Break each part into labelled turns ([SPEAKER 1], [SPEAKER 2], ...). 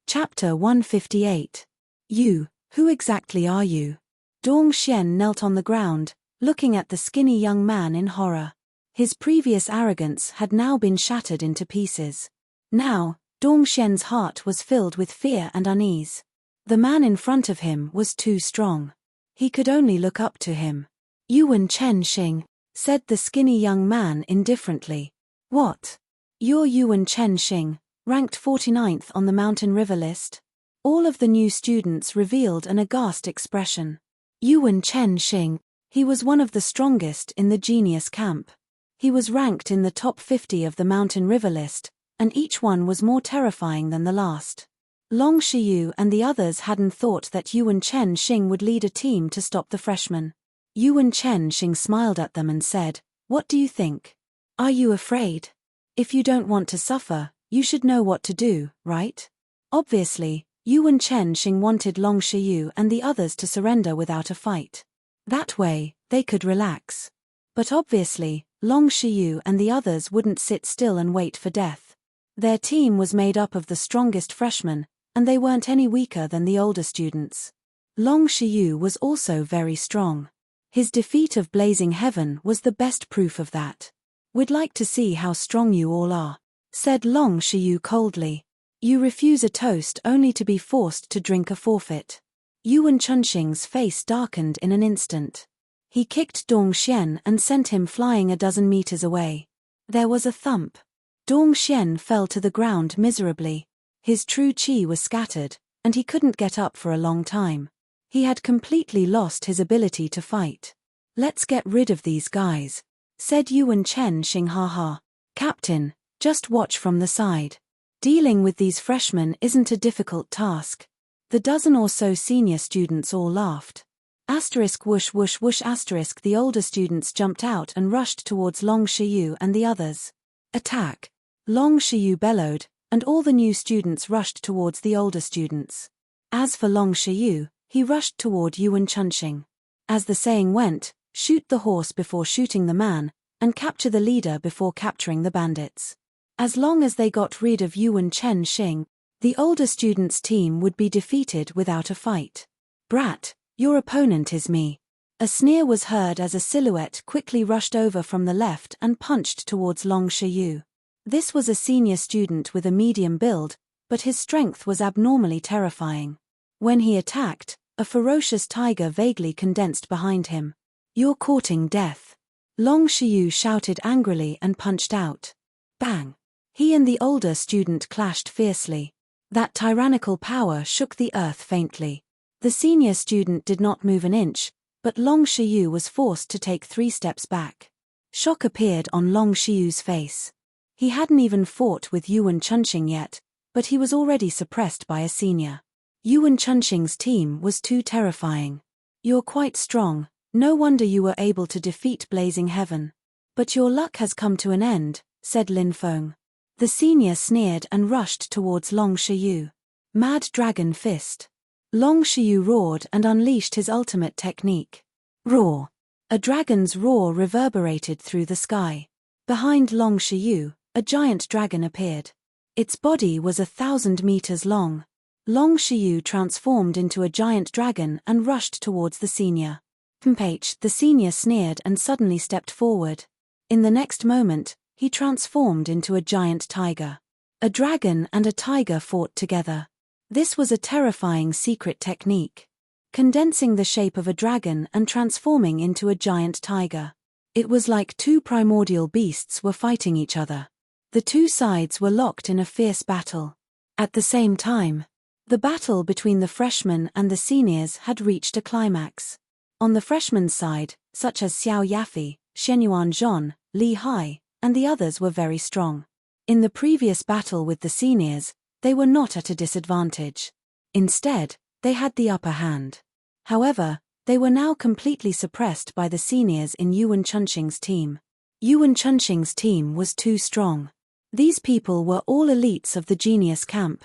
[SPEAKER 1] Chapter 158. You, who exactly are you? Dong Xian knelt on the ground, looking at the skinny young man in horror. His previous arrogance had now been shattered into pieces. Now, Dong Xian's heart was filled with fear and unease. The man in front of him was too strong. He could only look up to him. "Yuan Chen Xing," said the skinny young man indifferently. "What? You're Yuan Chen Xing, ranked 49th on the mountain river list?" All of the new students revealed an aghast expression. Yuan Chen Xing, he was one of the strongest in the genius camp. He was ranked in the top 50 of the mountain river list, and each one was more terrifying than the last. Long Shiyu and the others hadn't thought that Yuan Chen Xing would lead a team to stop the freshmen. Yuan Chen Xing smiled at them and said, "What do you think? Are you afraid? If you don't want to suffer, you should know what to do, right?" Obviously, Yuan Chen Xing wanted Long Shiyu and the others to surrender without a fight. That way, they could relax. But obviously, Long Shiyu and the others wouldn't sit still and wait for death. Their team was made up of the strongest freshmen, and they weren't any weaker than the older students. Long Shiyu was also very strong. His defeat of Blazing Heaven was the best proof of that. "We'd like to see how strong you all are," said Long Shiyu coldly. "You refuse a toast only to be forced to drink a forfeit." Yuan Chunxing's face darkened in an instant. He kicked Dong Xian and sent him flying a dozen meters away. There was a thump. Dong Xian fell to the ground miserably. His true qi was scattered, and he couldn't get up for a long time. He had completely lost his ability to fight. "Let's get rid of these guys," said Yuan Chen Xing. "Haha. Captain, just watch from the side. Dealing with these freshmen isn't a difficult task." The dozen or so senior students all laughed. Asterisk whoosh whoosh whoosh asterisk The older students jumped out and rushed towards Long Shiyu and the others. "Attack!" Long Shiyu bellowed, and all the new students rushed towards the older students. As for Long Shiyu, he rushed toward Yuan Chunxing. As the saying went, shoot the horse before shooting the man, and capture the leader before capturing the bandits. As long as they got rid of Yuan Chen Xing, the older students' team would be defeated without a fight. "Brat, your opponent is me." A sneer was heard as a silhouette quickly rushed over from the left and punched towards Long Shiyu. This was a senior student with a medium build, but his strength was abnormally terrifying. When he attacked, a ferocious tiger vaguely condensed behind him. "You're courting death." Long Shiyu shouted angrily and punched out. Bang! He and the older student clashed fiercely. That tyrannical power shook the earth faintly. The senior student did not move an inch, but Long Shiyu was forced to take 3 steps back. Shock appeared on Long Shiyu's face. He hadn't even fought with Yuan Chunxing yet, but he was already suppressed by a senior. Yuan Chunxing's team was too terrifying. "You're quite strong, no wonder you were able to defeat Blazing Heaven. But your luck has come to an end," said Lin Feng. The senior sneered and rushed towards Long Shiyu. Mad Dragon Fist. Long Shiyu roared and unleashed his ultimate technique. Roar! A dragon's roar reverberated through the sky. Behind Long Shiyu, a giant dragon appeared. Its body was 1,000 meters long. Long Shiyu transformed into a giant dragon and rushed towards the senior. The senior sneered and suddenly stepped forward. In the next moment, he transformed into a giant tiger. A dragon and a tiger fought together. This was a terrifying secret technique. Condensing the shape of a dragon and transforming into a giant tiger. It was like 2 primordial beasts were fighting each other. The 2 sides were locked in a fierce battle. At the same time, the battle between the freshmen and the seniors had reached a climax. On the freshmen's side, such as Xiao Yafi, Shenyuan Zhon, Li Hai, and the others were very strong. In the previous battle with the seniors, they were not at a disadvantage. Instead, they had the upper hand. However, they were now completely suppressed by the seniors in Yuan Chunxing's team. Yuan Chunxing's team was too strong. These people were all elites of the genius camp.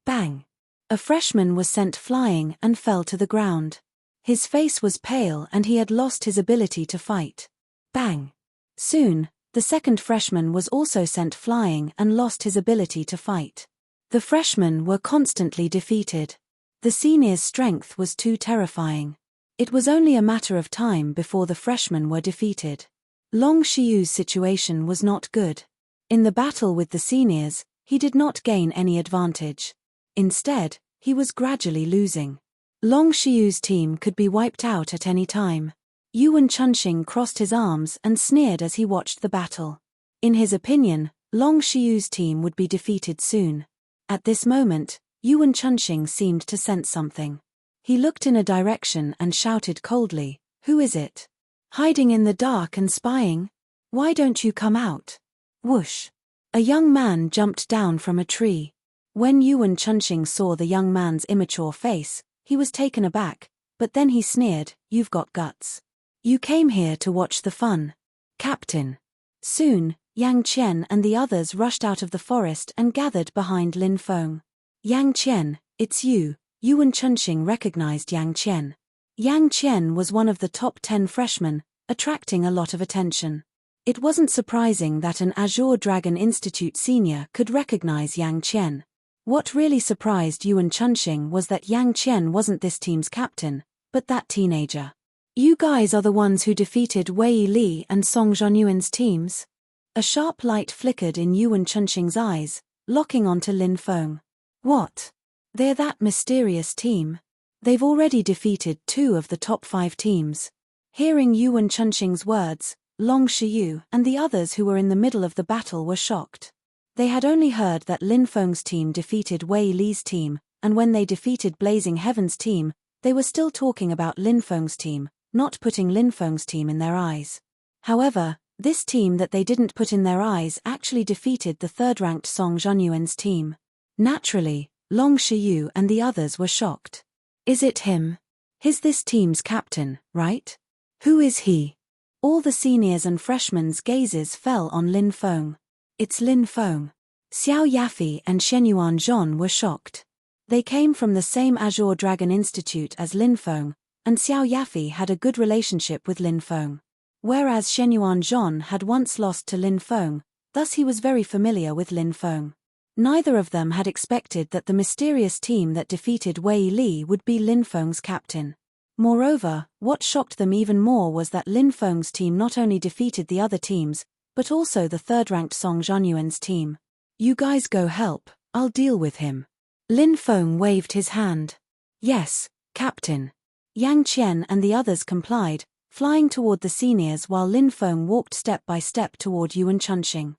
[SPEAKER 1] Bang! A freshman was sent flying and fell to the ground. His face was pale and he had lost his ability to fight. Bang! Soon, the second freshman was also sent flying and lost his ability to fight. The freshmen were constantly defeated. The seniors' strength was too terrifying. It was only a matter of time before the freshmen were defeated. Long Shiyu's situation was not good. In the battle with the seniors, he did not gain any advantage. Instead, he was gradually losing. Long Shiyu's team could be wiped out at any time. Yuan Chunxing crossed his arms and sneered as he watched the battle. In his opinion, Long Shiyu's team would be defeated soon. At this moment, Yuan Chunxing seemed to sense something. He looked in a direction and shouted coldly, "Who is it? Hiding in the dark and spying? Why don't you come out?" Whoosh! A young man jumped down from a tree. When Yuan Chunxing saw the young man's immature face, he was taken aback, but then he sneered, "You've got guts. You came here to watch the fun, Captain." Soon, Yang Qian and the others rushed out of the forest and gathered behind Lin Feng. "Yang Qian, it's you." Yuan Chunxing recognized Yang Qian. Yang Qian was one of the top 10 freshmen, attracting a lot of attention. It wasn't surprising that an Azure Dragon Institute senior could recognize Yang Qian. What really surprised Yuan Chunxing was that Yang Qian wasn't this team's captain, but that teenager. "You guys are the ones who defeated Wei Li and Song Zhonyuan's teams?" A sharp light flickered in Yuan Chunxing's eyes, locking onto Lin Feng. "What? They're that mysterious team? They've already defeated 2 of the top 5 teams." Hearing Yuan Chunxing's words, Long Shiyu and the others who were in the middle of the battle were shocked. They had only heard that Lin Feng's team defeated Wei Li's team, and when they defeated Blazing Heaven's team, they were still talking about Lin Feng's team, not putting Lin Feng's team in their eyes. However, this team that they didn't put in their eyes actually defeated the third-ranked Song Zhonyuan's team. Naturally, Long Shiyu and the others were shocked. "Is it him? He's this team's captain, right? Who is he?" All the seniors and freshmen's gazes fell on Lin Feng. "It's Lin Feng." Xiao Yafi and Shenyuan Zhon were shocked. They came from the same Azure Dragon Institute as Lin Feng, and Xiao Yafi had a good relationship with Lin Feng. Whereas Shenyuan Zhon had once lost to Lin Feng, thus he was very familiar with Lin Feng. Neither of them had expected that the mysterious team that defeated Wei Li would be Lin Feng's captain. Moreover, what shocked them even more was that Lin Feng's team not only defeated the other teams, but also the third-ranked Song Zhonyuan's team. "You guys go help, I'll deal with him." Lin Feng waved his hand. "Yes, Captain." Yang Qian and the others complied, flying toward the seniors while Lin Feng walked step by step toward Yuan Chunxing.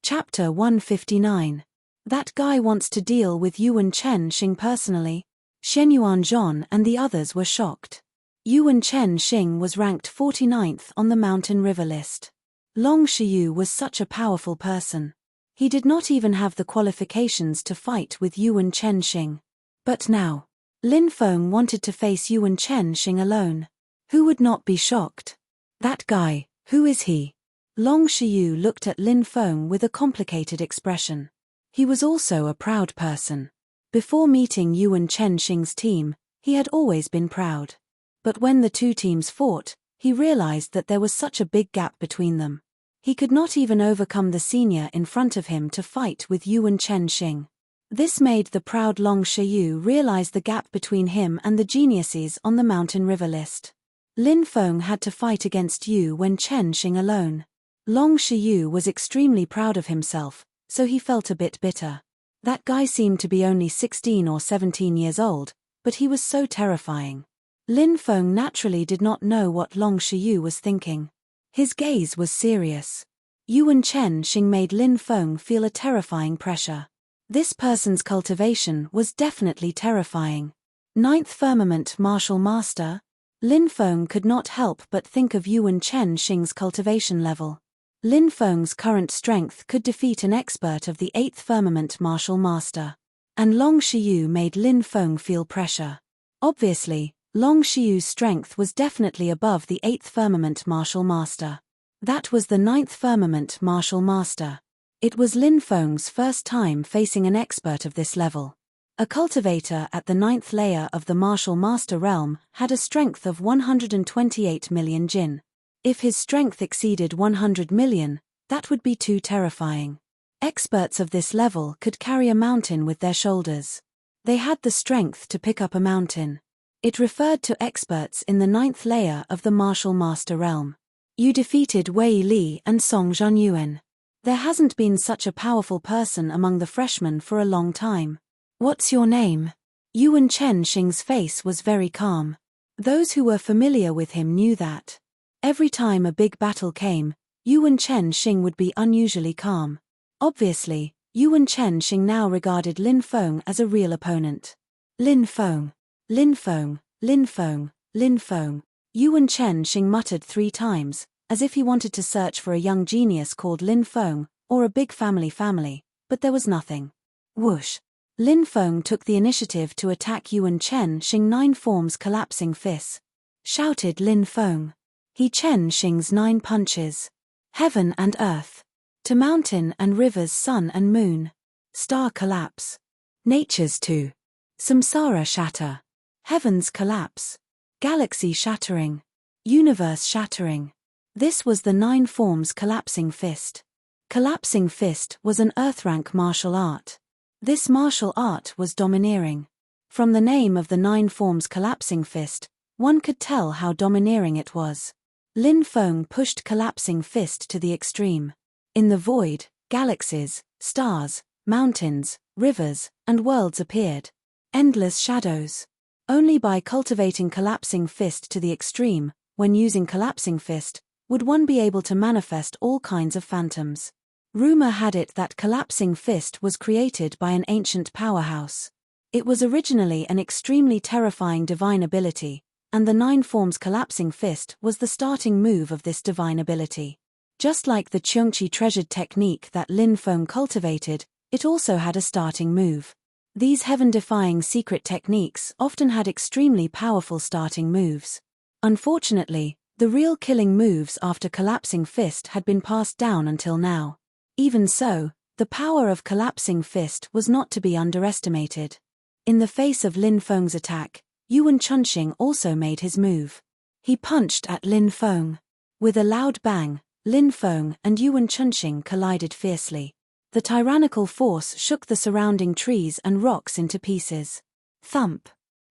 [SPEAKER 1] Chapter 159. That guy wants to deal with Yuan Chunxing personally. Shenyuan Zhon and the others were shocked. Yuan Chunxing was ranked 49th on the Mountain River list. Long Shiyu was such a powerful person. He did not even have the qualifications to fight with Yuan Chunxing. But now, Lin Feng wanted to face Yuan Chunxing alone. Who would not be shocked? "That guy, who is he?" Long Shiyu looked at Lin Feng with a complicated expression. He was also a proud person. Before meeting Yuan Chunxing's team, he had always been proud. But when the 2 teams fought, he realized that there was such a big gap between them. He could not even overcome the senior in front of him to fight with Yuan Chunxing. This made the proud Long Shiyu realize the gap between him and the geniuses on the Mountain River list. Lin Feng had to fight against Yuan Chunxing alone. Long Shiyu was extremely proud of himself, so he felt a bit bitter. That guy seemed to be only 16 or 17 years old, but he was so terrifying. Lin Feng naturally did not know what Long Shiyu was thinking. His gaze was serious. Yuan Chunxing made Lin Feng feel a terrifying pressure. This person's cultivation was definitely terrifying. 9th Firmament Martial Master? Lin Feng could not help but think of Yuan Chunxing's cultivation level. Lin Feng's current strength could defeat an expert of the 8th Firmament Martial Master. And Long Shiyu made Lin Feng feel pressure. Obviously, Long Shiyu's strength was definitely above the 8th Firmament Martial Master. That was the 9th Firmament Martial Master. It was Lin Feng's first time facing an expert of this level. A cultivator at the 9th layer of the Martial Master realm had a strength of 128 million jin. If his strength exceeded 100 million, that would be too terrifying. Experts of this level could carry a mountain with their shoulders. They had the strength to pick up a mountain. It referred to experts in the 9th layer of the martial master realm. You defeated Wei Li and Song Zhanyuan. There hasn't been such a powerful person among the freshmen for a long time. What's your name? Yuan Chen Xing's face was very calm. Those who were familiar with him knew that. Every time a big battle came, Yuan Chen Xing would be unusually calm. Obviously, Yuan Chen Xing now regarded Lin Feng as a real opponent. Lin Feng. Lin Feng, Lin Feng, Lin Feng. Yuan Chen Xing muttered 3 times, as if he wanted to search for a young genius called Lin Feng, or a big family, but there was nothing. Whoosh. Lin Feng took the initiative to attack Yuan Chen Xing 9 forms collapsing fist. Shouted Lin Feng. He Chen Xing's 9 punches. Heaven and earth. To mountain and rivers, sun and moon. Star collapse. Nature's 2. Samsara shatter. Heavens collapse. Galaxy shattering. Universe shattering. This was the 9 forms collapsing fist. Collapsing fist was an earth-rank martial art. This martial art was domineering. From the name of the 9 forms collapsing fist, one could tell how domineering it was. Lin Feng pushed collapsing fist to the extreme. In the void, galaxies, stars, mountains, rivers, and worlds appeared. Endless shadows. Only by cultivating collapsing fist to the extreme, when using collapsing fist, would one be able to manifest all kinds of phantoms. Rumor had it that collapsing fist was created by an ancient powerhouse. It was originally an extremely terrifying divine ability, and the 9 forms collapsing fist was the starting move of this divine ability. Just like the Chungchi treasured technique that Lin Feng cultivated, it also had a starting move. These heaven-defying secret techniques often had extremely powerful starting moves. Unfortunately, the real killing moves after collapsing fist had been passed down until now. Even so, the power of collapsing fist was not to be underestimated. In the face of Lin Feng's attack, Yuan Chunxing also made his move. He punched at Lin Feng. With a loud bang, Lin Feng and Yuan Chunxing collided fiercely. The tyrannical force shook the surrounding trees and rocks into pieces. Thump.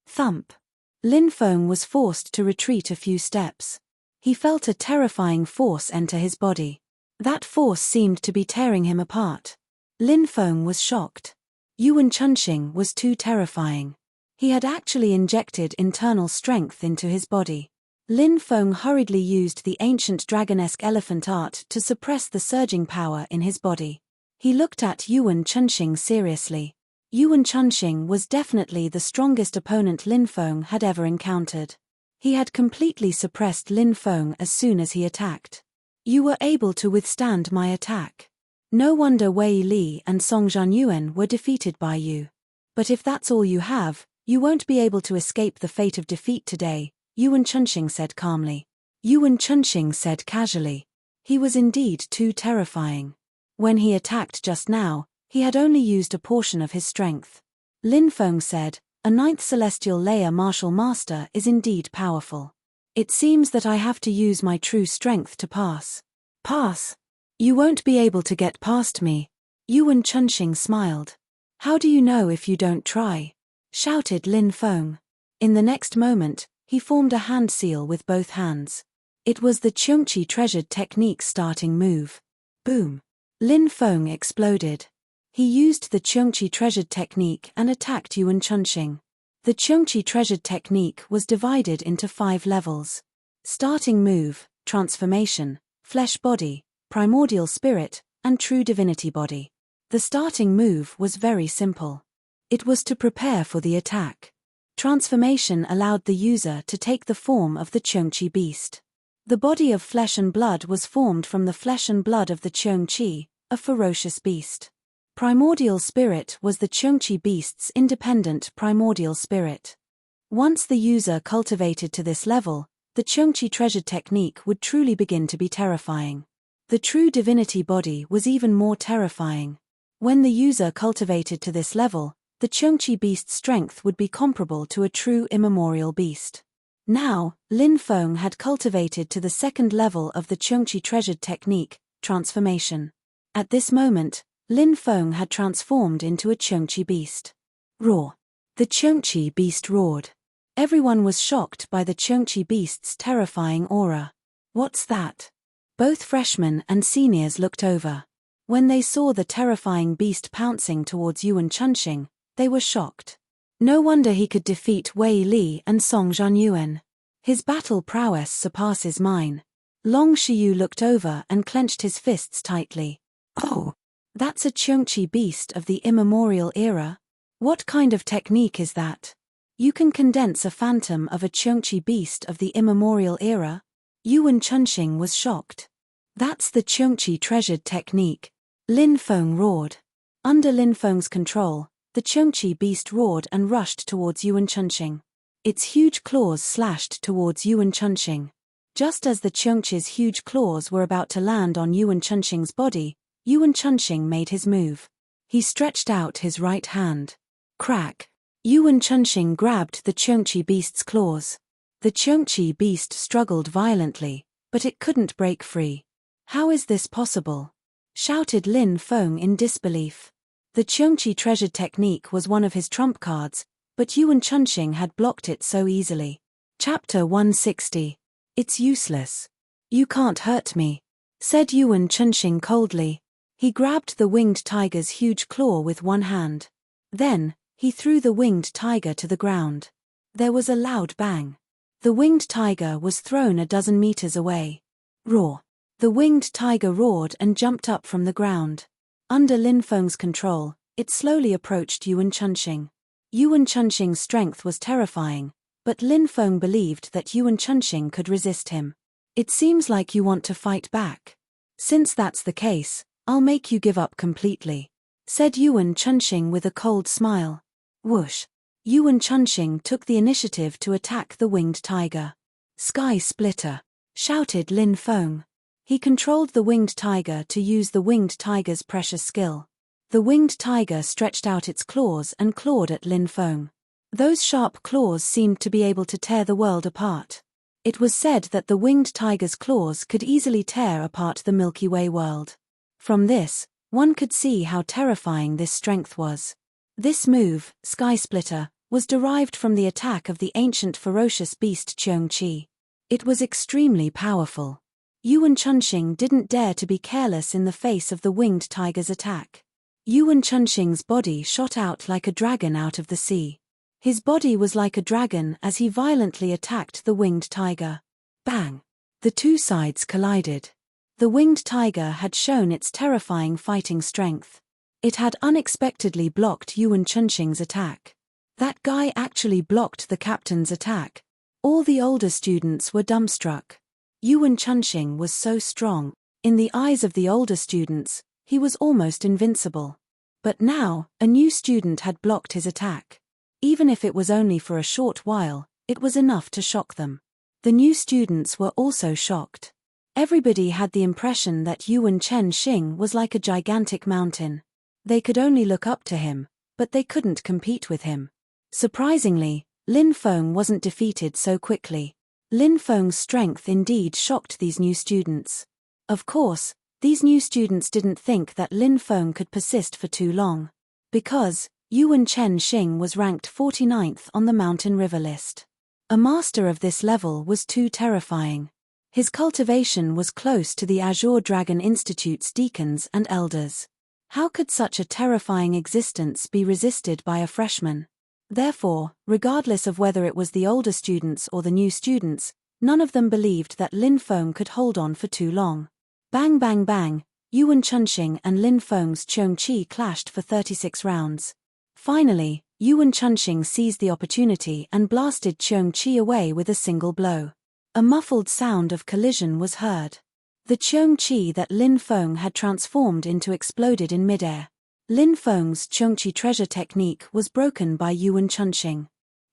[SPEAKER 1] Thump. Lin Feng was forced to retreat a few steps. He felt a terrifying force enter his body. That force seemed to be tearing him apart. Lin Feng was shocked. Yuan Chunxing was too terrifying. He had actually injected internal strength into his body. Lin Feng hurriedly used the ancient dragonesque elephant art to suppress the surging power in his body. He looked at Yuan Chunxing seriously. Yuan Chunxing was definitely the strongest opponent Lin Feng had ever encountered. He had completely suppressed Lin Feng as soon as he attacked. You were able to withstand my attack. No wonder Wei Li and Song Zhanyuan were defeated by you. But if that's all you have, you won't be able to escape the fate of defeat today, Yuan Chunxing said calmly. Yuan Chunxing said casually. He was indeed too terrifying. When he attacked just now, he had only used a portion of his strength. Lin Feng said, a 9th celestial layer martial master is indeed powerful. It seems that I have to use my true strength to pass. Pass? You won't be able to get past me. Yuan Chunxing smiled. How do you know if you don't try? Shouted Lin Feng. In the next moment, he formed a hand seal with both hands. It was the Chungchi treasured technique's starting move. Boom. Lin Feng exploded. He used the Chungchi treasured technique and attacked Yuan Chunxing. The Chungchi treasured technique was divided into 5 levels. Starting move, transformation, flesh body, primordial spirit, and true divinity body. The starting move was very simple. It was to prepare for the attack. Transformation allowed the user to take the form of the Chungchi beast. The body of flesh and blood was formed from the flesh and blood of the Chungchi, a ferocious beast. Primordial spirit was the Chungchi beast's independent primordial spirit. Once the user cultivated to this level, the Chungchi treasured technique would truly begin to be terrifying. The true divinity body was even more terrifying. When the user cultivated to this level, the Chungchi beast's strength would be comparable to a true immemorial beast. Now, Lin Feng had cultivated to the 2nd level of the Chungchi treasured technique, transformation. At this moment, Lin Feng had transformed into a Chongqi beast. Roar! The Chongqi beast roared. Everyone was shocked by the Chongqi beast's terrifying aura. What's that? Both freshmen and seniors looked over. When they saw the terrifying beast pouncing towards Yuan Chunxing, they were shocked. No wonder he could defeat Wei Li and Song Zhanyuan. His battle prowess surpasses mine. Long Shiyu looked over and clenched his fists tightly. Oh! That's a Chongqi beast of the immemorial era? What kind of technique is that? You can condense a phantom of a Chongqi beast of the immemorial era? Yuan Chunxing was shocked. That's the Chongqi treasured technique. Lin Feng roared. Under Lin Feng's control, the Chongqi beast roared and rushed towards Yuan Chunxing. Its huge claws slashed towards Yuan Chunxing. Just as the Chongqi's huge claws were about to land on Yuan Chunxing's body, Yuan Chunxing made his move. He stretched out his right hand. Crack! Yuan Chunxing grabbed the Chongqi beast's claws. The Chongqi beast struggled violently, but it couldn't break free. How is this possible? Shouted Lin Feng in disbelief. The Chongqi treasured technique was one of his trump cards, but Yuan Chunxing had blocked it so easily. Chapter 160. It's useless. You can't hurt me, said Yuan Chunxing coldly. He grabbed the winged tiger's huge claw with one hand. Then, he threw the winged tiger to the ground. There was a loud bang. The winged tiger was thrown a dozen meters away. Roar! The winged tiger roared and jumped up from the ground. Under Lin Feng's control, it slowly approached Yuan Chunxing. Yuan Chunxing's strength was terrifying, but Lin Feng believed that Yuan Chunxing could resist him. It seems like you want to fight back. Since that's the case, I'll make you give up completely, said Yuan Chunxing with a cold smile. Whoosh! Yuan Chunxing took the initiative to attack the winged tiger. Sky Splitter! Shouted Lin Feng. He controlled the winged tiger to use the winged tiger's precious skill. The winged tiger stretched out its claws and clawed at Lin Feng. Those sharp claws seemed to be able to tear the world apart. It was said that the winged tiger's claws could easily tear apart the Milky Way world. From this, one could see how terrifying this strength was. This move, Sky Splitter, was derived from the attack of the ancient ferocious beast Chongqi. It was extremely powerful. Yuan Chunxing didn't dare to be careless in the face of the winged tiger's attack. Yuan Chunxing's body shot out like a dragon out of the sea. His body was like a dragon as he violently attacked the winged tiger. Bang! The two sides collided. The winged tiger had shown its terrifying fighting strength. It had unexpectedly blocked Yuan Chunxing's attack. That guy actually blocked the captain's attack. All the older students were dumbstruck. Yuan Chunxing was so strong. In the eyes of the older students, he was almost invincible. But now, a new student had blocked his attack. Even if it was only for a short while, it was enough to shock them. The new students were also shocked. Everybody had the impression that Yuan Chunxing was like a gigantic mountain. They could only look up to him, but they couldn't compete with him. Surprisingly, Lin Feng wasn't defeated so quickly. Lin Feng's strength indeed shocked these new students. Of course, these new students didn't think that Lin Feng could persist for too long. Because, Yuan Chunxing was ranked 49th on the Mountain River list. A master of this level was too terrifying. His cultivation was close to the Azure Dragon Institute's deacons and elders. How could such a terrifying existence be resisted by a freshman? Therefore, regardless of whether it was the older students or the new students, none of them believed that Lin Feng could hold on for too long. Bang bang bang, Yuan Chunxing and Lin Feng's Chongqi clashed for 36 rounds. Finally, Yuan Chunxing seized the opportunity and blasted Chongqi away with a single blow. A muffled sound of collision was heard. The Chongqi that Lin Feng had transformed into exploded in midair. Lin Feng's Chongqi treasure technique was broken by Yuan Chunxing.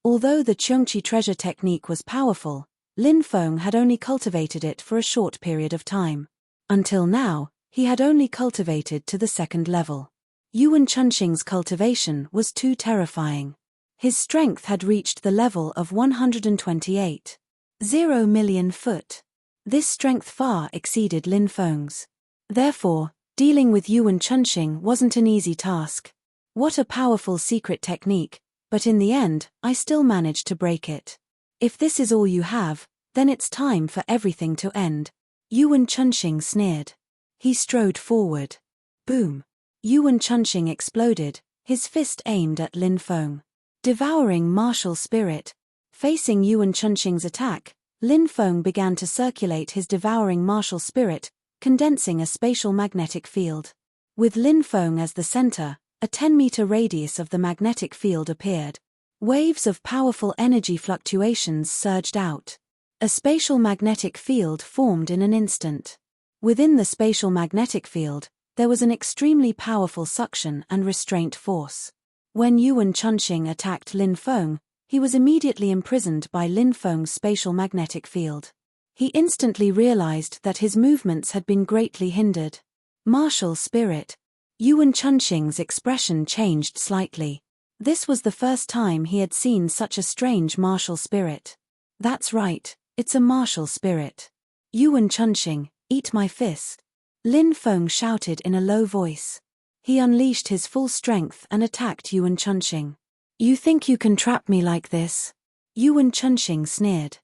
[SPEAKER 1] Although the Chongqi treasure technique was powerful, Lin Feng had only cultivated it for a short period of time. Until now, he had only cultivated to the second level. Yuan Chunxing's cultivation was too terrifying. His strength had reached the level of 128. 0 million foot. This strength far exceeded Lin Feng's. Therefore, Dealing with Yuan Chunxing wasn't an easy task. What a powerful secret technique, but in the end, I still managed to break it. If this is all you have, then it's time for everything to end. Yuan Chunxing sneered. He strode forward. Boom. Yuan Chunxing exploded, his fist aimed at Lin Feng. Devouring martial spirit. Facing Yuan Chunxing's attack, Lin Feng began to circulate his devouring martial spirit, condensing a spatial magnetic field. With Lin Feng as the center, a 10-meter radius of the magnetic field appeared. Waves of powerful energy fluctuations surged out. A spatial magnetic field formed in an instant. Within the spatial magnetic field, there was an extremely powerful suction and restraint force. When Yuan Chunxing attacked Lin Feng, he was immediately imprisoned by Lin Feng's spatial magnetic field. He instantly realized that his movements had been greatly hindered. Martial spirit. Yuan Chunxing's expression changed slightly. This was the first time he had seen such a strange martial spirit. That's right, it's a martial spirit. Yuan Chunxing, eat my fist. Lin Feng shouted in a low voice. He unleashed his full strength and attacked Yuan Chunxing. You think you can trap me like this? Yuan Chunxing sneered.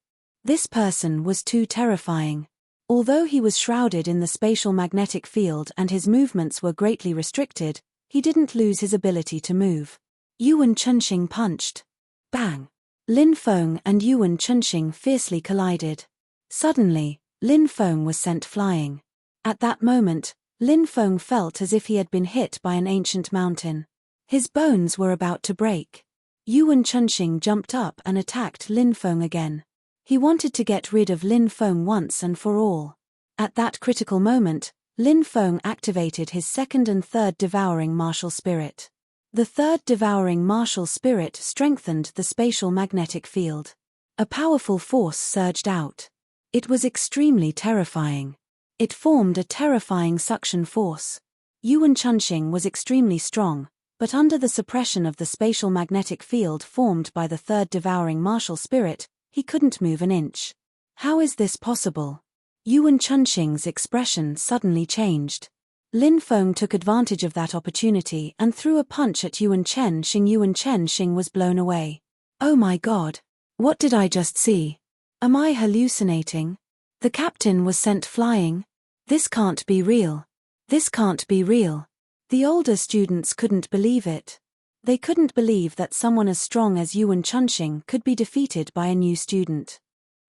[SPEAKER 1] This person was too terrifying. Although he was shrouded in the spatial magnetic field and his movements were greatly restricted, he didn't lose his ability to move. Yuan Chunxing punched. Bang! Lin Feng and Yuan Chunxing fiercely collided. Suddenly, Lin Feng was sent flying. At that moment, Lin Feng felt as if he had been hit by an ancient mountain. His bones were about to break. Yuan Chunxing jumped up and attacked Lin Feng again. He wanted to get rid of Lin Feng once and for all. At that critical moment, Lin Feng activated his second and third devouring martial spirit. The third devouring martial spirit strengthened the spatial magnetic field. A powerful force surged out. It was extremely terrifying. It formed a terrifying suction force. Yuan Chunxing was extremely strong, but under the suppression of the spatial magnetic field formed by the third devouring martial spirit, he couldn't move an inch. How is this possible? Yuan Chunxing's expression suddenly changed. Lin Feng took advantage of that opportunity and threw a punch at Yuan Chunxing. Yuan Chunxing was blown away. Oh my god! What did I just see? Am I hallucinating? The captain was sent flying. This can't be real. This can't be real. The older students couldn't believe it. They couldn't believe that someone as strong as Yuan Chunxing could be defeated by a new student.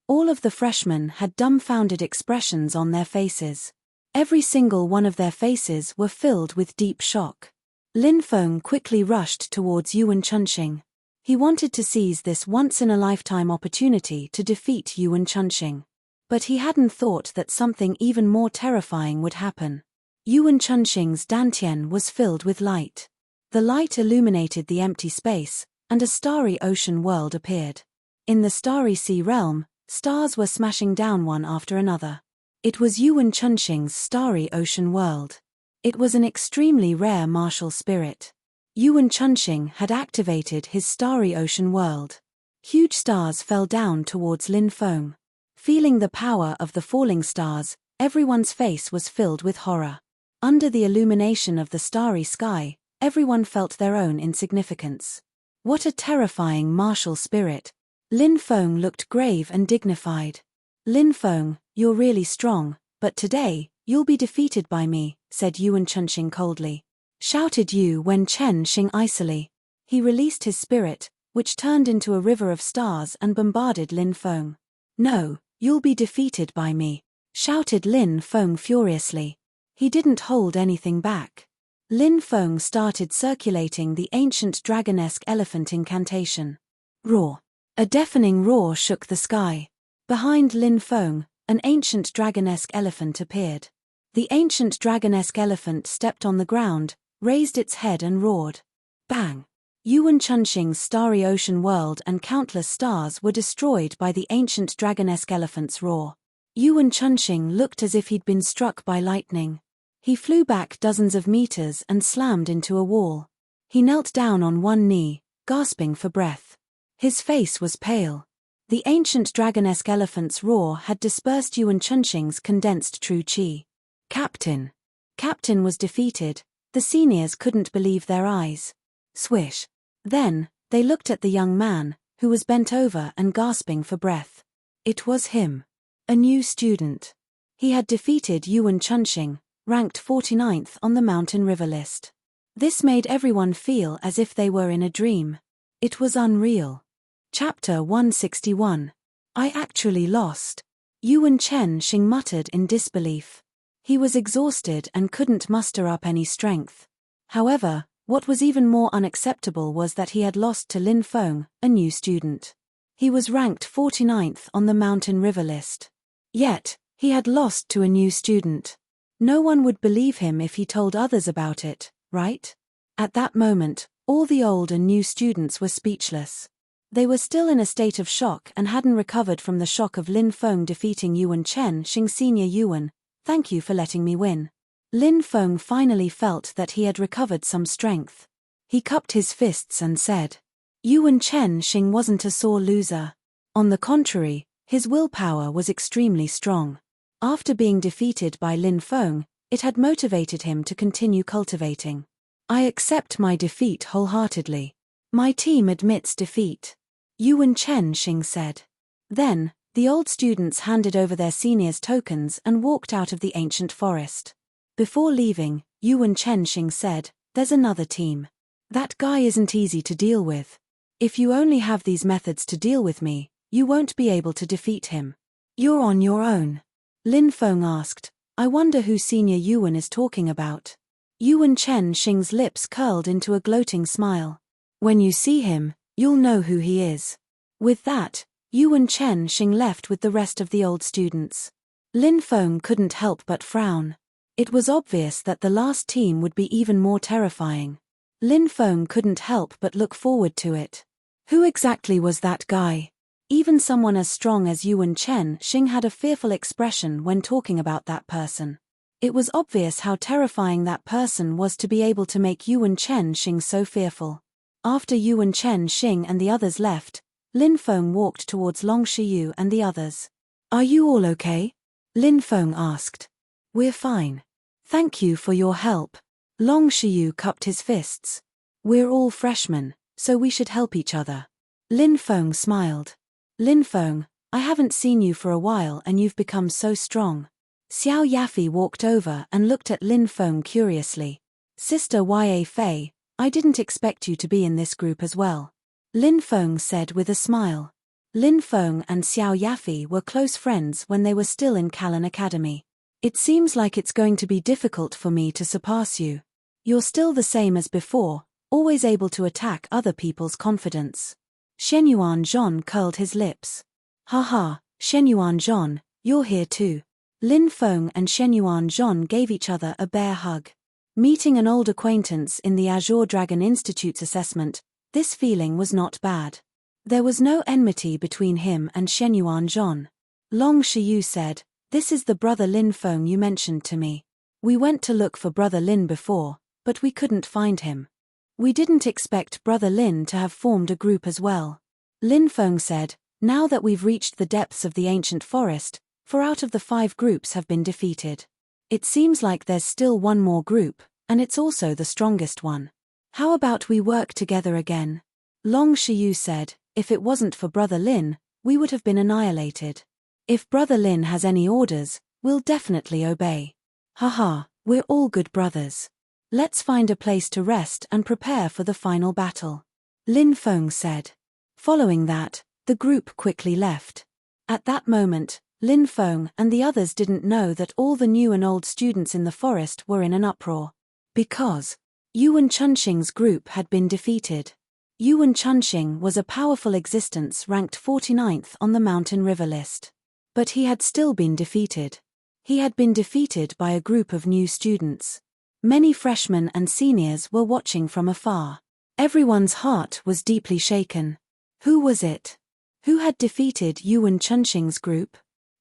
[SPEAKER 1] All of the freshmen had dumbfounded expressions on their faces. Every single one of their faces were filled with deep shock. Lin Feng quickly rushed towards Yuan Chunxing. He wanted to seize this once-in-a-lifetime opportunity to defeat Yuan Chunxing. But he hadn't thought that something even more terrifying would happen. Yuan Chunxing's dantian was filled with light. The light illuminated the empty space, and a starry ocean world appeared. In the starry sea realm, stars were smashing down one after another. It was Yuan Chunxing's starry ocean world. It was an extremely rare martial spirit. Yuan Chunxing had activated his starry ocean world. Huge stars fell down towards Lin Feng. Feeling the power of the falling stars, everyone's face was filled with horror. Under the illumination of the starry sky, everyone felt their own insignificance. What a terrifying martial spirit! Lin Feng looked grave and dignified. Lin Feng, you're really strong, but today, you'll be defeated by me, said Yuan Chunxing coldly. Shouted Yuan Chunxing icily. He released his spirit, which turned into a river of stars and bombarded Lin Feng. No, you'll be defeated by me, shouted Lin Feng furiously. He didn't hold anything back. Lin Feng started circulating the ancient dragonesque elephant incantation. Roar. A deafening roar shook the sky. Behind Lin Feng, an ancient dragonesque elephant appeared. The ancient dragonesque elephant stepped on the ground, raised its head and roared. Bang! Yuan Chunxing's starry ocean world and countless stars were destroyed by the ancient dragonesque elephant's roar. Yuan Chunxing looked as if he'd been struck by lightning. He flew back dozens of meters and slammed into a wall. He knelt down on one knee, gasping for breath. His face was pale. The ancient dragonesque elephant's roar had dispersed Yuan Chunxing's condensed true qi. Captain! Captain was defeated. The seniors couldn't believe their eyes. Swish. Then, they looked at the young man, who was bent over and gasping for breath. It was him. A new student. He had defeated Yuan Chunxing, ranked 49th on the Mountain River list. This made everyone feel as if they were in a dream. It was unreal. Chapter 161. I actually lost. Yuan Chunxing muttered in disbelief. He was exhausted and couldn't muster up any strength. However, what was even more unacceptable was that he had lost to Lin Feng, a new student. He was ranked 49th on the Mountain River list. Yet, he had lost to a new student. No one would believe him if he told others about it, right? At that moment, all the old and new students were speechless. They were still in a state of shock and hadn't recovered from the shock of Lin Feng defeating Yuan Chunxing. Senior Yuan, thank you for letting me win. Lin Feng finally felt that he had recovered some strength. He cupped his fists and said, Yuan Chunxing wasn't a sore loser. On the contrary, his willpower was extremely strong. After being defeated by Lin Feng, it had motivated him to continue cultivating. I accept my defeat wholeheartedly. My team admits defeat. Yuan Chunxing said. Then, the old students handed over their seniors' tokens and walked out of the ancient forest. Before leaving, Yuan Chunxing said, there's another team. That guy isn't easy to deal with. If you only have these methods to deal with me, you won't be able to defeat him. You're on your own. Lin Feng asked, I wonder who Senior Yuan is talking about. Yuan Chunxing's lips curled into a gloating smile. When you see him, you'll know who he is. With that, Yuan Chunxing left with the rest of the old students. Lin Feng couldn't help but frown. It was obvious that the last team would be even more terrifying. Lin Feng couldn't help but look forward to it. Who exactly was that guy? Even someone as strong as Yuan Chunxing had a fearful expression when talking about that person. It was obvious how terrifying that person was to be able to make Yuan Chunxing so fearful. After Yuan Chunxing and the others left, Lin Feng walked towards Long Shiyu and the others. Are you all okay? Lin Feng asked. We're fine. Thank you for your help. Long Shiyu cupped his fists. We're all freshmen, so we should help each other. Lin Feng smiled. Lin Feng, I haven't seen you for a while and you've become so strong. Xiao Yafi walked over and looked at Lin Feng curiously. Sister Ya Fei, I didn't expect you to be in this group as well. Lin Feng said with a smile. Lin Feng and Xiao Yafi were close friends when they were still in Callan Academy. It seems like it's going to be difficult for me to surpass you. You're still the same as before, always able to attack other people's confidence. Shenyuan Zhon curled his lips. Haha, Shenyuan Zhon, you're here too. Lin Feng and Shenyuan Zhon gave each other a bear hug. Meeting an old acquaintance in the Azure Dragon Institute's assessment, this feeling was not bad. There was no enmity between him and Shenyuan Zhon. Long Shiyu said, This is the brother Lin Feng you mentioned to me. We went to look for brother Lin before, but we couldn't find him. We didn't expect brother Lin to have formed a group as well. Lin Feng said, Now that we've reached the depths of the ancient forest, 4 out of the 5 groups have been defeated. It seems like there's still one more group, and it's also the strongest one. How about we work together again? Long Shiyu said, If it wasn't for brother Lin, we would have been annihilated. If brother Lin has any orders, we'll definitely obey. Haha, we're all good brothers. Let's find a place to rest and prepare for the final battle. Lin Feng said. Following that, the group quickly left. At that moment, Lin Feng and the others didn't know that all the new and old students in the forest were in an uproar. Because Yuan Chunxing's group had been defeated. Yuan Chunxing was a powerful existence ranked 49th on the Mountain River list. But he had still been defeated. He had been defeated by a group of new students. Many freshmen and seniors were watching from afar. Everyone's heart was deeply shaken. Who was it? Who had defeated Yuan Chunxing's group?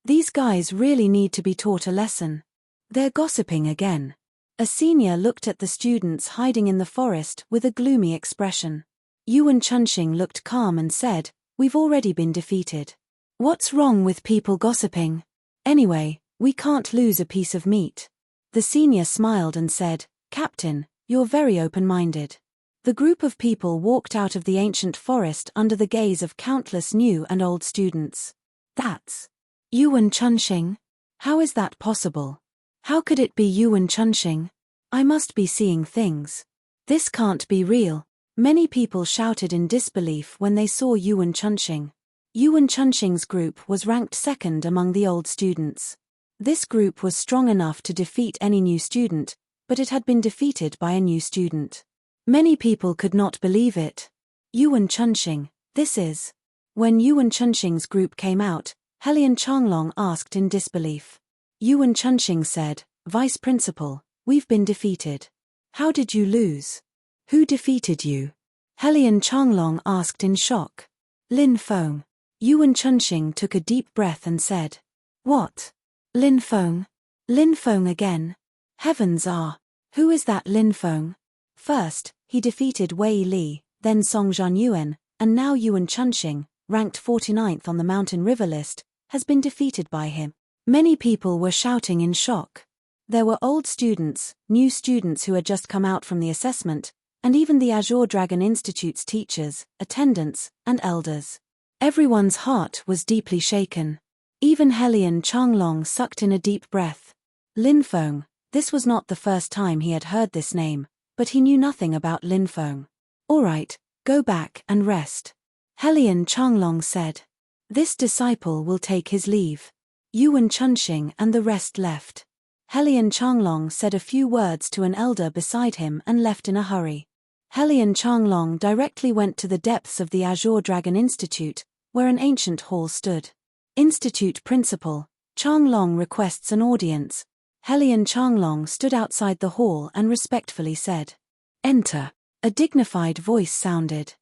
[SPEAKER 1] These guys really need to be taught a lesson. They're gossiping again. A senior looked at the students hiding in the forest with a gloomy expression. Yuan Chunxing looked calm and said, We've already been defeated. What's wrong with people gossiping? Anyway, we can't lose a piece of meat. The senior smiled and said, "Captain, you're very open-minded." The group of people walked out of the ancient forest under the gaze of countless new and old students. "That's Yuan Chunxing? How is that possible? How could it be Yuan Chunxing? I must be seeing things. This can't be real." Many people shouted in disbelief when they saw Yuan Chunxing. Yuan Chunxing's group was ranked second among the old students. This group was strong enough to defeat any new student, but it had been defeated by a new student. Many people could not believe it. Yuan Chunxing, this is. When Yuan Chunxing's group came out, Helian Changlong asked in disbelief. Yuan Chunxing said, "Vice Principal, we've been defeated." "How did you lose? Who defeated you?" Helian Changlong asked in shock. "Lin Feng." Yuan Chunxing took a deep breath and said, "What? Lin Feng? Lin Feng again? Heavens ah! Who is that Lin Feng? First, he defeated Wei Li, then Song Zhanyuan, and now Yuan Chunxing, ranked 49th on the Mountain River list, has been defeated by him." Many people were shouting in shock. There were old students, new students who had just come out from the assessment, and even the Azure Dragon Institute's teachers, attendants, and elders. Everyone's heart was deeply shaken. Even Helian Changlong sucked in a deep breath. Lin Feng, this was not the first time he had heard this name, but he knew nothing about Lin Feng. "All right, go back and rest," Helian Changlong said. "This disciple will take his leave." Yuan Chunxing and the rest left. Helian Changlong said a few words to an elder beside him and left in a hurry. Helian Changlong directly went to the depths of the Azure Dragon Institute, where an ancient hall stood. "Institute Principal, Changlong requests an audience." Helian Changlong stood outside the hall and respectfully said, "Enter." A dignified voice sounded.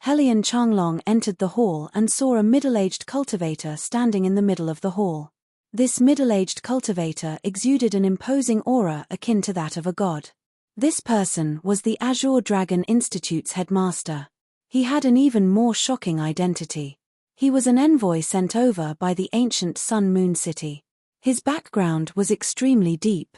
[SPEAKER 1] Helian Changlong entered the hall and saw a middle-aged cultivator standing in the middle of the hall. This middle-aged cultivator exuded an imposing aura akin to that of a god. This person was the Azure Dragon Institute's headmaster. He had an even more shocking identity. He was an envoy sent over by the ancient Sun Moon City. His background was extremely deep.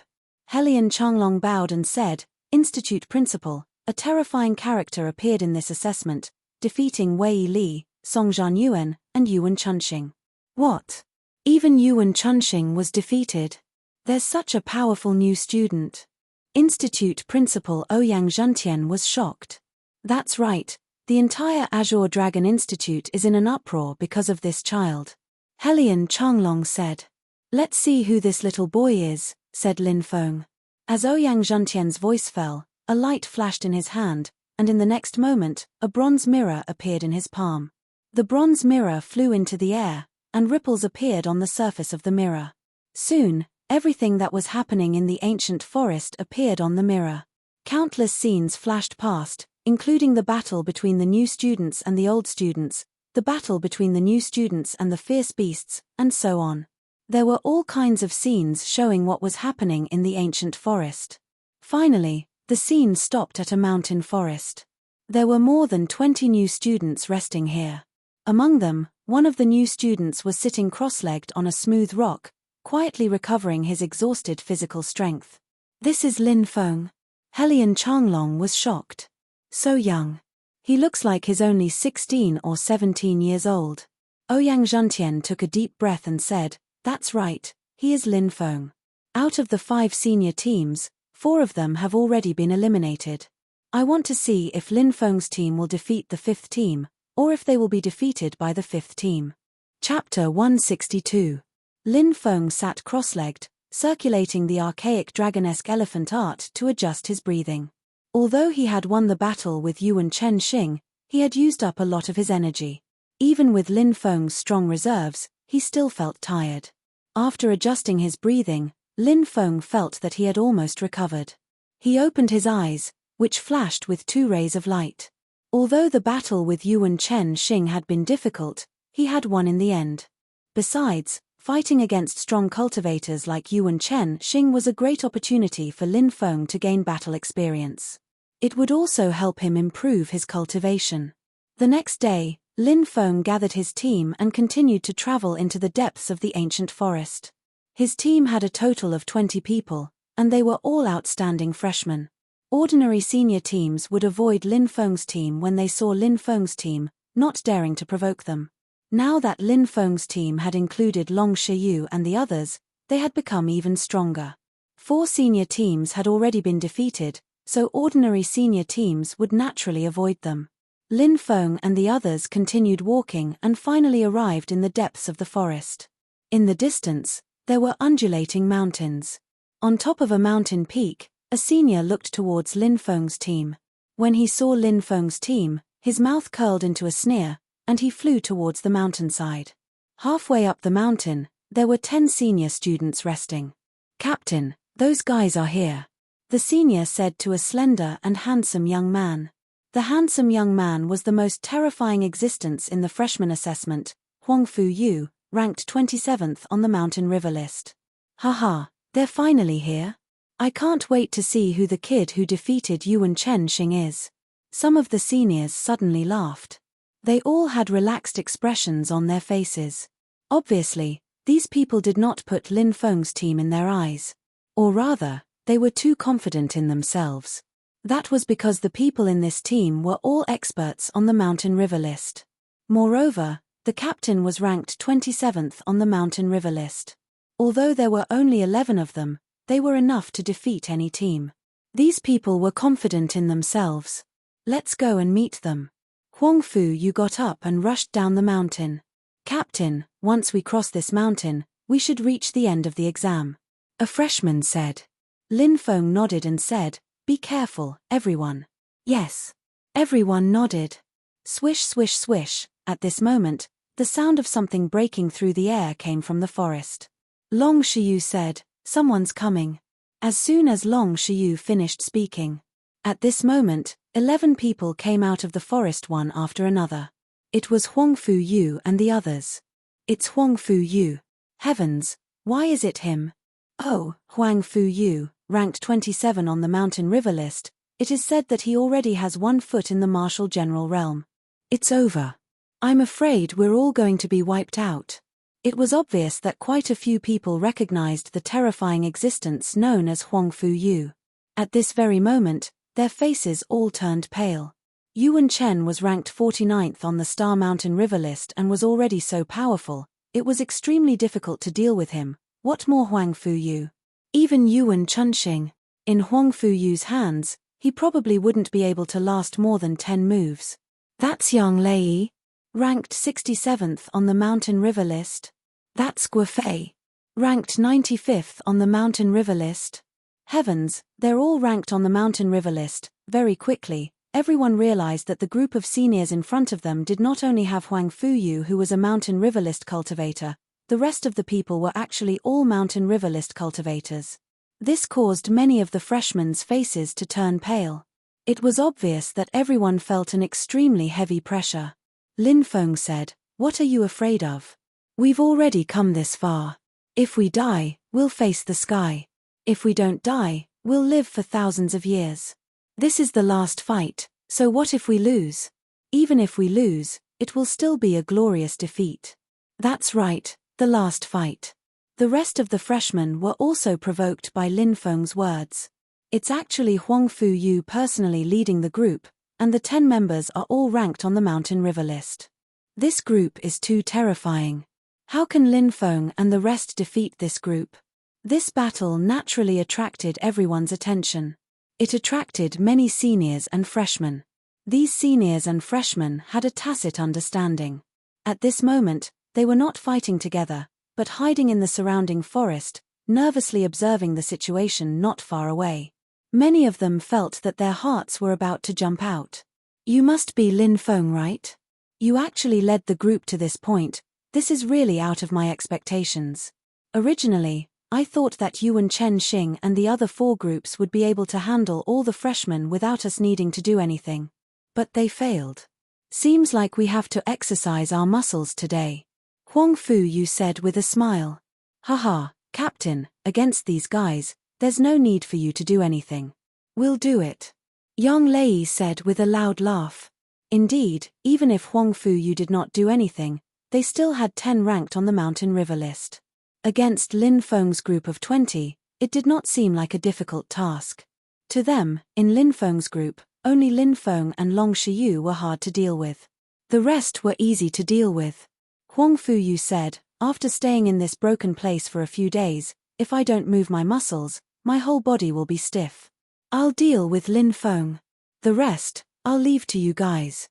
[SPEAKER 1] Helian Changlong bowed and said, "Institute Principal, a terrifying character appeared in this assessment, defeating Wei Li, Song Zhanyuan, and Yuan Chunxing." "What? Even Yuan Chunxing was defeated? There's such a powerful new student." Institute Principal Ouyang Zhentian was shocked. "That's right, the entire Azure Dragon Institute is in an uproar because of this child." Helian Changlong said. "Let's see who this little boy is," said Lin Feng. As Ouyang Zhentian's voice fell, a light flashed in his hand, and in the next moment, a bronze mirror appeared in his palm. The bronze mirror flew into the air, and ripples appeared on the surface of the mirror. Soon, everything that was happening in the ancient forest appeared on the mirror. Countless scenes flashed past, including the battle between the new students and the old students, the battle between the new students and the fierce beasts, and so on. There were all kinds of scenes showing what was happening in the ancient forest. Finally, the scene stopped at a mountain forest. There were more than 20 new students resting here. Among them, one of the new students was sitting cross-legged on a smooth rock, quietly recovering his exhausted physical strength. "This is Lin Feng." Helian Changlong was shocked. "So young. He looks like he's only 16 or 17 years old." Ouyang Zhentian took a deep breath and said, "That's right, he is Lin Feng. Out of the 5 senior teams, 4 of them have already been eliminated. I want to see if Lin Feng's team will defeat the 5th team, or if they will be defeated by the 5th team." Chapter 162. Lin Feng sat cross-legged, circulating the archaic dragonesque elephant art to adjust his breathing. Although he had won the battle with Yuan Chunxing, he had used up a lot of his energy. Even with Lin Feng's strong reserves, he still felt tired. After adjusting his breathing, Lin Feng felt that he had almost recovered. He opened his eyes, which flashed with 2 rays of light. Although the battle with Yuan Chunxing had been difficult, he had won in the end. Besides, fighting against strong cultivators like Yuan Chunxing was a great opportunity for Lin Feng to gain battle experience. It would also help him improve his cultivation. The next day, Lin Feng gathered his team and continued to travel into the depths of the ancient forest. His team had a total of 20 people, and they were all outstanding freshmen. Ordinary senior teams would avoid Lin Feng's team when they saw Lin Feng's team, not daring to provoke them. Now that Lin Feng's team had included Long Shiyu and the others, they had become even stronger. 4 senior teams had already been defeated, so ordinary senior teams would naturally avoid them. Lin Feng and the others continued walking and finally arrived in the depths of the forest. In the distance, there were undulating mountains. On top of a mountain peak, a senior looked towards Lin Feng's team. When he saw Lin Feng's team, his mouth curled into a sneer, and he flew towards the mountainside. Halfway up the mountain, there were 10 senior students resting. "Captain, those guys are here," the senior said to a slender and handsome young man. The handsome young man was the most terrifying existence in the freshman assessment, Huang Fu Yu, ranked 27th on the mountain river list. "Haha, they're finally here. I can't wait to see who the kid who defeated Yuan Chen Xing is." Some of the seniors suddenly laughed. They all had relaxed expressions on their faces. Obviously, these people did not put Lin Feng's team in their eyes. Or rather, they were too confident in themselves. That was because the people in this team were all experts on the mountain river list. Moreover, the captain was ranked 27th on the mountain river list. Although there were only 11 of them, they were enough to defeat any team. These people were confident in themselves. "Let's go and meet them." Huang Fu Yu got up and rushed down the mountain. "Captain, once we cross this mountain, we should reach the end of the exam," a freshman said. Lin Feng nodded and said, "Be careful, everyone." Yes. Everyone nodded. Swish, swish, swish. At this moment, the sound of something breaking through the air came from the forest. Long Shiyu said, "Someone's coming." As soon as Long Shiyu finished speaking. At this moment, 11 people came out of the forest one after another. It was Huang Fu Yu and the others. "It's Huang Fu Yu. Heavens, why is it him?" "Oh, Huang Fu Yu, ranked 27 on the mountain river list, it is said that he already has 1 foot in the martial general realm. It's over. I'm afraid we're all going to be wiped out." It was obvious that quite a few people recognized the terrifying existence known as Huang Fu Yu. At this very moment, their faces all turned pale. Yuan Chen was ranked 49th on the Star Mountain River list and was already so powerful, it was extremely difficult to deal with him. What more Huang Fu Yu? Even Yuan Chunxing. In Huang Fu Yu's hands, he probably wouldn't be able to last more than 10 moves. That's Yang Lei, ranked 67th on the Mountain River list. That's Guofei, ranked 95th on the Mountain River list. Heavens, they're all ranked on the Mountain River list. Very quickly, everyone realized that the group of seniors in front of them did not only have Huang Fu Yu, who was a Mountain River list cultivator, the rest of the people were actually all Mountain River list cultivators. This caused many of the freshmen's faces to turn pale. It was obvious that everyone felt an extremely heavy pressure. Lin Feng said, "What are you afraid of? We've already come this far. If we die, we'll face the sky. If we don't die, we'll live for thousands of years. This is the last fight, so what if we lose? Even if we lose, it will still be a glorious defeat." That's right, the last fight. The rest of the freshmen were also provoked by Lin Feng's words. It's actually Huang Fu Yu personally leading the group, and the 10 members are all ranked on the Mountain River list. This group is too terrifying. How can Lin Feng and the rest defeat this group? This battle naturally attracted everyone's attention. It attracted many seniors and freshmen. These seniors and freshmen had a tacit understanding. At this moment, they were not fighting together, but hiding in the surrounding forest, nervously observing the situation not far away. Many of them felt that their hearts were about to jump out. "You must be Lin Feng, right? You actually led the group to this point. This is really out of my expectations. Originally, I thought that Yuan Chen Xing and the other 4 groups would be able to handle all the freshmen without us needing to do anything. But they failed. Seems like we have to exercise our muscles today." Huang Fu Yu said with a smile. "Haha, Captain, against these guys, there's no need for you to do anything. We'll do it." Yang Lei said with a loud laugh. Indeed, even if Huang Fu Yu did not do anything, they still had 10 ranked on the Mountain River list. Against Lin Feng's group of 20, It did not seem like a difficult task. To them, in Lin Feng's group, only Lin Feng and Long Shiyu were hard to deal with. The rest were easy to deal with. Huang Fuyu said, after staying in this broken place for a few days, if I don't move my muscles, my whole body will be stiff. I'll deal with Lin Feng. The rest, I'll leave to you guys.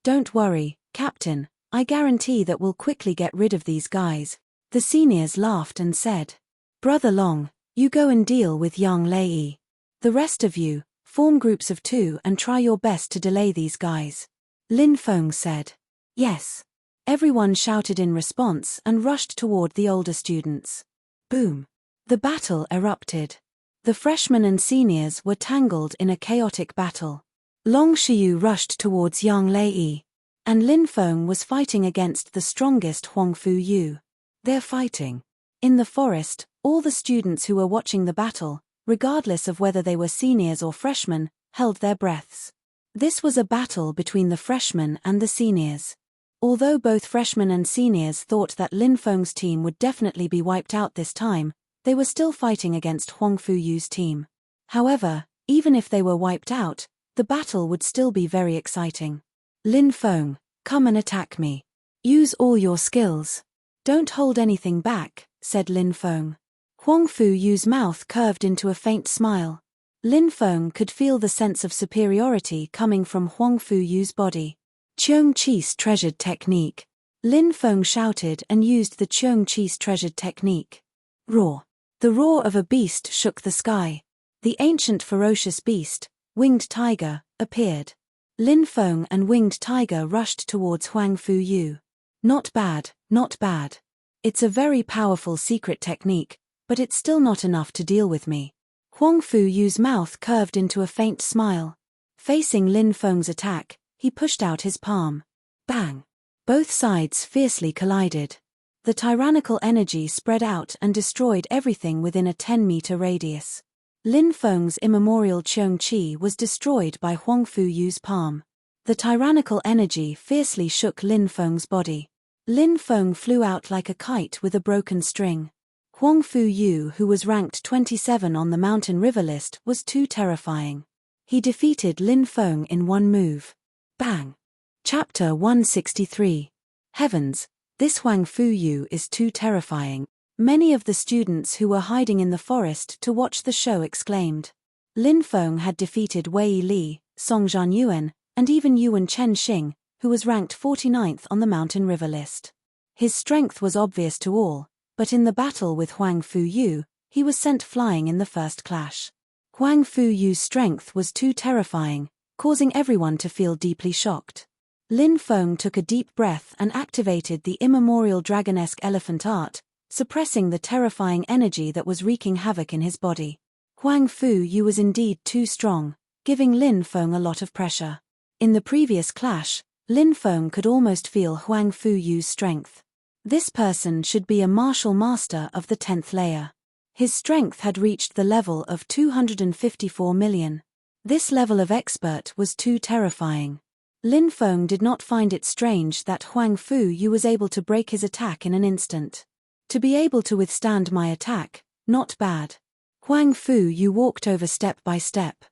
[SPEAKER 1] Don't worry, Captain, I guarantee that we'll quickly get rid of these guys. The seniors laughed and said. Brother Long, you go and deal with Yang Lei. The rest of you, form groups of 2 and try your best to delay these guys. Lin Feng said. Yes. Everyone shouted in response and rushed toward the older students. Boom. The battle erupted. The freshmen and seniors were tangled in a chaotic battle. Long Shiyu rushed towards Yang Lei, and Lin Feng was fighting against the strongest Huang Fuyu. They're fighting. In the forest, all the students who were watching the battle, regardless of whether they were seniors or freshmen, held their breaths. This was a battle between the freshmen and the seniors. Although both freshmen and seniors thought that Lin Feng's team would definitely be wiped out this time, they were still fighting against Huang Fuyu's team. However, even if they were wiped out, the battle would still be very exciting. Lin Feng, come and attack me. Use all your skills. Don't hold anything back, said Lin Feng. Huang Fuyu's mouth curved into a faint smile. Lin Feng could feel the sense of superiority coming from Huang Fuyu's body. Cheung Chi's treasured technique. Lin Feng shouted and used the Cheung Chi's treasured technique. Roar. The roar of a beast shook the sky. The ancient ferocious beast, Winged Tiger, appeared. Lin Feng and Winged Tiger rushed towards Huang Fuyu. Not bad, not bad. It's a very powerful secret technique, but it's still not enough to deal with me. Huang Fuyu's mouth curved into a faint smile. Facing Lin Feng's attack, he pushed out his palm. Bang! Both sides fiercely collided. The tyrannical energy spread out and destroyed everything within a 10-meter radius. Lin Feng's immemorial Cheung Chi was destroyed by Huang Fuyu's palm. The tyrannical energy fiercely shook Lin Feng's body. Lin Feng flew out like a kite with a broken string. Huang Fuyu, who was ranked 27 on the mountain river list, was too terrifying. He defeated Lin Feng in one move. Bang! Chapter 163. Heavens, this Huang Fuyu is too terrifying. Many of the students who were hiding in the forest to watch the show exclaimed. Lin Feng had defeated Wei Li, Song Zhanyuan, and even Yuan Chen Xing, who was ranked 49th on the mountain river list. His strength was obvious to all, but in the battle with Huang Fuyu, he was sent flying in the first clash. Huang Fuyu's strength was too terrifying, causing everyone to feel deeply shocked. Lin Feng took a deep breath and activated the immemorial dragonesque elephant art, suppressing the terrifying energy that was wreaking havoc in his body. Huang Fuyu was indeed too strong, giving Lin Feng a lot of pressure. In the previous clash, Lin Feng could almost feel Huang Fuyu's strength. This person should be a martial master of the 10th layer. His strength had reached the level of 254 million. This level of expert was too terrifying. Lin Feng did not find it strange that Huang Fuyu was able to break his attack in an instant. To be able to withstand my attack, not bad. Huang Fuyu walked over step by step.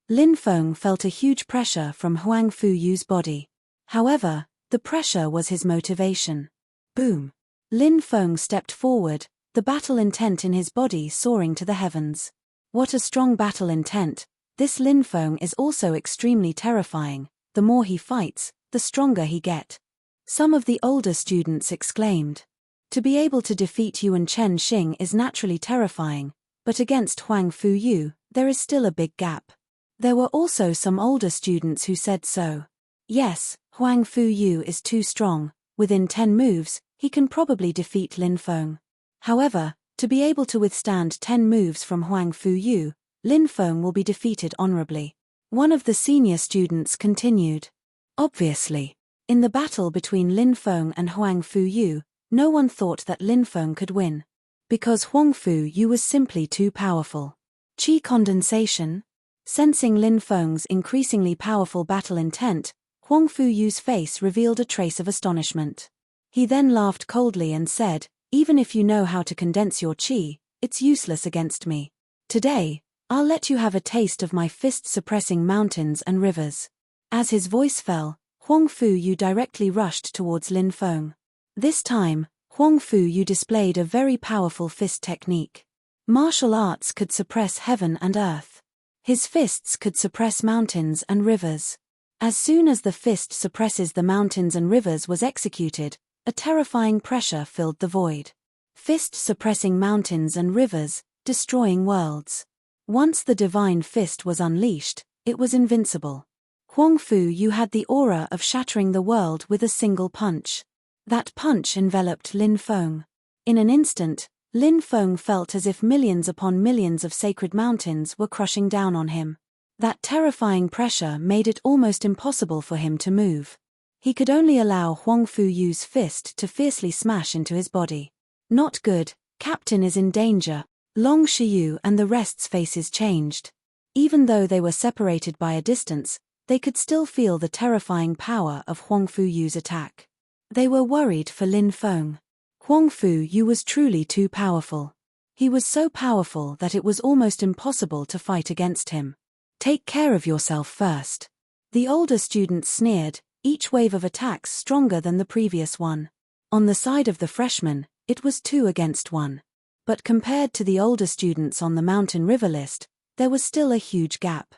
[SPEAKER 1] Lin Feng felt a huge pressure from Huang Fuyu's body. However, the pressure was his motivation. Boom! Lin Feng stepped forward, the battle intent in his body soaring to the heavens. What a strong battle intent! This Lin Feng is also extremely terrifying. The more he fights, the stronger he gets. Some of the older students exclaimed. To be able to defeat Yuan Chen Xing is naturally terrifying, but against Huang Fuyu, there is still a big gap. There were also some older students who said so. Yes, Huang Fuyu is too strong. Within 10 moves, he can probably defeat Lin Feng. However, to be able to withstand 10 moves from Huang Fuyu, Lin Feng will be defeated honorably. One of the senior students continued. Obviously, in the battle between Lin Feng and Huang Fuyu, no one thought that Lin Feng could win. Because Huang Fuyu was simply too powerful. Qi condensation? Sensing Lin Feng's increasingly powerful battle intent, Huang Fuyu's face revealed a trace of astonishment. He then laughed coldly and said, even if you know how to condense your qi, it's useless against me. Today, I'll let you have a taste of my fist-suppressing mountains and rivers. As his voice fell, Huang Fu Yu directly rushed towards Lin Feng. This time, Huang Fu Yu displayed a very powerful fist technique. Martial arts could suppress heaven and earth. His fists could suppress mountains and rivers. As soon as the fist suppresses the mountains and rivers was executed, a terrifying pressure filled the void. Fist suppressing mountains and rivers, destroying worlds. Once the divine fist was unleashed, it was invincible. Huang Fu Yu had the aura of shattering the world with a single punch. That punch enveloped Lin Feng. In an instant, Lin Feng felt as if millions upon millions of sacred mountains were crushing down on him. That terrifying pressure made it almost impossible for him to move. He could only allow Huang Fu Yu's fist to fiercely smash into his body. Not good, Captain is in danger. Long Shiyu and the rest's faces changed. Even though they were separated by a distance, they could still feel the terrifying power of Huang Fu Yu's attack. They were worried for Lin Feng. Huang Fu Yu was truly too powerful. He was so powerful that it was almost impossible to fight against him. Take care of yourself first. The older students sneered, each wave of attacks stronger than the previous one. On the side of the freshmen, it was 2 against 1. But compared to the older students on the mountain river list, there was still a huge gap.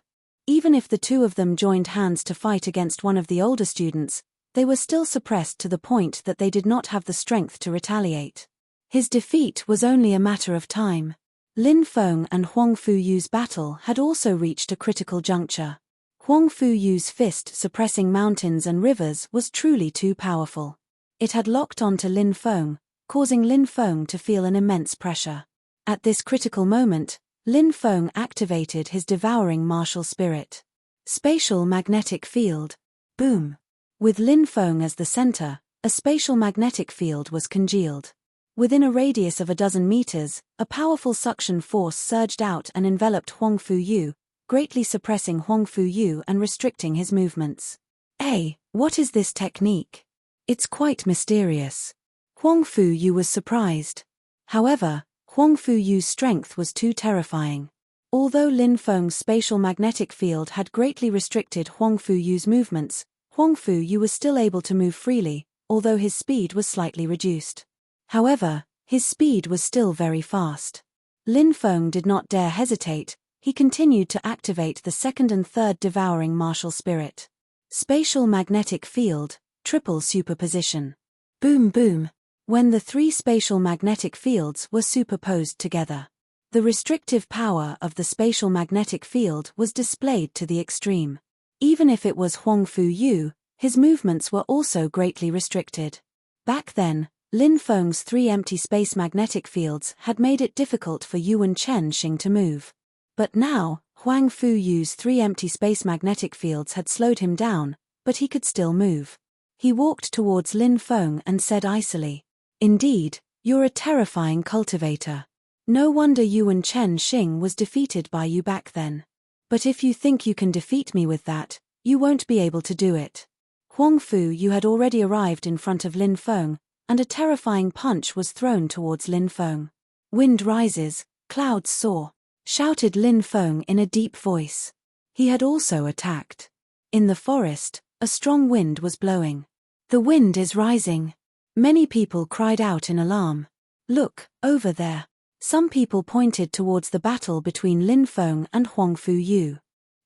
[SPEAKER 1] Even if the 2 of them joined hands to fight against one of the older students, they were still suppressed to the point that they did not have the strength to retaliate. His defeat was only a matter of time. Lin Feng and Huang Fu Yu's battle had also reached a critical juncture. Huang Fu Yu's fist suppressing mountains and rivers was truly too powerful. It had locked onto Lin Feng, causing Lin Feng to feel an immense pressure. At this critical moment, Lin Feng activated his devouring martial spirit. Spatial magnetic field. Boom. With Lin Feng as the center, a spatial magnetic field was congealed. Within a radius of 12 meters, a powerful suction force surged out and enveloped Huang Fu Yu, greatly suppressing Huang Fu Yu and restricting his movements. Hey, what is this technique? It's quite mysterious. Huang Fu Yu was surprised. However, Huang Fu Yu's strength was too terrifying. Although Lin Feng's spatial magnetic field had greatly restricted Huang Fu Yu's movements, Huang Fu Yu was still able to move freely, although his speed was slightly reduced. However, his speed was still very fast. Lin Feng did not dare hesitate, he continued to activate the second and third devouring martial spirit. Spatial magnetic field, triple superposition. Boom boom. When the 3 spatial magnetic fields were superposed together, the restrictive power of the spatial magnetic field was displayed to the extreme. Even if it was Huang Fu Yu, his movements were also greatly restricted. Back then, Lin Feng's 3 empty space magnetic fields had made it difficult for Yuan Chen Xing to move. But now, Huang Fu Yu's 3 empty space magnetic fields had slowed him down, but he could still move. He walked towards Lin Feng and said icily, "Indeed, you're a terrifying cultivator. No wonder Yuan Chen Xing was defeated by you back then. But if you think you can defeat me with that, you won't be able to do it." Huang Fu Yu had already arrived in front of Lin Feng, and a terrifying punch was thrown towards Lin Feng. "Wind rises, clouds soar," shouted Lin Feng in a deep voice. He had also attacked. In the forest, a strong wind was blowing. "The wind is rising." Many people cried out in alarm. "Look, over there." Some people pointed towards the battle between Lin Feng and Huang Fu Yu.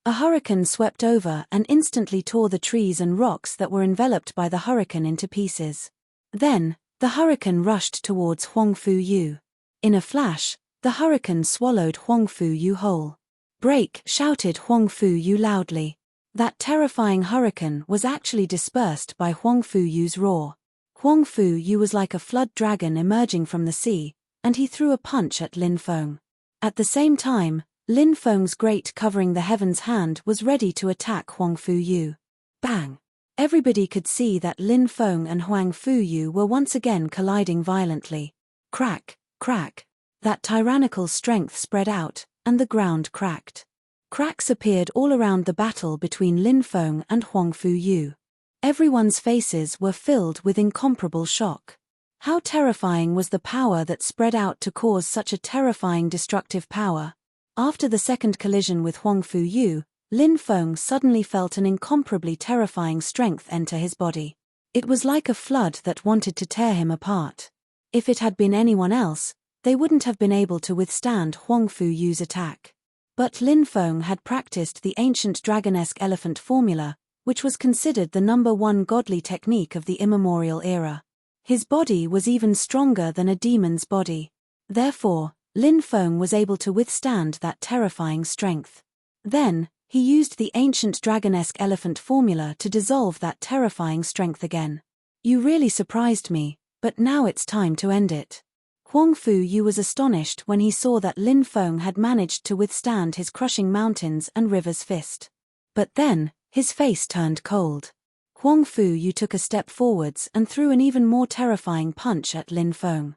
[SPEAKER 1] A hurricane swept over and instantly tore the trees and rocks that were enveloped by the hurricane into pieces. Then, the hurricane rushed towards Huang Fu Yu. In a flash, the hurricane swallowed Huang Fu Yu whole. "Break!" shouted Huang Fu Yu loudly. That terrifying hurricane was actually dispersed by Huang Fu Yu's roar. Huang Fu Yu was like a flood dragon emerging from the sea, and he threw a punch at Lin Feng. At the same time, Lin Feng's great covering the heavens hand was ready to attack Huang Fu Yu. Bang! Everybody could see that Lin Feng and Huang Fu Yu were once again colliding violently. Crack, crack. That tyrannical strength spread out, and the ground cracked. Cracks appeared all around the battle between Lin Feng and Huang Fu Yu. Everyone's faces were filled with incomparable shock. How terrifying was the power that spread out to cause such a terrifying destructive power? After the second collision with Huang Fu Yu, Lin Feng suddenly felt an incomparably terrifying strength enter his body. It was like a flood that wanted to tear him apart. If it had been anyone else, they wouldn't have been able to withstand Huang Fu Yu's attack. But Lin Feng had practiced the ancient dragonesque elephant formula, which was considered the #1 godly technique of the immemorial era. His body was even stronger than a demon's body. Therefore, Lin Feng was able to withstand that terrifying strength. Then, he used the ancient dragonesque elephant formula to dissolve that terrifying strength again. You really surprised me, but now it's time to end it. Huang Fu Yu was astonished when he saw that Lin Feng had managed to withstand his crushing mountains and rivers fist. But then, his face turned cold. Huang Fu Yu took a step forwards and threw an even more terrifying punch at Lin Feng.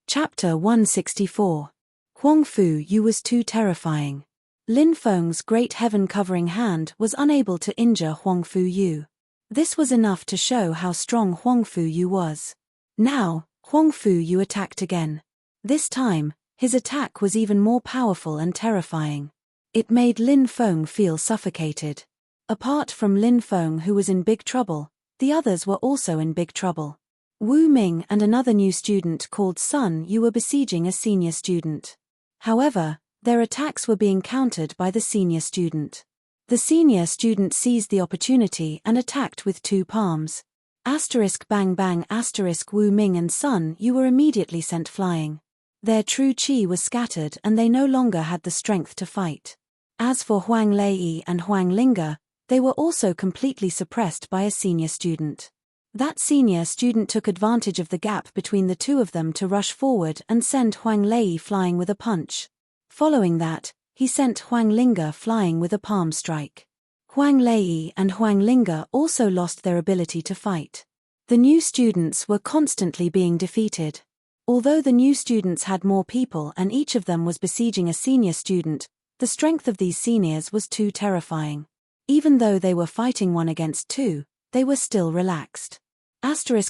[SPEAKER 1] Chapter 164. Huang Fu Yu was too terrifying. Lin Feng's great heaven-covering hand was unable to injure Huang Fu Yu. This was enough to show how strong Huang Fu Yu was. Now, Huang Fu Yu attacked again. This time, his attack was even more powerful and terrifying. It made Lin Feng feel suffocated. Apart from Lin Feng, who was in big trouble, the others were also in big trouble. Wu Ming and another new student called Sun Yu were besieging a senior student. However, their attacks were being countered by the senior student. The senior student seized the opportunity and attacked with 2 palms. Bang bang Wu Ming and Sun Yu were immediately sent flying. Their true chi was scattered and they no longer had the strength to fight. As for Huang Lei and Huang Linga, they were also completely suppressed by a senior student. That senior student took advantage of the gap between the two of them to rush forward and send Huang Lei flying with a punch. Following that, he sent Huang Linga flying with a palm strike. Huang Lei and Huang Linga also lost their ability to fight. The new students were constantly being defeated. Although the new students had more people and each of them was besieging a senior student, the strength of these seniors was too terrifying. Even though they were fighting 1 against 2, they were still relaxed.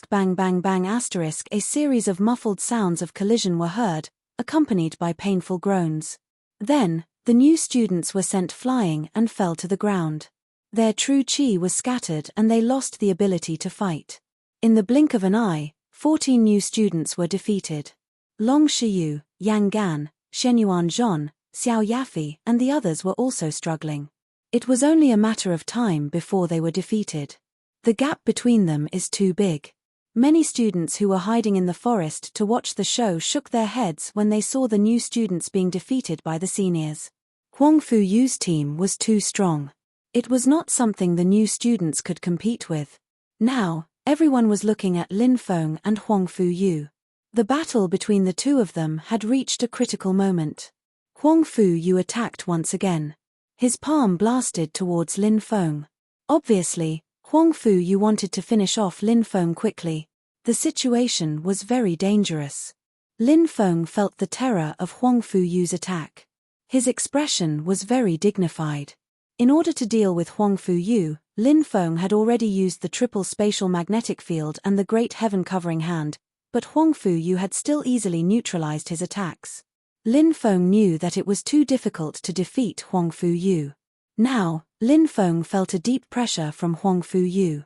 [SPEAKER 1] Bang bang bang a series of muffled sounds of collision were heard, accompanied by painful groans. Then, the new students were sent flying and fell to the ground. Their true chi was scattered and they lost the ability to fight. In the blink of an eye, 14 new students were defeated. Long Shiyu, Yang Gan, Shenyuan Zhon, Xiao Yafi and the others were also struggling. It was only a matter of time before they were defeated. The gap between them is too big. Many students who were hiding in the forest to watch the show shook their heads when they saw the new students being defeated by the seniors. Huang Fu Yu's team was too strong. It was not something the new students could compete with. Now, everyone was looking at Lin Feng and Huang Fu Yu. The battle between the two of them had reached a critical moment. Huang Fu Yu attacked once again. His palm blasted towards Lin Feng. Obviously, Huang Fu Yu wanted to finish off Lin Feng quickly. The situation was very dangerous. Lin Feng felt the terror of Huang Fu Yu's attack. His expression was very dignified. In order to deal with Huang Fu Yu, Lin Feng had already used the triple spatial magnetic field and the great heaven-covering hand, but Huang Fu Yu had still easily neutralized his attacks. Lin Feng knew that it was too difficult to defeat Huang Fu Yu. Now, Lin Feng felt a deep pressure from Huang Fu Yu.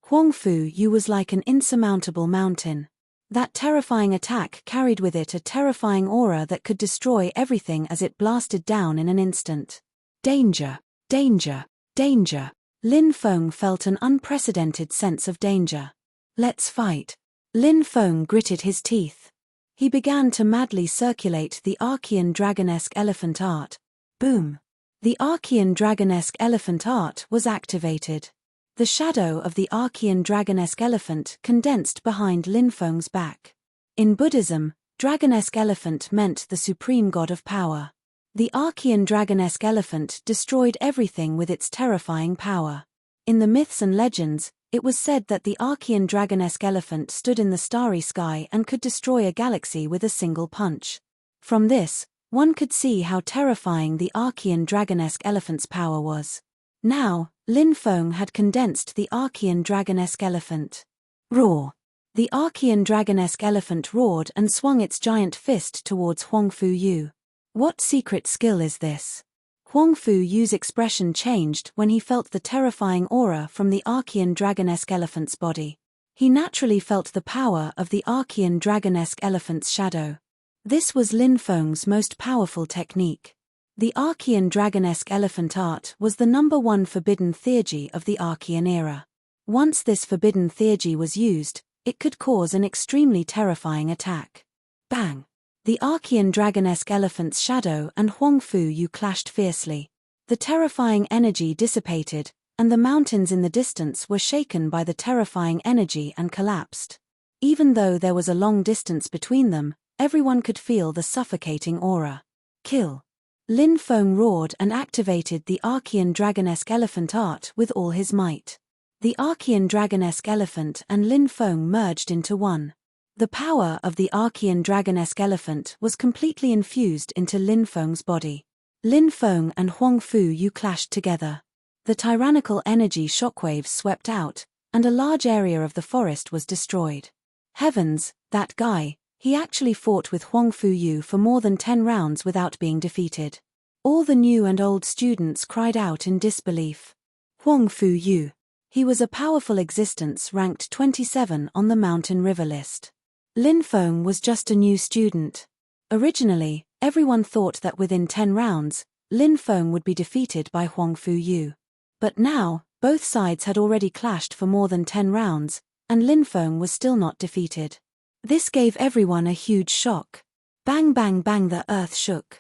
[SPEAKER 1] Huang Fu Yu was like an insurmountable mountain. That terrifying attack carried with it a terrifying aura that could destroy everything as it blasted down in an instant. Danger, danger, danger. Lin Feng felt an unprecedented sense of danger. Let's fight. Lin Feng gritted his teeth. He began to madly circulate the Archean dragonesque elephant art. Boom! The Archean dragonesque elephant art was activated. The shadow of the Archean dragonesque elephant condensed behind Lin Feng's back. In Buddhism, dragonesque elephant meant the supreme god of power. The Archean dragonesque elephant destroyed everything with its terrifying power. In the myths and legends, it was said that the Archean dragonesque elephant stood in the starry sky and could destroy a galaxy with a single punch. From this, one could see how terrifying the Archean dragonesque elephant's power was. Now, Lin Feng had condensed the Archean dragonesque elephant. Roar! The Archean dragonesque elephant roared and swung its giant fist towards Huang Fu Yu. What secret skill is this? Huang Fu Yu's expression changed when he felt the terrifying aura from the Archean dragonesque elephant's body. He naturally felt the power of the Archean dragonesque elephant's shadow. This was Lin Feng's most powerful technique. The Archean dragonesque elephant art was the #1 forbidden theurgy of the Archean era. Once this forbidden theurgy was used, it could cause an extremely terrifying attack. Bang! The Archean dragonesque elephant's shadow and Huang Fu Yu clashed fiercely. The terrifying energy dissipated, and the mountains in the distance were shaken by the terrifying energy and collapsed. Even though there was a long distance between them, everyone could feel the suffocating aura. Kill! Lin Feng roared and activated the Archean dragonesque elephant art with all his might. The Archean dragonesque elephant and Lin Feng merged into one. The power of the Archean dragonesque elephant was completely infused into Lin Feng's body. Lin Feng and Huang Fu Yu clashed together. The tyrannical energy shockwaves swept out, and a large area of the forest was destroyed. Heavens, that guy, he actually fought with Huang Fu Yu for more than 10 rounds without being defeated. All the new and old students cried out in disbelief. Huang Fu Yu. He was a powerful existence ranked 27 on the Mountain River list. Lin Feng was just a new student. Originally, everyone thought that within 10 rounds, Lin Feng would be defeated by Huang Fu Yu. But now, both sides had already clashed for more than 10 rounds, and Lin Feng was still not defeated. This gave everyone a huge shock. Bang bang bang, the earth shook.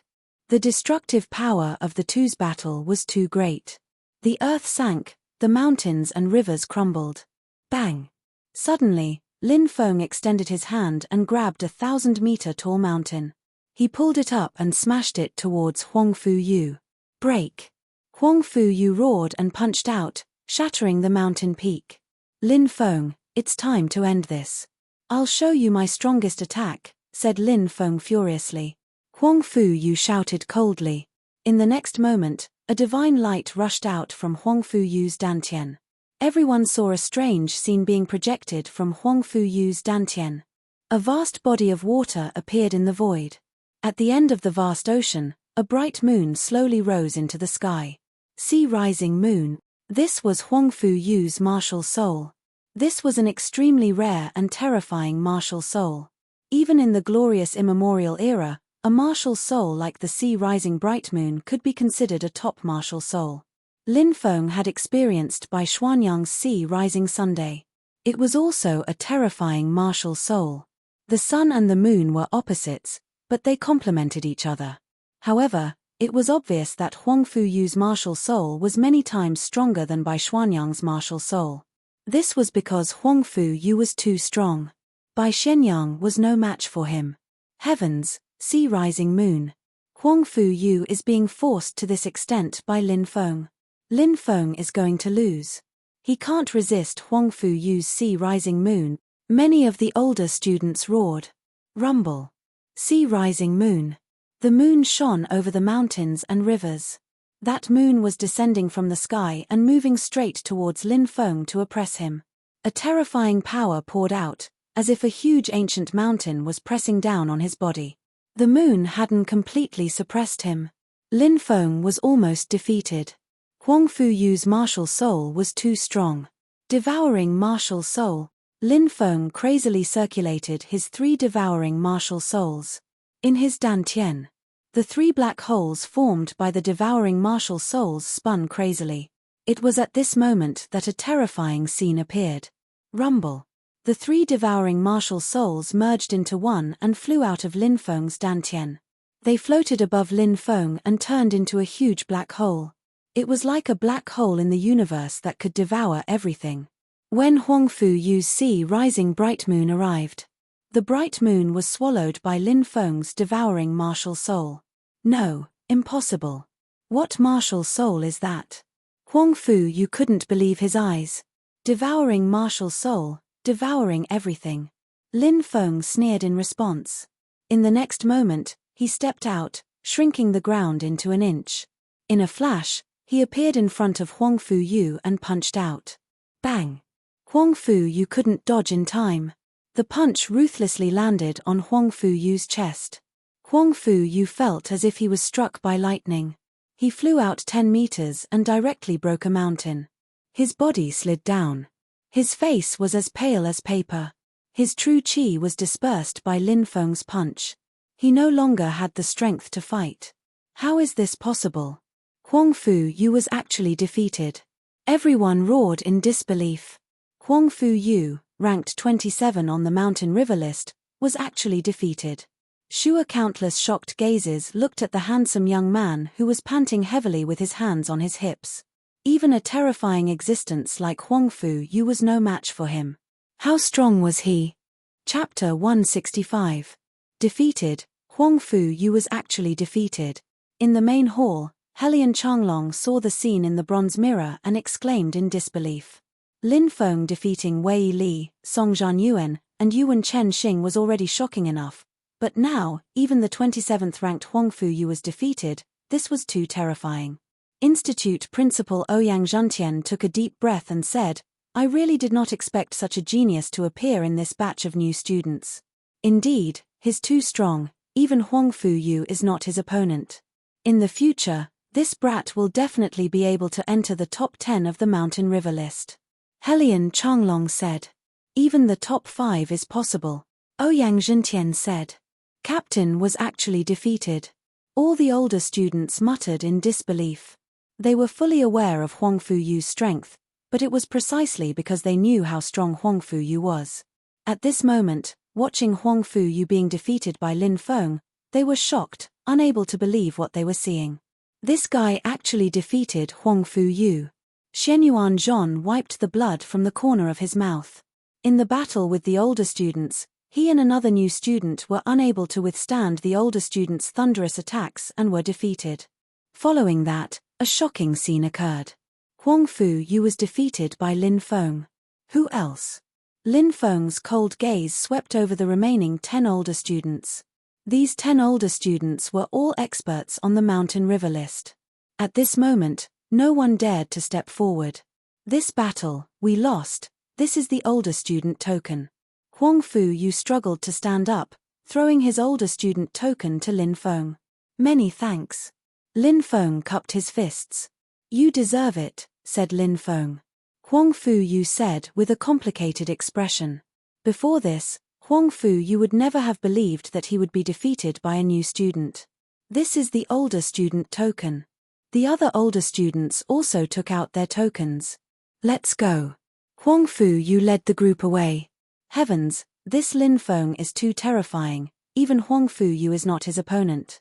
[SPEAKER 1] The destructive power of the two's battle was too great. The earth sank, the mountains and rivers crumbled. Bang! Suddenly, Lin Feng extended his hand and grabbed a 1,000-meter-tall mountain. He pulled it up and smashed it towards Huang Fu Yu. Break! Huang Fu Yu roared and punched out, shattering the mountain peak. Lin Feng, it's time to end this. I'll show you my strongest attack, said Lin Feng furiously. Huang Fu Yu shouted coldly. In the next moment, a divine light rushed out from Huang Fu Yu's dantian. Everyone saw a strange scene being projected from Huang Fu Yu's dantian. A vast body of water appeared in the void. At the end of the vast ocean, a bright moon slowly rose into the sky. Sea rising moon. This was Huang Fu Yu's martial soul. This was an extremely rare and terrifying martial soul. Even in the glorious immemorial era, a martial soul like the sea rising bright moon could be considered a top martial soul. Lin Feng had experienced Bai Xuanyang's sea rising Sunday. It was also a terrifying martial soul. The sun and the moon were opposites, but they complemented each other. However, it was obvious that Huang Fu Yu's martial soul was many times stronger than Bai Xuanyang's martial soul. This was because Huang Fu Yu was too strong. Bai Xuanyang was no match for him. Heavens, sea rising moon. Huang Fu Yu is being forced to this extent by Lin Feng. Lin Feng is going to lose. He can't resist Huang Fu Yu's sea rising moon. Many of the older students roared. Rumble. Sea rising moon. The moon shone over the mountains and rivers. That moon was descending from the sky and moving straight towards Lin Feng to oppress him. A terrifying power poured out, as if a huge ancient mountain was pressing down on his body. The moon hadn't completely suppressed him. Lin Feng was almost defeated. Huang Fu Yu's martial soul was too strong. Devouring martial soul. Lin Feng crazily circulated his 3 devouring martial souls. In his dantian, the 3 black holes formed by the devouring martial souls spun crazily. It was at this moment that a terrifying scene appeared. Rumble. The 3 devouring martial souls merged into one and flew out of Lin Feng's dantian. They floated above Lin Feng and turned into a huge black hole. It was like a black hole in the universe that could devour everything. When Huang Fu Yu's sea rising bright moon arrived, the bright moon was swallowed by Lin Feng's devouring martial soul. No, impossible. What martial soul is that? Huang Fu Yu couldn't believe his eyes. Devouring martial soul, devouring everything. Lin Feng sneered in response. In the next moment, he stepped out, shrinking the ground into an inch. In a flash, he appeared in front of Huang Fu Yu and punched out. Bang! Huang Fu Yu couldn't dodge in time. The punch ruthlessly landed on Huang Fu Yu's chest. Huang Fu Yu felt as if he was struck by lightning. He flew out 10 meters and directly broke a mountain. His body slid down. His face was as pale as paper. His true qi was dispersed by Lin Feng's punch. He no longer had the strength to fight. How is this possible? Huang Fu Yu was actually defeated. Everyone roared in disbelief. Huang Fu Yu, ranked 27 on the Mountain River list, was actually defeated. Countless shocked gazes looked at the handsome young man who was panting heavily with his hands on his hips. Even a terrifying existence like Huang Fu Yu was no match for him. How strong was he? Chapter 165. Defeated, Huang Fu Yu was actually defeated. In the main hall, Helian Changlong saw the scene in the bronze mirror and exclaimed in disbelief. Lin Feng defeating Wei Li, Song Zhanyuan, and Yuan Chen Xing was already shocking enough. But now, even the 27th ranked Huang Fu Yu was defeated. This was too terrifying. Institute Principal Ouyang Zhentian took a deep breath and said, I really did not expect such a genius to appear in this batch of new students. Indeed, he's too strong, even Huang Fu Yu is not his opponent. In the future, this brat will definitely be able to enter the top 10 of the Mountain River list. Helian Changlong said. Even the top 5 is possible. Ouyang Zhentian said. Captain was actually defeated. All the older students muttered in disbelief. They were fully aware of Huang Fu Yu's strength, but it was precisely because they knew how strong Huang Fu Yu was. At this moment, watching Huang Fu Yu being defeated by Lin Feng, they were shocked, unable to believe what they were seeing. This guy actually defeated Huang Fu Yu. Shenyuan Zhon wiped the blood from the corner of his mouth. In the battle with the older students, he and another new student were unable to withstand the older student's thunderous attacks and were defeated. Following that, a shocking scene occurred. Huang Fu Yu was defeated by Lin Feng. Who else? Lin Feng's cold gaze swept over the remaining 10 older students. These 10 older students were all experts on the Mountain River list. At this moment, no one dared to step forward. This battle, we lost. This is the older student token. Huang Fu Yu struggled to stand up, throwing his older student token to Lin Feng. Many thanks. Lin Feng cupped his fists. You deserve it, said Lin Feng. Huang Fu Yu said with a complicated expression. Before this, Huang Fu Yu would never have believed that he would be defeated by a new student. This is the older student token. The other older students also took out their tokens. Let's go. Huang Fu Yu led the group away. Heavens, this Lin Feng is too terrifying, even Huang Fu Yu is not his opponent.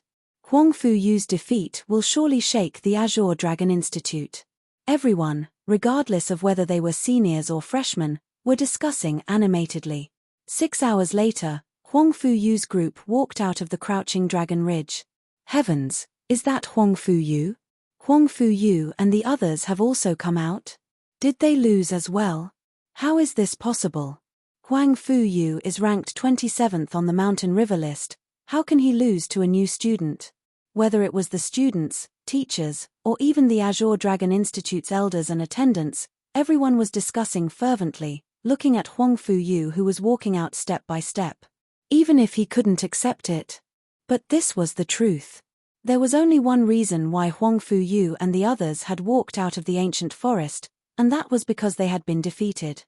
[SPEAKER 1] Huang Fu Yu's defeat will surely shake the Azure Dragon Institute. Everyone, regardless of whether they were seniors or freshmen, were discussing animatedly. 6 hours later, Huang Fu Yu's group walked out of the Crouching Dragon Ridge. Heavens, is that Huang Fu Yu? Huang Fu Yu and the others have also come out? Did they lose as well? How is this possible? Huang Fu Yu is ranked 27th on the Mountain River list. How can he lose to a new student? Whether it was the students, teachers, or even the Azure Dragon Institute's elders and attendants, everyone was discussing fervently, looking at Huang Fu Yu who was walking out step by step. Even if he couldn't accept it. But this was the truth. There was only one reason why Huang Fu Yu and the others had walked out of the ancient forest, and that was because they had been defeated.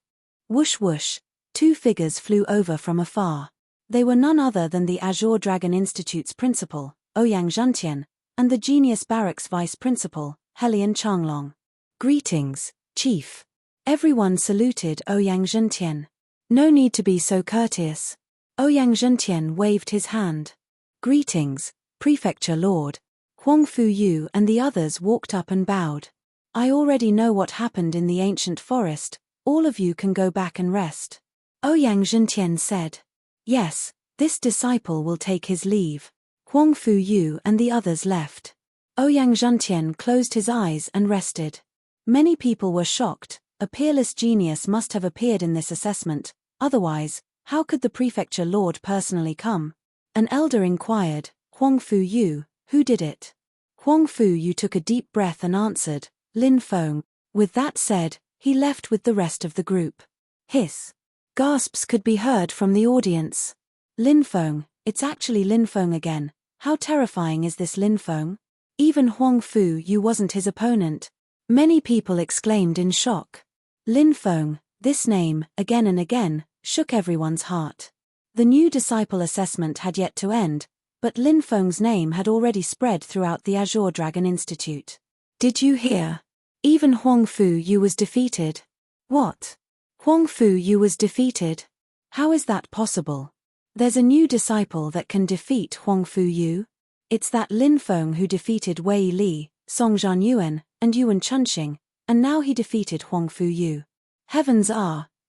[SPEAKER 1] Whoosh whoosh, 2 figures flew over from afar. They were none other than the Azure Dragon Institute's principal, Ouyang Zhentian, and the Genius Barracks vice principal, Helian Changlong. Greetings, Chief. Everyone saluted Ouyang Zhentian. No need to be so courteous. Ouyang Zhentian waved his hand. Greetings, Prefecture Lord. Huang Fu Yu and the others walked up and bowed. I already know what happened in the ancient forest. All of you can go back and rest. Ouyang Zhentian said. Yes, this disciple will take his leave. Huang Fu Yu and the others left. Ouyang Zhentian closed his eyes and rested. Many people were shocked. A peerless genius must have appeared in this assessment, otherwise, how could the prefecture lord personally come? An elder inquired, Huang Fu Yu, who did it? Huang Fu Yu took a deep breath and answered, Lin Feng. With that said, he left with the rest of the group. Hiss. Gasps could be heard from the audience. Lin Feng, it's actually Lin Feng again. How terrifying is this Lin Feng? Even Huang Fu Yu wasn't his opponent. Many people exclaimed in shock. Lin Feng, this name, again and again, shook everyone's heart. The new disciple assessment had yet to end, but Lin Feng's name had already spread throughout the Azure Dragon Institute. Did you hear? Even Huang Fu Yu was defeated. What? Huang Fu Yu was defeated? How is that possible? There's a new disciple that can defeat Huang Fu Yu? It's that Lin Feng who defeated Wei Li, Song Zhanyuan, and Yuan Chunxing, and now he defeated Huang Fu Yu. Heavens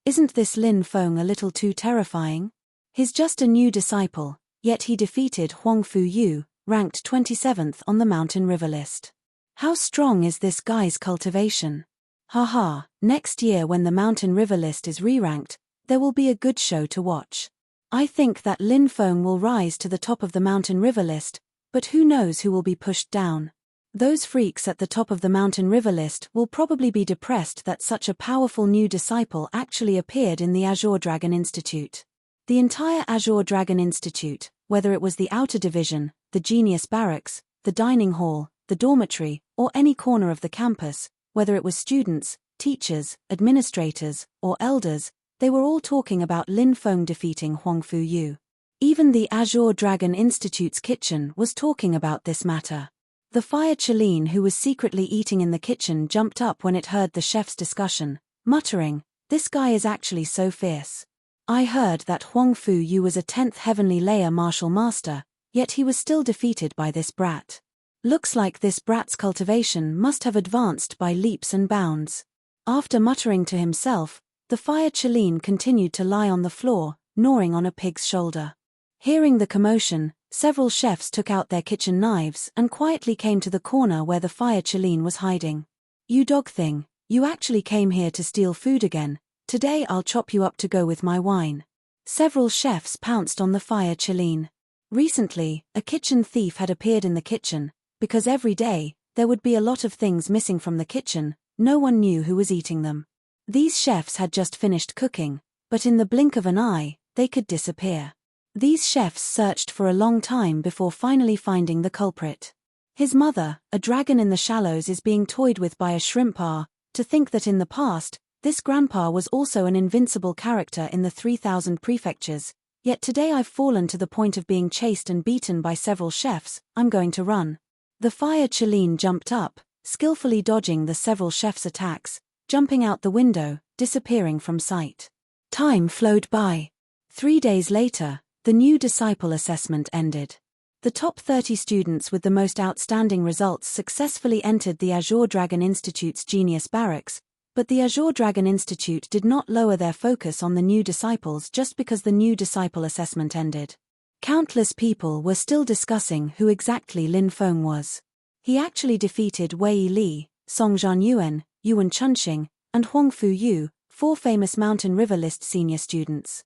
[SPEAKER 1] isn't this Lin Feng a little too terrifying? He's just a new disciple, yet he defeated Huang Fu Yu, ranked 27th on the Mountain River list. How strong is this guy's cultivation? Haha, next year when the Mountain River list is re-ranked, there will be a good show to watch. I think that Lin Feng will rise to the top of the Mountain River list, but who knows who will be pushed down. Those freaks at the top of the Mountain River list will probably be depressed that such a powerful new disciple actually appeared in the Azure Dragon Institute. The entire Azure Dragon Institute, whether it was the outer division, the Genius Barracks, the dining hall, the dormitory, or any corner of the campus, whether it was students, teachers, administrators, or elders, they were all talking about Lin Feng defeating Huang Fu Yu. Even the Azure Dragon Institute's kitchen was talking about this matter. The fire Chelene who was secretly eating in the kitchen jumped up when it heard the chef's discussion, muttering, "This guy is actually so fierce. I heard that Huang Fu Yu was a 10th heavenly layer martial master, yet he was still defeated by this brat. Looks like this brat's cultivation must have advanced by leaps and bounds." After muttering to himself, the fire Chelene continued to lie on the floor, gnawing on a pig's shoulder. Hearing the commotion, several chefs took out their kitchen knives and quietly came to the corner where the fire Chelene was hiding. "You dog thing, you actually came here to steal food again. Today I'll chop you up to go with my wine." Several chefs pounced on the fire Chelene. Recently, a kitchen thief had appeared in the kitchen, because every day, there would be a lot of things missing from the kitchen, no one knew who was eating them. These chefs had just finished cooking, but in the blink of an eye, they could disappear. These chefs searched for a long time before finally finding the culprit. His mother, a dragon in the shallows, is being toyed with by a shrimp-pa. To think that in the past, this grandpa was also an invincible character in the 3000 prefectures, yet today I've fallen to the point of being chased and beaten by several chefs. I'm going to run. The fire Chelene jumped up, skillfully dodging the several chefs' attacks, jumping out the window, disappearing from sight. Time flowed by. 3 days later, the new disciple assessment ended. The top 30 students with the most outstanding results successfully entered the Azure Dragon Institute's Genius Barracks, but the Azure Dragon Institute did not lower their focus on the new disciples just because the new disciple assessment ended. Countless people were still discussing who exactly Lin Feng was. He actually defeated Wei Li, Song Zhanyuan, Yuan Chunxing, and Huang Fu Yu, 4 famous Mountain River list senior students.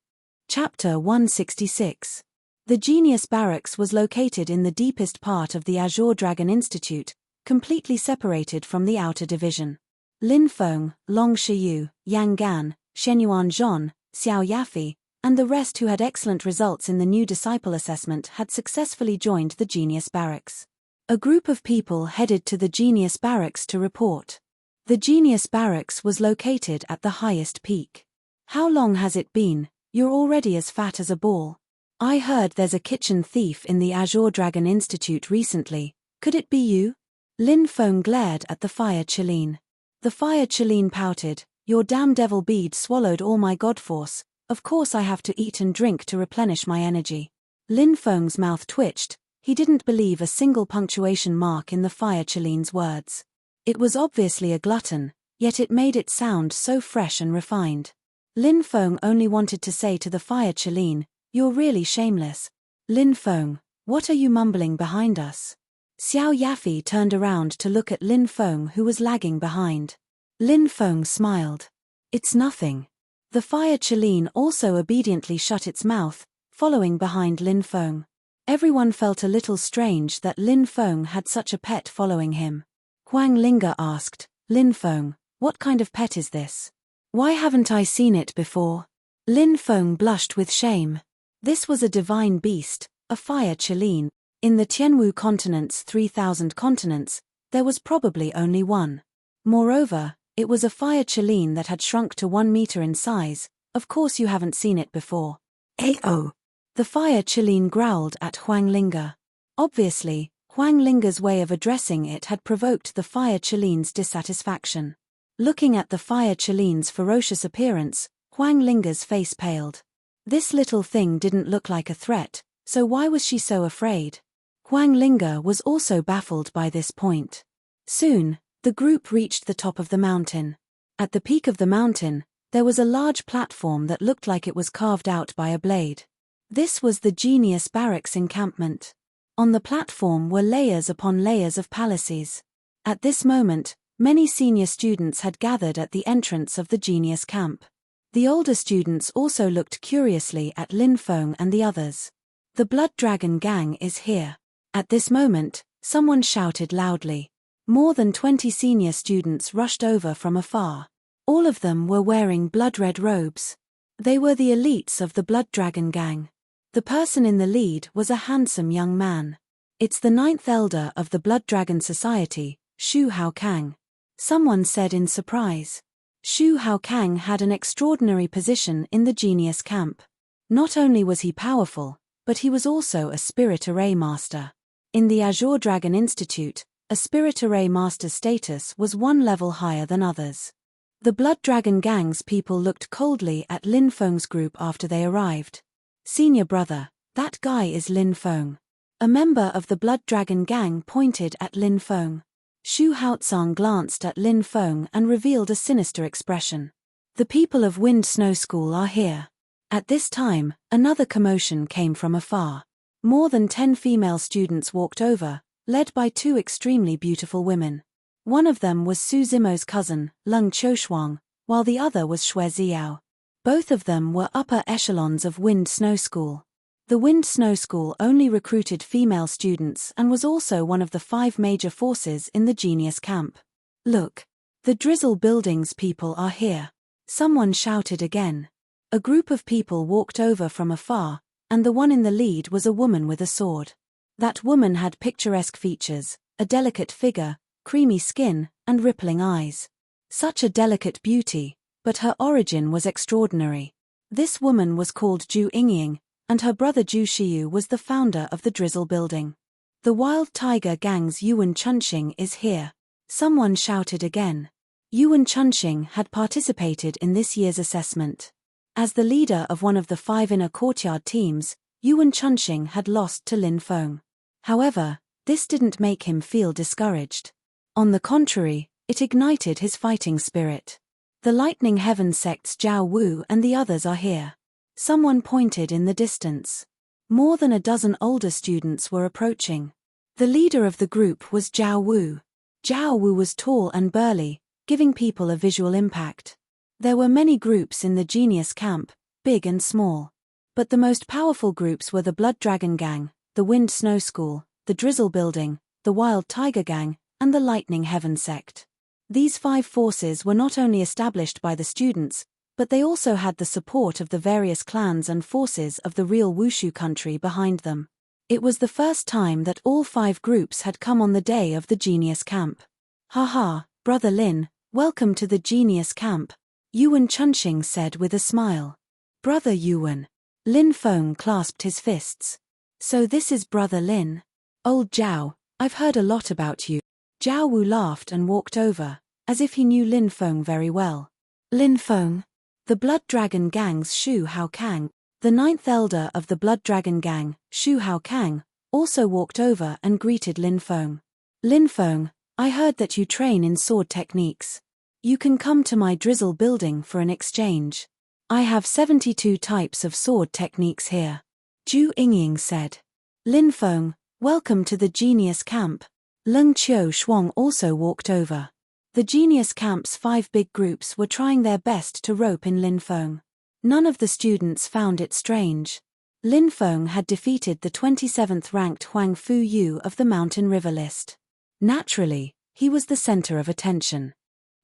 [SPEAKER 1] Chapter 166. The Genius Barracks was located in the deepest part of the Azure Dragon Institute, completely separated from the outer division. Lin Feng, Long Shiyu, Yang Gan, Shenyuan Zhon, Xiao Yafi, and the rest who had excellent results in the new disciple assessment had successfully joined the Genius Barracks. A group of people headed to the Genius Barracks to report. The Genius Barracks was located at the highest peak. "How long has it been? You're already as fat as a ball. I heard there's a kitchen thief in the Azure Dragon Institute recently. Could it be you?" Lin Feng glared at the fire Chelene. The fire Chelene pouted, "Your damn devil bead swallowed all my god force. Of course I have to eat and drink to replenish my energy." Lin Feng's mouth twitched. He didn't believe a single punctuation mark in the fire Chelene's words. It was obviously a glutton, yet it made it sound so fresh and refined. Lin Feng only wanted to say to the fire Chelene, "You're really shameless." "Lin Feng, what are you mumbling behind us?" Xiao Yafi turned around to look at Lin Feng, who was lagging behind. Lin Feng smiled. "It's nothing." The fire Chelene also obediently shut its mouth, following behind Lin Feng. Everyone felt a little strange that Lin Feng had such a pet following him. Huang Linga asked, "Lin Feng, what kind of pet is this? Why haven't I seen it before?" Lin Feng blushed with shame. This was a divine beast, a fire Chelene. In the Tianwu continent's 3,000 continents, there was probably only one. Moreover, it was a fire chelene that had shrunk to 1 meter in size. Of course you haven't seen it before. Ao! The fire chelene growled at Huang Linge. Obviously, Huang Linge's way of addressing it had provoked the fire chelene's dissatisfaction. Looking at the fire chelene's ferocious appearance, Huang Linge's face paled. This little thing didn't look like a threat, so why was she so afraid? Huang Linge was also baffled by this point. Soon, the group reached the top of the mountain. At the peak of the mountain, there was a large platform that looked like it was carved out by a blade. This was the Genius Barracks encampment. On the platform were layers upon layers of palaces. At this moment, many senior students had gathered at the entrance of the Genius camp. The older students also looked curiously at Lin Feng and the others. The Blood Dragon Gang is here. At this moment, someone shouted loudly. More than 20 senior students rushed over from afar. All of them were wearing blood-red robes. They were the elites of the Blood Dragon Gang. The person in the lead was a handsome young man. It's the 9th elder of the Blood Dragon Society, Shu Haokang. Someone said in surprise. Shu Haokang had an extraordinary position in the Genius camp. Not only was he powerful, but he was also a spirit array master. In the Azure Dragon Institute, a spirit array master's status was one level higher than others. The Blood Dragon Gang's people looked coldly at Lin Feng's group after they arrived. Senior brother, that guy is Lin Feng. A member of the Blood Dragon Gang pointed at Lin Feng. Shu Haotsang glanced at Lin Feng and revealed a sinister expression. The people of Wind Snow School are here. At this time, another commotion came from afar. More than 10 female students walked over, led by 2 extremely beautiful women. One of them was Su Zimo's cousin, Leng Qiushuang, while the other was Xue Ziao. Both of them were upper echelons of Wind Snow School. The Wind Snow School only recruited female students and was also one of the 5 major forces in the Genius camp. Look! The Drizzle Building's people are here. Someone shouted again. A group of people walked over from afar, and the one in the lead was a woman with a sword. That woman had picturesque features, a delicate figure, creamy skin, and rippling eyes. Such a delicate beauty, but her origin was extraordinary. This woman was called Zhu Yingying, and her brother Zhu Shiyu was the founder of the Drizzle Building. The Wild Tiger Gang's Yuan Chunxing is here. Someone shouted again. Yuan Chunxing had participated in this year's assessment. As the leader of one of the 5 inner courtyard teams, Yuan Chunxing had lost to Lin Feng. However, this didn't make him feel discouraged. On the contrary, it ignited his fighting spirit. The Lightning Heaven sect's Zhao Wu and the others are here. Someone pointed in the distance. More than a dozen older students were approaching. The leader of the group was Zhao Wu. Zhao Wu was tall and burly, giving people a visual impact. There were many groups in the Genius camp, big and small. But the most powerful groups were the Blood Dragon Gang, the Wind Snow School, the Drizzle Building, the Wild Tiger Gang, and the Lightning Heaven sect. These 5 forces were not only established by the students, but they also had the support of the various clans and forces of the real Wushu country behind them. It was the first time that all 5 groups had come on the day of the Genius camp. Haha, Brother Lin, welcome to the Genius camp, Yuan Chunxing said with a smile. Brother Yuan. Lin Feng clasped his fists. So this is Brother Lin. Old Zhao, I've heard a lot about you. Zhao Wu laughed and walked over, as if he knew Lin Feng very well. Lin Feng. The Blood Dragon Gang's Shu Haokang, the 9th elder of the Blood Dragon Gang, Shu Haokang, also walked over and greeted Lin Feng. Lin Feng, I heard that you train in sword techniques. You can come to my Drizzle Building for an exchange. I have 72 types of sword techniques here. Zhu Yingying said. Lin Feng, welcome to the Genius camp. Leng Qiushuang also walked over. The Genius camp's 5 big groups were trying their best to rope in Lin Feng. None of the students found it strange. Lin Feng had defeated the 27th ranked Huang Fu Yu of the Mountain River list. Naturally, he was the center of attention.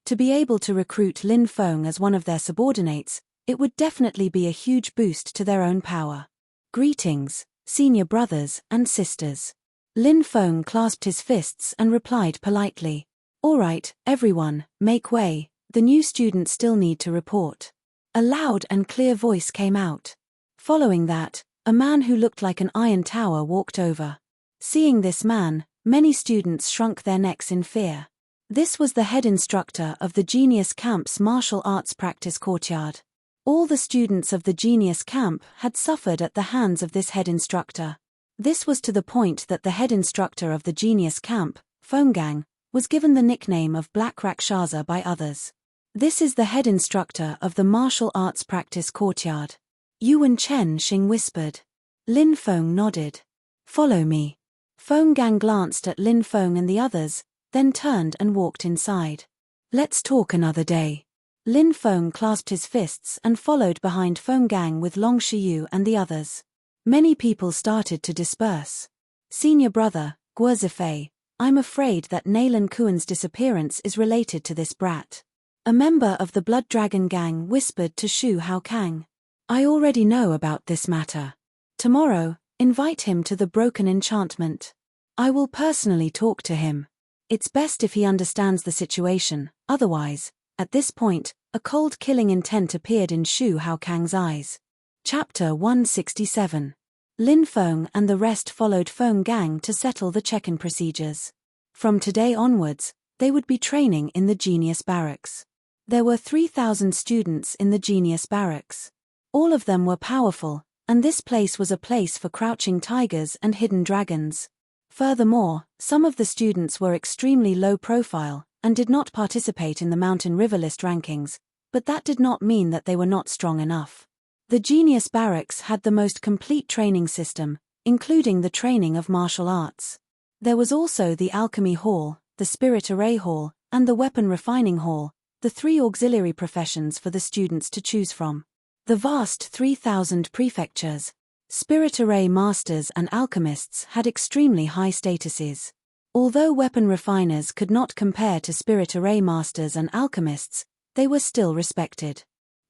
[SPEAKER 1] To be able to recruit Lin Feng as one of their subordinates, it would definitely be a huge boost to their own power. Greetings, senior brothers and sisters. Lin Feng clasped his fists and replied politely. All right, everyone, make way, the new students still need to report. A loud and clear voice came out. Following that, a man who looked like an iron tower walked over. Seeing this man, many students shrunk their necks in fear. This was the head instructor of the Genius Camp's martial arts practice courtyard. All the students of the Genius Camp had suffered at the hands of this head instructor. This was to the point that the head instructor of the Genius Camp, Fenggang, was given the nickname of Black Rakshasa by others. This is the head instructor of the martial arts practice courtyard. Yuan Chen Xing whispered. Lin Feng nodded. Follow me. Fenggang glanced at Lin Feng and the others, then turned and walked inside. Let's talk another day. Lin Feng clasped his fists and followed behind Fenggang with Long Shiyu and the others. Many people started to disperse. Senior brother, Guo Zifei, I'm afraid that Nailan Kuan's disappearance is related to this brat. A member of the Blood Dragon gang whispered to Shu Hao Kang. I already know about this matter. Tomorrow, invite him to the Broken Enchantment. I will personally talk to him. It's best if he understands the situation, otherwise, at this point, a cold killing intent appeared in Shu Hao Kang's eyes. Chapter 167. Lin Feng and the rest followed Fenggang to settle the check-in procedures. From today onwards, they would be training in the Genius Barracks. There were 3,000 students in the Genius Barracks. All of them were powerful, and this place was a place for crouching tigers and hidden dragons. Furthermore, some of the students were extremely low profile and did not participate in the Mountain River List rankings, but that did not mean that they were not strong enough. The Genius Barracks had the most complete training system, including the training of martial arts. There was also the Alchemy Hall, the Spirit Array Hall, and the Weapon Refining Hall, the 3 auxiliary professions for the students to choose from. The vast 3,000 prefectures, Spirit Array Masters and Alchemists had extremely high statuses. Although weapon refiners could not compare to Spirit Array Masters and Alchemists, they were still respected.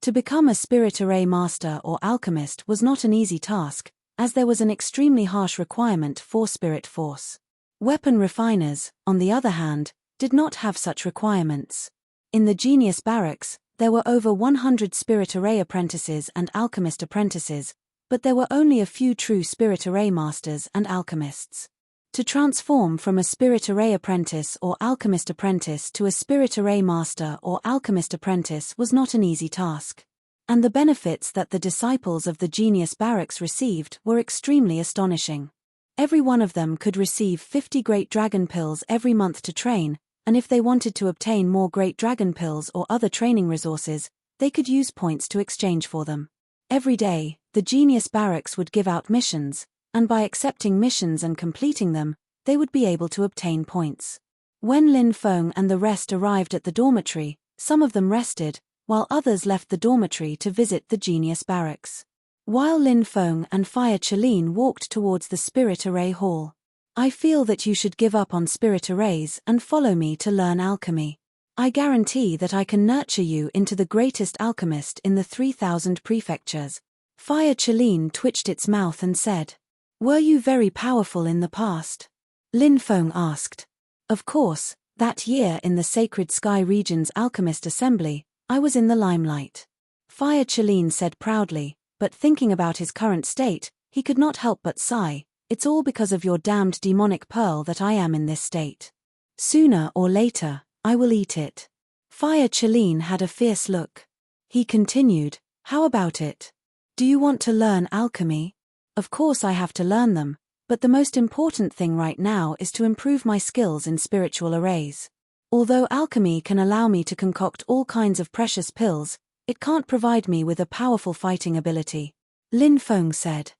[SPEAKER 1] To become a Spirit Array Master or Alchemist was not an easy task, as there was an extremely harsh requirement for Spirit Force. Weapon refiners, on the other hand, did not have such requirements. In the Genius Barracks, there were over 100 Spirit Array apprentices and Alchemist apprentices, but there were only a few true Spirit Array Masters and Alchemists. To transform from a Spirit Array apprentice or Alchemist apprentice to a Spirit Array Master or Alchemist apprentice was not an easy task. And the benefits that the disciples of the Genius Barracks received were extremely astonishing. Every one of them could receive 50 Great Dragon Pills every month to train, and if they wanted to obtain more Great Dragon Pills or other training resources, they could use points to exchange for them. Every day, the Genius Barracks would give out missions, and by accepting missions and completing them, they would be able to obtain points. When Lin Feng and the rest arrived at the dormitory, some of them rested, while others left the dormitory to visit the Genius Barracks. While Lin Feng and Fire Chelin walked towards the Spirit Array Hall. I feel that you should give up on Spirit Arrays and follow me to learn alchemy. I guarantee that I can nurture you into the greatest alchemist in the 3,000 prefectures. Fire Chelin twitched its mouth and said. Were you very powerful in the past? Lin Feng asked. Of course, that year in the Sacred Sky Region's Alchemist Assembly, I was in the limelight. Fire Chelin said proudly, but thinking about his current state, he could not help but sigh. It's all because of your damned demonic pearl that I am in this state. Sooner or later, I will eat it. Fire Chelin had a fierce look. He continued, how about it? Do you want to learn alchemy? Of course I have to learn them, but the most important thing right now is to improve my skills in spiritual arrays. Although alchemy can allow me to concoct all kinds of precious pills, it can't provide me with a powerful fighting ability. Lin Feng said.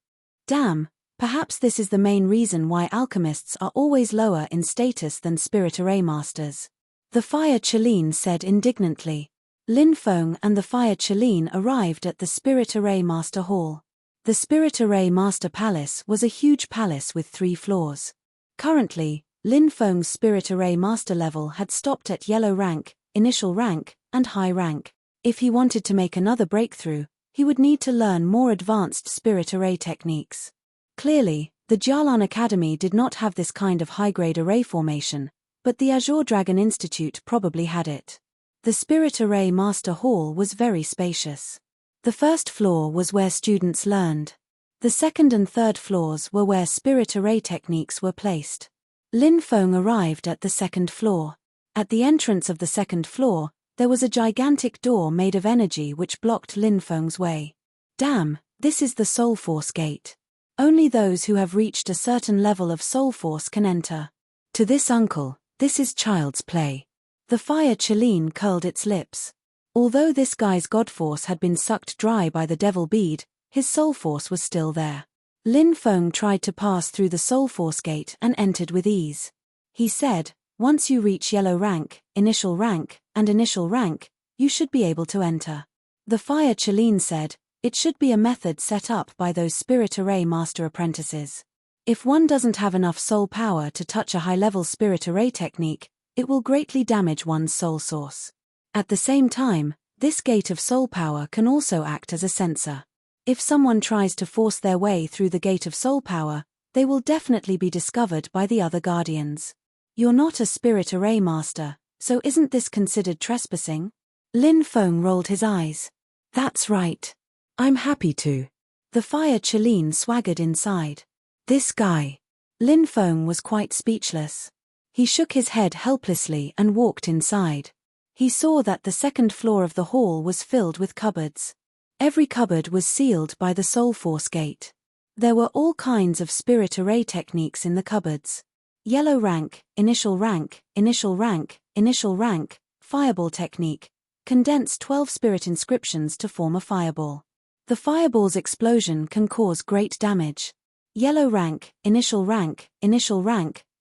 [SPEAKER 1] Damn, perhaps this is the main reason why alchemists are always lower in status than Spirit Array Masters. The Fire Chelin said indignantly. Lin Feng and the Fire Chelin arrived at the Spirit Array Master Hall. The Spirit Array Master Palace was a huge palace with 3 floors. Currently, Lin Feng's Spirit Array Master level had stopped at yellow rank, initial rank, and high rank. If he wanted to make another breakthrough, he would need to learn more advanced Spirit Array techniques. Clearly, The Jialan Academy did not have this kind of high-grade array formation, but the Azure Dragon Institute probably had it. The Spirit Array Master Hall was very spacious. The first floor was where students learned. The second and third floors were where Spirit Array techniques were placed. Lin Feng arrived at the second floor. At the entrance of the second floor, there was a gigantic door made of energy which blocked Lin Feng's way. Damn, this is the Soul Force Gate. Only those who have reached a certain level of Soul Force can enter. To this uncle, this is child's play. The fire Chelene curled its lips. Although this guy's God Force had been sucked dry by the Devil Bead, his Soul Force was still there. Lin Feng tried to pass through the Soul Force Gate and entered with ease. He said, once you reach yellow rank, initial rank, and initial rank, you should be able to enter. The fire Chelene said, it should be a method set up by those Spirit Array Master apprentices. If one doesn't have enough soul power to touch a high-level Spirit Array technique, it will greatly damage one's soul source. At the same time, this gate of soul power can also act as a sensor. If someone tries to force their way through the gate of soul power, they will definitely be discovered by the other guardians. You're not a Spirit Array Master, so isn't this considered trespassing? Lin Feng rolled his eyes. That's right. I'm happy to. The fire Chelene swaggered inside. This guy. Lin Feng was quite speechless. He shook his head helplessly and walked inside. He saw that the second floor of the hall was filled with cupboards. Every cupboard was sealed by the Soul Force Gate. There were all kinds of Spirit Array techniques in the cupboards. Yellow rank, initial rank, initial rank, initial rank, fireball technique. Condense 12 spirit inscriptions to form a fireball. The fireball's explosion can cause great damage. Yellow rank, initial rank,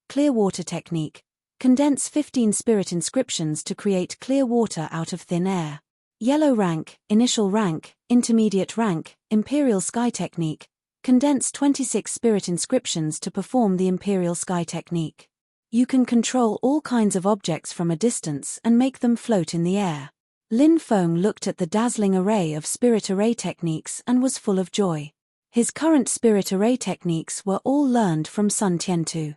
[SPEAKER 1] clear water technique. Condense 15 spirit inscriptions to create clear water out of thin air. Yellow rank, initial rank, intermediate rank, imperial sky technique. Condense 26 spirit inscriptions to perform the imperial sky technique. You can control all kinds of objects from a distance and make them float in the air. Lin Feng looked at the dazzling array of Spirit Array techniques and was full of joy. His current Spirit Array techniques were all learned from Sun Tiantu.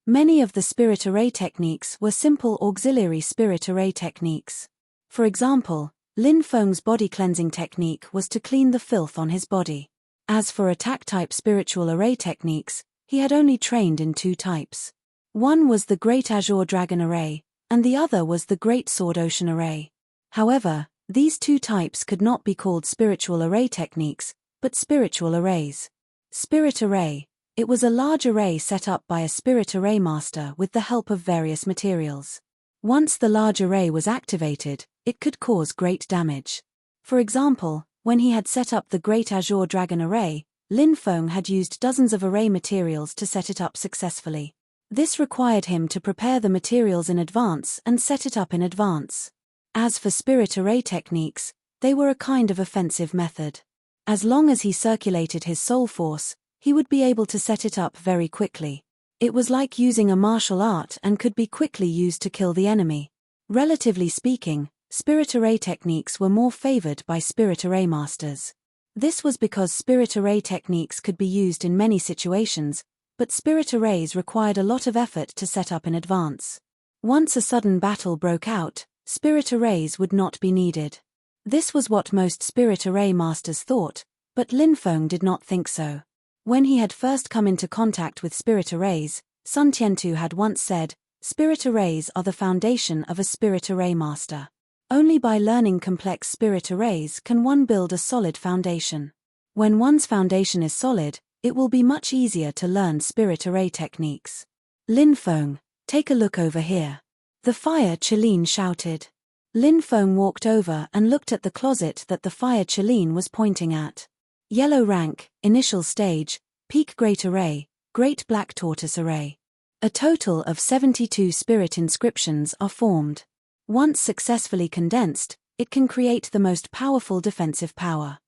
[SPEAKER 1] Many of the Spirit Array techniques were simple auxiliary Spirit Array techniques. For example, Lin Feng's body cleansing technique was to clean the filth on his body. As for attack-type spiritual array techniques, he had only trained in 2 types. One was the Great Azure Dragon Array, and the other was the Great Sword Ocean Array. However, these 2 types could not be called spiritual array techniques, but spiritual arrays. Spirit Array. It was a large array set up by a Spirit Array Master with the help of various materials. Once the large array was activated, it could cause great damage. For example, when he had set up the Great Azure Dragon Array, Lin Feng had used dozens of array materials to set it up successfully. This required him to prepare the materials in advance and set it up in advance. As for Spirit Array techniques, they were a kind of offensive method. As long as he circulated his soul force, he would be able to set it up very quickly. It was like using a martial art and could be quickly used to kill the enemy. Relatively speaking, Spirit Array techniques were more favored by Spirit Array Masters. This was because Spirit Array techniques could be used in many situations, but Spirit Arrays required a lot of effort to set up in advance. Once a sudden battle broke out, Spirit Arrays would not be needed. This was what most Spirit Array Masters thought, but Lin Feng did not think so. When he had first come into contact with Spirit Arrays, Sun Tiantu had once said, Spirit Arrays are the foundation of a Spirit Array Master. Only by learning complex Spirit Arrays can one build a solid foundation. When one's foundation is solid, it will be much easier to learn Spirit Array techniques. Lin Feng, take a look over here. The fire Chelene shouted. Lin Feng walked over and looked at the closet that the fire Chelene was pointing at. Yellow rank, initial stage, peak Great Array, Great Black Tortoise Array. A total of 72 spirit inscriptions are formed. Once successfully condensed, it can create the most powerful defensive power.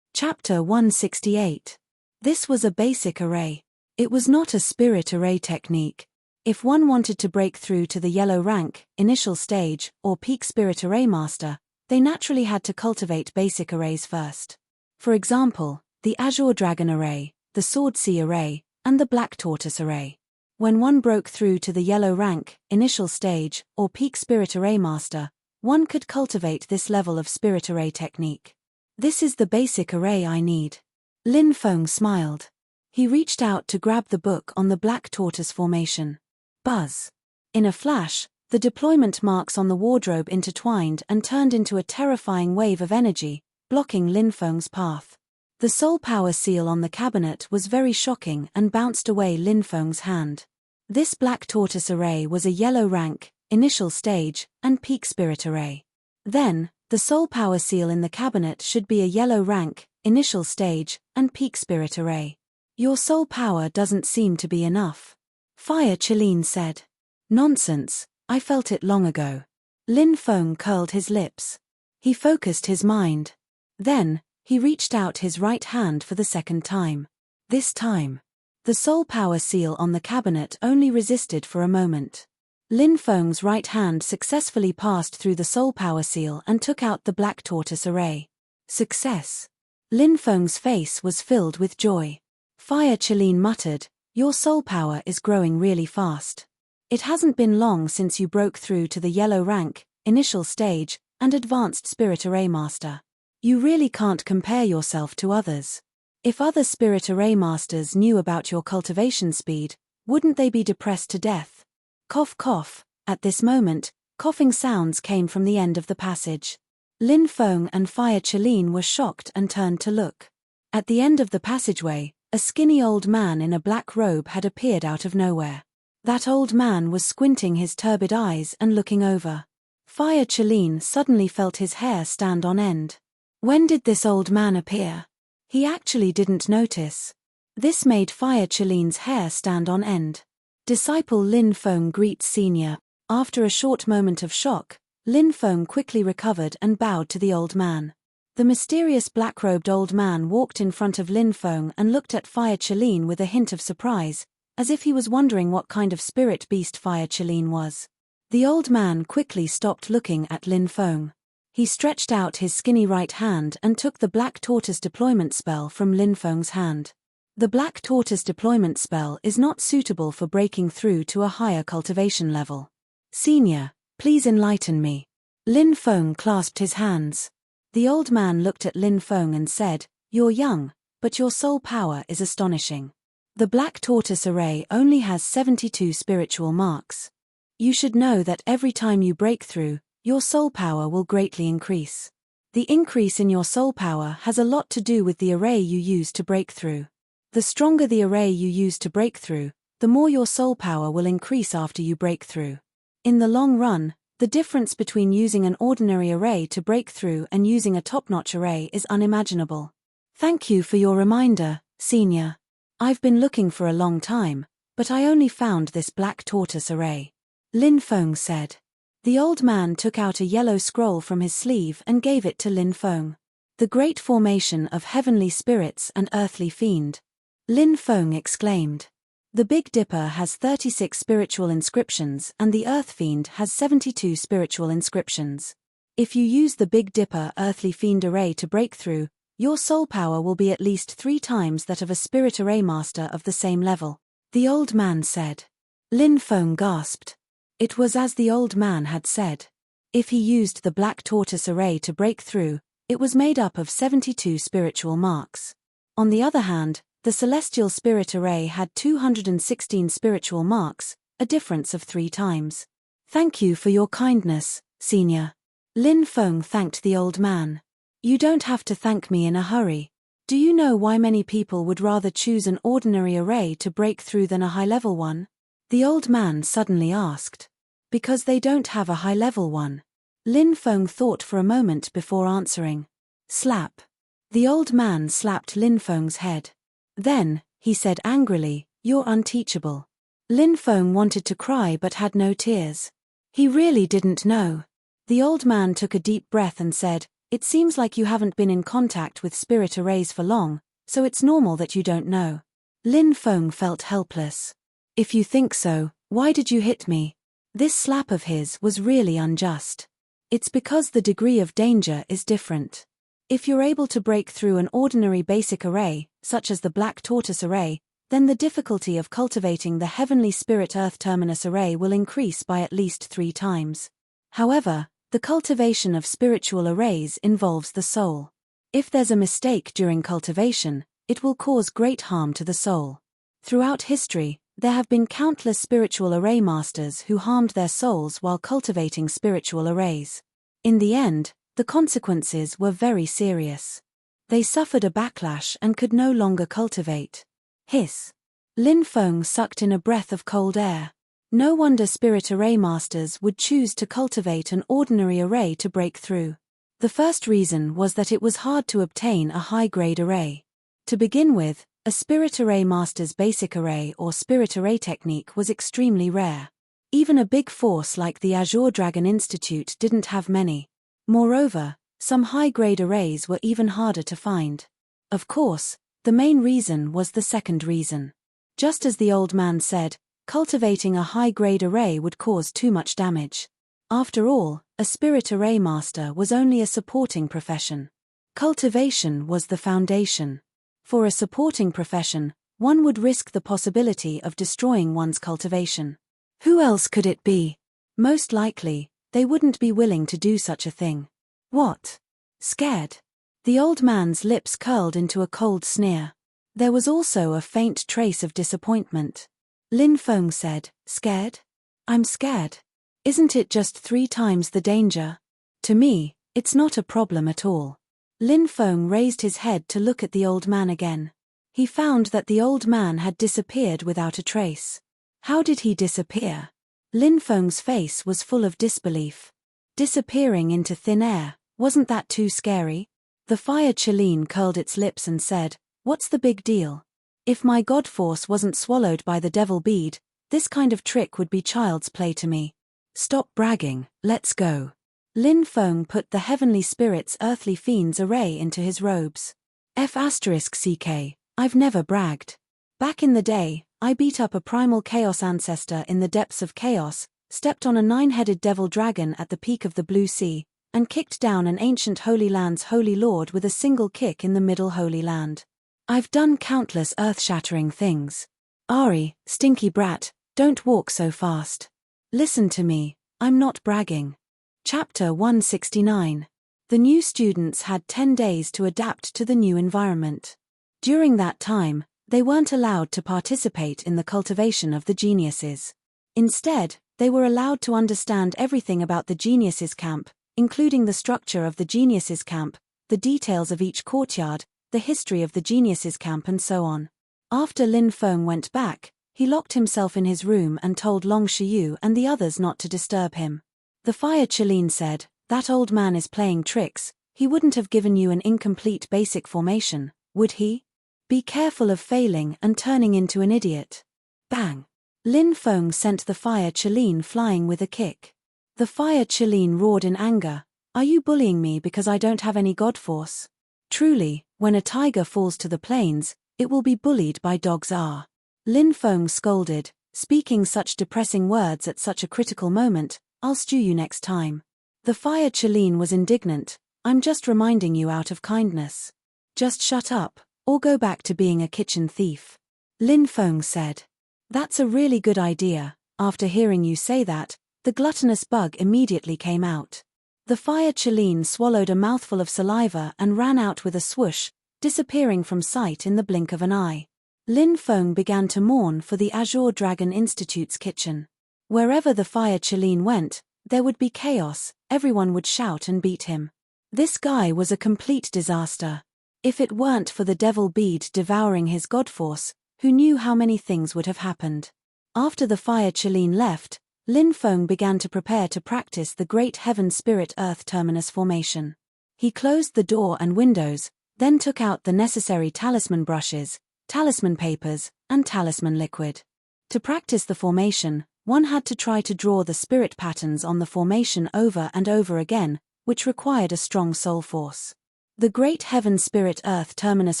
[SPEAKER 1] Chapter 168. This was a basic array. It was not a Spirit Array technique. If one wanted to break through to the yellow rank, initial stage, or peak Spirit Array Master, they naturally had to cultivate basic arrays first. For example, the Azure Dragon Array, the Sword Sea Array, and the black tortoise array. When one broke through to the yellow rank, initial stage, or peak spirit array master, one could cultivate this level of spirit array technique. This is the basic array I need. Lin Feng smiled. He reached out to grab the book on the black tortoise formation. Buzz. In a flash, the deployment marks on the wardrobe intertwined and turned into a terrifying wave of energy, blocking Lin Feng's path. The soul power seal on the cabinet was very shocking and bounced away Lin Feng's hand. This black tortoise array was a yellow rank, initial stage, and peak spirit array. Then, the soul power seal in the cabinet should be a yellow rank, initial stage, and peak spirit array. Your soul power doesn't seem to be enough. Fire Qilin said. Nonsense, I felt it long ago. Lin Feng curled his lips. He focused his mind. Then, he reached out his right hand for the second time. This time, the soul power seal on the cabinet only resisted for a moment. Lin Feng's right hand successfully passed through the soul power seal and took out the black tortoise array. Success. Lin Feng's face was filled with joy. Fire Qilin muttered, your soul power is growing really fast. It hasn't been long since you broke through to the yellow rank, initial stage, and advanced spirit array master. You really can't compare yourself to others. If other spirit array masters knew about your cultivation speed, wouldn't they be depressed to death? Cough cough. At this moment, coughing sounds came from the end of the passage. Lin Feng and Fire Qilin were shocked and turned to look. At the end of the passageway, a skinny old man in a black robe had appeared out of nowhere. That old man was squinting his turbid eyes and looking over. Fire Qilin suddenly felt his hair stand on end. When did this old man appear? He actually didn't notice. This made Fire Qilin's hair stand on end. Disciple Lin Feng greets senior. After a short moment of shock, Lin Feng quickly recovered and bowed to the old man. The mysterious black-robed old man walked in front of Lin Feng and looked at Fire Qilin with a hint of surprise, as if he was wondering what kind of spirit beast Fire Qilin was. The old man quickly stopped looking at Lin Feng. He stretched out his skinny right hand and took the black tortoise deployment spell from Lin Feng's hand. The black tortoise deployment spell is not suitable for breaking through to a higher cultivation level. Senior, please enlighten me. Lin Feng clasped his hands. The old man looked at Lin Feng and said, you're young, but your soul power is astonishing. The black tortoise array only has 72 spiritual marks. You should know that every time you break through, your soul power will greatly increase. The increase in your soul power has a lot to do with the array you use to break through. The stronger the array you use to break through, the more your soul power will increase after you break through. In the long run, the difference between using an ordinary array to break through and using a top-notch array is unimaginable. Thank you for your reminder, senior. I've been looking for a long time, but I only found this black tortoise array. Lin Feng said. The old man took out a yellow scroll from his sleeve and gave it to Lin Feng. The Great Formation of Heavenly Spirits and Earthly Fiend. Lin Feng exclaimed. The Big Dipper has 36 spiritual inscriptions and the Earth Fiend has 72 spiritual inscriptions. If you use the Big Dipper Earthly Fiend array to break through, your soul power will be at least 3 times that of a spirit array master of the same level. The old man said. Lin Feng gasped. It was as the old man had said. If he used the black tortoise array to break through, it was made up of 72 spiritual marks. On the other hand, the celestial spirit array had 216 spiritual marks, a difference of 3 times. Thank you for your kindness, senior. Lin Feng thanked the old man. You don't have to thank me in a hurry. Do you know why many people would rather choose an ordinary array to break through than a high-level one? The old man suddenly asked. Because they don't have a high-level one. Lin Feng thought for a moment before answering. Slap. The old man slapped Lin Feng's head. Then, he said angrily, you're unteachable. Lin Feng wanted to cry but had no tears. He really didn't know. The old man took a deep breath and said, it seems like you haven't been in contact with spirit arrays for long, so it's normal that you don't know. Lin Feng felt helpless. If you think so, why did you hit me? This slap of his was really unjust. It's because the degree of danger is different. If you're able to break through an ordinary basic array, such as the black tortoise array, then the difficulty of cultivating the heavenly spirit Earth terminus array will increase by at least 3 times. However, the cultivation of spiritual arrays involves the soul. If there's a mistake during cultivation, it will cause great harm to the soul. Throughout history, there have been countless spiritual array masters who harmed their souls while cultivating spiritual arrays. In the end, the consequences were very serious. They suffered a backlash and could no longer cultivate. Hiss. Lin Feng sucked in a breath of cold air. No wonder spirit array masters would choose to cultivate an ordinary array to break through. The first reason was that it was hard to obtain a high-grade array. To begin with, a spirit array master's basic array or spirit array technique was extremely rare. Even a big force like the Azure Dragon Institute didn't have many. Moreover, some high-grade arrays were even harder to find. Of course, the main reason was the second reason. Just as the old man said, cultivating a high-grade array would cause too much damage. After all, a spirit array master was only a supporting profession. Cultivation was the foundation. For a supporting profession, one would risk the possibility of destroying one's cultivation. Who else could it be? Most likely, they wouldn't be willing to do such a thing. What? Scared? The old man's lips curled into a cold sneer. There was also a faint trace of disappointment. Lin Feng said, "Scared? I'm scared. Isn't it just 3 times the danger? To me, it's not a problem at all." Lin Feng raised his head to look at the old man again. He found that the old man had disappeared without a trace. How did he disappear? Lin Feng's face was full of disbelief. Disappearing into thin air, wasn't that too scary? The fire Chelin curled its lips and said, "What's the big deal? If my god force wasn't swallowed by the devil bead, this kind of trick would be child's play to me. Stop bragging, let's go." Lin Feng put the heavenly spirit's earthly fiend's array into his robes. F***ck, I've never bragged. Back in the day, I beat up a primal chaos ancestor in the depths of chaos, stepped on a 9-headed devil dragon at the peak of the Blue Sea, and kicked down an ancient Holy Land's Holy Lord with a single kick in the Middle Holy Land. I've done countless earth-shattering things. Ari, stinky brat, don't walk so fast. Listen to me, I'm not bragging. Chapter 169. The new students had 10 days to adapt to the new environment. During that time, they weren't allowed to participate in the cultivation of the geniuses. Instead, they were allowed to understand everything about the geniuses camp, including the structure of the geniuses camp, the details of each courtyard, the history of the geniuses camp and so on. After Lin Feng went back, he locked himself in his room and told Long Shiyu and the others not to disturb him. The fire Chelin said, "That old man is playing tricks, he wouldn't have given you an incomplete basic formation, would he? Be careful of failing and turning into an idiot." Bang! Lin Feng sent the fire Chelin flying with a kick. The fire Chelin roared in anger, "Are you bullying me because I don't have any god force? Truly, when a tiger falls to the plains, it will be bullied by dogs are." Lin Feng scolded, "Speaking such depressing words at such a critical moment, I'll stew you next time." The fire Chelin was indignant, "I'm just reminding you out of kindness. Just shut up, or go back to being a kitchen thief." Lin Feng said, "That's a really good idea." After hearing you say that, the gluttonous bug immediately came out. The fire Chelin swallowed a mouthful of saliva and ran out with a swoosh, disappearing from sight in the blink of an eye. Lin Feng began to mourn for the Azure Dragon Institute's kitchen. Wherever the fire Chelin went, there would be chaos, everyone would shout and beat him. This guy was a complete disaster. If it weren't for the devil bead devouring his god force, who knew how many things would have happened. After the fire Chelin left, Lin Feng began to prepare to practice the Great Heaven Spirit Earth Terminus formation. He closed the door and windows, then took out the necessary talisman brushes, talisman papers, and talisman liquid. To practice the formation, one had to try to draw the spirit patterns on the formation over and over again, which required a strong soul force. The Great Heaven Spirit Earth Terminus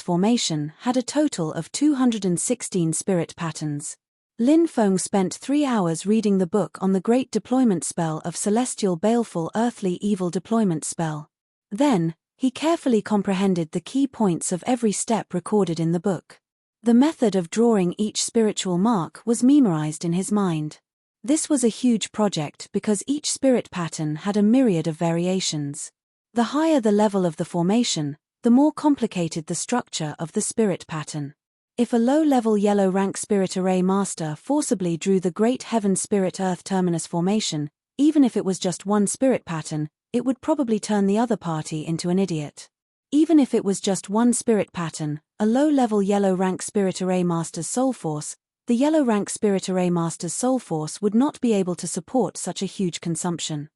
[SPEAKER 1] formation had a total of 216 spirit patterns. Lin Feng spent 3 hours reading the book on the Great Deployment Spell of Celestial Baleful Earthly Evil Deployment Spell. Then, he carefully comprehended the key points of every step recorded in the book. The method of drawing each spiritual mark was memorized in his mind. This was a huge project because each spirit pattern had a myriad of variations. The higher the level of the formation, the more complicated the structure of the spirit pattern. If a low-level yellow rank spirit array master forcibly drew the Great Heaven Spirit Earth Terminus formation, even if it was just one spirit pattern, it would probably turn the other party into an idiot. Even if it was just one spirit pattern, a low-level yellow rank spirit array master's soul force, the yellow rank spirit array master's soul force would not be able to support such a huge consumption.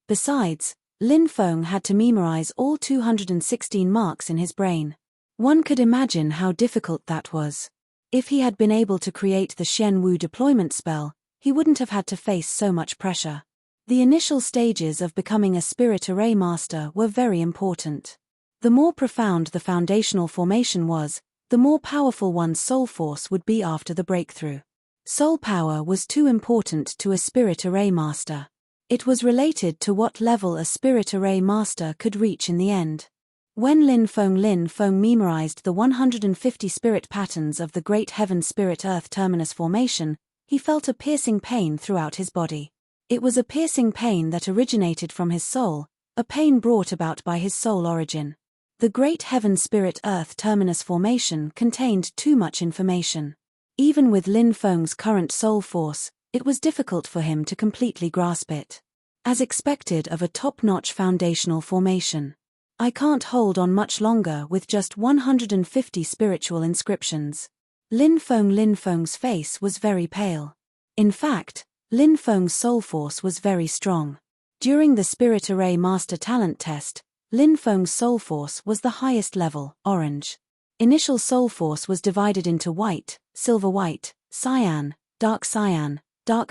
[SPEAKER 1] Besides, Lin Feng had to memorize all 216 marks in his brain. One could imagine how difficult that was. If he had been able to create the Xian Wu deployment spell, he wouldn't have had to face so much pressure. The initial stages of becoming a spirit array master were very important. The more profound the foundational formation was, the more powerful one's soul force would be after the breakthrough. Soul power was too important to a spirit array master. It was related to what level a spirit array master could reach in the end. When Lin Feng memorized the 150 spirit patterns of the Great Heaven Spirit Earth Terminus formation, he felt a piercing pain throughout his body. It was a piercing pain that originated from his soul, a pain brought about by his soul origin. The Great Heaven Spirit Earth Terminus formation contained too much information. Even with Lin Feng's current soul force, it was difficult for him to completely grasp it. As expected of a top-notch foundational formation. I can't hold on much longer with just 150 spiritual inscriptions. Lin Feng's face was very pale. In fact, Lin Feng's soul force was very strong. During the Spirit Array Master Talent Test, Lin Feng's soul force was the highest level, orange. Initial soul force was divided into white, silver-white, cyan, dark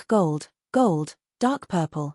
[SPEAKER 1] gold, dark purple,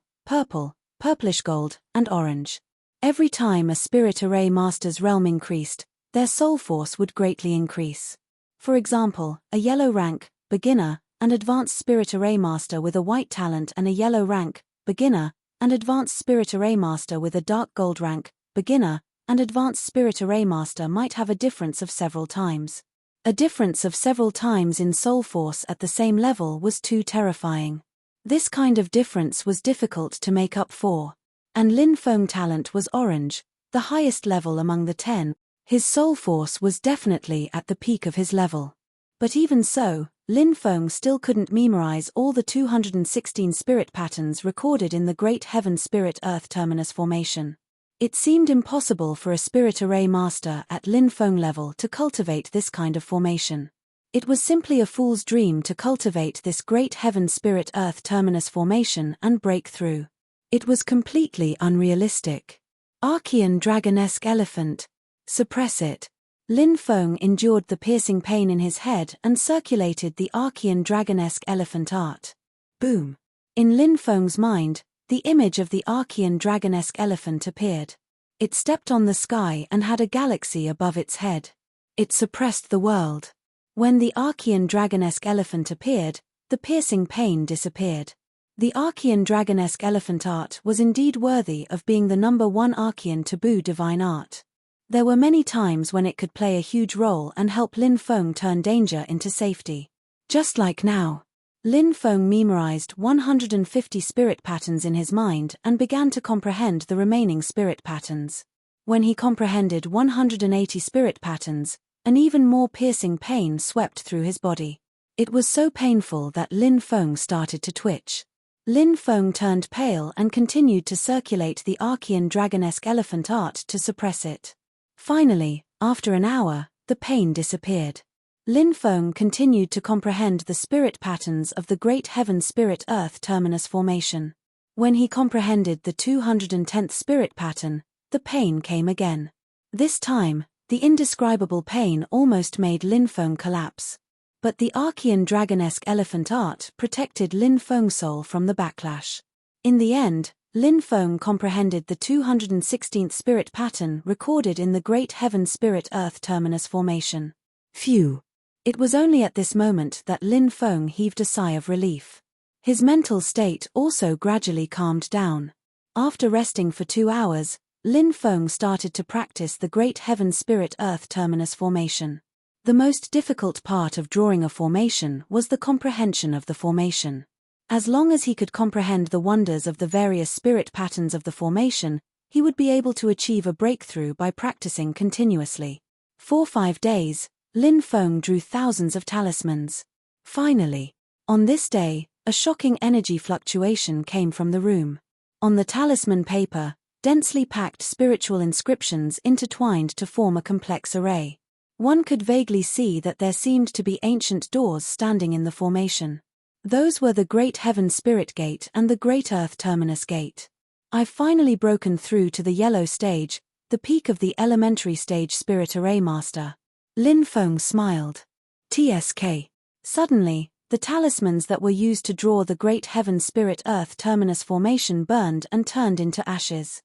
[SPEAKER 1] purplish gold, and orange. Every time a Spirit Array Master's realm increased, their soul force would greatly increase. For example, a yellow rank, beginner, and advanced Spirit Array Master with a white talent and a yellow rank, beginner, and advanced Spirit Array Master with a dark gold rank, beginner, and advanced Spirit Array Master might have a difference of several times. A difference of several times in soul force at the same level was too terrifying. This kind of difference was difficult to make up for. And Lin Feng talent was orange, the highest level among the 10. His soul force was definitely at the peak of his level. But even so, Lin Feng still couldn't memorize all the 216 spirit patterns recorded in the Great Heaven Spirit Earth Terminus formation. It seemed impossible for a Spirit Array Master at Lin Feng level to cultivate this kind of formation. It was simply a fool's dream to cultivate this Great Heaven Spirit Earth Terminus formation and break through. It was completely unrealistic. Archean Dragonesque Elephant. Suppress it. Lin Feng endured the piercing pain in his head and circulated the Archean Dragonesque Elephant art. Boom. In Lin Feng's mind, the image of the Archean Dragonesque Elephant appeared. It stepped on the sky and had a galaxy above its head. It suppressed the world. When the Archean Dragonesque Elephant appeared, the piercing pain disappeared. The Archean Dragonesque Elephant art was indeed worthy of being the #1 Archean taboo divine art. There were many times when it could play a huge role and help Lin Feng turn danger into safety. Just like now. Lin Feng memorized 150 spirit patterns in his mind and began to comprehend the remaining spirit patterns. When he comprehended 180 spirit patterns, an even more piercing pain swept through his body. It was so painful that Lin Feng started to twitch. Lin Feng turned pale and continued to circulate the Archean Dragonesque Elephant art to suppress it. Finally, after an hour, the pain disappeared. Lin Feng continued to comprehend the spirit patterns of the Great Heaven Spirit Earth Terminus formation. When he comprehended the 210th spirit pattern, the pain came again. This time, the indescribable pain almost made Lin Feng collapse. But the Archean Dragonesque Elephant art protected Lin Feng's soul from the backlash. In the end, Lin Feng comprehended the 216th spirit pattern recorded in the Great Heaven Spirit Earth Terminus formation. Phew! It was only at this moment that Lin Feng heaved a sigh of relief. His mental state also gradually calmed down. After resting for 2 hours, Lin Feng started to practice the Great Heaven Spirit Earth Terminus formation. The most difficult part of drawing a formation was the comprehension of the formation. As long as he could comprehend the wonders of the various spirit patterns of the formation, he would be able to achieve a breakthrough by practicing continuously. For 5 days, Lin Feng drew thousands of talismans. Finally, on this day, a shocking energy fluctuation came from the room. On the talisman paper, densely packed spiritual inscriptions intertwined to form a complex array. One could vaguely see that there seemed to be ancient doors standing in the formation. Those were the Great Heaven Spirit Gate and the Great Earth Terminus Gate. I've finally broken through to the yellow stage, the peak of the elementary stage Spirit Array Master. Lin Feng smiled. TSK. Suddenly, the talismans that were used to draw the Great Heaven Spirit Earth Terminus formation burned and turned into ashes.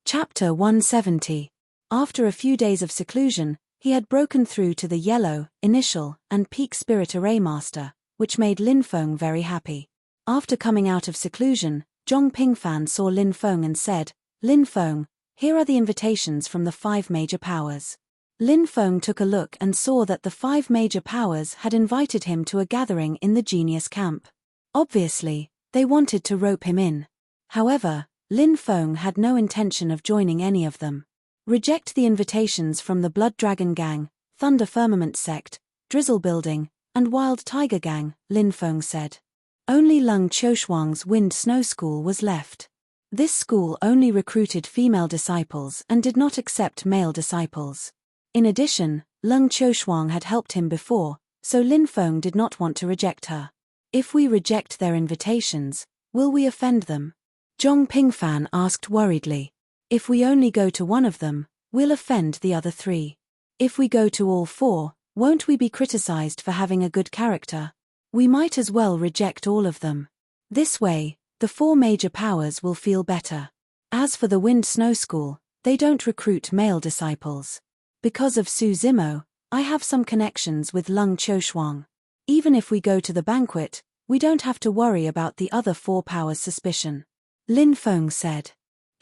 [SPEAKER 1] Chapter 170. After a few days of seclusion, he had broken through to the yellow, initial, and peak Spirit Array Master, which made Lin Feng very happy. After coming out of seclusion, Zhong Pingfan saw Lin Feng and said, "Lin Feng, here are the invitations from the 5 major powers." Lin Feng took a look and saw that the 5 major powers had invited him to a gathering in the genius camp. Obviously, they wanted to rope him in. However, Lin Feng had no intention of joining any of them. Reject the invitations from the Blood Dragon Gang, Thunder Firmament Sect, Drizzle Building, and Wild Tiger Gang, Lin Feng said. Only Lung Qiushuang's Wind Snow School was left. This school only recruited female disciples and did not accept male disciples. In addition, Lung Qiushuang had helped him before, so Lin Feng did not want to reject her. If we reject their invitations, will we offend them? Zhong Pingfan asked worriedly. If we only go to one of them, we'll offend the other 3. If we go to all 4, won't we be criticized for having a good character? We might as well reject all of them. This way, the 4 major powers will feel better. As for the Wind Snow School, they don't recruit male disciples. Because of Su Zimo, I have some connections with Lung Qiushuang. Even if we go to the banquet, we don't have to worry about the other 4 powers' suspicion. Lin Feng said.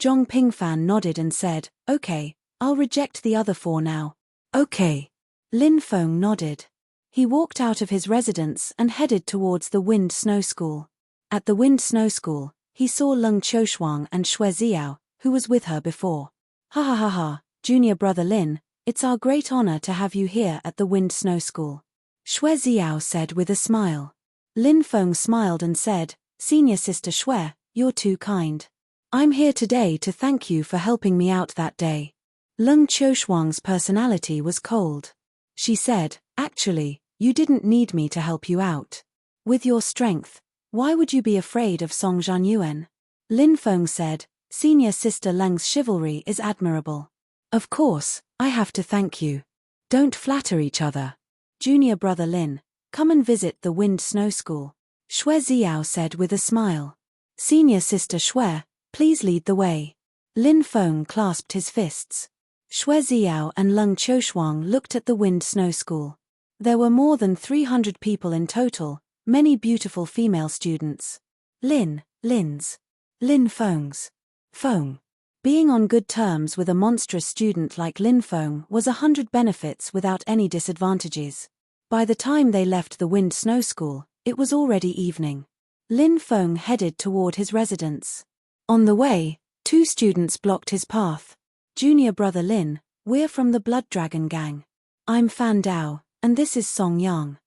[SPEAKER 1] Zhong Pingfan nodded and said, "Okay, I'll reject the other 4 now." "Okay." Lin Feng nodded. He walked out of his residence and headed towards the Wind Snow School. At the Wind Snow School, he saw Lung Qiushuang and Xue Xiao, who was with her before. "Ha ha ha ha, junior brother Lin, it's our great honor to have you here at the Wind Snow School," Xue Xiao said with a smile. Lin Feng smiled and said, "Senior sister Xue, you're too kind. I'm here today to thank you for helping me out that day." Lung Qiushuang's personality was cold. She said, "Actually, you didn't need me to help you out. With your strength, why would you be afraid of Song Zhanyuan?" Lin Feng said, "Senior sister Lung's chivalry is admirable. Of course, I have to thank you. Don't flatter each other. Junior brother Lin, come and visit the Wind Snow School," Xue Xiao said with a smile. "Senior sister Xue, please lead the way." Lin Feng clasped his fists. Xue Xiao and Lung Qiushuang looked at the Wind Snow School. There were more than 300 people in total, many beautiful female students. Lin Feng's. Feng. Being on good terms with a monstrous student like Lin Feng was 100 benefits without any disadvantages. By the time they left the Wind Snow School, it was already evening. Lin Feng headed toward his residence. On the way, 2 students blocked his path. "Junior brother Lin, we're from the Blood Dragon Gang. I'm Fan Dao, and this is Song Yang.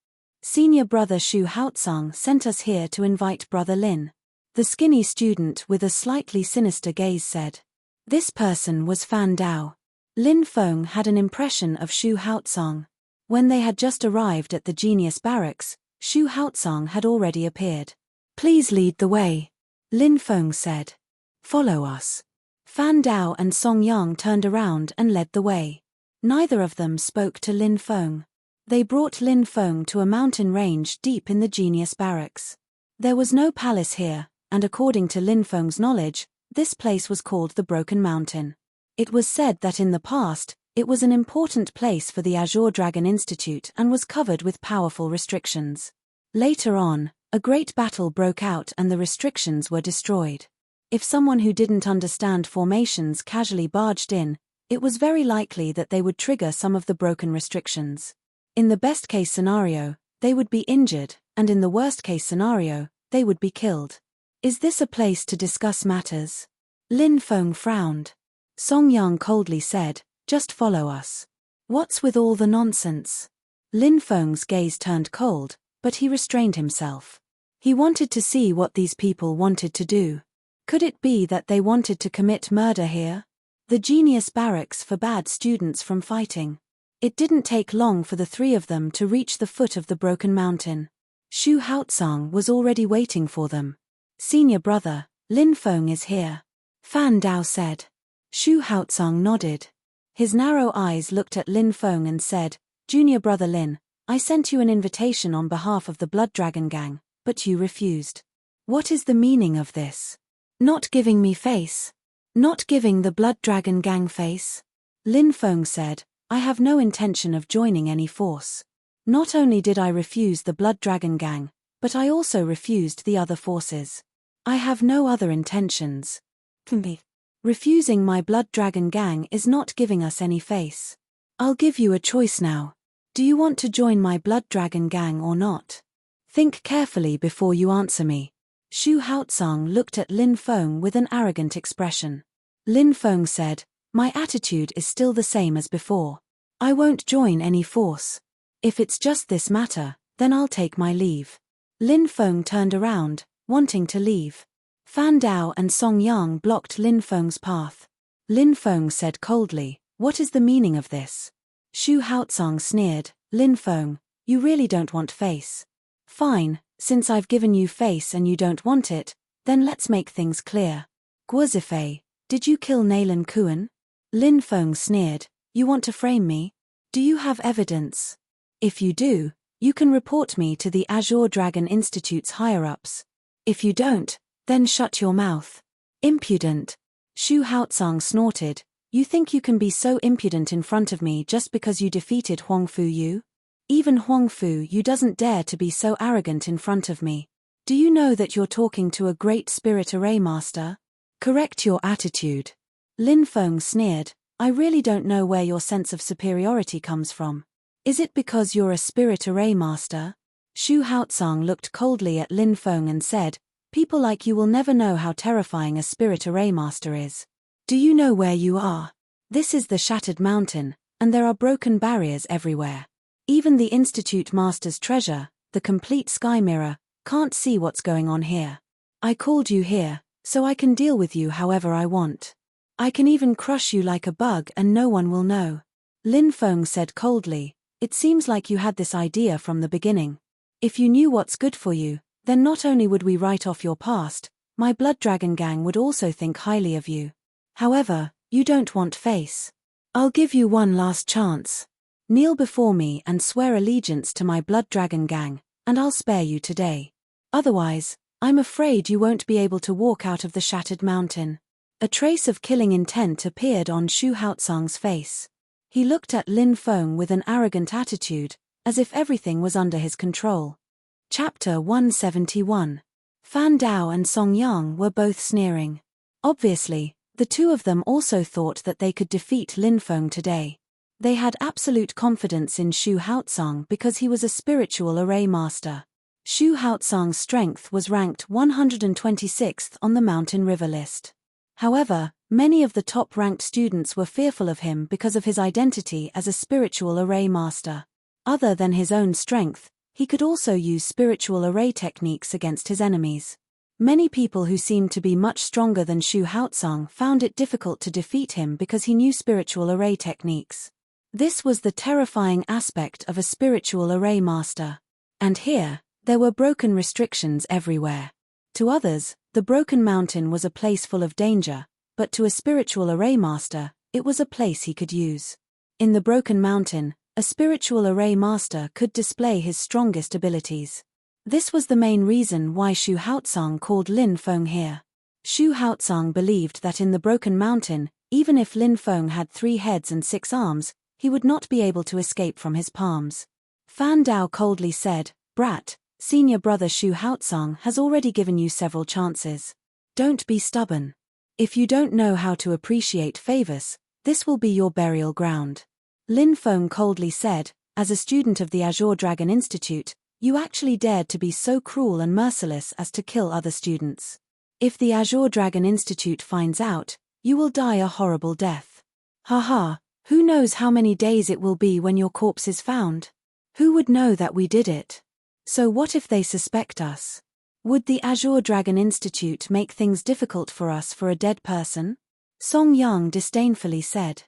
[SPEAKER 1] Senior brother Xu Haotsang sent us here to invite brother Lin." The skinny student with a slightly sinister gaze said. This person was Fan Dao. Lin Feng had an impression of Xu Haotsang. When they had just arrived at the Genius Barracks, Xu Haotsang had already appeared. "Please lead the way," Lin Feng said. "Follow us." Fan Dao and Song Yang turned around and led the way. Neither of them spoke to Lin Feng. They brought Lin Feng to a mountain range deep in the Genius Barracks. There was no palace here, and according to Lin Feng's knowledge, this place was called the Broken Mountain. It was said that in the past, it was an important place for the Azure Dragon Institute and was covered with powerful restrictions. Later on, a great battle broke out and the restrictions were destroyed. If someone who didn't understand formations casually barged in, it was very likely that they would trigger some of the broken restrictions. In the best-case scenario, they would be injured, and in the worst-case scenario, they would be killed. Is this a place to discuss matters? Lin Feng frowned. Song Yang coldly said, just follow us. What's with all the nonsense? Lin Feng's gaze turned cold, but he restrained himself. He wanted to see what these people wanted to do. Could it be that they wanted to commit murder here? The genius barracks forbade students from fighting. It didn't take long for the three of them to reach the foot of the broken mountain. Xu Haotsang was already waiting for them. Senior brother, Lin Feng is here. Fan Dao said. Xu Haotsang nodded. His narrow eyes looked at Lin Feng and said, Junior brother Lin, I sent you an invitation on behalf of the Blood Dragon Gang, but you refused. What is the meaning of this? Not giving me face? Not giving the Blood Dragon Gang face? Lin Feng said, I have no intention of joining any force. Not only did I refuse the Blood Dragon Gang, but I also refused the other forces. I have no other intentions. Refusing my Blood Dragon Gang is not giving us any face. I'll give you a choice now. Do you want to join my Blood Dragon Gang or not? Think carefully before you answer me. Xu Haotsang looked at Lin Feng with an arrogant expression. Lin Feng said, my attitude is still the same as before. I won't join any force. If it's just this matter, then I'll take my leave. Lin Feng turned around, wanting to leave. Fan Dao and Song Yang blocked Lin Feng's path. Lin Feng said coldly, what is the meaning of this? Xu Haotsang sneered, Lin Feng, you really don't want face. Fine, since I've given you face and you don't want it, then let's make things clear. Guozifei, did you kill Nailan Kuan? Lin Feng sneered, you want to frame me? Do you have evidence? If you do, you can report me to the Azure Dragon Institute's higher-ups. If you don't, then shut your mouth. Impudent. Xu Haotsang snorted, you think you can be so impudent in front of me just because you defeated Huang Fu Yu? Even Huang Fu Yu doesn't dare to be so arrogant in front of me. Do you know that you're talking to a great spirit array master? Correct your attitude. Lin Feng sneered, I really don't know where your sense of superiority comes from. Is it because you're a spirit array master? Xu Haotsang looked coldly at Lin Feng and said, people like you will never know how terrifying a spirit array master is. Do you know where you are? This is the Shattered Mountain, and there are broken barriers everywhere. Even the Institute Master's treasure, the complete sky mirror, can't see what's going on here. I called you here, so I can deal with you however I want. I can even crush you like a bug and no one will know. Lin Feng said coldly, it seems like you had this idea from the beginning. If you knew what's good for you, then not only would we write off your past, my Blood Dragon Gang would also think highly of you. However, you don't want face. I'll give you one last chance. Kneel before me and swear allegiance to my Blood Dragon Gang, and I'll spare you today. Otherwise, I'm afraid you won't be able to walk out of the Shattered Mountain. A trace of killing intent appeared on Xu Haotsang's face. He looked at Lin Feng with an arrogant attitude, as if everything was under his control. Chapter 171. Fan Dao and Song Yang were both sneering. Obviously, the two of them also thought that they could defeat Lin Feng today. They had absolute confidence in Xu Haotsang because he was a spiritual array master. Xu Haotsang's strength was ranked 126th on the Mountain River list. However, many of the top-ranked students were fearful of him because of his identity as a spiritual array master. Other than his own strength, he could also use spiritual array techniques against his enemies. Many people who seemed to be much stronger than Xu Haotsang found it difficult to defeat him because he knew spiritual array techniques. This was the terrifying aspect of a spiritual array master. And here, there were broken restrictions everywhere. To others, the broken mountain was a place full of danger, but to a spiritual array master, it was a place he could use. In the broken mountain, a spiritual array master could display his strongest abilities. This was the main reason why Xu Haotsang called Lin Feng here. Xu Haotsang believed that in the broken mountain, even if Lin Feng had 3 heads and 6 arms, he would not be able to escape from his palms. Fan Dao coldly said, Brat, senior brother Xu Haotsang has already given you several chances. Don't be stubborn. If you don't know how to appreciate favors, this will be your burial ground. Lin Feng coldly said, As a student of the Azure Dragon Institute, you actually dared to be so cruel and merciless as to kill other students. If the Azure Dragon Institute finds out, you will die a horrible death. Haha, who knows how many days it will be when your corpse is found? Who would know that we did it? So what if they suspect us? Would the Azure Dragon Institute make things difficult for us for a dead person? Song Yang disdainfully said.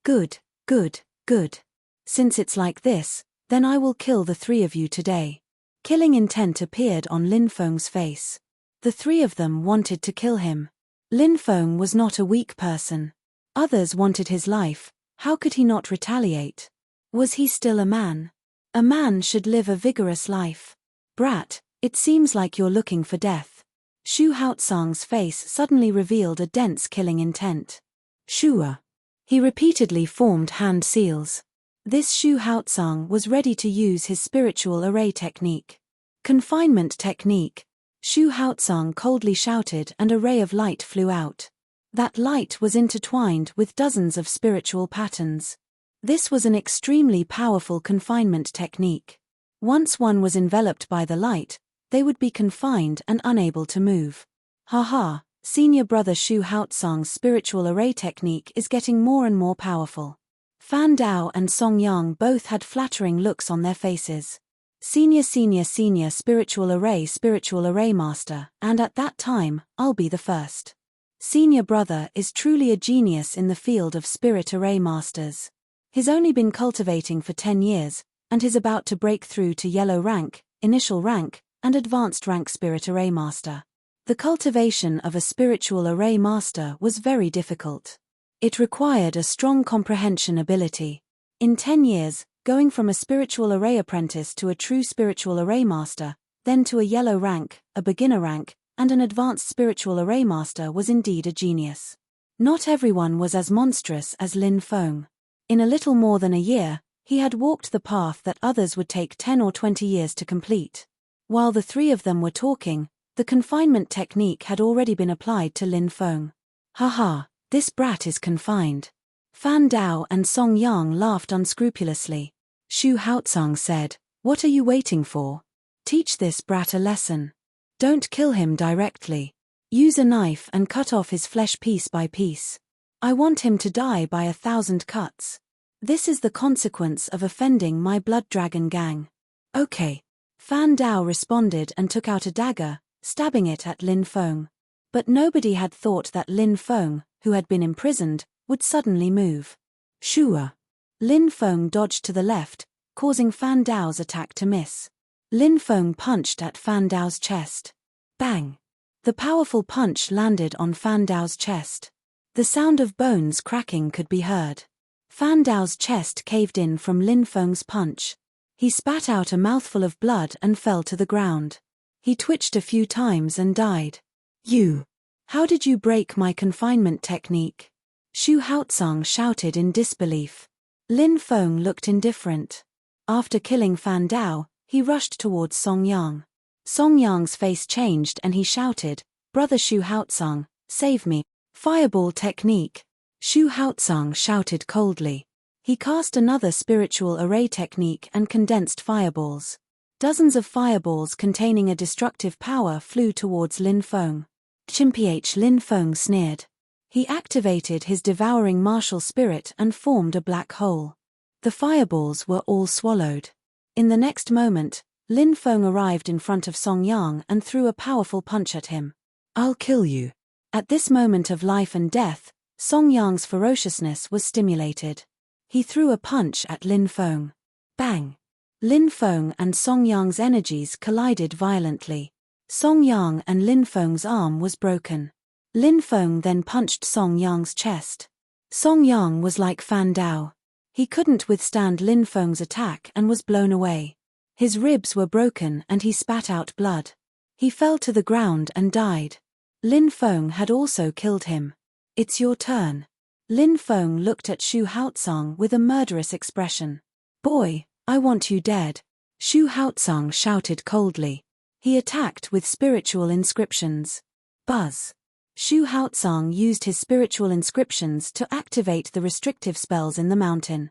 [SPEAKER 1] Good, good, good. Since it's like this, then I will kill the three of you today. Killing intent appeared on Lin Feng's face. The three of them wanted to kill him. Lin Feng was not a weak person. Others wanted his life, how could he not retaliate? Was he still a man? A man should live a vigorous life. Brat, it seems like you're looking for death. Shu Haotsang's face suddenly revealed a dense killing intent. Shua. He repeatedly formed hand seals. This Shu Haotsang was ready to use his spiritual array technique. Confinement technique. Shu Haotsang coldly shouted and a ray of light flew out. That light was intertwined with dozens of spiritual patterns. This was an extremely powerful confinement technique. Once one was enveloped by the light, they would be confined and unable to move. Haha, senior brother Shu Haotsang's spiritual array technique is getting more and more powerful. Fan Dao and Song Yang both had flattering looks on their faces. Senior spiritual array master, and at that time, I'll be the first. Senior brother is truly a genius in the field of spirit array masters. He's only been cultivating for 10 years, and is about to break through to yellow rank, initial rank, and advanced rank spirit array master. The cultivation of a spiritual array master was very difficult. It required a strong comprehension ability. In 10 years, going from a spiritual array apprentice to a true spiritual array master, then to a yellow rank, a beginner rank, and an advanced spiritual array master was indeed a genius. Not everyone was as monstrous as Lin Feng. In a little more than a year, he had walked the path that others would take 10 or 20 years to complete. While the three of them were talking, the confinement technique had already been applied to Lin Feng. Haha, this brat is confined. Fan Dao and Song Yang laughed unscrupulously. Shu Haotsang said, "What are you waiting for? Teach this brat a lesson. Don't kill him directly. Use a knife and cut off his flesh piece by piece. I want him to die by 1,000 cuts. This is the consequence of offending my blood dragon gang." Okay. Fan Dao responded and took out a dagger, stabbing it at Lin Feng. But nobody had thought that Lin Feng, who had been imprisoned, would suddenly move. Shua. Lin Feng dodged to the left, causing Fan Dao's attack to miss. Lin Feng punched at Fan Dao's chest. Bang! The powerful punch landed on Fan Dao's chest. The sound of bones cracking could be heard. Fan Dao's chest caved in from Lin Feng's punch. He spat out a mouthful of blood and fell to the ground. He twitched a few times and died. You! How did you break my confinement technique? Shu Haotsang shouted in disbelief. Lin Feng looked indifferent. After killing Fan Dao, he rushed towards Song Yang. Song Yang's face changed and he shouted, "Brother Shu Haotsang, save me." Fireball technique. Shu Haotsang shouted coldly. He cast another spiritual array technique and condensed fireballs. Dozens of fireballs containing a destructive power flew towards Lin Feng. Chimph Lin Feng sneered. He activated his devouring martial spirit and formed a black hole. The fireballs were all swallowed. In the next moment, Lin Feng arrived in front of Song Yang and threw a powerful punch at him. "I'll kill you." At this moment of life and death, Song Yang's ferociousness was stimulated. He threw a punch at Lin Feng. Bang! Lin Feng and Song Yang's energies collided violently. Song Yang and Lin Feng's arm was broken. Lin Feng then punched Song Yang's chest. Song Yang was like Fan Dao. He couldn't withstand Lin Feng's attack and was blown away. His ribs were broken and he spat out blood. He fell to the ground and died. Lin Feng had also killed him. "It's your turn." Lin Feng looked at Shu Haotsang with a murderous expression. "Boy, I want you dead." Shu Haotsang shouted coldly. He attacked with spiritual inscriptions. Buzz. Shu Haotsang used his spiritual inscriptions to activate the restrictive spells in the mountain.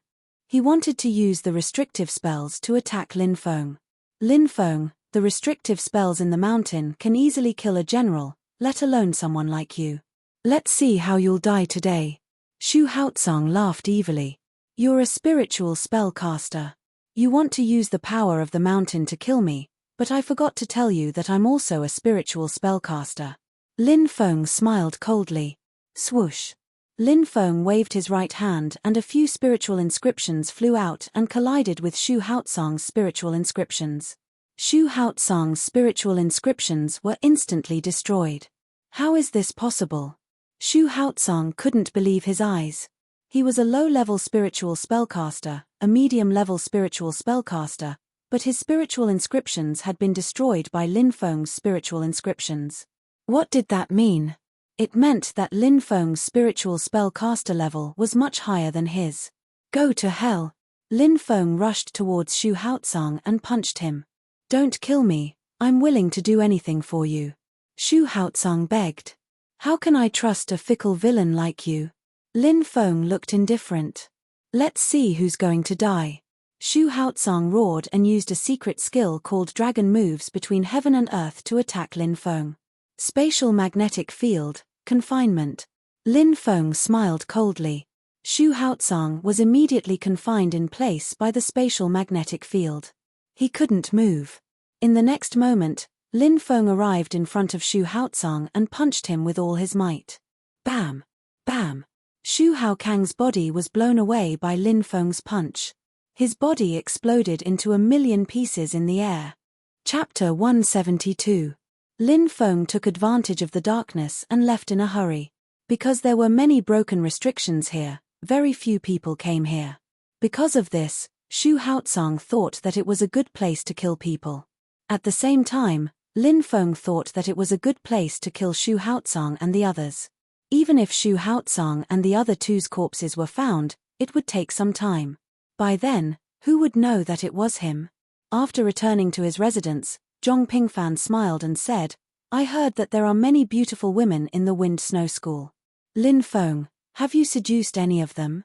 [SPEAKER 1] He wanted to use the restrictive spells to attack Lin Feng. Lin Feng, the restrictive spells in the mountain can easily kill a general, let alone someone like you. Let's see how you'll die today. Shu Haotsong laughed evilly. You're a spiritual spellcaster. You want to use the power of the mountain to kill me, but I forgot to tell you that I'm also a spiritual spellcaster. Lin Feng smiled coldly. Swoosh. Lin Feng waved his right hand and a few spiritual inscriptions flew out and collided with Shu Haotsong's spiritual inscriptions. Shu Haotsong's spiritual inscriptions were instantly destroyed. How is this possible? Shu Haotsong couldn't believe his eyes. He was a low-level spiritual spellcaster, a medium-level spiritual spellcaster, but his spiritual inscriptions had been destroyed by Lin Feng's spiritual inscriptions. What did that mean? It meant that Lin Feng's spiritual spellcaster level was much higher than his. Go to hell! Lin Feng rushed towards Shu Haotsong and punched him. Don't kill me, I'm willing to do anything for you. Shu Haotsong begged. How can I trust a fickle villain like you? Lin Feng looked indifferent. Let's see who's going to die. Shu Haotsong roared and used a secret skill called Dragon Moves between heaven and earth to attack Lin Feng. Spatial magnetic field, confinement. Lin Feng smiled coldly. Shu Haotsong was immediately confined in place by the spatial magnetic field. He couldn't move. In the next moment, Lin Feng arrived in front of Shu Haotsong and punched him with all his might. Bam! Bam! Shu Haokang's body was blown away by Lin Feng's punch. His body exploded into 1,000,000 pieces in the air. Chapter 172. Lin Feng took advantage of the darkness and left in a hurry. Because there were many broken restrictions here, very few people came here. Because of this, Shu Haotsong thought that it was a good place to kill people. At the same time, Lin Feng thought that it was a good place to kill Shu Haotsong and the others. Even if Shu Haotsong and the other two's corpses were found, it would take some time. By then, who would know that it was him? After returning to his residence, Zhong Pingfan smiled and said, I heard that there are many beautiful women in the Wind Snow School. Lin Feng, have you seduced any of them?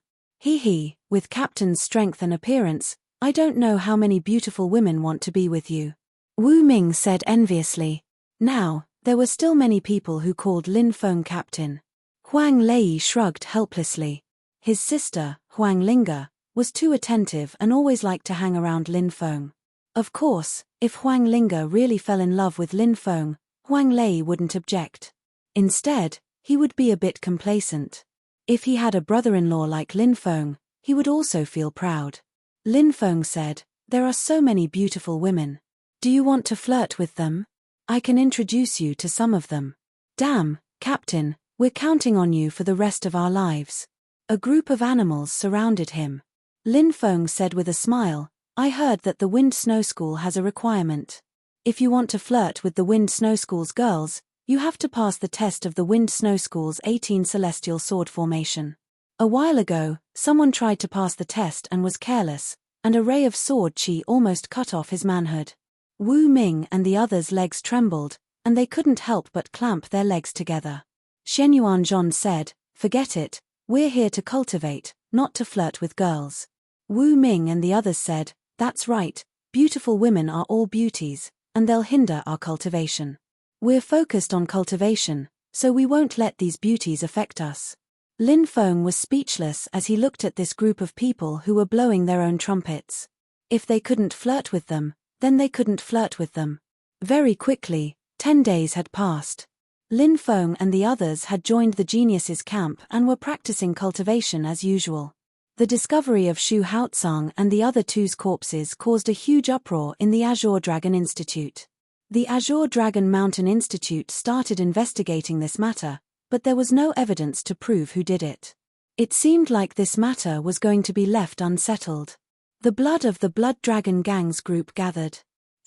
[SPEAKER 1] With Captain's strength and appearance, I don't know how many beautiful women want to be with you. Wu Ming said enviously. Now, there were still many people who called Lin Feng Captain. Huang Lei shrugged helplessly. His sister, Huang Linga, was too attentive and always liked to hang around Lin Feng. Of course, if Huang Linga really fell in love with Lin Feng, Huang Lei wouldn't object. Instead, he would be a bit complacent. If he had a brother-in-law like Lin Feng, he would also feel proud. Lin Feng said, there are so many beautiful women. Do you want to flirt with them? I can introduce you to some of them. Damn, Captain, we're counting on you for the rest of our lives. A group of animals surrounded him. Lin Feng said with a smile, I heard that the Wind Snow School has a requirement. If you want to flirt with the Wind Snow School's girls, you have to pass the test of the Wind Snow School's 18 Celestial Sword Formation. A while ago, someone tried to pass the test and was careless, and a ray of sword chi almost cut off his manhood. Wu Ming and the others' legs trembled, and they couldn't help but clamp their legs together. Shenyuan Zhon said, forget it, we're here to cultivate, not to flirt with girls. Wu Ming and the others said, that's right, beautiful women are all beauties, and they'll hinder our cultivation. We're focused on cultivation, so we won't let these beauties affect us. Lin Feng was speechless as he looked at this group of people who were blowing their own trumpets. If they couldn't flirt with them, then they couldn't flirt with them. Very quickly, 10 days had passed. Lin Feng and the others had joined the geniuses' camp and were practicing cultivation as usual. The discovery of Shu Haotsong and the other two's corpses caused a huge uproar in the Azure Dragon Institute. The Azure Dragon Mountain Institute started investigating this matter, but there was no evidence to prove who did it. It seemed like this matter was going to be left unsettled. The blood of the Blood Dragon Gang's group gathered.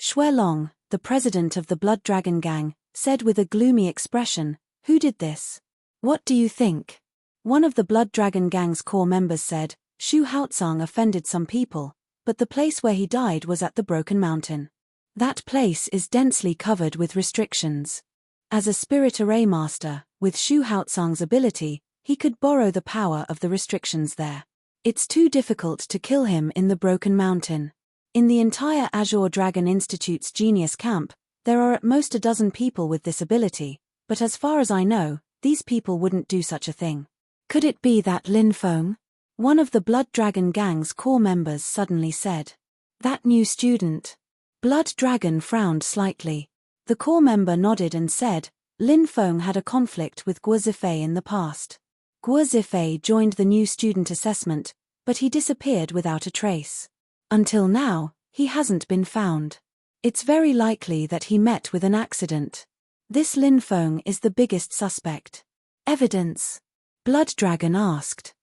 [SPEAKER 1] Xuelong, the president of the Blood Dragon Gang, said with a gloomy expression, who did this? What do you think? One of the Blood Dragon Gang's core members said, Shu Haotsong offended some people, but the place where he died was at the Broken Mountain. That place is densely covered with restrictions. As a spirit array master, with Shu Haotsong's ability, he could borrow the power of the restrictions there. It's too difficult to kill him in the Broken Mountain. In the entire Azure Dragon Institute's Genius Camp, there are at most a dozen people with this ability, but as far as I know, these people wouldn't do such a thing. Could it be that Lin Feng? One of the Blood Dragon gang's core members suddenly said. That new student. Blood Dragon frowned slightly. The core member nodded and said, Lin Feng had a conflict with Guo Zifei in the past. Guo Zifei joined the new student assessment, but he disappeared without a trace. Until now, he hasn't been found. It's very likely that he met with an accident. This Lin Feng is the biggest suspect. Evidence? Blood Dragon asked.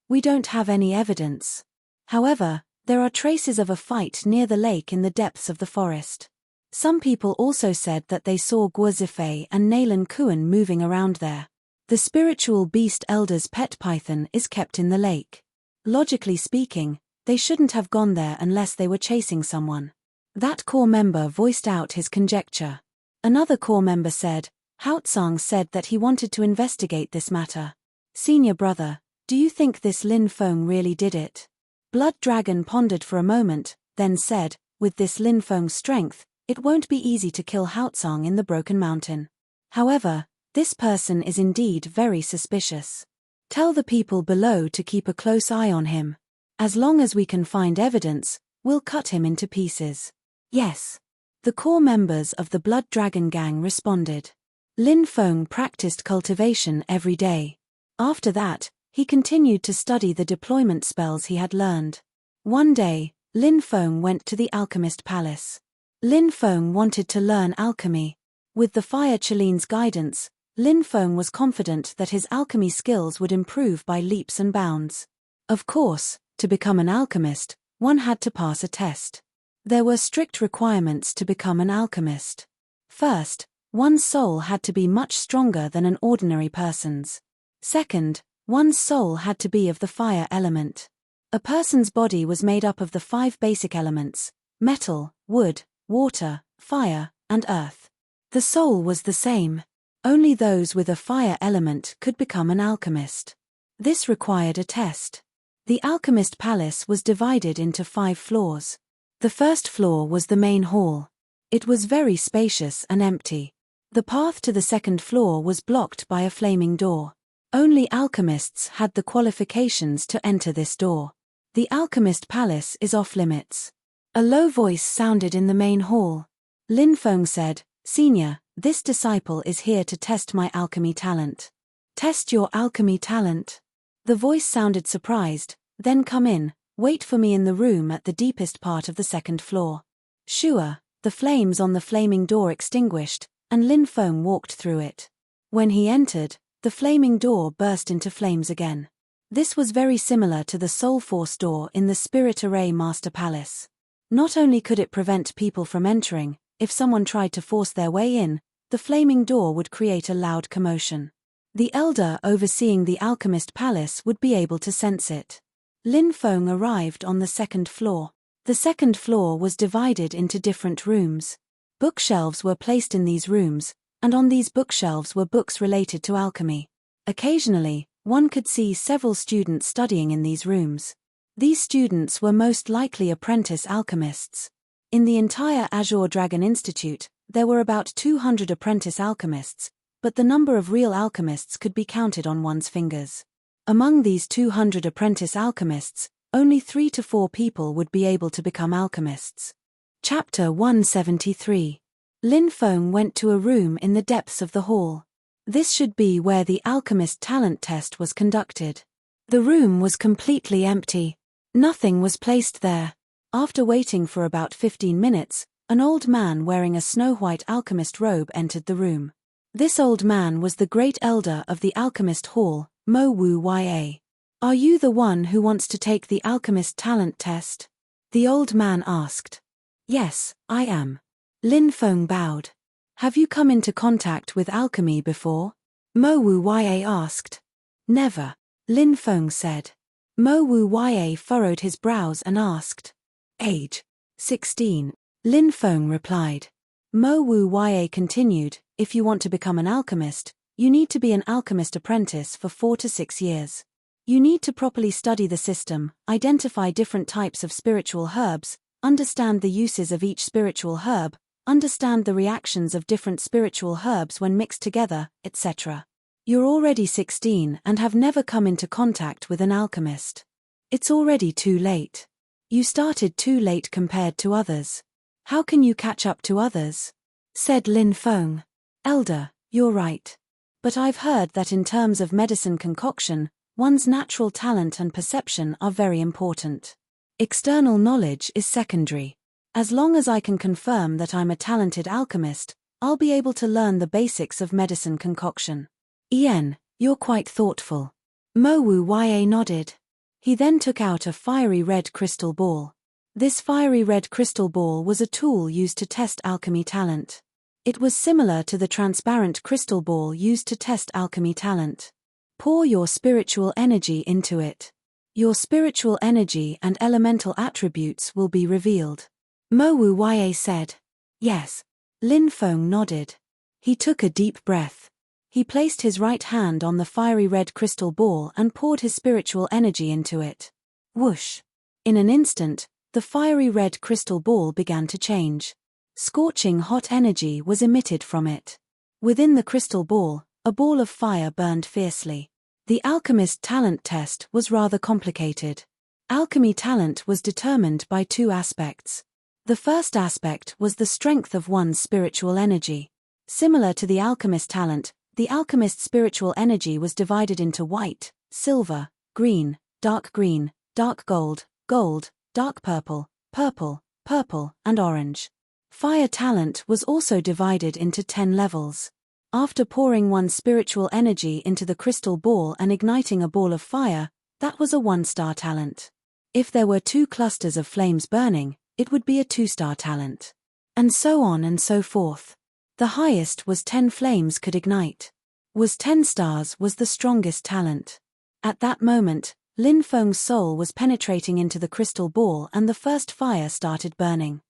[SPEAKER 1] We don't have any evidence. However, there are traces of a fight near the lake in the depths of the forest. Some people also said that they saw Guo Zifei and Naylan Kuan moving around there. The spiritual beast elder's pet python is kept in the lake. Logically speaking, they shouldn't have gone there unless they were chasing someone. That core member voiced out his conjecture. Another core member said, Haotsang said that he wanted to investigate this matter. Senior brother, do you think this Lin Feng really did it? Blood Dragon pondered for a moment, then said, with this Lin Feng's strength, it won't be easy to kill Haotsang in the Broken Mountain. However, this person is indeed very suspicious. Tell the people below to keep a close eye on him. As long as we can find evidence, we'll cut him into pieces. Yes. The core members of the Blood Dragon gang responded. Lin Feng practiced cultivation every day. After that, he continued to study the deployment spells he had learned. One day, Lin Feng went to the Alchemist Palace. Lin Feng wanted to learn alchemy. With the Fire Chaline's guidance, Lin Feng was confident that his alchemy skills would improve by leaps and bounds. Of course, to become an alchemist, one had to pass a test. There were strict requirements to become an alchemist. First, one's soul had to be much stronger than an ordinary person's. Second, one's soul had to be of the fire element. A person's body was made up of the 5 basic elements: metal, wood, water, fire, and earth. The soul was the same. Only those with a fire element could become an alchemist. This required a test. The Alchemist Palace was divided into 5 floors. The first floor was the main hall. It was very spacious and empty. The path to the second floor was blocked by a flaming door. Only alchemists had the qualifications to enter this door. The Alchemist Palace is off limits. A low voice sounded in the main hall. Lin Feng said, Senior, this disciple is here to test my alchemy talent. Test your alchemy talent? The voice sounded surprised. Then come in, wait for me in the room at the deepest part of the second floor. Sure, the flames on the flaming door extinguished, and Lin Feng walked through it. When he entered, the flaming door burst into flames again. This was very similar to the Soul Force door in the Spirit Array Master Palace. Not only could it prevent people from entering, if someone tried to force their way in, the flaming door would create a loud commotion. The elder overseeing the Alchemist Palace would be able to sense it. Lin Feng arrived on the second floor. The second floor was divided into different rooms. Bookshelves were placed in these rooms, and on these bookshelves were books related to alchemy. Occasionally, one could see several students studying in these rooms. These students were most likely apprentice alchemists. In the entire Azure Dragon Institute, there were about 200 apprentice alchemists, but the number of real alchemists could be counted on one's fingers. Among these 200 apprentice alchemists, only 3 to 4 people would be able to become alchemists. Chapter 173. Lin Feng went to a room in the depths of the hall. This should be where the alchemist talent test was conducted. The room was completely empty. Nothing was placed there. After waiting for about 15 minutes, an old man wearing a snow-white alchemist robe entered the room. This old man was the great elder of the alchemist hall, Mo Wu Ya. Are you the one who wants to take the alchemist talent test? The old man asked. Yes, I am. Lin Feng bowed. Have you come into contact with alchemy before? Mo Wu Ya asked. Never, Lin Feng said. Mo Wu Ya furrowed his brows and asked. Age? 16. Lin Feng replied. Mo Wu Ya continued, if you want to become an alchemist, you need to be an alchemist apprentice for 4 to 6 years. You need to properly study the system, identify different types of spiritual herbs, understand the uses of each spiritual herb, understand the reactions of different spiritual herbs when mixed together, etc. You're already 16 and have never come into contact with an alchemist. It's already too late. You started too late compared to others. How can you catch up to others? Said Lin Feng. Elder, you're right. But I've heard that in terms of medicine concoction, one's natural talent and perception are very important. External knowledge is secondary. As long as I can confirm that I'm a talented alchemist, I'll be able to learn the basics of medicine concoction. Ian, you're quite thoughtful. Mo Wu Ya nodded. He then took out a fiery red crystal ball. This fiery red crystal ball was a tool used to test alchemy talent. It was similar to the transparent crystal ball used to test alchemy talent. Pour your spiritual energy into it. Your spiritual energy and elemental attributes will be revealed. Mo Wu Ya said. Yes. Lin Feng nodded. He took a deep breath. He placed his right hand on the fiery red crystal ball and poured his spiritual energy into it. Whoosh! In an instant, the fiery red crystal ball began to change. Scorching hot energy was emitted from it. Within the crystal ball, a ball of fire burned fiercely. The alchemist talent test was rather complicated. Alchemy talent was determined by two aspects. The first aspect was the strength of one's spiritual energy. Similar to the alchemist talent, the alchemist's spiritual energy was divided into white, silver, green, dark gold, dark purple, purple, and orange. Fire talent was also divided into 10 levels. After pouring one's spiritual energy into the crystal ball and igniting a ball of fire, that was a 1-star talent. If there were 2 clusters of flames burning, it would be a 2-star talent. And so on and so forth. The highest was 10 flames could ignite. 10 stars was the strongest talent. At that moment, Lin Feng's soul was penetrating into the crystal ball and the first fire started burning.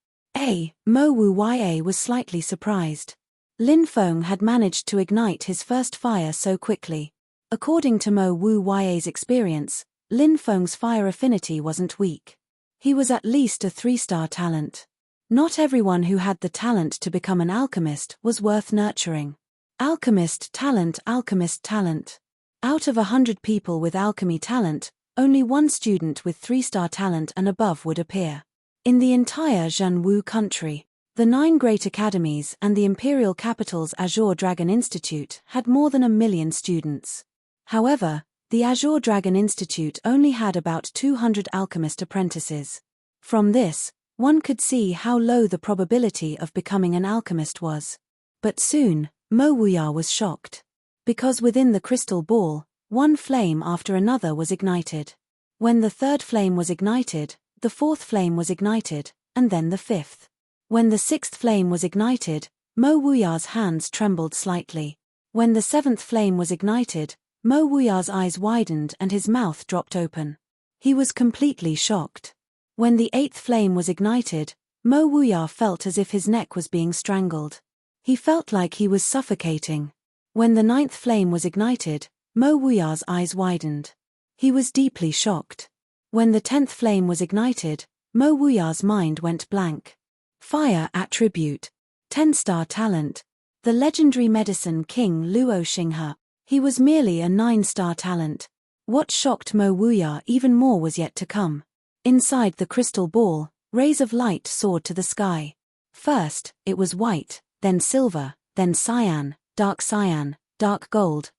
[SPEAKER 1] Mo Wu Ya was slightly surprised. Lin Feng had managed to ignite his first fire so quickly. According to Mo Wu Ya's experience, Lin Feng's fire affinity wasn't weak. He was at least a 3-star talent. Not everyone who had the talent to become an alchemist was worth nurturing. Alchemist talent. Out of 100 people with alchemy talent, only 1 student with 3-star talent and above would appear. In the entire Zhenwu country, the 9 great academies and the imperial capital's Azure Dragon Institute had more than 1 million students. However, the Azure Dragon Institute only had about 200 alchemist apprentices. From this, one could see how low the probability of becoming an alchemist was. But soon, Mo Wuya was shocked. Because within the crystal ball, 1 flame after another was ignited. When the 3rd flame was ignited, the 4th flame was ignited, and then the 5th. When the 6th flame was ignited, Mo Wuya's hands trembled slightly. When the 7th flame was ignited, Mo Wuya's eyes widened and his mouth dropped open. He was completely shocked. When the 8th flame was ignited, Mo Wuya felt as if his neck was being strangled. He felt like he was suffocating. When the 9th flame was ignited, Mo Wuya's eyes widened. He was deeply shocked. When the 10th flame was ignited, Mo Wuya's mind went blank. Fire attribute. 10-star talent. The legendary medicine king Luo Xinghe. He was merely a 9-star talent. What shocked Mo Wuya even more was yet to come. Inside the crystal ball, rays of light soared to the sky. First, it was white, then silver, then cyan, dark gold,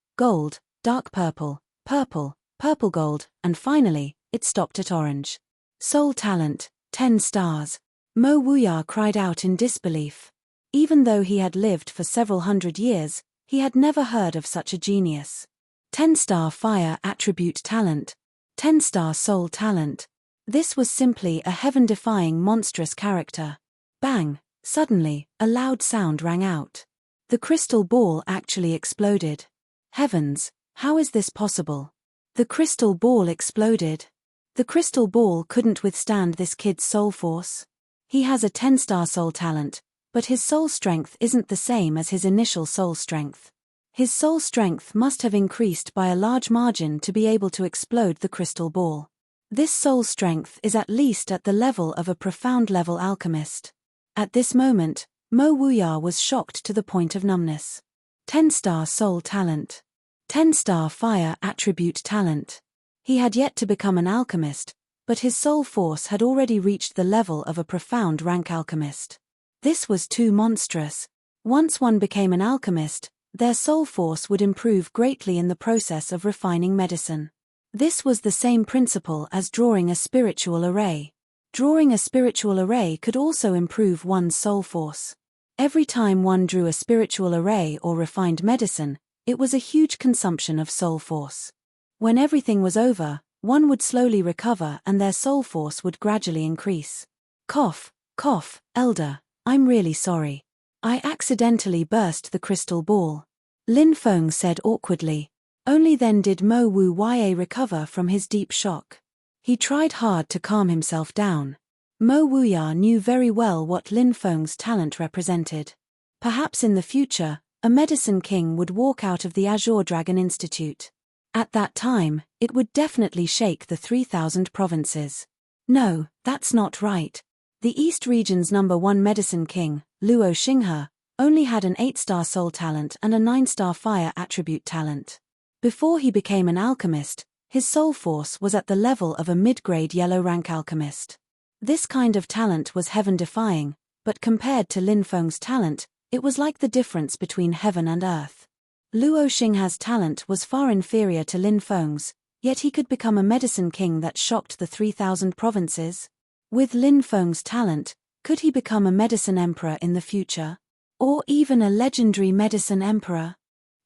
[SPEAKER 1] dark purple, purple gold, and finally, it stopped at orange. Soul talent, 10 stars. Mo Wuya cried out in disbelief. Even though he had lived for several hundred years, he had never heard of such a genius. 10-star fire attribute talent. 10-star soul talent. This was simply a heaven-defying monstrous character. Bang! Suddenly, a loud sound rang out. The crystal ball actually exploded. Heavens, how is this possible? The crystal ball exploded. The crystal ball couldn't withstand this kid's soul force. He has a 10-star soul talent, but his soul strength isn't the same as his initial soul strength. His soul strength must have increased by a large margin to be able to explode the crystal ball. This soul strength is at least at the level of a profound level alchemist. At this moment, Mo Wuya was shocked to the point of numbness. 10-star soul talent. 10-star fire attribute talent. He had yet to become an alchemist, but his soul force had already reached the level of a profound rank alchemist. This was too monstrous. Once one became an alchemist, their soul force would improve greatly in the process of refining medicine. This was the same principle as drawing a spiritual array. Drawing a spiritual array could also improve one's soul force. Every time one drew a spiritual array or refined medicine, it was a huge consumption of soul force. When everything was over, one would slowly recover and their soul force would gradually increase. Cough, cough, elder, I'm really sorry. I accidentally burst the crystal ball. Lin Feng said awkwardly. Only then did Mo Wu Ya recover from his deep shock. He tried hard to calm himself down. Mo Wuya knew very well what Lin Feng's talent represented. Perhaps in the future, a medicine king would walk out of the Azure Dragon Institute. At that time, it would definitely shake the 3,000 provinces. No, that's not right. The East region's #1 medicine king, Luo Xinghe, only had an 8-star soul talent and a 9-star fire attribute talent. Before he became an alchemist, his soul force was at the level of a mid-grade yellow rank alchemist. This kind of talent was heaven-defying, but compared to Lin Feng's talent, it was like the difference between heaven and earth. Luo Xinghe's talent was far inferior to Lin Feng's, yet he could become a medicine king that shocked the 3,000 provinces. With Lin Feng's talent, could he become a medicine emperor in the future? Or even a legendary medicine emperor?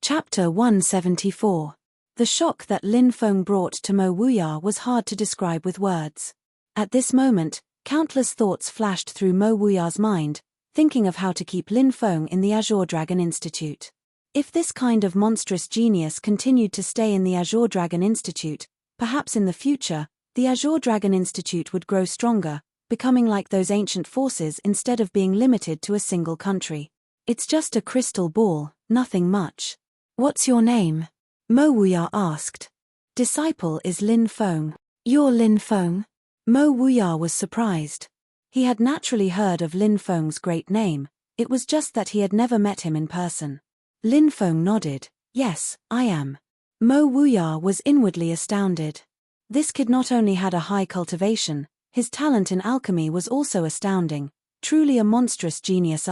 [SPEAKER 1] Chapter 174. The shock that Lin Feng brought to Mo Wuya was hard to describe with words. At this moment, countless thoughts flashed through Mo Wuya's mind, thinking of how to keep Lin Feng in the Azure Dragon Institute. If this kind of monstrous genius continued to stay in the Azure Dragon Institute, perhaps in the future, the Azure Dragon Institute would grow stronger, becoming like those ancient forces instead of being limited to a single country. It's just a crystal ball, nothing much. What's your name? Mo Wuya asked. Disciple is Lin Feng. You're Lin Feng? Mo Wuya was surprised. He had naturally heard of Lin Feng's great name, it was just that he had never met him in person. Lin Feng nodded. Yes, I am. Mo Wuya was inwardly astounded. This kid not only had a high cultivation, his talent in alchemy was also astounding, truly a monstrous genius.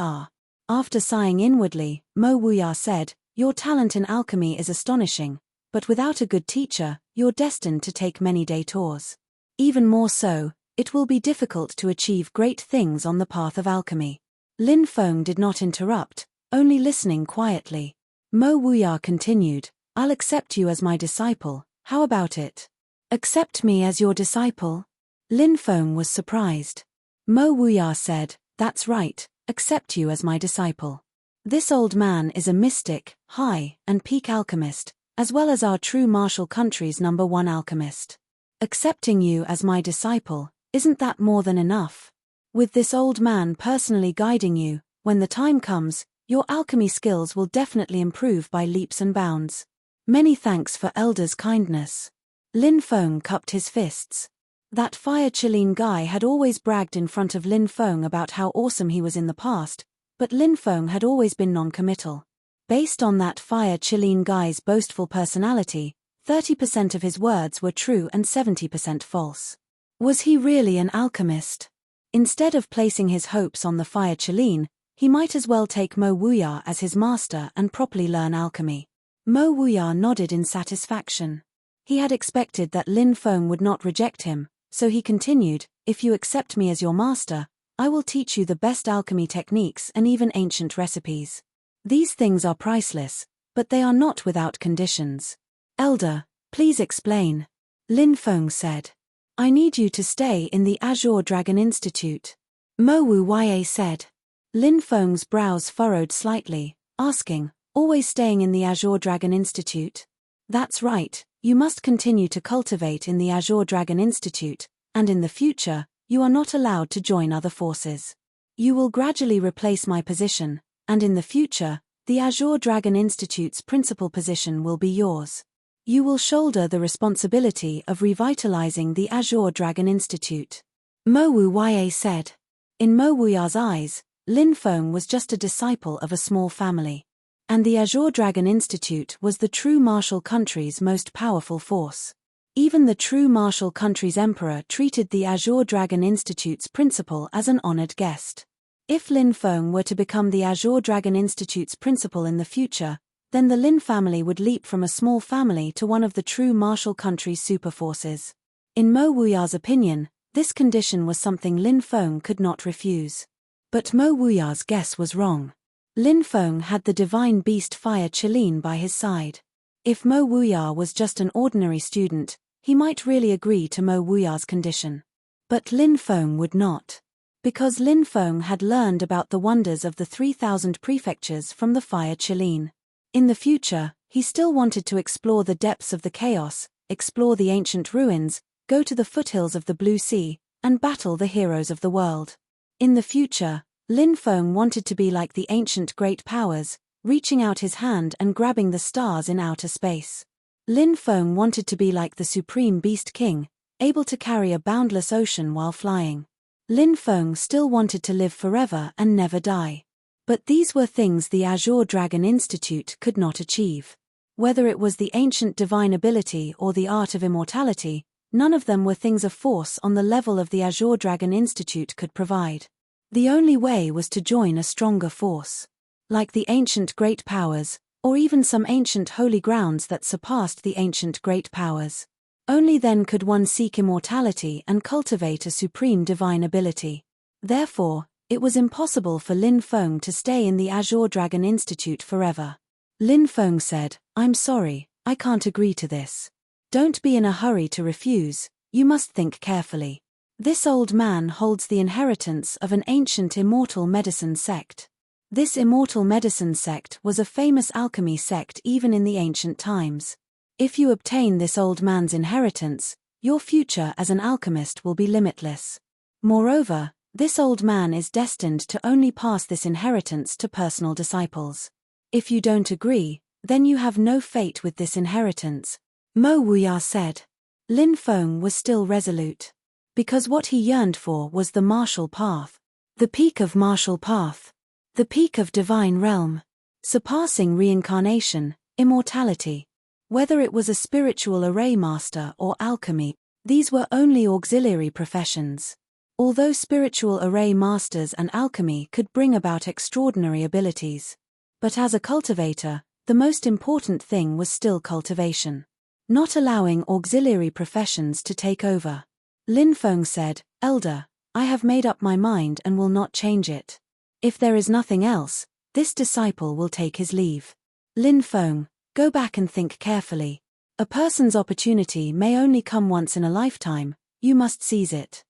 [SPEAKER 1] After sighing inwardly, Mo Wuya said, Your talent in alchemy is astonishing, but without a good teacher, you're destined to take many detours. Even more so, it will be difficult to achieve great things on the path of alchemy. Lin Feng did not interrupt, only listening quietly. Mo Wuya continued, I'll accept you as my disciple, how about it? Accept me as your disciple? Lin Feng was surprised. Mo Wuya said, That's right, accept you as my disciple. This old man is a mystic, high, and peak alchemist, as well as our true martial country's #1 alchemist. Accepting you as my disciple, isn't that more than enough? With this old man personally guiding you, when the time comes, your alchemy skills will definitely improve by leaps and bounds. Many thanks for Elder's kindness. Lin Feng cupped his fists. That Fire Qilin guy had always bragged in front of Lin Feng about how awesome he was in the past, but Lin Feng had always been non-committal. Based on that Fire Qilin guy's boastful personality, 30% of his words were true and 70% false. Was he really an alchemist? Instead of placing his hopes on the Fire Qilin, he might as well take Mo Wuya as his master and properly learn alchemy. Mo Wuya nodded in satisfaction. He had expected that Lin Feng would not reject him, so he continued, If you accept me as your master, I will teach you the best alchemy techniques and even ancient recipes. These things are priceless, but they are not without conditions. Elder, please explain. Lin Feng said. I need you to stay in the Azure Dragon Institute. Mo Wu Ya said. Lin Feng's brows furrowed slightly, asking, Always staying in the Azure Dragon Institute? That's right, you must continue to cultivate in the Azure Dragon Institute, and in the future, you are not allowed to join other forces. You will gradually replace my position, and in the future, The Azure Dragon Institute's principal position will be yours. You will shoulder the responsibility of revitalizing the Azure Dragon Institute. Mo Wu said. In Mo Wuya's eyes, Lin Feng was just a disciple of a small family. And the Azure Dragon Institute was the true martial country's most powerful force. Even the true martial country's emperor treated the Azure Dragon Institute's principal as an honored guest. If Lin Feng were to become the Azure Dragon Institute's principal in the future, then the Lin family would leap from a small family to one of the true martial country's superforces. In Mo Wuya's opinion, this condition was something Lin Feng could not refuse. But Mo Wuya's guess was wrong. Lin Feng had the divine beast Fire Qilin by his side. If Mo Wuya was just an ordinary student, he might really agree to Mo Wuya's condition. But Lin Feng would not. Because Lin Feng had learned about the wonders of the 3,000 prefectures from the Fire Qilin. In the future, he still wanted to explore the depths of the chaos, explore the ancient ruins, go to the foothills of the Blue Sea, and battle the heroes of the world. In the future, Lin Feng wanted to be like the ancient great powers, reaching out his hand and grabbing the stars in outer space. Lin Feng wanted to be like the supreme beast king, able to carry a boundless ocean while flying. Lin Feng still wanted to live forever and never die. But these were things the Azure Dragon Institute could not achieve. Whether it was the ancient divine ability or the art of immortality, none of them were things of force on the level of the Azure Dragon Institute could provide. The only way was to join a stronger force. Like the ancient great powers, or even some ancient holy grounds that surpassed the ancient great powers. Only then could one seek immortality and cultivate a supreme divine ability. Therefore, it was impossible for Lin Feng to stay in the Azure Dragon Institute forever. Lin Feng said, "I'm sorry, I can't agree to this." Don't be in a hurry to refuse, you must think carefully. This old man holds the inheritance of an ancient immortal medicine sect. This immortal medicine sect was a famous alchemy sect even in the ancient times. If you obtain this old man's inheritance, your future as an alchemist will be limitless. Moreover, this old man is destined to only pass this inheritance to personal disciples. If you don't agree, then you have no fate with this inheritance, Mo Wuya said. Lin Feng was still resolute. Because what he yearned for was the martial path. The peak of martial path. The peak of divine realm. Surpassing reincarnation, immortality. Whether it was a spiritual array master or alchemy, these were only auxiliary professions. Although spiritual array masters and alchemy could bring about extraordinary abilities. But as a cultivator, the most important thing was still cultivation. Not allowing auxiliary professions to take over. Lin Feng said, "Elder, I have made up my mind and will not change it. If there is nothing else, this disciple will take his leave." Lin Feng, go back and think carefully. A person's opportunity may only come once in a lifetime, you must seize it.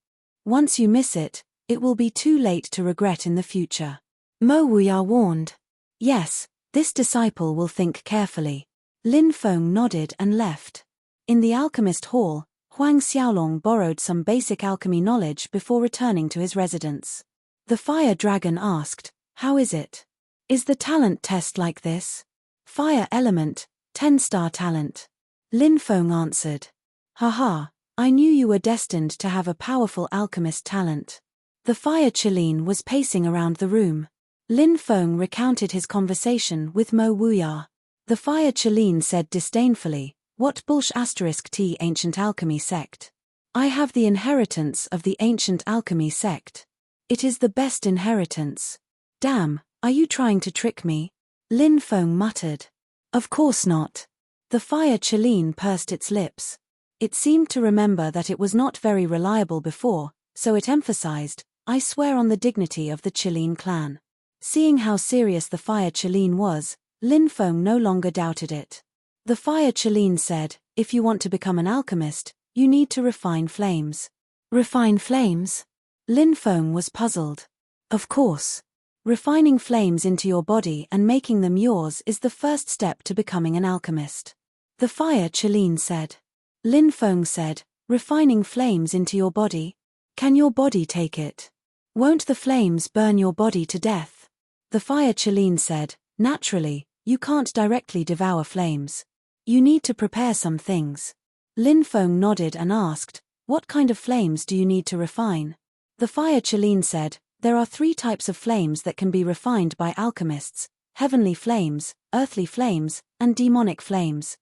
[SPEAKER 1] Once you miss it, it will be too late to regret in the future. Mo Wuya warned. Yes, this disciple will think carefully. Lin Feng nodded and left. In the alchemist hall, Huang Xiaolong borrowed some basic alchemy knowledge before returning to his residence. The fire dragon asked, "How is it? Is the talent test like this? Fire element, 10-star talent." Lin Feng answered, "Haha, I knew you were destined to have a powerful alchemist talent." The Fire Qilin was pacing around the room. Lin Feng recounted his conversation with Mo Wuya. The Fire Qilin said disdainfully, "What *t ancient alchemy sect? I have the inheritance of the ancient alchemy sect. It is the best inheritance. Damn, are you trying to trick me?" Lin Feng muttered. "Of course not." The Fire Qilin pursed its lips. It seemed to remember that it was not very reliable before, so it emphasized, "I swear on the dignity of the Qilin clan." Seeing how serious the Fire Qilin was, Lin Feng no longer doubted it. The Fire Qilin said, "If you want to become an alchemist, you need to refine flames." Refine flames? Lin Feng was puzzled. Of course. Refining flames into your body and making them yours is the first step to becoming an alchemist. The Fire Qilin said. Lin Feng said, "Refining flames into your body? Can your body take it? Won't the flames burn your body to death?" The Fire Qilin said, Naturally, you can't directly devour flames. You need to prepare some things. Lin Feng nodded and asked, what kind of flames do you need to refine? The fire Qilin said, there are 3 types of flames that can be refined by alchemists: heavenly flames, earthly flames, and demonic flames.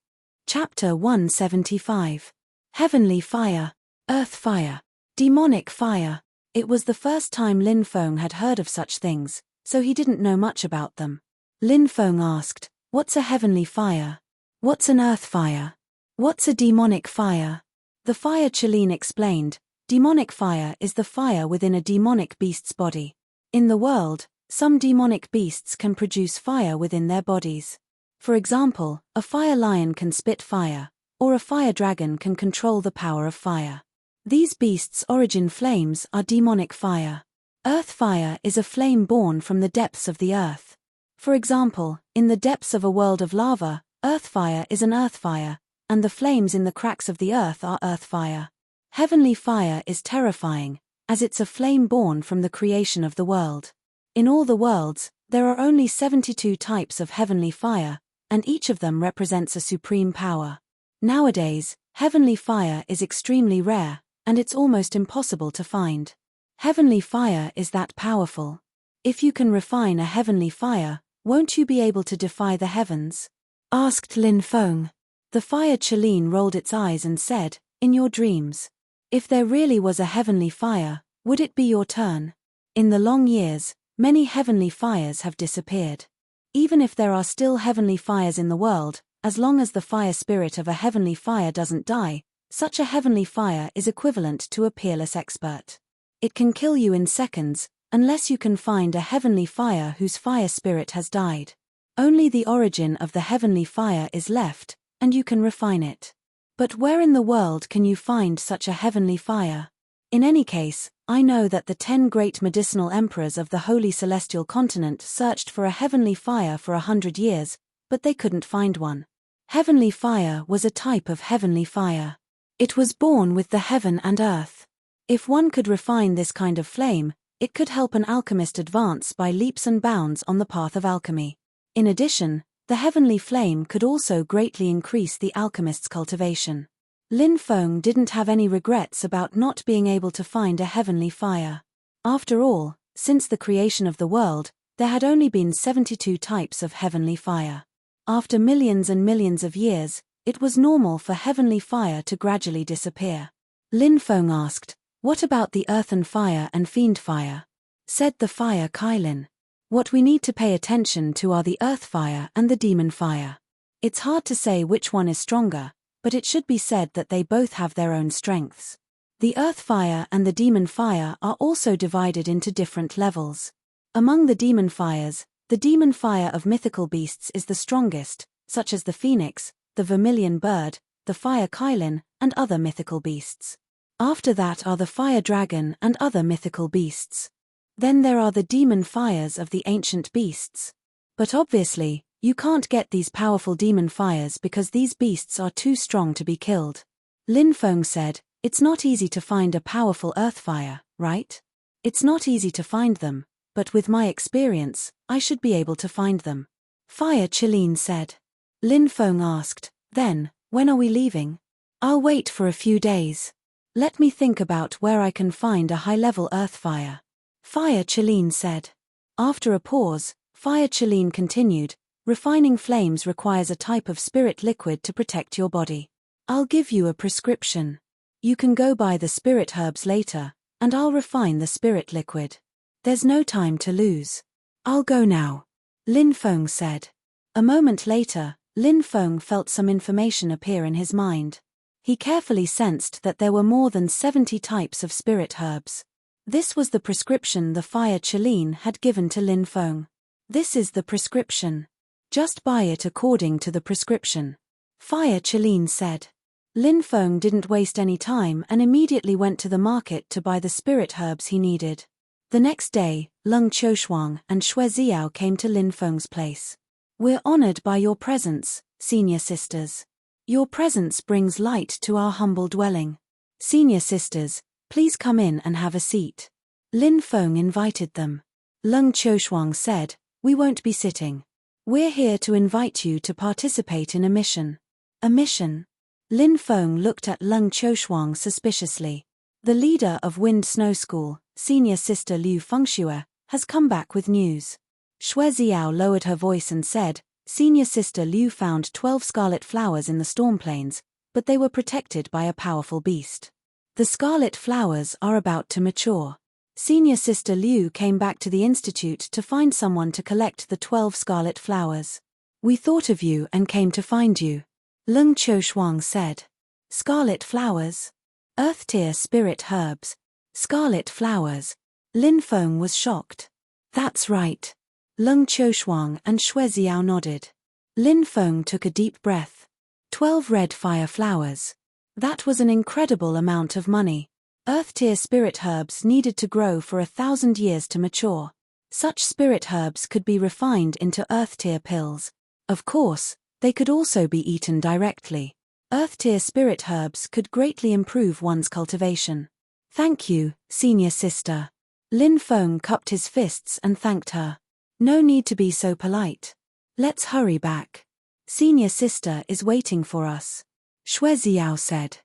[SPEAKER 1] Chapter 175. Heavenly fire, earth fire, demonic fire. It was the first time Lin Feng had heard of such things, so he didn't know much about them. Lin Feng asked, what's a heavenly fire? What's an earth fire? What's a demonic fire? The fire Qilin explained, demonic fire is the fire within a demonic beast's body. In the world, some demonic beasts can produce fire within their bodies. For example, a fire lion can spit fire, or a fire dragon can control the power of fire. These beasts' origin flames are demonic fire. Earth fire is a flame born from the depths of the earth. For example, in the depths of a world of lava, earth fire is an earth fire, and the flames in the cracks of the earth are earth fire. Heavenly fire is terrifying, as it's a flame born from the creation of the world. In all the worlds, there are only 72 types of heavenly fire, and each of them represents a supreme power. Nowadays, heavenly fire is extremely rare, and it's almost impossible to find. Heavenly fire is that powerful. If you can refine a heavenly fire, won't you be able to defy the heavens? Asked Lin Feng. The fire Qilin rolled its eyes and said, in your dreams. If there really was a heavenly fire, would it be your turn? In the long years, many heavenly fires have disappeared. Even if there are still heavenly fires in the world, as long as the fire spirit of a heavenly fire doesn't die, such a heavenly fire is equivalent to a peerless expert. It can kill you in seconds, unless you can find a heavenly fire whose fire spirit has died. Only the origin of the heavenly fire is left, and you can refine it. But where in the world can you find such a heavenly fire? In any case, I know that the 10 great medicinal emperors of the Holy Celestial Continent searched for a heavenly fire for 100 years, but they couldn't find one. Heavenly fire was a type of heavenly fire. It was born with the heaven and earth. If one could refine this kind of flame, it could help an alchemist advance by leaps and bounds on the path of alchemy. In addition, the heavenly flame could also greatly increase the alchemist's cultivation. Lin Feng didn't have any regrets about not being able to find a heavenly fire. After all, since the creation of the world, there had only been 72 types of heavenly fire. After millions and millions of years, it was normal for heavenly fire to gradually disappear. Lin Feng asked, what about the earthen fire and fiend fire? Said the fire Qilin. What we need to pay attention to are the earth fire and the demon fire. It's hard to say which one is stronger, but it should be said that they both have their own strengths. The earth fire and the demon fire are also divided into different levels. Among the demon fires, the demon fire of mythical beasts is the strongest, such as the phoenix, the vermilion bird, the fire Qilin, and other mythical beasts. After that are the fire dragon and other mythical beasts. Then there are the demon fires of the ancient beasts. But obviously, you can't get these powerful demon fires because these beasts are too strong to be killed. Lin Feng said, it's not easy to find a powerful earth fire, right? It's not easy to find them, but with my experience, I should be able to find them. Fire Qilin said. Lin Feng asked, then, when are we leaving? I'll wait for a few days. Let me think about where I can find a high-level earth fire. Fire Qilin said. After a pause, Fire Qilin continued, refining flames requires a type of spirit liquid to protect your body. I'll give you a prescription. You can go buy the spirit herbs later, and I'll refine the spirit liquid. There's no time to lose. I'll go now. Lin Feng said. A moment later, Lin Feng felt some information appear in his mind. He carefully sensed that there were more than 70 types of spirit herbs. This was the prescription the Fire Qilin had given to Lin Feng. This is the prescription. Just buy it according to the prescription. Fire Qilin said. Lin Feng didn't waste any time and immediately went to the market to buy the spirit herbs he needed. The next day, Leng Qiushuang and Xue Xiao came to Lin Feng's place. We're honored by your presence, senior sisters. Your presence brings light to our humble dwelling. Senior sisters, please come in and have a seat. Lin Feng invited them. Leng Qiushuang said, we won't be sitting. We're here to invite you to participate in a mission. A mission? Lin Feng looked at Lung Qiushuang suspiciously. The leader of Wind Snow School, senior sister Liu Fengxue, has come back with news. Xue Xiao lowered her voice and said, Senior sister Liu found 12 scarlet flowers in the storm plains, but they were protected by a powerful beast. The scarlet flowers are about to mature. Senior sister Liu came back to the institute to find someone to collect the 12 scarlet flowers. We thought of you and came to find you. Lung Qiushuang said. Scarlet flowers? Earth-tier spirit herbs. Scarlet flowers. Lin Feng was shocked. That's right. Lung Qiushuang and Xue Xiao nodded. Lin Feng took a deep breath. 12 red fire flowers. That was an incredible amount of money. Earth-tier spirit herbs needed to grow for 1,000 years to mature. Such spirit herbs could be refined into earth-tier pills. Of course, they could also be eaten directly. Earth-tier spirit herbs could greatly improve one's cultivation. Thank you, senior sister. Lin Feng cupped his fists and thanked her. No need to be so polite. Let's hurry back. Senior sister is waiting for us. Xue Xiao said.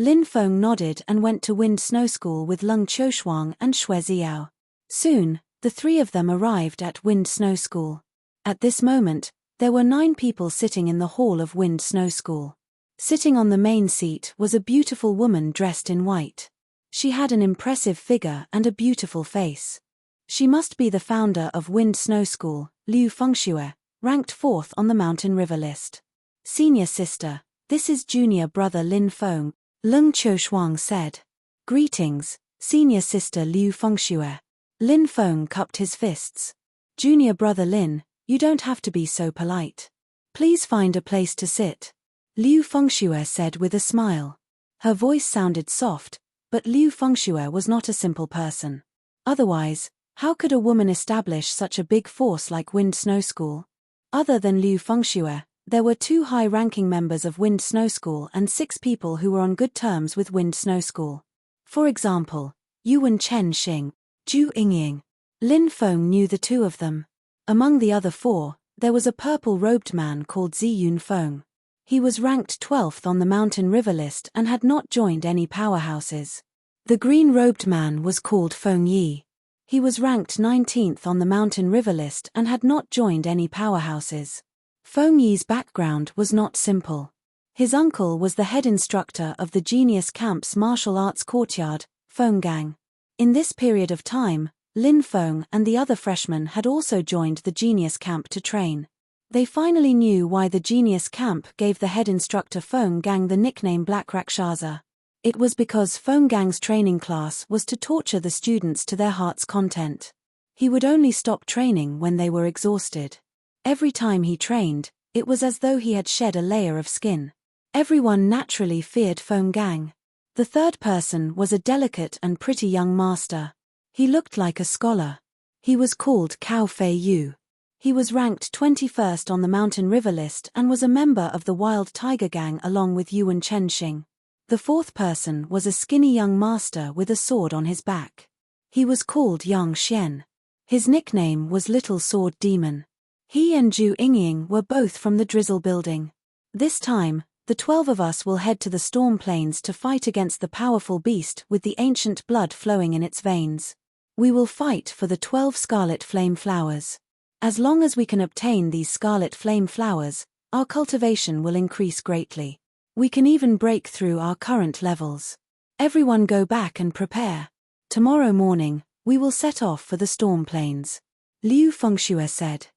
[SPEAKER 1] Lin Feng nodded and went to Wind Snow School with Lung Qiushuang and Xue Xiao. Soon, the three of them arrived at Wind Snow School. At this moment, there were 9 people sitting in the hall of Wind Snow School. Sitting on the main seat was a beautiful woman dressed in white. She had an impressive figure and a beautiful face. She must be the founder of Wind Snow School, Liu Fengxue, ranked 4th on the mountain river list. Senior sister, this is junior brother Lin Feng, Lung Qiushuang said. Greetings, senior sister Liu Fengxue. Lin Feng cupped his fists. Junior brother Lin, you don't have to be so polite. Please find a place to sit. Liu Fengxue said with a smile. Her voice sounded soft, but Liu Fengxue was not a simple person. Otherwise, how could a woman establish such a big force like Wind Snow School? Other than Liu Fengxue, there were 2 high-ranking members of Wind Snow School and 6 people who were on good terms with Wind Snow School. For example, Yuan Chen Xing, Zhu Yingying. Lin Feng knew the 2 of them. Among the other 4, there was a purple-robed man called Ziyun Feng. He was ranked 12th on the mountain river list and had not joined any powerhouses. The green-robed man was called Feng Yi. He was ranked 19th on the mountain river list and had not joined any powerhouses. Feng Yi's background was not simple. His uncle was the head instructor of the Genius Camp's martial arts courtyard, Fenggang. In this period of time, Lin Feng and the other freshmen had also joined the Genius Camp to train. They finally knew why the Genius Camp gave the head instructor Fenggang the nickname Black Rakshasa. It was because Fenggang's training class was to torture the students to their heart's content. He would only stop training when they were exhausted. Every time he trained, it was as though he had shed a layer of skin. Everyone naturally feared Fenggang. The third person was a delicate and pretty young master. He looked like a scholar. He was called Cao Fei Yu. He was ranked 21st on the mountain river list and was a member of the Wild Tiger Gang along with Yuan Chen Xing. The fourth person was a skinny young master with a sword on his back. He was called Yang Xian. His nickname was Little Sword Demon. He and Zhu Yingying were both from the Drizzle building. This time, the 12 of us will head to the storm plains to fight against the powerful beast with the ancient blood flowing in its veins. We will fight for the 12 scarlet flame flowers. As long as we can obtain these scarlet flame flowers, our cultivation will increase greatly. We can even break through our current levels. Everyone go back and prepare. Tomorrow morning, we will set off for the storm plains. Liu Fengxue said.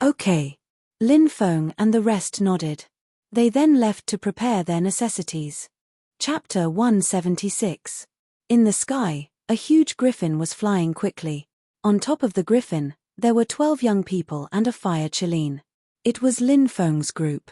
[SPEAKER 1] Okay. Lin Feng and the rest nodded. They then left to prepare their necessities. Chapter 176. In the sky, a huge griffin was flying quickly. On top of the griffin, there were 12 young people and a fire Chiline. It was Lin Feng's group.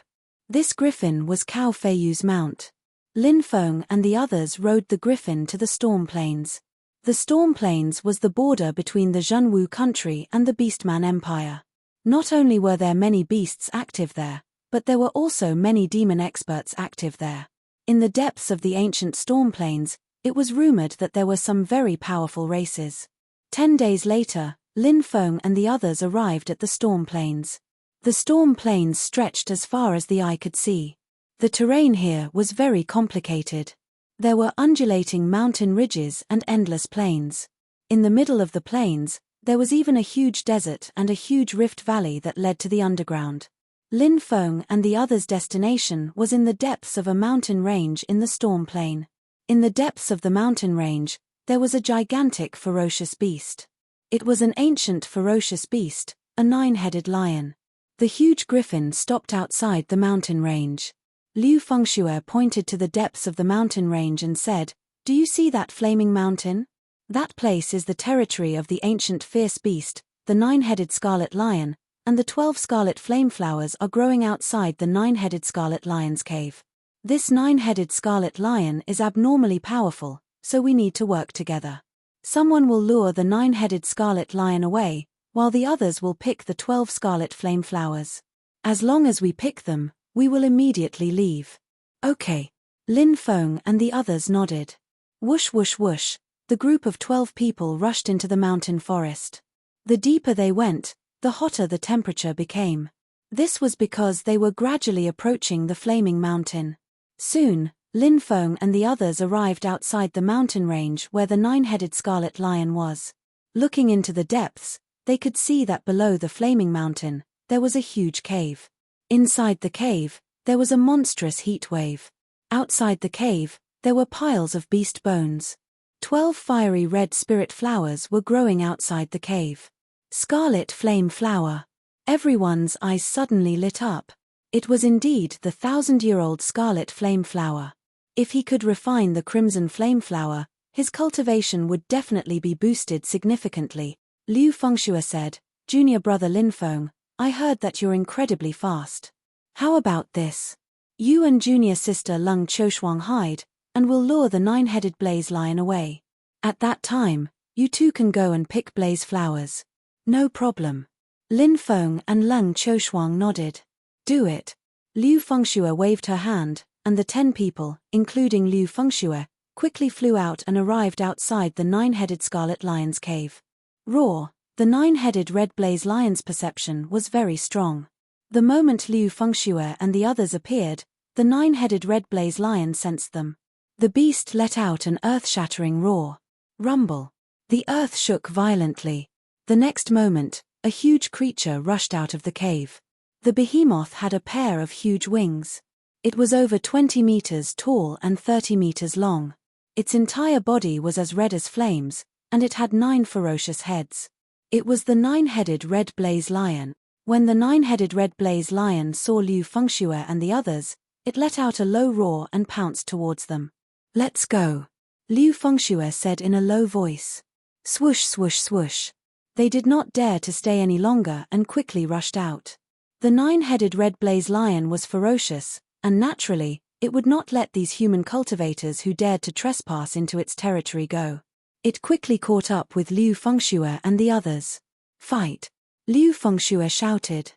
[SPEAKER 1] This griffin was Cao Feiyu's mount. Lin Feng and the others rode the griffin to the storm plains. The storm plains was the border between the Zhenwu country and the Beastman Empire. Not only were there many beasts active there, but there were also many demon experts active there. In the depths of the ancient storm plains, it was rumored that there were some very powerful races. 10 days later, Lin Feng and the others arrived at the storm plains. The storm plains stretched as far as the eye could see. The terrain here was very complicated. There were undulating mountain ridges and endless plains. In the middle of the plains, there was even a huge desert and a huge rift valley that led to the underground. Lin Feng and the others' destination was in the depths of a mountain range in the storm plain. In the depths of the mountain range, there was a gigantic ferocious beast. It was an ancient ferocious beast, a 9-headed lion. The huge griffin stopped outside the mountain range. Liu Fengxue pointed to the depths of the mountain range and said, "Do you see that flaming mountain? That place is the territory of the ancient fierce beast, the 9-headed scarlet lion, and the 12 scarlet flame flowers are growing outside the 9-headed scarlet lion's cave. This 9-headed scarlet lion is abnormally powerful, so we need to work together. Someone will lure the 9-headed scarlet lion away, while the others will pick the 12 scarlet flame flowers. As long as we pick them, we will immediately leave." "Okay." Lin Feng and the others nodded. Whoosh whoosh whoosh, the group of 12 people rushed into the mountain forest. The deeper they went, the hotter the temperature became. This was because they were gradually approaching the flaming mountain. Soon, Lin Feng and the others arrived outside the mountain range where the 9-headed scarlet lion was. Looking into the depths, they could see that below the flaming mountain, there was a huge cave. Inside the cave, there was a monstrous heat wave. Outside the cave, there were piles of beast bones. 12 fiery red spirit flowers were growing outside the cave. Scarlet flame flower. Everyone's eyes suddenly lit up. It was indeed the 1,000-year-old scarlet flame flower. If he could refine the crimson flame flower, his cultivation would definitely be boosted significantly. Liu Fengxue said, "Junior brother Lin Feng, I heard that you're incredibly fast. How about this? You and junior sister Lung Qiushuang hide, and will lure the 9-headed blaze lion away. At that time, you two can go and pick blaze flowers." "No problem." Lin Feng and Lung Qiushuang nodded. "Do it." Liu Fengxue waved her hand, and the 10 people, including Liu Fengxue, quickly flew out and arrived outside the 9-headed scarlet lion's cave. Roar! The 9-headed red blaze lion's perception was very strong. The moment Liu Fengxue and the others appeared, the 9-headed red blaze lion sensed them. The beast let out an earth-shattering roar. Rumble! The earth shook violently. The next moment, a huge creature rushed out of the cave. The behemoth had a pair of huge wings. It was over 20 meters tall and 30 meters long. Its entire body was as red as flames, and it had 9 ferocious heads. It was the 9-headed red blaze lion. When the 9-headed red blaze lion saw Liu Fengxue and the others, it let out a low roar and pounced towards them. "Let's go," Liu Fengxue said in a low voice. Swoosh swoosh swoosh. They did not dare to stay any longer and quickly rushed out. The 9-headed red blaze lion was ferocious, and naturally, it would not let these human cultivators who dared to trespass into its territory go. It quickly caught up with Liu Fengxue and the others. "Fight!" Liu Fengxue shouted.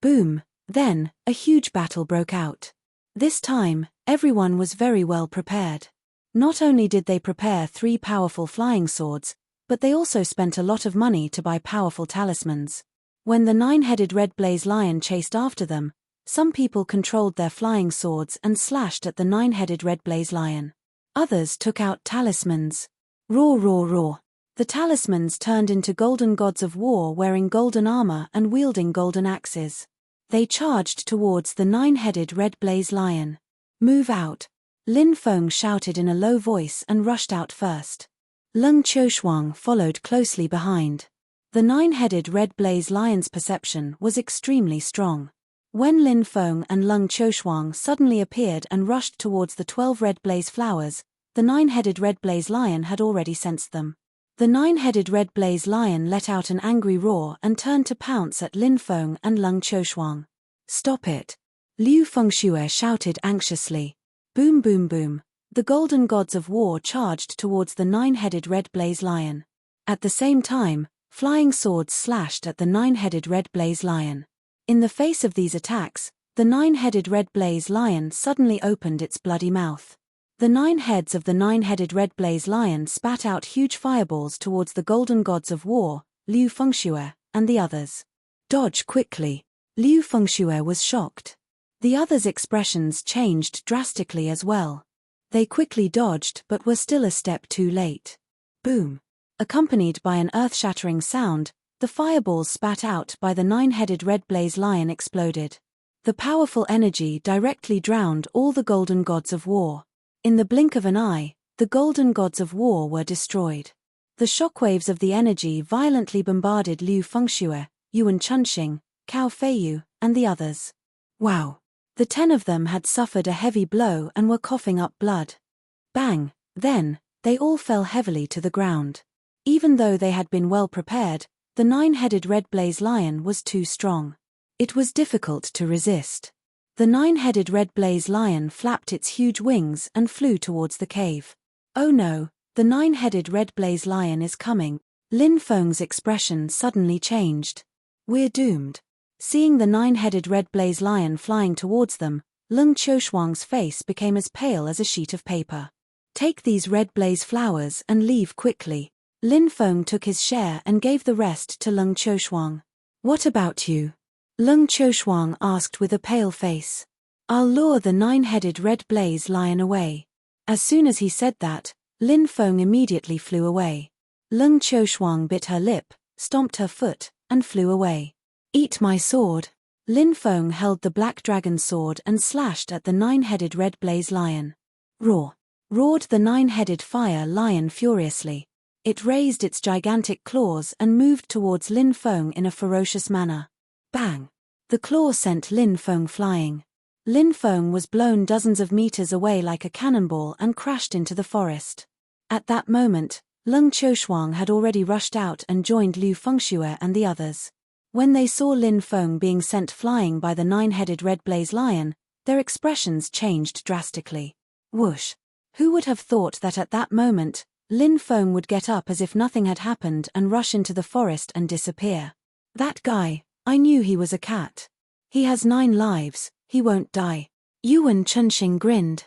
[SPEAKER 1] Boom! Then, a huge battle broke out. This time, everyone was very well prepared. Not only did they prepare 3 powerful flying swords, but they also spent a lot of money to buy powerful talismans. When the 9-headed red blaze lion chased after them, some people controlled their flying swords and slashed at the 9-headed red blaze lion. Others took out talismans. Roar roar roar. The talismans turned into golden gods of war wearing golden armor and wielding golden axes. They charged towards the 9-headed red blaze lion. "Move out!" Lin Feng shouted in a low voice and rushed out first. Lung Qiushuang followed closely behind. The 9-headed red blaze lion's perception was extremely strong. When Lin Feng and Lung Qiushuang suddenly appeared and rushed towards the 12 red blaze flowers, the 9-headed red blaze lion had already sensed them. The 9-headed red blaze lion let out an angry roar and turned to pounce at Lin Feng and Lung Qiushuang. "Stop it!" Liu Fengxue shouted anxiously. Boom boom boom. The golden gods of war charged towards the 9-headed red blaze lion. At the same time, flying swords slashed at the 9-headed red blaze lion. In the face of these attacks, the 9-headed red blaze lion suddenly opened its bloody mouth. The 9 heads of the 9-headed red blaze lion spat out huge fireballs towards the golden gods of war, Liu Fengxue, and the others. "Dodge quickly!" Liu Fengxue was shocked. The others' expressions changed drastically as well. They quickly dodged but were still a step too late. Boom! Accompanied by an earth-shattering sound, the fireballs spat out by the nine-headed red blaze lion exploded. The powerful energy directly drowned all the golden gods of war. In the blink of an eye, the golden gods of war were destroyed. The shockwaves of the energy violently bombarded Liu Fengxue, Yuan Chunxing, Cao Feiyu, and the others. Wow! The 10 of them had suffered a heavy blow and were coughing up blood. Bang! Then, they all fell heavily to the ground. Even though they had been well prepared, the nine-headed red blaze lion was too strong. It was difficult to resist. The nine-headed red blaze lion flapped its huge wings and flew towards the cave. Oh no, the nine-headed red blaze lion is coming. Lin Feng's expression suddenly changed. We're doomed. Seeing the nine-headed red blaze lion flying towards them, Leng Qiushuang's face became as pale as a sheet of paper. Take these red blaze flowers and leave quickly. Lin Feng took his share and gave the rest to Leng Qiushuang. What about you? Leng Qiushuang asked with a pale face. I'll lure the nine-headed red blaze lion away. As soon as he said that, Lin Feng immediately flew away. Leng Qiushuang bit her lip, stomped her foot, and flew away. Eat my sword. Lin Feng held the black dragon sword and slashed at the nine-headed red blaze lion. Roar! Roared the nine-headed fire lion furiously. It raised its gigantic claws and moved towards Lin Feng in a ferocious manner. Bang! The claw sent Lin Feng flying. Lin Feng was blown dozens of meters away like a cannonball and crashed into the forest. At that moment, Leng Qiushuang had already rushed out and joined Liu Fengxue and the others. When they saw Lin Feng being sent flying by the nine-headed red blaze lion, their expressions changed drastically. Whoosh! Who would have thought that at that moment, Lin Feng would get up as if nothing had happened and rush into the forest and disappear? That guy, I knew he was a cat. He has 9 lives, he won't die. Yuan Chunxing grinned.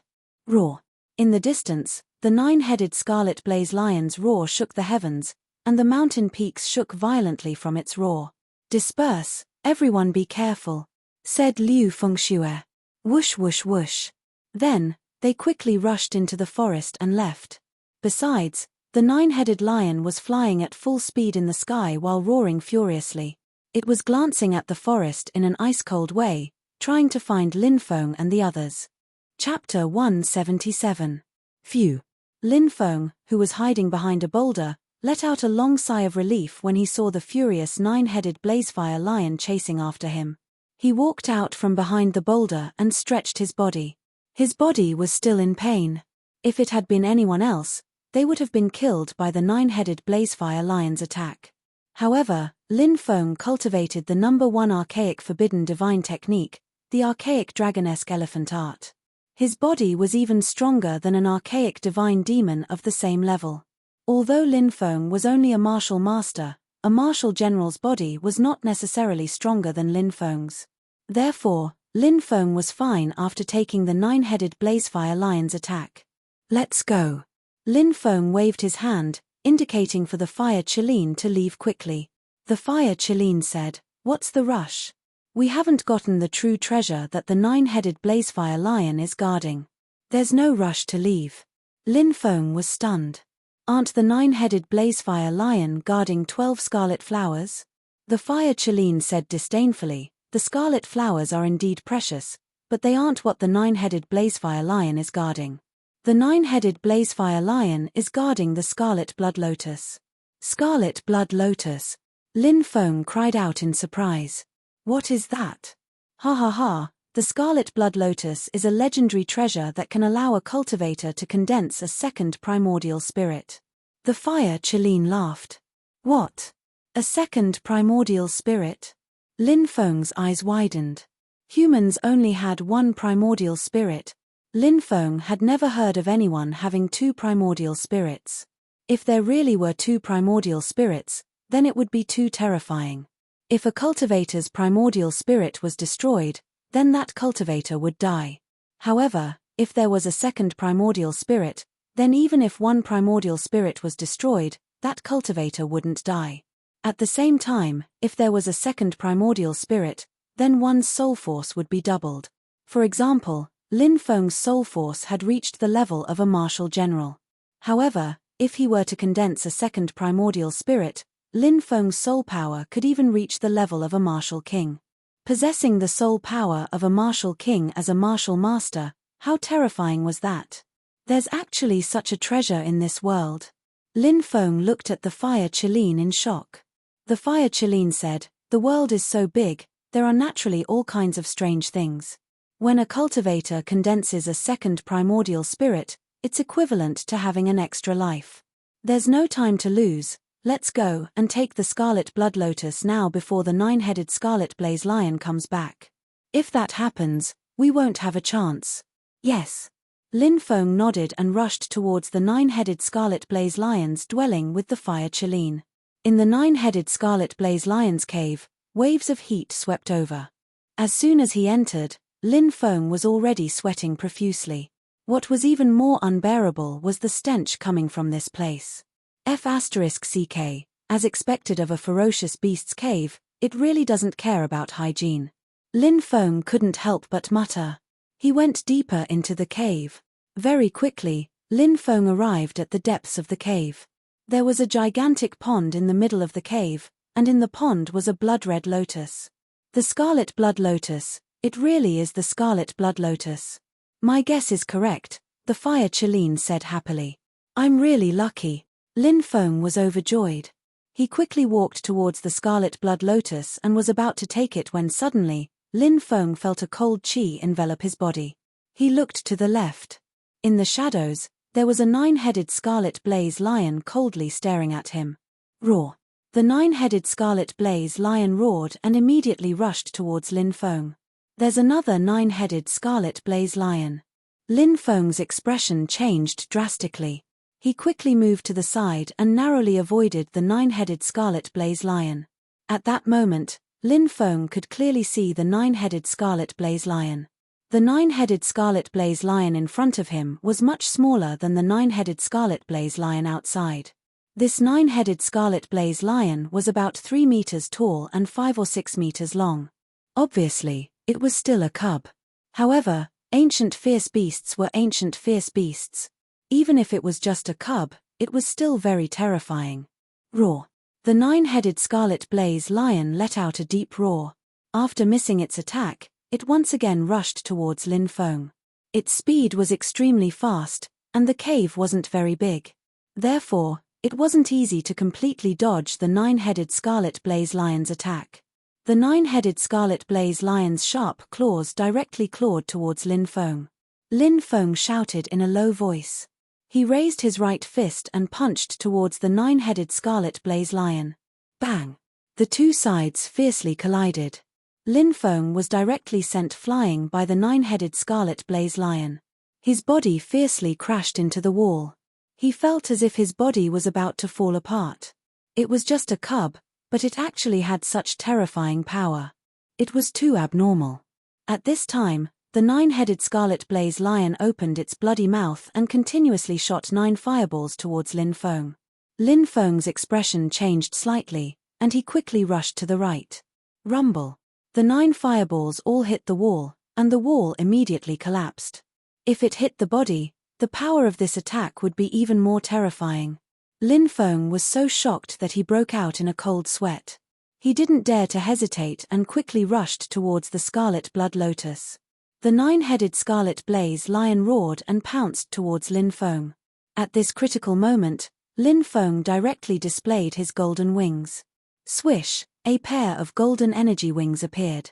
[SPEAKER 1] Roar! In the distance, the nine-headed scarlet blaze lion's roar shook the heavens, and the mountain peaks shook violently from its roar. Disperse, everyone be careful, said Liu Fengxue. Whoosh whoosh whoosh. Then, they quickly rushed into the forest and left. Besides, the nine-headed lion was flying at full speed in the sky while roaring furiously. It was glancing at the forest in an ice-cold way, trying to find Lin Feng and the others. Chapter 177. Phew! Lin Feng, who was hiding behind a boulder, let out a long sigh of relief when he saw the furious nine-headed blazefire lion chasing after him. He walked out from behind the boulder and stretched his body. His body was still in pain. If it had been anyone else, they would have been killed by the nine-headed blazefire lion's attack. However, Lin Feng cultivated the #1 archaic forbidden divine technique, the archaic dragonesque elephant art. His body was even stronger than an archaic divine demon of the same level. Although Lin Feng was only a martial master, a martial general's body was not necessarily stronger than Lin Feng's. Therefore, Lin Feng was fine after taking the nine-headed blazefire lion's attack. Let's go. Lin Feng waved his hand, indicating for the fire Qilin to leave quickly. The fire Qilin said, "What's the rush? We haven't gotten the true treasure that the nine-headed blazefire lion is guarding. There's no rush to leave." Lin Feng was stunned. Aren't the nine-headed blazefire lion guarding 12 scarlet flowers? The fire Qilin said disdainfully, "The scarlet flowers are indeed precious, but they aren't what the nine-headed blazefire lion is guarding. The nine-headed blazefire lion is guarding the scarlet blood lotus." Scarlet blood lotus? Lin Feng cried out in surprise. What is that? Ha ha ha, the scarlet blood lotus is a legendary treasure that can allow a cultivator to condense a second primordial spirit. The fire Qilin laughed. What? A second primordial spirit? Lin Feng's eyes widened. Humans only had one primordial spirit. Lin Feng had never heard of anyone having 2 primordial spirits. If there really were 2 primordial spirits, then it would be too terrifying. If a cultivator's primordial spirit was destroyed, then that cultivator would die. However, if there was a second primordial spirit, then even if one primordial spirit was destroyed, that cultivator wouldn't die. At the same time, if there was a second primordial spirit, then one's soul force would be doubled. For example, Lin Feng's soul force had reached the level of a martial general. However, if he were to condense a second primordial spirit, Lin Feng's soul power could even reach the level of a martial king. Possessing the soul power of a martial king as a martial master, how terrifying was that? There's actually such a treasure in this world. Lin Feng looked at the fire Qilin in shock. The fire Qilin said, "The world is so big, there are naturally all kinds of strange things. When a cultivator condenses a second primordial spirit, it's equivalent to having an extra life. There's no time to lose, let's go and take the scarlet blood lotus now before the nine-headed scarlet blaze lion comes back. If that happens, we won't have a chance." "Yes." Lin Feng nodded and rushed towards the nine-headed scarlet blaze lion's dwelling with the fire Qilin. In the nine-headed scarlet blaze lion's cave, waves of heat swept over. As soon as he entered, Lin Feng was already sweating profusely. What was even more unbearable was the stench coming from this place. F***ck, as expected of a ferocious beast's cave, it really doesn't care about hygiene. Lin Feng couldn't help but mutter. He went deeper into the cave. Very quickly, Lin Feng arrived at the depths of the cave. There was a gigantic pond in the middle of the cave, and in the pond was a blood-red lotus. The scarlet blood lotus, it really is the scarlet blood lotus. "My guess is correct," the fire Qilin said happily. "I'm really lucky." Lin Feng was overjoyed. He quickly walked towards the scarlet blood lotus and was about to take it when suddenly, Lin Feng felt a cold qi envelop his body. He looked to the left. In the shadows, there was a nine-headed scarlet blaze lion coldly staring at him. Roar! The nine-headed scarlet blaze lion roared and immediately rushed towards Lin Feng. "There's another nine-headed scarlet blaze lion." Lin Feng's expression changed drastically. He quickly moved to the side and narrowly avoided the nine-headed scarlet blaze lion. At that moment, Lin Feng could clearly see the nine-headed scarlet blaze lion. The nine-headed scarlet blaze lion in front of him was much smaller than the nine-headed scarlet blaze lion outside. This nine-headed scarlet blaze lion was about 3 meters tall and 5 or 6 meters long. Obviously, it was still a cub. However, ancient fierce beasts were ancient fierce beasts. Even if it was just a cub, it was still very terrifying. Roar! The nine-headed scarlet blaze lion let out a deep roar. After missing its attack, it once again rushed towards Lin Feng. Its speed was extremely fast, and the cave wasn't very big. Therefore, it wasn't easy to completely dodge the nine-headed scarlet blaze lion's attack. The nine-headed scarlet blaze lion's sharp claws directly clawed towards Lin Feng. Lin Feng shouted in a low voice. He raised his right fist and punched towards the nine-headed scarlet blaze lion. Bang! The two sides fiercely collided. Lin Feng was directly sent flying by the nine-headed scarlet blaze lion. His body fiercely crashed into the wall. He felt as if his body was about to fall apart. It was just a cub, but it actually had such terrifying power. It was too abnormal. At this time, the nine-headed scarlet blaze lion opened its bloody mouth and continuously shot 9 fireballs towards Lin Feng. Lin Feng's expression changed slightly, and he quickly rushed to the right. Rumble! The 9 fireballs all hit the wall, and the wall immediately collapsed. If it hit the body, the power of this attack would be even more terrifying. Lin Feng was so shocked that he broke out in a cold sweat. He didn't dare to hesitate and quickly rushed towards the scarlet blood lotus. The nine-headed scarlet blaze lion roared and pounced towards Lin Feng. At this critical moment, Lin Feng directly displayed his golden wings. Swish! A pair of golden energy wings appeared.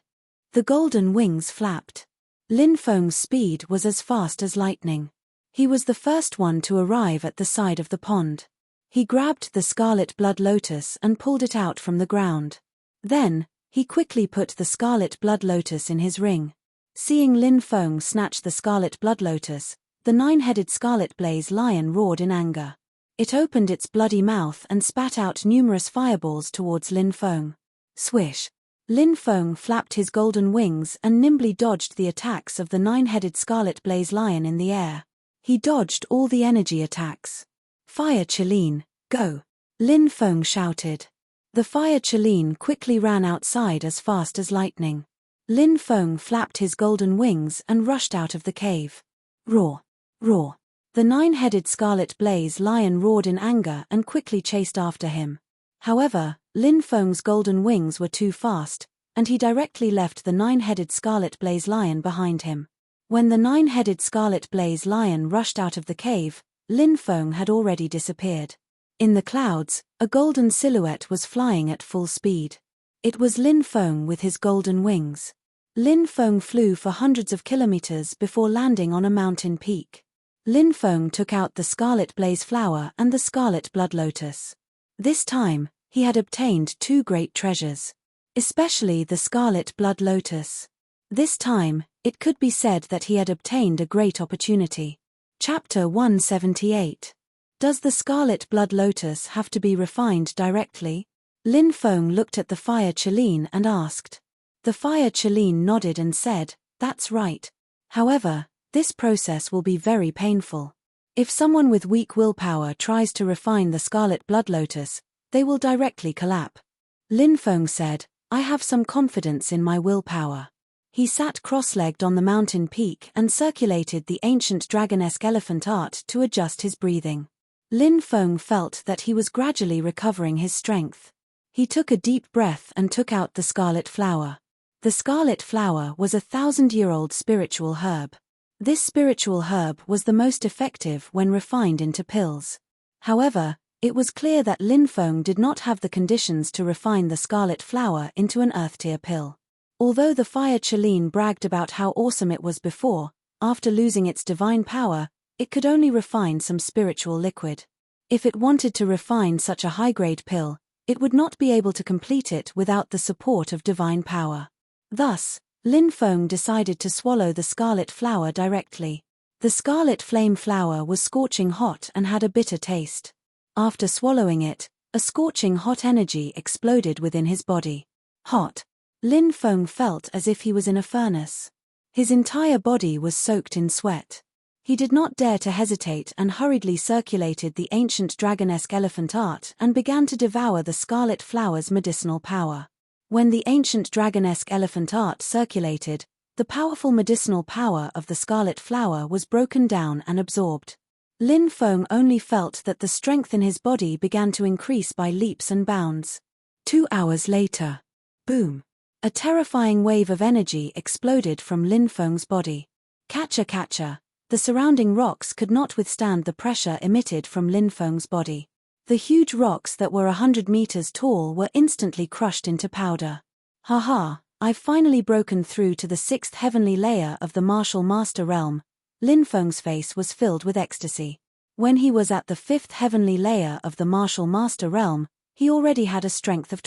[SPEAKER 1] The golden wings flapped. Lin Feng's speed was as fast as lightning. He was the first one to arrive at the side of the pond. He grabbed the scarlet blood lotus and pulled it out from the ground. Then, he quickly put the scarlet blood lotus in his ring. Seeing Lin Feng snatch the scarlet blood lotus, the nine-headed scarlet blaze lion roared in anger. It opened its bloody mouth and spat out numerous fireballs towards Lin Feng. Swish! Lin Feng flapped his golden wings and nimbly dodged the attacks of the nine-headed scarlet blaze lion in the air. He dodged all the energy attacks. "Fire Qilin, go!" Lin Feng shouted. The fire Qilin quickly ran outside as fast as lightning. Lin Feng flapped his golden wings and rushed out of the cave. Roar! Roar! The nine-headed scarlet blaze lion roared in anger and quickly chased after him. However, Lin Feng's golden wings were too fast, and he directly left the nine-headed scarlet blaze lion behind him. When the nine-headed scarlet blaze lion rushed out of the cave, Lin Feng had already disappeared. In the clouds, a golden silhouette was flying at full speed. It was Lin Feng with his golden wings. Lin Feng flew for hundreds of kilometers before landing on a mountain peak. Lin Feng took out the scarlet blaze flower and the scarlet blood lotus. This time, he had obtained two great treasures. Especially the scarlet blood lotus. This time, it could be said that he had obtained a great opportunity. Chapter 178. Does the scarlet blood lotus have to be refined directly? Lin Feng looked at the fire Qilin and asked. The fire Qilin nodded and said, "That's right. However, this process will be very painful. If someone with weak willpower tries to refine the scarlet blood lotus, they will directly collapse." Lin Feng said, "I have some confidence in my willpower." He sat cross-legged on the mountain peak and circulated the ancient dragonesque elephant art to adjust his breathing. Lin Feng felt that he was gradually recovering his strength. He took a deep breath and took out the scarlet flower. The scarlet flower was a 1,000-year-old spiritual herb. This spiritual herb was the most effective when refined into pills. However, it was clear that Lin Feng did not have the conditions to refine the scarlet flower into an earth-tier pill. Although the fire Qilin bragged about how awesome it was before, after losing its divine power, it could only refine some spiritual liquid. If it wanted to refine such a high-grade pill, it would not be able to complete it without the support of divine power. Thus, Lin Feng decided to swallow the scarlet flower directly. The scarlet flame flower was scorching hot and had a bitter taste. After swallowing it, a scorching hot energy exploded within his body. Hot. Lin Feng felt as if he was in a furnace. His entire body was soaked in sweat. He did not dare to hesitate and hurriedly circulated the ancient dragonesque elephant art and began to devour the scarlet flower's medicinal power. When the ancient dragonesque elephant art circulated, the powerful medicinal power of the scarlet flower was broken down and absorbed. Lin Feng only felt that the strength in his body began to increase by leaps and bounds. 2 hours later. Boom! A terrifying wave of energy exploded from Lin Feng's body. Catcher catcher! The surrounding rocks could not withstand the pressure emitted from Lin Feng's body. The huge rocks that were 100 meters tall were instantly crushed into powder. Haha, I've finally broken through to the 6th heavenly layer of the martial master realm. Lin Feng's face was filled with ecstasy. When he was at the 5th heavenly layer of the martial master realm, he already had a strength of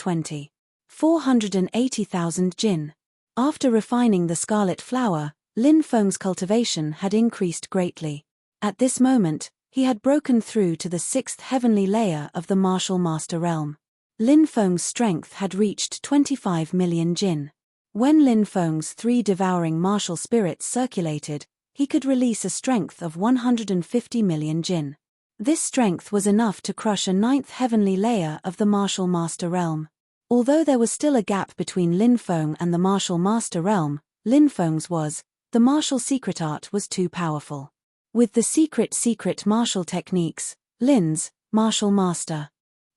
[SPEAKER 1] 480,000 jin. After refining the scarlet flower, Lin Feng's cultivation had increased greatly. At this moment, he had broken through to the 6th heavenly layer of the martial master realm. Lin Feng's strength had reached 25 million jin. When Lin Feng's 3 devouring martial spirits circulated, he could release a strength of 150 million jin. This strength was enough to crush a 9th heavenly layer of the martial master realm. Although there was still a gap between Lin Feng and the martial master realm, Lin Feng's was, the martial secret art was too powerful. With the secret martial techniques, Lin's martial master.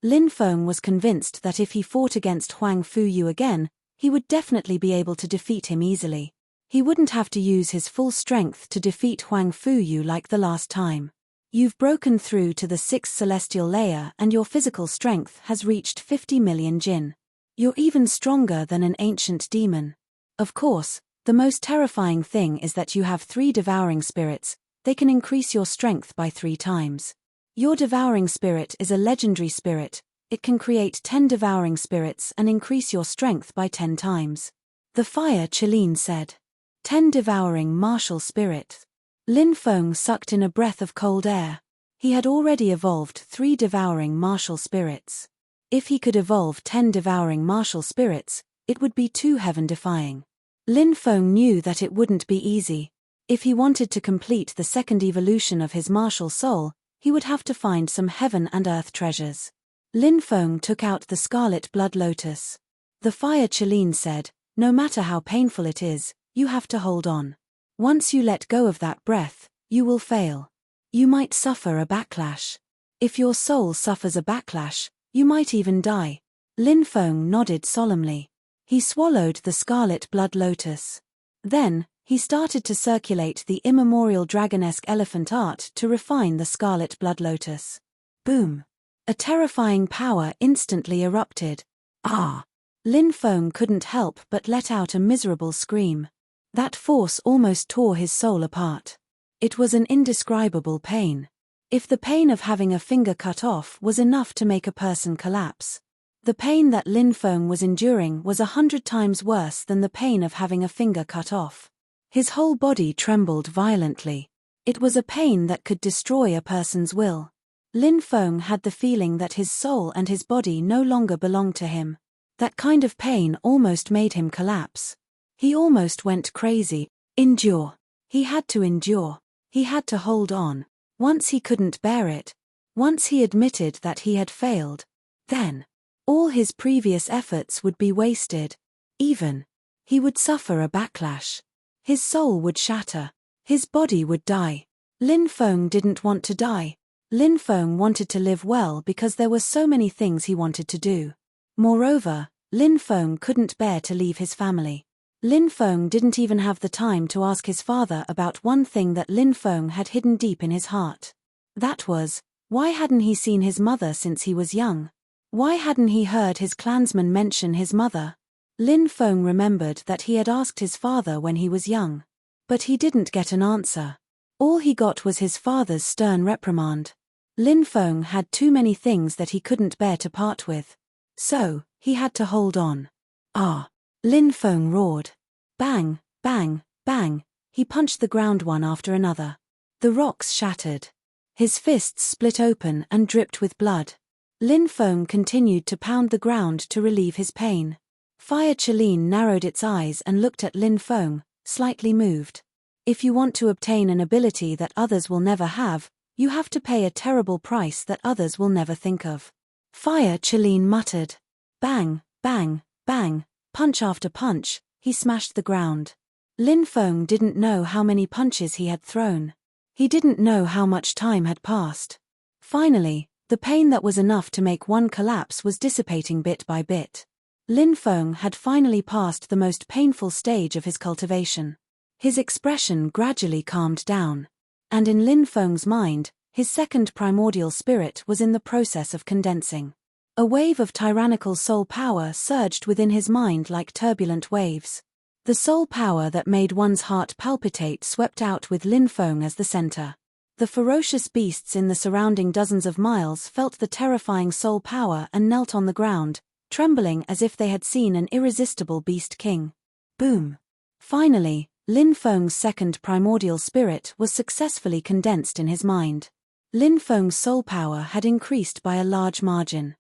[SPEAKER 1] Lin Feng was convinced that if he fought against Huang Fuyu again, he would definitely be able to defeat him easily. He wouldn't have to use his full strength to defeat Huang Fuyu like the last time. You've broken through to the 6th celestial layer and your physical strength has reached 50 million jin. You're even stronger than an ancient demon. Of course, the most terrifying thing is that you have 3 devouring spirits. They can increase your strength by 3 times. Your devouring spirit is a legendary spirit. It can create 10 devouring spirits and increase your strength by 10 times. The fire Qilin said. 10 devouring martial spirits. Lin Feng sucked in a breath of cold air. He had already evolved 3 devouring martial spirits. If he could evolve 10 devouring martial spirits, it would be too heaven-defying. Lin Feng knew that it wouldn't be easy. If he wanted to complete the 2nd evolution of his martial soul, he would have to find some heaven and earth treasures. Lin Feng took out the scarlet blood lotus. The fire Qilin said, No matter how painful it is, you have to hold on. Once you let go of that breath, you will fail. You might suffer a backlash. If your soul suffers a backlash, you might even die. Lin Feng nodded solemnly. He swallowed the scarlet blood lotus. Then, he started to circulate the immemorial dragonesque elephant art to refine the scarlet blood lotus. Boom! A terrifying power instantly erupted. Ah! Lin Feng couldn't help but let out a miserable scream. That force almost tore his soul apart. It was an indescribable pain. If the pain of having a finger cut off was enough to make a person collapse, the pain that Lin Feng was enduring was 100 times worse than the pain of having a finger cut off. His whole body trembled violently. It was a pain that could destroy a person's will. Lin Feng had the feeling that his soul and his body no longer belonged to him. That kind of pain almost made him collapse. He almost went crazy. Endure. He had to endure. He had to hold on. Once he couldn't bear it. Once he admitted that he had failed. Then, all his previous efforts would be wasted. He would suffer a backlash. His soul would shatter. His body would die. Lin Feng didn't want to die. Lin Feng wanted to live well because there were so many things he wanted to do. Moreover, Lin Feng couldn't bear to leave his family. Lin Feng didn't even have the time to ask his father about one thing that Lin Feng had hidden deep in his heart. That was, why hadn't he seen his mother since he was young? Why hadn't he heard his clansmen mention his mother? Lin Feng remembered that he had asked his father when he was young. But he didn't get an answer. All he got was his father's stern reprimand. Lin Feng had too many things that he couldn't bear to part with. So, he had to hold on. Ah! Lin Feng roared. Bang, bang, bang, he punched the ground one after another. The rocks shattered. His fists split open and dripped with blood. Lin Feng continued to pound the ground to relieve his pain. Fire Chelin narrowed its eyes and looked at Lin Feng, slightly moved. If you want to obtain an ability that others will never have, you have to pay a terrible price that others will never think of. Fire Chelin muttered. Bang, bang, bang. Punch after punch, he smashed the ground. Lin Feng didn't know how many punches he had thrown. He didn't know how much time had passed. Finally, the pain that was enough to make one collapse was dissipating bit by bit. Lin Feng had finally passed the most painful stage of his cultivation. His expression gradually calmed down. And in Lin Feng's mind, his second primordial spirit was in the process of condensing. A wave of tyrannical soul power surged within his mind like turbulent waves. The soul power that made one's heart palpitate swept out with Lin Feng as the center. The ferocious beasts in the surrounding dozens of miles felt the terrifying soul power and knelt on the ground, trembling as if they had seen an irresistible beast king. Boom! Finally, Lin Feng's second primordial spirit was successfully condensed in his mind. Lin Feng's soul power had increased by a large margin.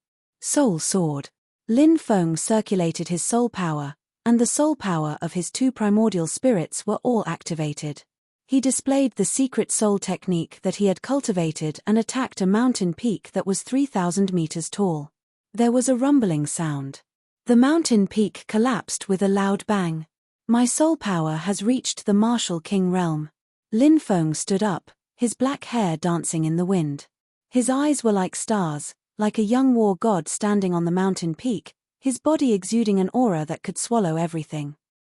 [SPEAKER 1] Soul Sword. Lin Feng circulated his soul power, and the soul power of his two primordial spirits were all activated. He displayed the secret soul technique that he had cultivated and attacked a mountain peak that was 3,000 meters tall. There was a rumbling sound. The mountain peak collapsed with a loud bang. My soul power has reached the martial king realm. Lin Feng stood up, his black hair dancing in the wind. His eyes were like stars, like a young war god standing on the mountain peak, his body exuding an aura that could swallow everything.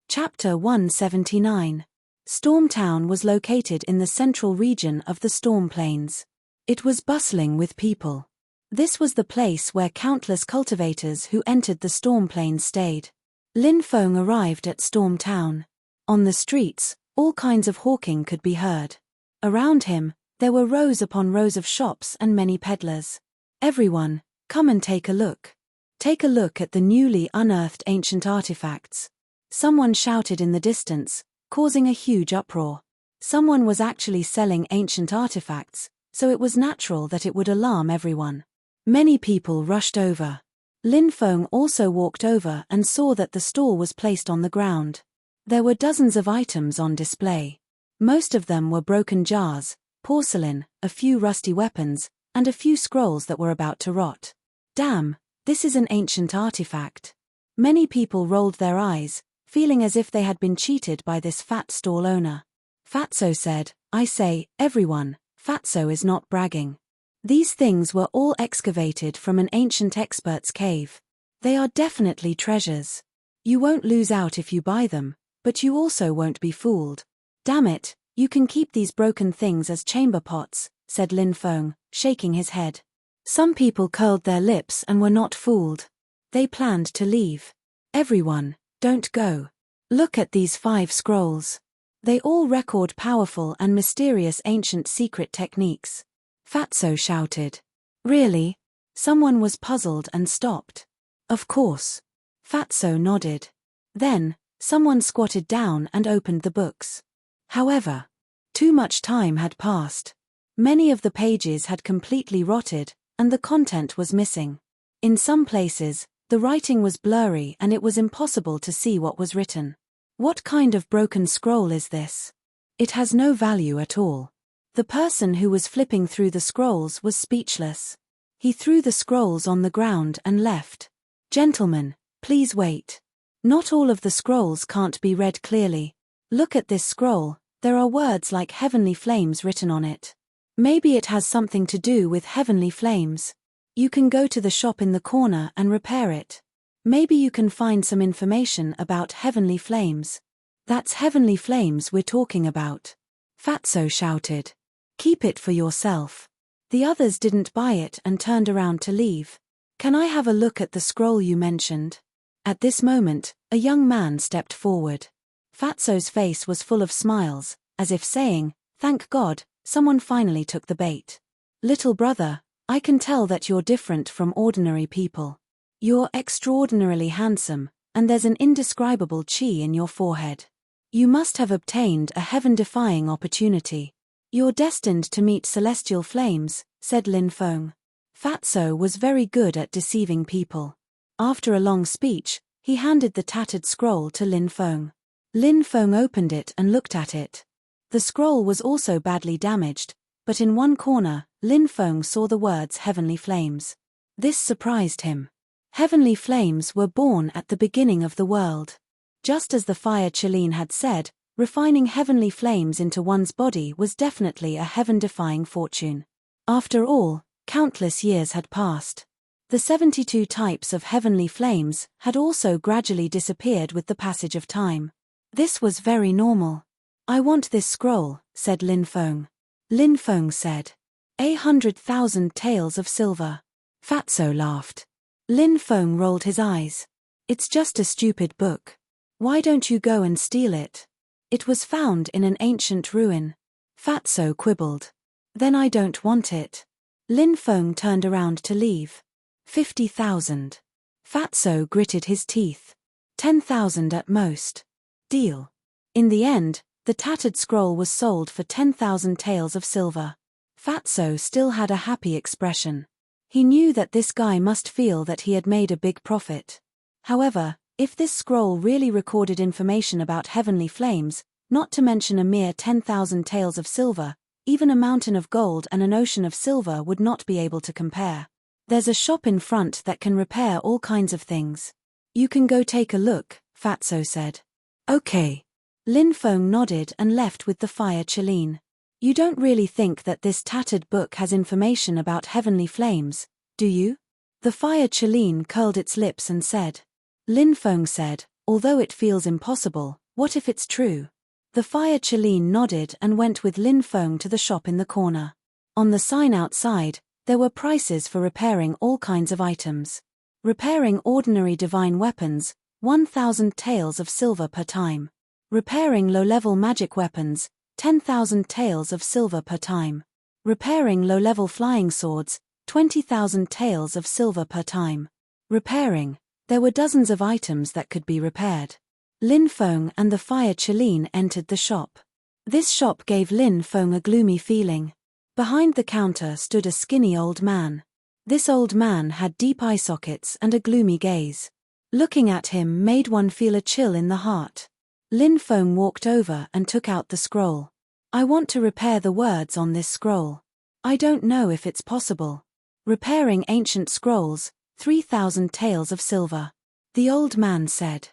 [SPEAKER 1] Chapter 179. Stormtown was located in the central region of the Storm Plains. It was bustling with people. This was the place where countless cultivators who entered the Storm Plains stayed. Lin Feng arrived at Stormtown. On the streets, all kinds of hawking could be heard. Around him, there were rows upon rows of shops and many peddlers. Everyone, come and take a look. Take a look at the newly unearthed ancient artifacts. Someone shouted in the distance, causing a huge uproar. Someone was actually selling ancient artifacts, so it was natural that it would alarm everyone. Many people rushed over. Lin Feng also walked over and saw that the stall was placed on the ground. There were dozens of items on display. Most of them were broken jars, porcelain, a few rusty weapons, and a few scrolls that were about to rot. Damn, this is an ancient artifact. Many people rolled their eyes, feeling as if they had been cheated by this fat stall owner. Fatso said, "I say, everyone, Fatso is not bragging. These things were all excavated from an ancient expert's cave. They are definitely treasures. You won't lose out if you buy them, but you also won't be fooled. Damn it, you can keep these broken things as chamber pots," said Lin Feng, shaking his head. Some people curled their lips and were not fooled. They planned to leave. "Everyone, don't go. Look at these 5 scrolls. They all record powerful and mysterious ancient secret techniques." Fatso shouted. "Really?" Someone was puzzled and stopped. "Of course." Fatso nodded. Then, someone squatted down and opened the books. However, too much time had passed. Many of the pages had completely rotted, and the content was missing. In some places, the writing was blurry and it was impossible to see what was written. What kind of broken scroll is this? It has no value at all. The person who was flipping through the scrolls was speechless. He threw the scrolls on the ground and left. "Gentlemen, please wait. Not all of the scrolls can't be read clearly. Look at this scroll, there are words like heavenly flames written on it. Maybe it has something to do with heavenly flames. You can go to the shop in the corner and repair it. Maybe you can find some information about heavenly flames." "That's heavenly flames we're talking about," Fatso shouted. "Keep it for yourself." The others didn't buy it and turned around to leave. "Can I have a look at the scroll you mentioned?" At this moment, a young man stepped forward. Fatso's face was full of smiles, as if saying, "Thank God, someone finally took the bait. Little brother, I can tell that you're different from ordinary people. You're extraordinarily handsome, and there's an indescribable chi in your forehead. You must have obtained a heaven-defying opportunity. You're destined to meet celestial flames," said Lin Feng. Fatso was very good at deceiving people. After a long speech, he handed the tattered scroll to Lin Feng. Lin Feng opened it and looked at it. The scroll was also badly damaged, but in one corner, Lin Feng saw the words heavenly flames. This surprised him. Heavenly flames were born at the beginning of the world. Just as the fire Qilin had said, refining heavenly flames into one's body was definitely a heaven-defying fortune. After all, countless years had passed. The 72 types of heavenly flames had also gradually disappeared with the passage of time. This was very normal. "I want this scroll," said Lin Feng. Lin Feng said, "100,000 taels of silver." Fatso laughed. Lin Feng rolled his eyes. "It's just a stupid book. Why don't you go and steal it? It was found in an ancient ruin." Fatso quibbled. "Then I don't want it." Lin Feng turned around to leave. 50,000. Fatso gritted his teeth. 10,000 at most. Deal. In the end, the tattered scroll was sold for 10,000 taels of silver. Fatso still had a happy expression. He knew that this guy must feel that he had made a big profit. However, if this scroll really recorded information about heavenly flames, not to mention a mere 10,000 taels of silver, even a mountain of gold and an ocean of silver would not be able to compare. "There's a shop in front that can repair all kinds of things. You can go take a look," Fatso said. "Okay." Lin Feng nodded and left with the fire Qilin. "You don't really think that this tattered book has information about heavenly flames, do you?" The fire Qilin curled its lips and said. Lin Feng said, "Although it feels impossible, what if it's true?" The fire Qilin nodded and went with Lin Feng to the shop in the corner. On the sign outside, there were prices for repairing all kinds of items. Repairing ordinary divine weapons, 1,000 taels of silver per time. Repairing low-level magic weapons, 10,000 taels of silver per time. Repairing low-level flying swords, 20,000 taels of silver per time. Repairing. There were dozens of items that could be repaired. Lin Feng and the fire Qilin entered the shop. This shop gave Lin Feng a gloomy feeling. Behind the counter stood a skinny old man. This old man had deep eye sockets and a gloomy gaze. Looking at him made one feel a chill in the heart. Lin Feng walked over and took out the scroll. "I want to repair the words on this scroll. I don't know if it's possible." Repairing ancient scrolls, 3,000 taels of silver. The old man said.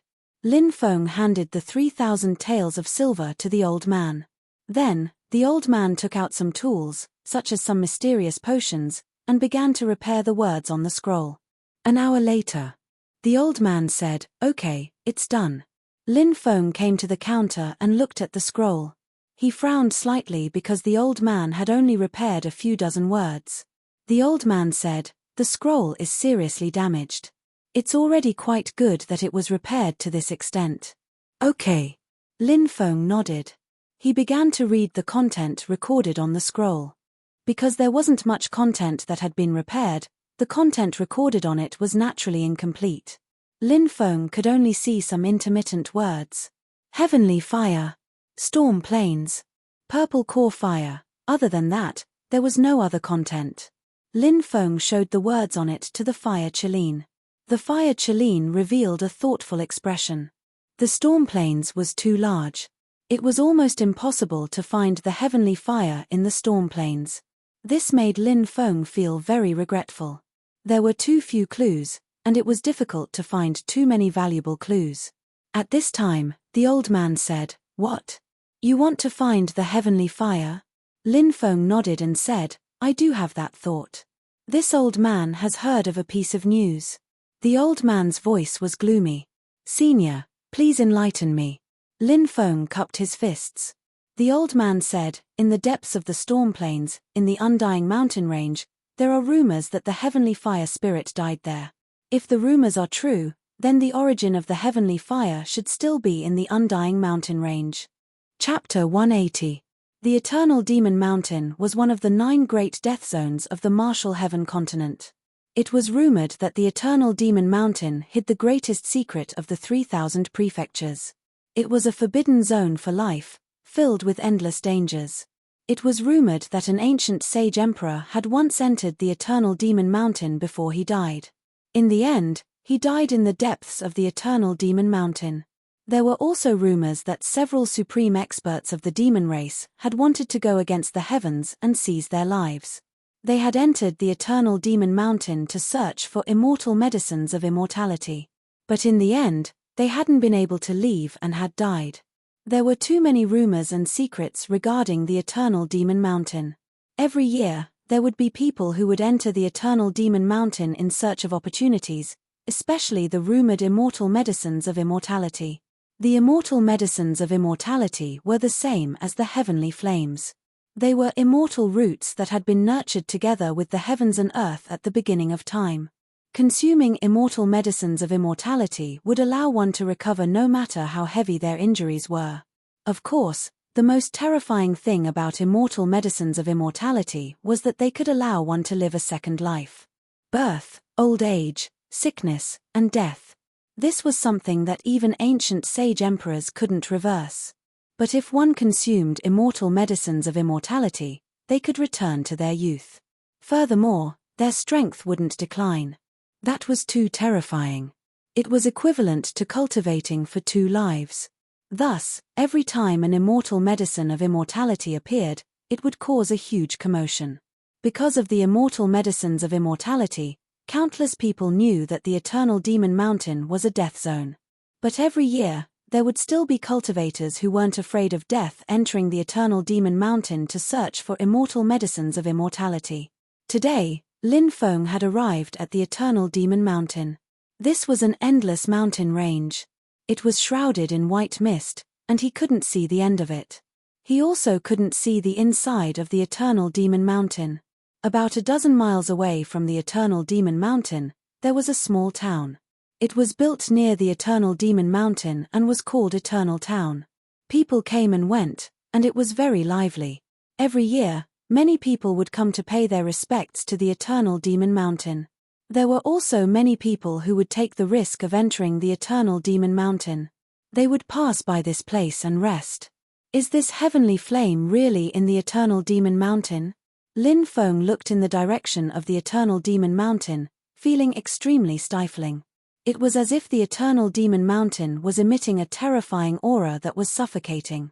[SPEAKER 1] Lin Feng handed the 3,000 taels of silver to the old man. Then, the old man took out some tools, such as some mysterious potions, and began to repair the words on the scroll. An hour later, the old man said, "Okay, it's done." Lin Feng came to the counter and looked at the scroll. He frowned slightly because the old man had only repaired a few dozen words. The old man said, "The scroll is seriously damaged. It's already quite good that it was repaired to this extent." "Okay." Lin Feng nodded. He began to read the content recorded on the scroll. Because there wasn't much content that had been repaired, the content recorded on it was naturally incomplete. Lin Feng could only see some intermittent words. Heavenly fire. Storm plains. Purple core fire. Other than that, there was no other content. Lin Feng showed the words on it to the fire Cheline. The fire Cheline revealed a thoughtful expression. The storm plains was too large. It was almost impossible to find the heavenly fire in the storm plains. This made Lin Feng feel very regretful. There were too few clues, and it was difficult to find too many valuable clues. At this time, the old man said, "What? You want to find the heavenly fire?" Lin Feng nodded and said, "I do have that thought. This old man has heard of a piece of news." The old man's voice was gloomy. "Senior, please enlighten me." Lin Feng cupped his fists. The old man said, "In the depths of the storm plains, in the undying mountain range, there are rumors that the heavenly fire spirit died there. If the rumors are true, then the origin of the heavenly fire should still be in the undying mountain range." Chapter 180. The Eternal Demon Mountain was one of the 9 great death zones of the Martial Heaven continent. It was rumored that the Eternal Demon Mountain hid the greatest secret of the 3,000 prefectures. It was a forbidden zone for life, filled with endless dangers. It was rumored that an ancient sage emperor had once entered the Eternal Demon Mountain before he died. In the end, he died in the depths of the Eternal Demon Mountain. There were also rumors that several supreme experts of the demon race had wanted to go against the heavens and seize their lives. They had entered the Eternal Demon Mountain to search for immortal medicines of immortality. But in the end, they hadn't been able to leave and had died. There were too many rumors and secrets regarding the Eternal Demon Mountain. Every year, there would be people who would enter the Eternal Demon Mountain in search of opportunities, especially the rumored immortal medicines of immortality. The immortal medicines of immortality were the same as the heavenly flames. They were immortal roots that had been nurtured together with the heavens and earth at the beginning of time. Consuming immortal medicines of immortality would allow one to recover no matter how heavy their injuries were. Of course, the most terrifying thing about immortal medicines of immortality was that they could allow one to live a second life. Birth, old age, sickness, and death. This was something that even ancient sage emperors couldn't reverse. But if one consumed immortal medicines of immortality, they could return to their youth. Furthermore, their strength wouldn't decline. That was too terrifying. It was equivalent to cultivating for 2 lives. Thus, every time an immortal medicine of immortality appeared, it would cause a huge commotion. Because of the immortal medicines of immortality, countless people knew that the Eternal Demon Mountain was a death zone. But every year, there would still be cultivators who weren't afraid of death entering the Eternal Demon Mountain to search for immortal medicines of immortality. Today, Lin Feng had arrived at the Eternal Demon Mountain. This was an endless mountain range. It was shrouded in white mist, and he couldn't see the end of it. He also couldn't see the inside of the Eternal Demon Mountain. About a dozen miles away from the Eternal Demon Mountain, there was a small town. It was built near the Eternal Demon Mountain and was called Eternal Town. People came and went, and it was very lively. Every year, many people would come to pay their respects to the Eternal Demon Mountain. There were also many people who would take the risk of entering the Eternal Demon Mountain. They would pass by this place and rest. Is this heavenly flame really in the Eternal Demon Mountain? Lin Feng looked in the direction of the Eternal Demon Mountain, feeling extremely stifling. It was as if the Eternal Demon Mountain was emitting a terrifying aura that was suffocating.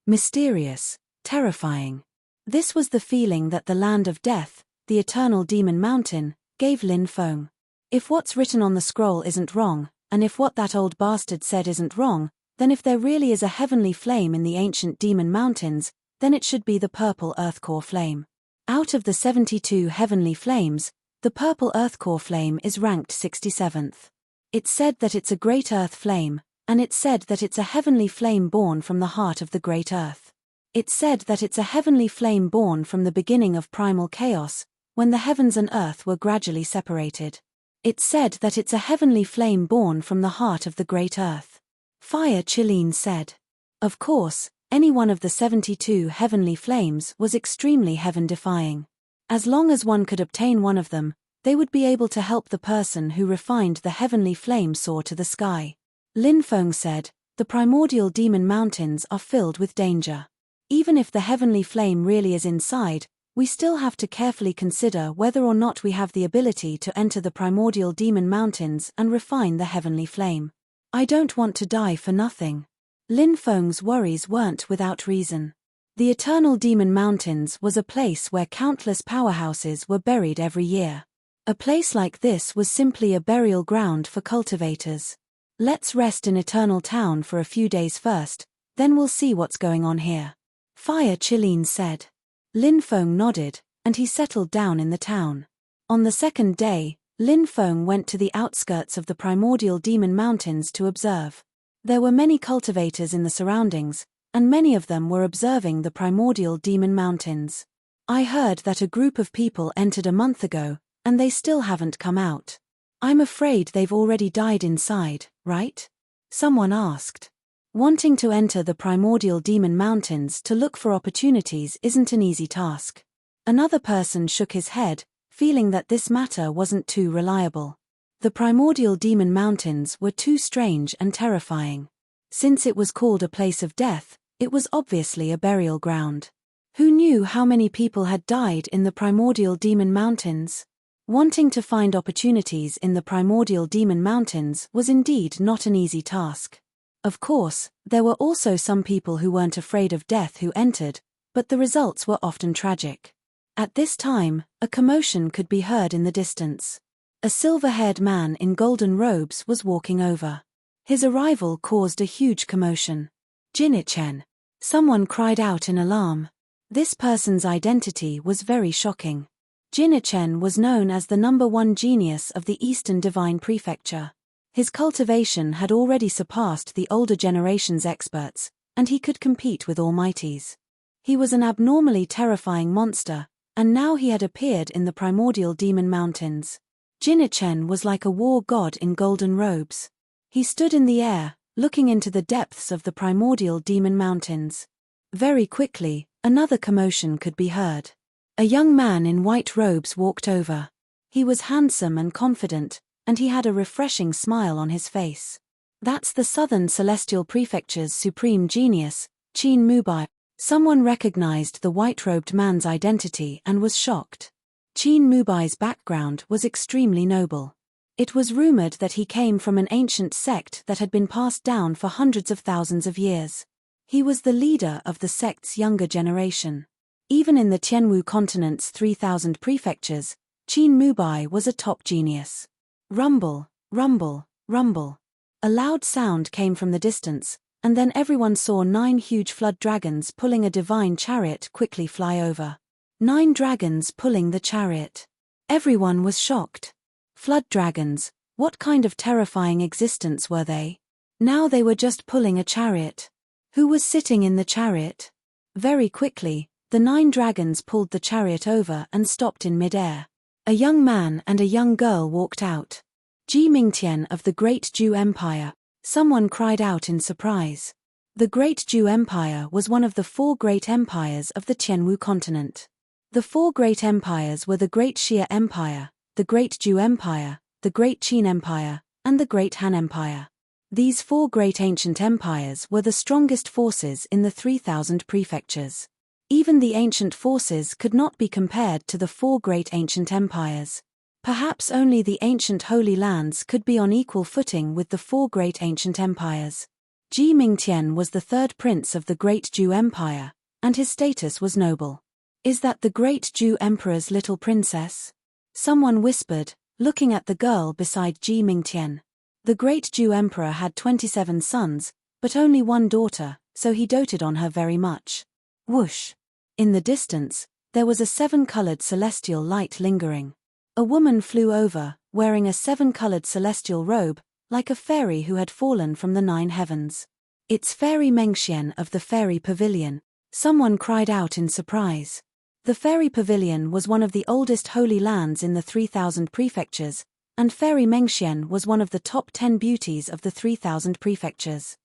[SPEAKER 1] Mysterious, terrifying. This was the feeling that the land of death, the Eternal Demon Mountain, gave Lin Feng. If what's written on the scroll isn't wrong, and if what that old bastard said isn't wrong, then if there really is a heavenly flame in the ancient demon mountains, then it should be the purple earth core flame. Out of the 72 heavenly flames, the purple earth core flame is ranked 67th. It's said that it's a great earth flame, and it's said that it's a heavenly flame born from the heart of the great earth. It's said that it's a heavenly flame born from the beginning of primal chaos, when the heavens and earth were gradually separated. It's said that it's a heavenly flame born from the heart of the great earth. Fire Chilene said. Of course, any one of the 72 heavenly flames was extremely heaven-defying. As long as one could obtain one of them, they would be able to help the person who refined the heavenly flame soar to the sky. Lin Feng said, the primordial demon mountains are filled with danger. Even if the heavenly flame really is inside, we still have to carefully consider whether or not we have the ability to enter the primordial demon mountains and refine the heavenly flame. I don't want to die for nothing. Lin Feng's worries weren't without reason. The Eternal Demon Mountains was a place where countless powerhouses were buried every year. A place like this was simply a burial ground for cultivators. Let's rest in Eternal Town for a few days first, then we'll see what's going on here. Fire Chilene said. Lin Feng nodded, and he settled down in the town. On the second day, Lin Feng went to the outskirts of the Primordial Demon Mountains to observe. There were many cultivators in the surroundings, and many of them were observing the Primordial Demon Mountains. I heard that a group of people entered a month ago, and they still haven't come out. I'm afraid they've already died inside, right? Someone asked. Wanting to enter the Primordial Demon Mountains to look for opportunities isn't an easy task. Another person shook his head, feeling that this matter wasn't too reliable. The Primordial Demon Mountains were too strange and terrifying. Since it was called a place of death, it was obviously a burial ground. Who knew how many people had died in the Primordial Demon Mountains? Wanting to find opportunities in the Primordial Demon Mountains was indeed not an easy task. Of course, there were also some people who weren't afraid of death who entered, but the results were often tragic. At this time, a commotion could be heard in the distance. A silver-haired man in golden robes was walking over. His arrival caused a huge commotion. Jinichen. Someone cried out in alarm. This person's identity was very shocking. Jinichen was known as the #1 genius of the Eastern Divine Prefecture. His cultivation had already surpassed the older generation's experts, and he could compete with almighties. He was an abnormally terrifying monster, and now he had appeared in the Primordial Demon Mountains. Jinichen was like a war god in golden robes. He stood in the air, looking into the depths of the Primordial Demon Mountains. Very quickly, another commotion could be heard. A young man in white robes walked over. He was handsome and confident, and he had a refreshing smile on his face. That's the Southern Celestial Prefecture's supreme genius, Qin Mubai. Someone recognized the white-robed man's identity and was shocked. Qin Mubai's background was extremely noble. It was rumored that he came from an ancient sect that had been passed down for hundreds of thousands of years. He was the leader of the sect's younger generation. Even in the Tianwu continent's 3,000 prefectures, Qin Mubai was a top genius. Rumble, rumble, rumble. A loud sound came from the distance, and then everyone saw 9 huge flood dragons pulling a divine chariot quickly fly over. 9 dragons pulling the chariot. Everyone was shocked. Flood dragons, what kind of terrifying existence were they? Now they were just pulling a chariot. Who was sitting in the chariot? Very quickly, the 9 dragons pulled the chariot over and stopped in mid-air. A young man and a young girl walked out. Ji Mingtian of the Great Zhou Empire. Someone cried out in surprise. The Great Zhou Empire was one of the 4 great empires of the Tianwu continent. The 4 great empires were the Great Xia Empire, the Great Zhou Empire, the Great Qin Empire, and the Great Han Empire. These 4 great ancient empires were the strongest forces in the 3,000 prefectures. Even the ancient forces could not be compared to the 4 great ancient empires. Perhaps only the ancient Holy Lands could be on equal footing with the 4 great ancient empires. Ji Mingtian was the 3rd prince of the Great Zhou Empire, and his status was noble. Is that the Great Zhou Emperor's little princess? Someone whispered, looking at the girl beside Ji Mingtian. The great Jew emperor had 27 sons, but only one daughter, so he doted on her very much. Whoosh! In the distance, there was a 7-colored celestial light lingering. A woman flew over, wearing a 7-colored celestial robe, like a fairy who had fallen from the 9 heavens. "It's Fairy Mengxian of the Fairy Pavilion," someone cried out in surprise. The Fairy Pavilion was one of the oldest holy lands in the 3000 prefectures, and Fairy Mengxian was one of the top 10 beauties of the 3000 prefectures.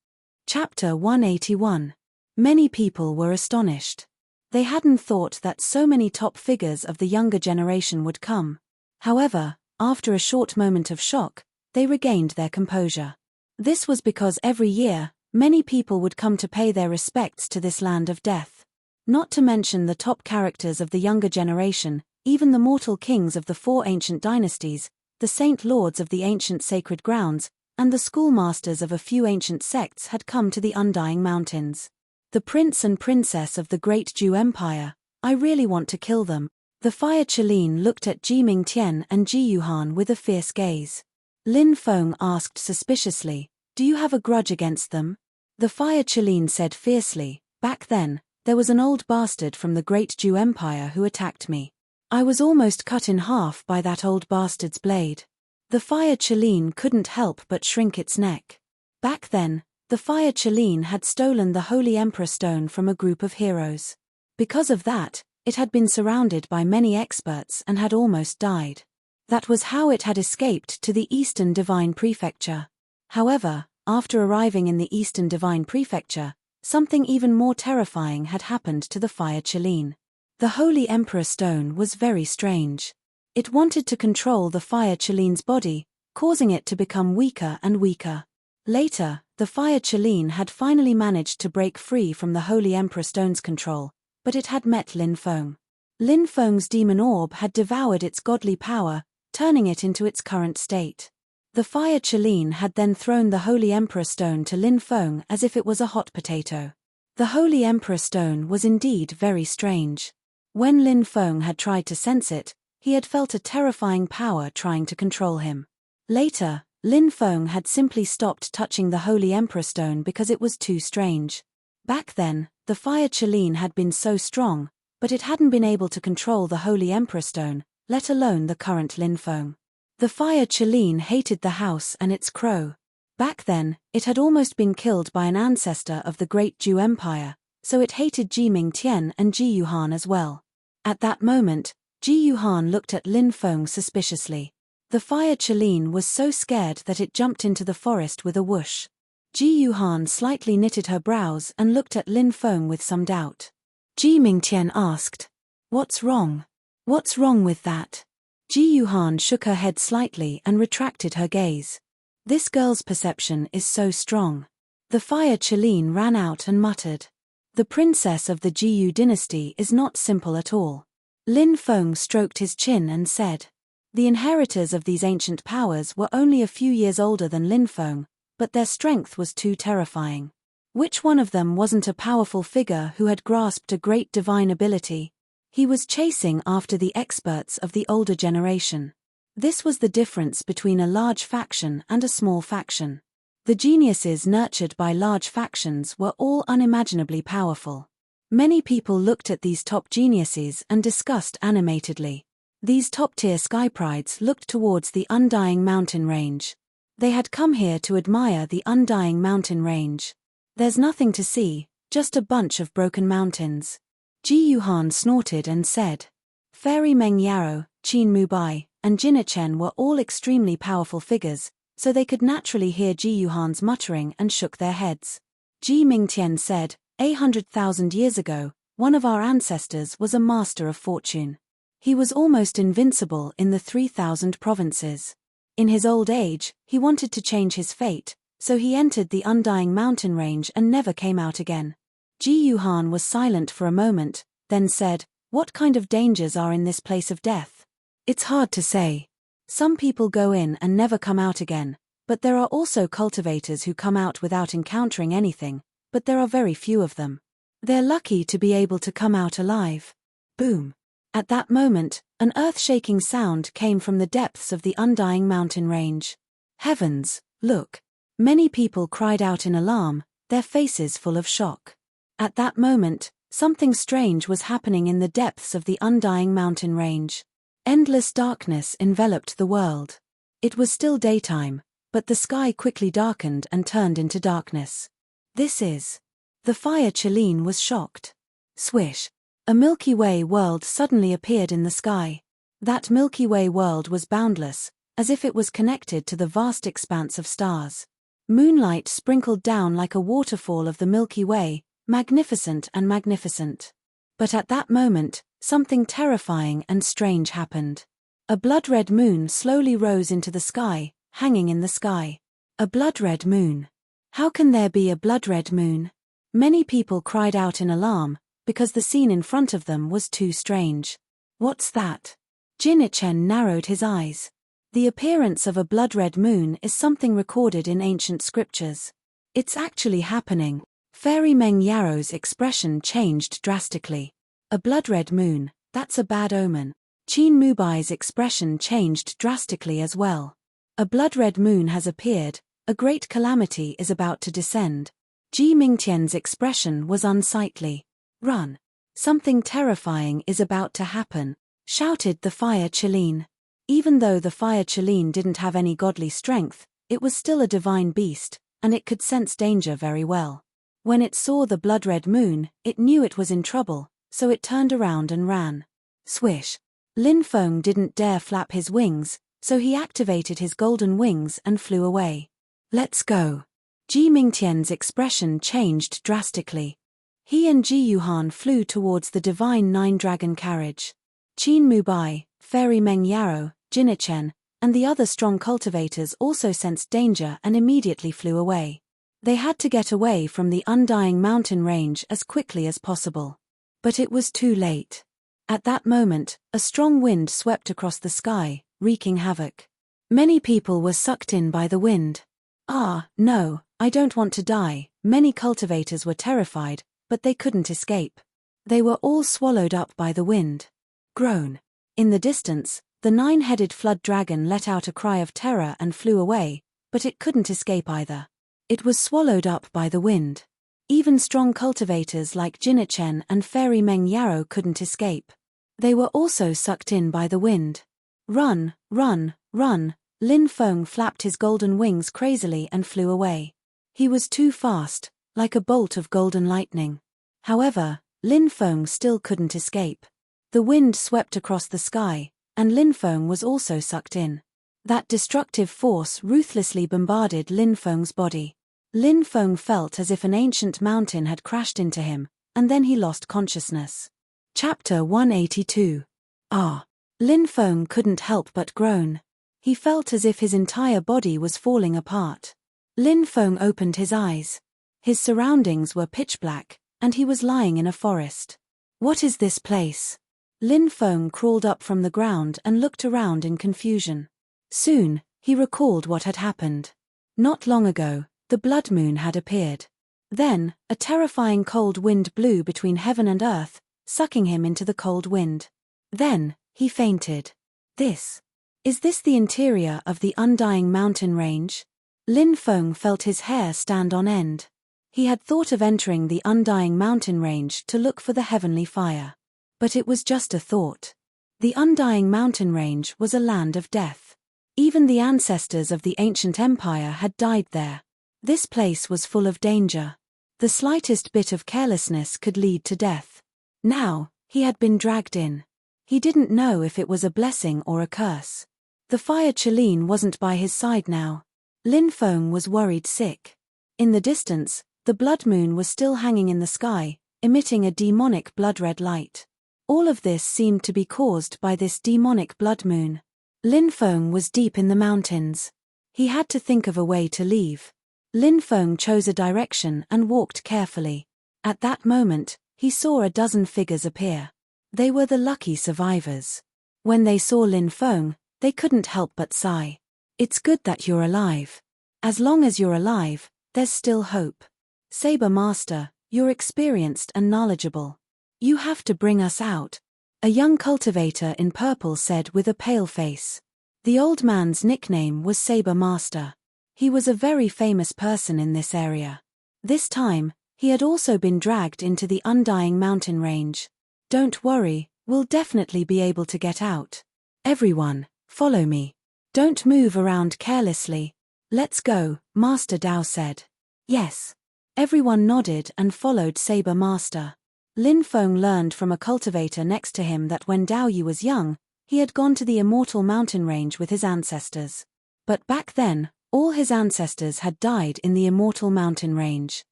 [SPEAKER 1] Chapter 181. Many people were astonished. They hadn't thought that so many top figures of the younger generation would come. However, after a short moment of shock, they regained their composure. This was because every year, many people would come to pay their respects to this land of death. Not to mention the top characters of the younger generation, even the mortal kings of the 4 ancient dynasties, the saint lords of the ancient sacred grounds, and the schoolmasters of a few ancient sects had come to the Undying Mountains. The prince and princess of the great Jew Empire, I really want to kill them. The Fire Chelin looked at Ji Mingtian and Ji Yuhan with a fierce gaze. Lin Feng asked suspiciously, "Do you have a grudge against them?" The Fire Chelin said fiercely, "Back then, there was an old bastard from the great Jew Empire who attacked me. I was almost cut in half by that old bastard's blade." The Fire Chelin couldn't help but shrink its neck. Back then, the Fire Chelin had stolen the Holy Emperor Stone from a group of heroes. Because of that, it had been surrounded by many experts and had almost died. That was how it had escaped to the Eastern Divine Prefecture. However, after arriving in the Eastern Divine Prefecture, something even more terrifying had happened to the Fire Chelin. The Holy Emperor Stone was very strange. It wanted to control the Fire Chelin's body, causing it to become weaker and weaker. Later, the Fire Chelin had finally managed to break free from the Holy Emperor Stone's control, but it had met Lin Feng. Lin Feng's demon orb had devoured its godly power, turning it into its current state. The Fire Chelin had then thrown the Holy Emperor Stone to Lin Feng as if it was a hot potato. The Holy Emperor Stone was indeed very strange. When Lin Feng had tried to sense it, he had felt a terrifying power trying to control him. Later, Lin Feng had simply stopped touching the Holy Emperor Stone because it was too strange. Back then, the Fire Chelin had been so strong, but it hadn't been able to control the Holy Emperor Stone, let alone the current Lin Feng. The Fire Chelin hated the house and its crow. Back then, it had almost been killed by an ancestor of the great Jew Empire, so it hated Ji Mingtian and Ji Yuhan as well. At that moment, Ji Yuhan looked at Lin Feng suspiciously. The Fire Chelin was so scared that it jumped into the forest with a whoosh. Ji Yuhan slightly knitted her brows and looked at Lin Feng with some doubt. Ji Mingtian asked, "What's wrong? What's wrong with that?" Ji Yuhan shook her head slightly and retracted her gaze. "This girl's perception is so strong." The Fire Chelin ran out and muttered, "The princess of the Jiyu dynasty is not simple at all." Lin Feng stroked his chin and said, "The inheritors of these ancient powers were only a few years older than Lin Feng, but their strength was too terrifying. Which one of them wasn't a powerful figure who had grasped a great divine ability? He was chasing after the experts of the older generation. This was the difference between a large faction and a small faction. The geniuses nurtured by large factions were all unimaginably powerful. Many people looked at these top geniuses and discussed animatedly. These top-tier skyprides looked towards the Undying Mountain Range. They had come here to admire the Undying Mountain Range. There's nothing to see, just a bunch of broken mountains. Ji Yuhan snorted and said, "Fairy Meng Yaro, Qin Mubai, and Jinichen were all extremely powerful figures, so they could naturally hear Ji Yuhan's muttering and shook their heads." Ji Mingtian said, "800,000 years ago, one of our ancestors was a master of fortune. He was almost invincible in the 3000 provinces. In his old age, he wanted to change his fate, so he entered the Undying Mountain Range and never came out again." Ji Yuhan was silent for a moment, then said, "What kind of dangers are in this place of death?" "It's hard to say. Some people go in and never come out again, but there are also cultivators who come out without encountering anything, but there are very few of them. They're lucky to be able to come out alive." Boom. At that moment, an earth-shaking sound came from the depths of the Undying Mountain Range. Heavens, Look! Many people cried out in alarm, their faces full of shock. At that moment, something strange was happening in the depths of the undying mountain range. Endless darkness enveloped the world. It was still daytime, but the sky quickly darkened and turned into darkness. This is... The fire Cheline was shocked. Swish! A Milky Way world suddenly appeared in the sky. That Milky Way world was boundless, as if it was connected to the vast expanse of stars. Moonlight sprinkled down like a waterfall of the Milky Way, magnificent and magnificent. But at that moment, something terrifying and strange happened. A blood-red moon slowly rose into the sky, hanging in the sky. A blood-red moon. How can there be a blood-red moon? Many people cried out in alarm, because the scene in front of them was too strange. What's that? Jinichen narrowed his eyes. The appearance of a blood-red moon is something recorded in ancient scriptures. It's actually happening. Fairy Meng Yarrow's expression changed drastically. A blood-red moon, that's a bad omen. Qin Mubai's expression changed drastically as well. A blood-red moon has appeared, a great calamity is about to descend. Ji Mingtian's expression was unsightly. Run! Something terrifying is about to happen, shouted the fire Cheline. Even though the fire Cheline didn't have any godly strength, it was still a divine beast, and it could sense danger very well. When it saw the blood-red moon, it knew it was in trouble, so it turned around and ran. Swish! Lin Feng didn't dare flap his wings, so he activated his golden wings and flew away. Let's go! Ji Mingtian's expression changed drastically. He and Ji Yuhan flew towards the divine nine-dragon carriage. Qin Mubai, Fairy Meng Yarrow, Jinichen, and the other strong cultivators also sensed danger and immediately flew away. They had to get away from the undying mountain range as quickly as possible. But it was too late. At that moment, a strong wind swept across the sky, wreaking havoc. Many people were sucked in by the wind. Ah, no, I don't want to die. Many cultivators were terrified, but they couldn't escape. They were all swallowed up by the wind. Groan. In the distance, the nine-headed flood dragon let out a cry of terror and flew away, but it couldn't escape either. It was swallowed up by the wind. Even strong cultivators like Jinichen and Fairy Meng Yarrow couldn't escape. They were also sucked in by the wind. Run, run, run! Lin Feng flapped his golden wings crazily and flew away. He was too fast, like a bolt of golden lightning. However, Lin Feng still couldn't escape. The wind swept across the sky, and Lin Feng was also sucked in. That destructive force ruthlessly bombarded Lin Feng's body. Lin Feng felt as if an ancient mountain had crashed into him, and then he lost consciousness. Chapter 182. Ah! Lin Feng couldn't help but groan. He felt as if his entire body was falling apart. Lin Feng opened his eyes. His surroundings were pitch black, and he was lying in a forest. What is this place? Lin Feng crawled up from the ground and looked around in confusion. Soon, he recalled what had happened. Not long ago, the blood moon had appeared. Then, a terrifying cold wind blew between heaven and earth, sucking him into the cold wind. Then, he fainted. Is this the interior of the undying mountain range? Lin Feng felt his hair stand on end. He had thought of entering the undying mountain range to look for the heavenly fire. But it was just a thought. The undying mountain range was a land of death. Even the ancestors of the ancient empire had died there. This place was full of danger. The slightest bit of carelessness could lead to death. Now, he had been dragged in. He didn't know if it was a blessing or a curse. The fire Cheline wasn't by his side now. Lin Feng was worried sick. In the distance, the blood moon was still hanging in the sky, emitting a demonic blood-red light. All of this seemed to be caused by this demonic blood moon. Lin Feng was deep in the mountains. He had to think of a way to leave. Lin Feng chose a direction and walked carefully. At that moment, he saw a dozen figures appear. They were the lucky survivors. When they saw Lin Feng, they couldn't help but sigh. It's good that you're alive. As long as you're alive, there's still hope. Saber Master, you're experienced and knowledgeable. You have to bring us out. A young cultivator in purple said with a pale face. The old man's nickname was Saber Master. He was a very famous person in this area. This time, he had also been dragged into the undying mountain range. Don't worry, we'll definitely be able to get out. Everyone, follow me. Don't move around carelessly. Let's go, Master Dao said. Yes. Everyone nodded and followed Saber Master. Lin Feng learned from a cultivator next to him that when Dao Yu was young, he had gone to the immortal mountain range with his ancestors. But back then, all his ancestors had died in the immortal mountain range.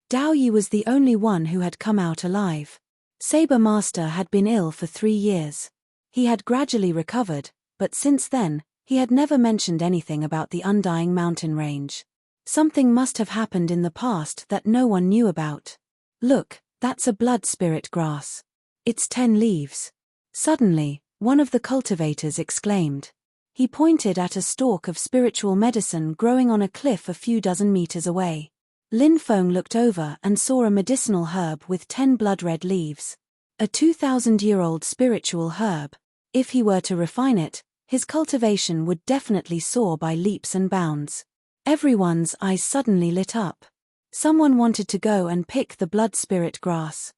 [SPEAKER 1] Dao Yu was the only one who had come out alive. Saber Master had been ill for 3 years. He had gradually recovered, but since then, he had never mentioned anything about the undying mountain range. Something must have happened in the past that no one knew about. Look, that's a blood spirit grass. It's 10 leaves. Suddenly, one of the cultivators exclaimed. He pointed at a stalk of spiritual medicine growing on a cliff a few dozen meters away. Lin Feng looked over and saw a medicinal herb with 10 blood-red leaves. A 2,000-year-old spiritual herb. If he were to refine it, his cultivation would definitely soar by leaps and bounds. Everyone's eyes suddenly lit up. Someone wanted to go and pick the blood spirit grass.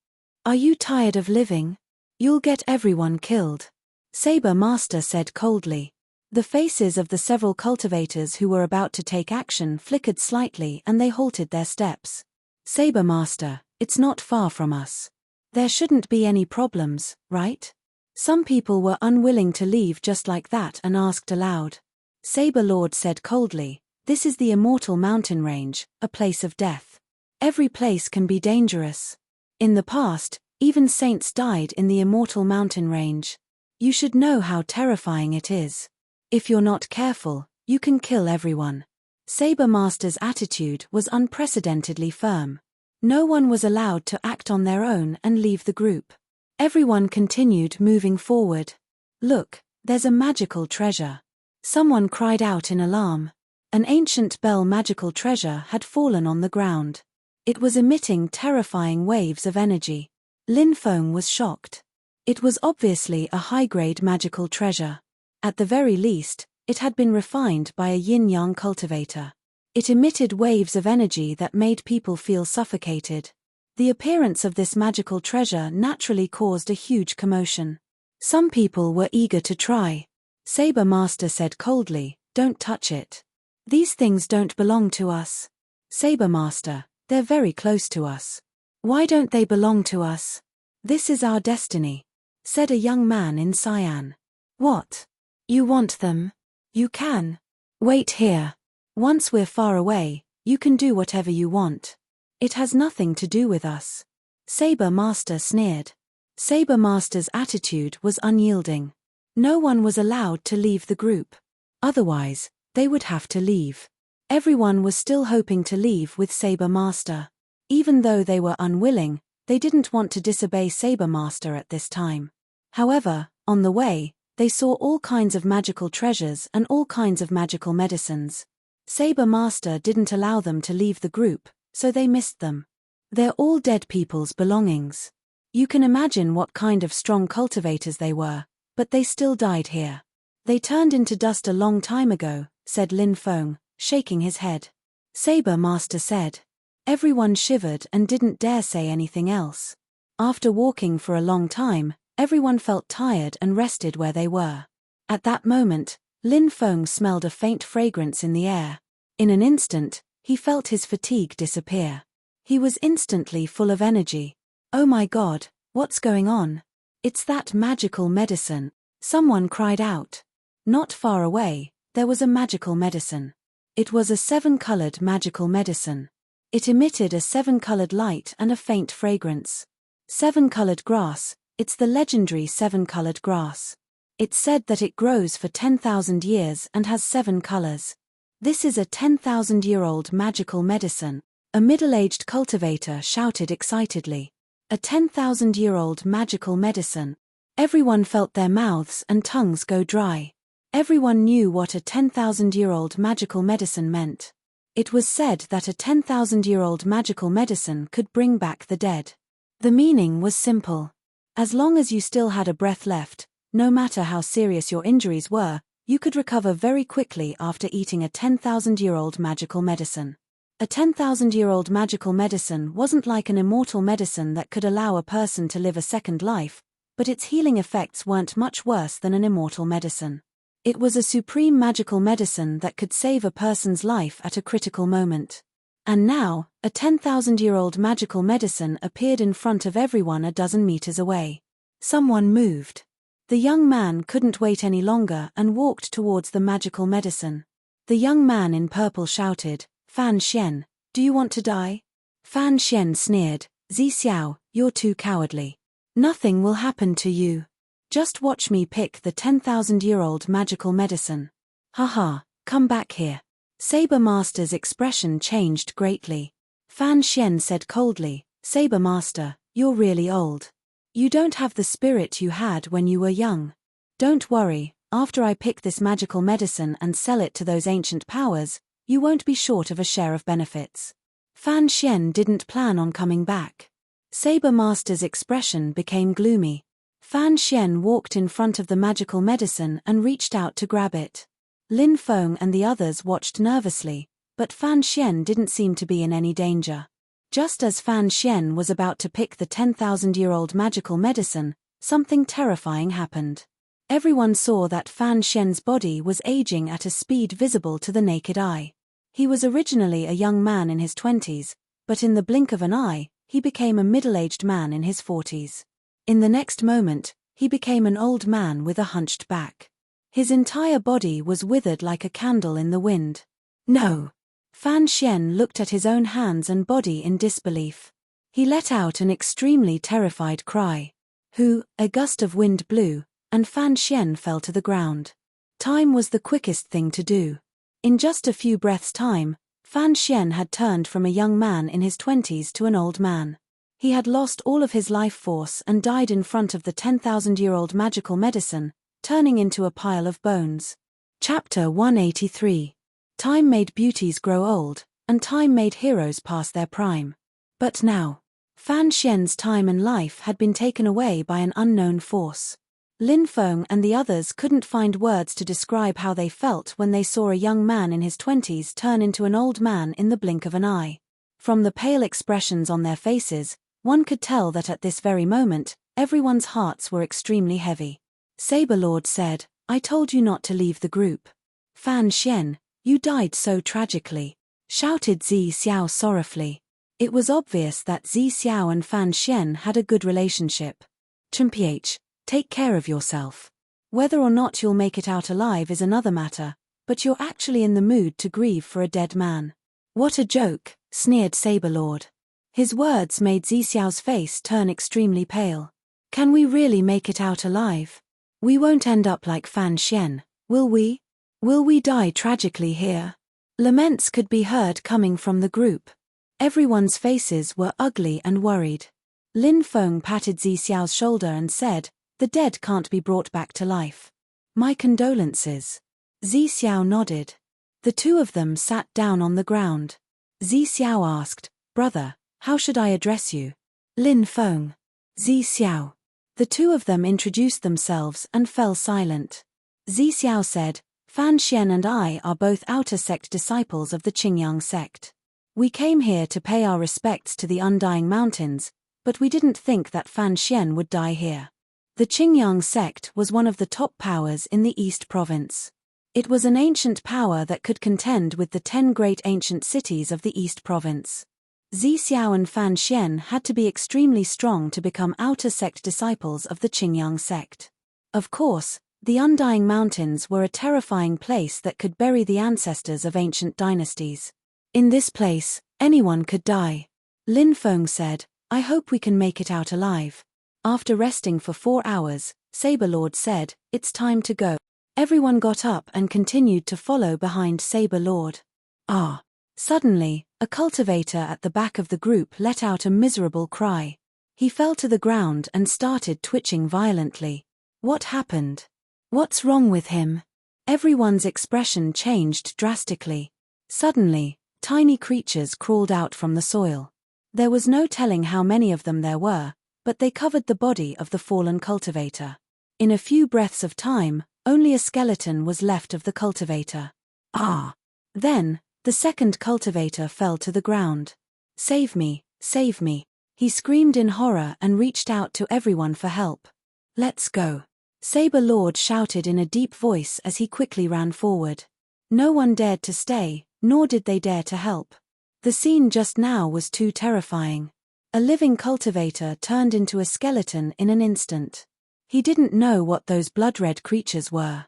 [SPEAKER 1] Are you tired of living? You'll get everyone killed. Saber Master said coldly. The faces of the several cultivators who were about to take action flickered slightly and they halted their steps. Saber Master, it's not far from us. There shouldn't be any problems, right? Some people were unwilling to leave just like that and asked aloud. Saber Lord said coldly, this is the immortal mountain range, a place of death. Every place can be dangerous. In the past, even saints died in the immortal mountain range. You should know how terrifying it is. If you're not careful, you can kill everyone. Saber Master's attitude was unprecedentedly firm. No one was allowed to act on their own and leave the group. Everyone continued moving forward. Look, there's a magical treasure. Someone cried out in alarm. An ancient bell magical treasure had fallen on the ground. It was emitting terrifying waves of energy. Lin Feng was shocked. It was obviously a high-grade magical treasure. At the very least, it had been refined by a yin-yang cultivator. It emitted waves of energy that made people feel suffocated. The appearance of this magical treasure naturally caused a huge commotion. Some people were eager to try. Saber Master said coldly, don't touch it. These things don't belong to us. Saber Master, they're very close to us. Why don't they belong to us? This is our destiny, said a young man in cyan. What? You want them? You can. Wait here. Once we're far away, you can do whatever you want. It has nothing to do with us. Saber Master sneered. Saber Master's attitude was unyielding. No one was allowed to leave the group. Otherwise, they would have to leave. Everyone was still hoping to leave with Saber Master. Even though they were unwilling, they didn't want to disobey Saber Master at this time. However, on the way, they saw all kinds of magical treasures and all kinds of magical medicines. Saber Master didn't allow them to leave the group, so they missed them. They're all dead people's belongings. You can imagine what kind of strong cultivators they were, but they still died here. They turned into dust a long time ago, said Lin Feng, shaking his head. Saber Master said. Everyone shivered and didn't dare say anything else. After walking for a long time, everyone felt tired and rested where they were. At that moment, Lin Feng smelled a faint fragrance in the air. In an instant, he felt his fatigue disappear. He was instantly full of energy. Oh my God, what's going on? It's that magical medicine. Someone cried out. Not far away, there was a magical medicine. It was a 7-colored magical medicine. It emitted a 7-colored light and a faint fragrance. 7-colored grass, it's the legendary 7-colored grass. It's said that it grows for 10,000 years and has 7 colors. This is a 10,000-year-old magical medicine. A middle-aged cultivator shouted excitedly. A 10,000-year-old magical medicine. Everyone felt their mouths and tongues go dry. Everyone knew what a 10,000-year-old magical medicine meant. It was said that a 10,000-year-old magical medicine could bring back the dead. The meaning was simple. As long as you still had a breath left, no matter how serious your injuries were, You could recover very quickly after eating a 10,000-year-old magical medicine. A 10,000-year-old magical medicine wasn't like an immortal medicine that could allow a person to live a second life, but its healing effects weren't much worse than an immortal medicine. It was a supreme magical medicine that could save a person's life at a critical moment. And now, a 10,000-year-old magical medicine appeared in front of everyone a dozen meters away. Someone moved. The young man couldn't wait any longer and walked towards the magical medicine. The young man in purple shouted, "Fan Xian, do you want to die?" Fan Xian sneered, "Zi Xiao, you're too cowardly. Nothing will happen to you. Just watch me pick the 10,000-year-old magical medicine." "Haha, come back here." Saber Master's expression changed greatly. Fan Xian said coldly, "Saber Master, you're really old. You don't have the spirit you had when you were young. Don't worry, after I pick this magical medicine and sell it to those ancient powers, you won't be short of a share of benefits." Fan Xian didn't plan on coming back. Saber Master's expression became gloomy. Fan Xian walked in front of the magical medicine and reached out to grab it. Lin Feng and the others watched nervously, but Fan Xian didn't seem to be in any danger. Just as Fan Xian was about to pick the 10,000-year-old magical medicine, something terrifying happened. Everyone saw that Fan Xian's body was aging at a speed visible to the naked eye. He was originally a young man in his 20s, but in the blink of an eye, he became a middle-aged man in his 40s. In the next moment, he became an old man with a hunched back. His entire body was withered like a candle in the wind. "No!" Fan Xian looked at his own hands and body in disbelief. He let out an extremely terrified cry. A gust of wind blew, and Fan Xian fell to the ground. Time was the quickest thing to do. In just a few breaths' time, Fan Xian had turned from a young man in his 20s to an old man. He had lost all of his life force and died in front of the 10,000-year-old magical medicine, turning into a pile of bones. Chapter 183. Time made beauties grow old, and time made heroes pass their prime. But now, Fan Xian's time and life had been taken away by an unknown force. Lin Feng and the others couldn't find words to describe how they felt when they saw a young man in his 20s turn into an old man in the blink of an eye. From the pale expressions on their faces, one could tell that at this very moment, everyone's hearts were extremely heavy. Saberlord said, "I told you not to leave the group." "Fan Xian, you died so tragically," shouted Zi Xiao sorrowfully. It was obvious that Zi Xiao and Fan Xian had a good relationship. "Chimph, take care of yourself. Whether or not you'll make it out alive is another matter, but you're actually in the mood to grieve for a dead man." "What a joke," sneered Saberlord. His words made Zi Xiao's face turn extremely pale. "Can we really make it out alive? We won't end up like Fan Xian, will we? Will we die tragically here?" Laments could be heard coming from the group. Everyone's faces were ugly and worried. Lin Feng patted Zi Xiao's shoulder and said, "The dead can't be brought back to life. My condolences." Zi Xiao nodded. The two of them sat down on the ground. Zi Xiao asked, "Brother, how should I address you?" "Lin Feng." "Zi Xiao." The two of them introduced themselves and fell silent. Zi Xiao said, "Fan Xian and I are both outer sect disciples of the Qingyang sect. We came here to pay our respects to the Undying Mountains, but we didn't think that Fan Xian would die here." The Qingyang sect was one of the top powers in the East Province. It was an ancient power that could contend with the 10 great ancient cities of the East Province. Zi Xiao and Fan Xian had to be extremely strong to become outer sect disciples of the Qingyang sect. Of course, the Undying Mountains were a terrifying place that could bury the ancestors of ancient dynasties. "In this place, anyone could die." Lin Feng said, "I hope we can make it out alive." After resting for 4 hours, Saberlord said, "It's time to go." Everyone got up and continued to follow behind Saberlord. Suddenly, a cultivator at the back of the group let out a miserable cry. He fell to the ground and started twitching violently. What happened? What's wrong with him? Everyone's expression changed drastically. Suddenly, tiny creatures crawled out from the soil. There was no telling how many of them there were, but they covered the body of the fallen cultivator. In a few breaths of time, Only a skeleton was left of the cultivator. Ah! Then, the second cultivator fell to the ground. Save me, save me. He screamed in horror and reached out to everyone for help. Let's go. Saber Lord shouted in a deep voice as he quickly ran forward. No one dared to stay, nor did they dare to help. The scene just now was too terrifying. A living cultivator turned into a skeleton in an instant. He didn't know what those blood-red creatures were.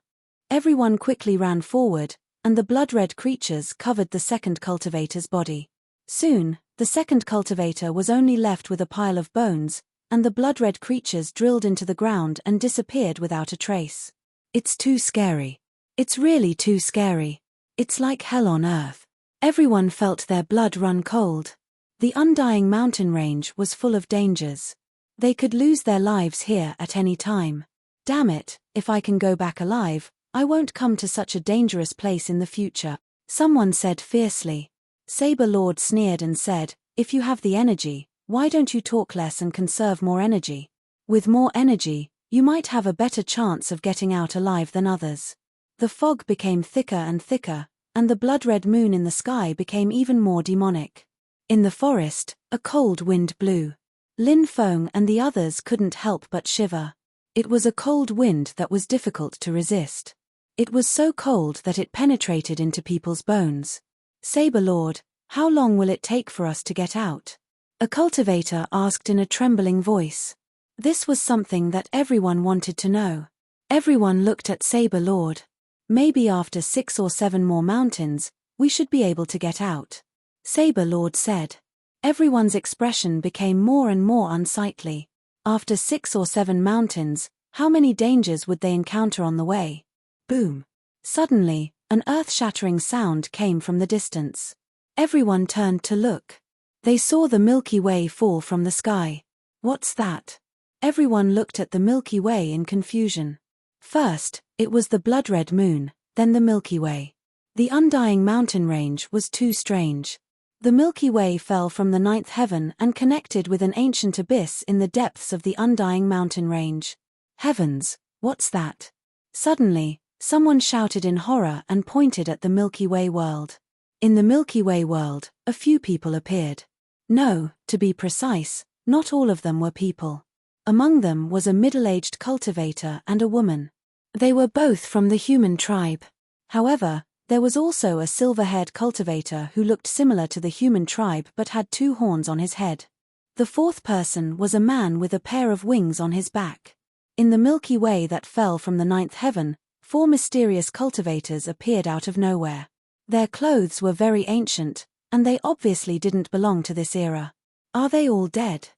[SPEAKER 1] Everyone quickly ran forward, and the blood-red creatures covered the second cultivator's body. Soon, the second cultivator was only left with a pile of bones, and the blood-red creatures drilled into the ground and disappeared without a trace. It's too scary. It's really too scary. It's like hell on earth. Everyone felt their blood run cold. The undying mountain range was full of dangers. They could lose their lives here at any time. Damn it, if I can go back alive, I won't come to such a dangerous place in the future, someone said fiercely. Saber Lord sneered and said, if you have the energy, why don't you talk less and conserve more energy? With more energy, you might have a better chance of getting out alive than others. The fog became thicker and thicker, and the blood-red moon in the sky became even more demonic. In the forest, a cold wind blew. Lin Feng and the others couldn't help but shiver. It was a cold wind that was difficult to resist. It was so cold that it penetrated into people's bones. Saber Lord, how long will it take for us to get out? A cultivator asked in a trembling voice. This was something that everyone wanted to know. Everyone looked at Saber Lord. Maybe after 6 or 7 more mountains, we should be able to get out. Saber Lord said. Everyone's expression became more and more unsightly. After 6 or 7 mountains, how many dangers would they encounter on the way? Boom! Suddenly, an earth-shattering sound came from the distance. Everyone turned to look. They saw the Milky Way fall from the sky. What's that? Everyone looked at the Milky Way in confusion. First, it was the blood-red moon, then the Milky Way. The undying mountain range was too strange. The Milky Way fell from the 9th heaven and connected with an ancient abyss in the depths of the undying mountain range. Heavens, what's that? Suddenly, someone shouted in horror and pointed at the Milky Way world. In the Milky Way world, a few people appeared. No, to be precise, not all of them were people. Among them was a middle-aged cultivator and a woman. They were both from the human tribe. However, there was also a silver-haired cultivator who looked similar to the human tribe but had 2 horns on his head. The fourth person was a man with a pair of wings on his back. In the Milky Way that fell from the 9th heaven, 4 mysterious cultivators appeared out of nowhere. Their clothes were very ancient, and they obviously didn't belong to this era. Are they all dead?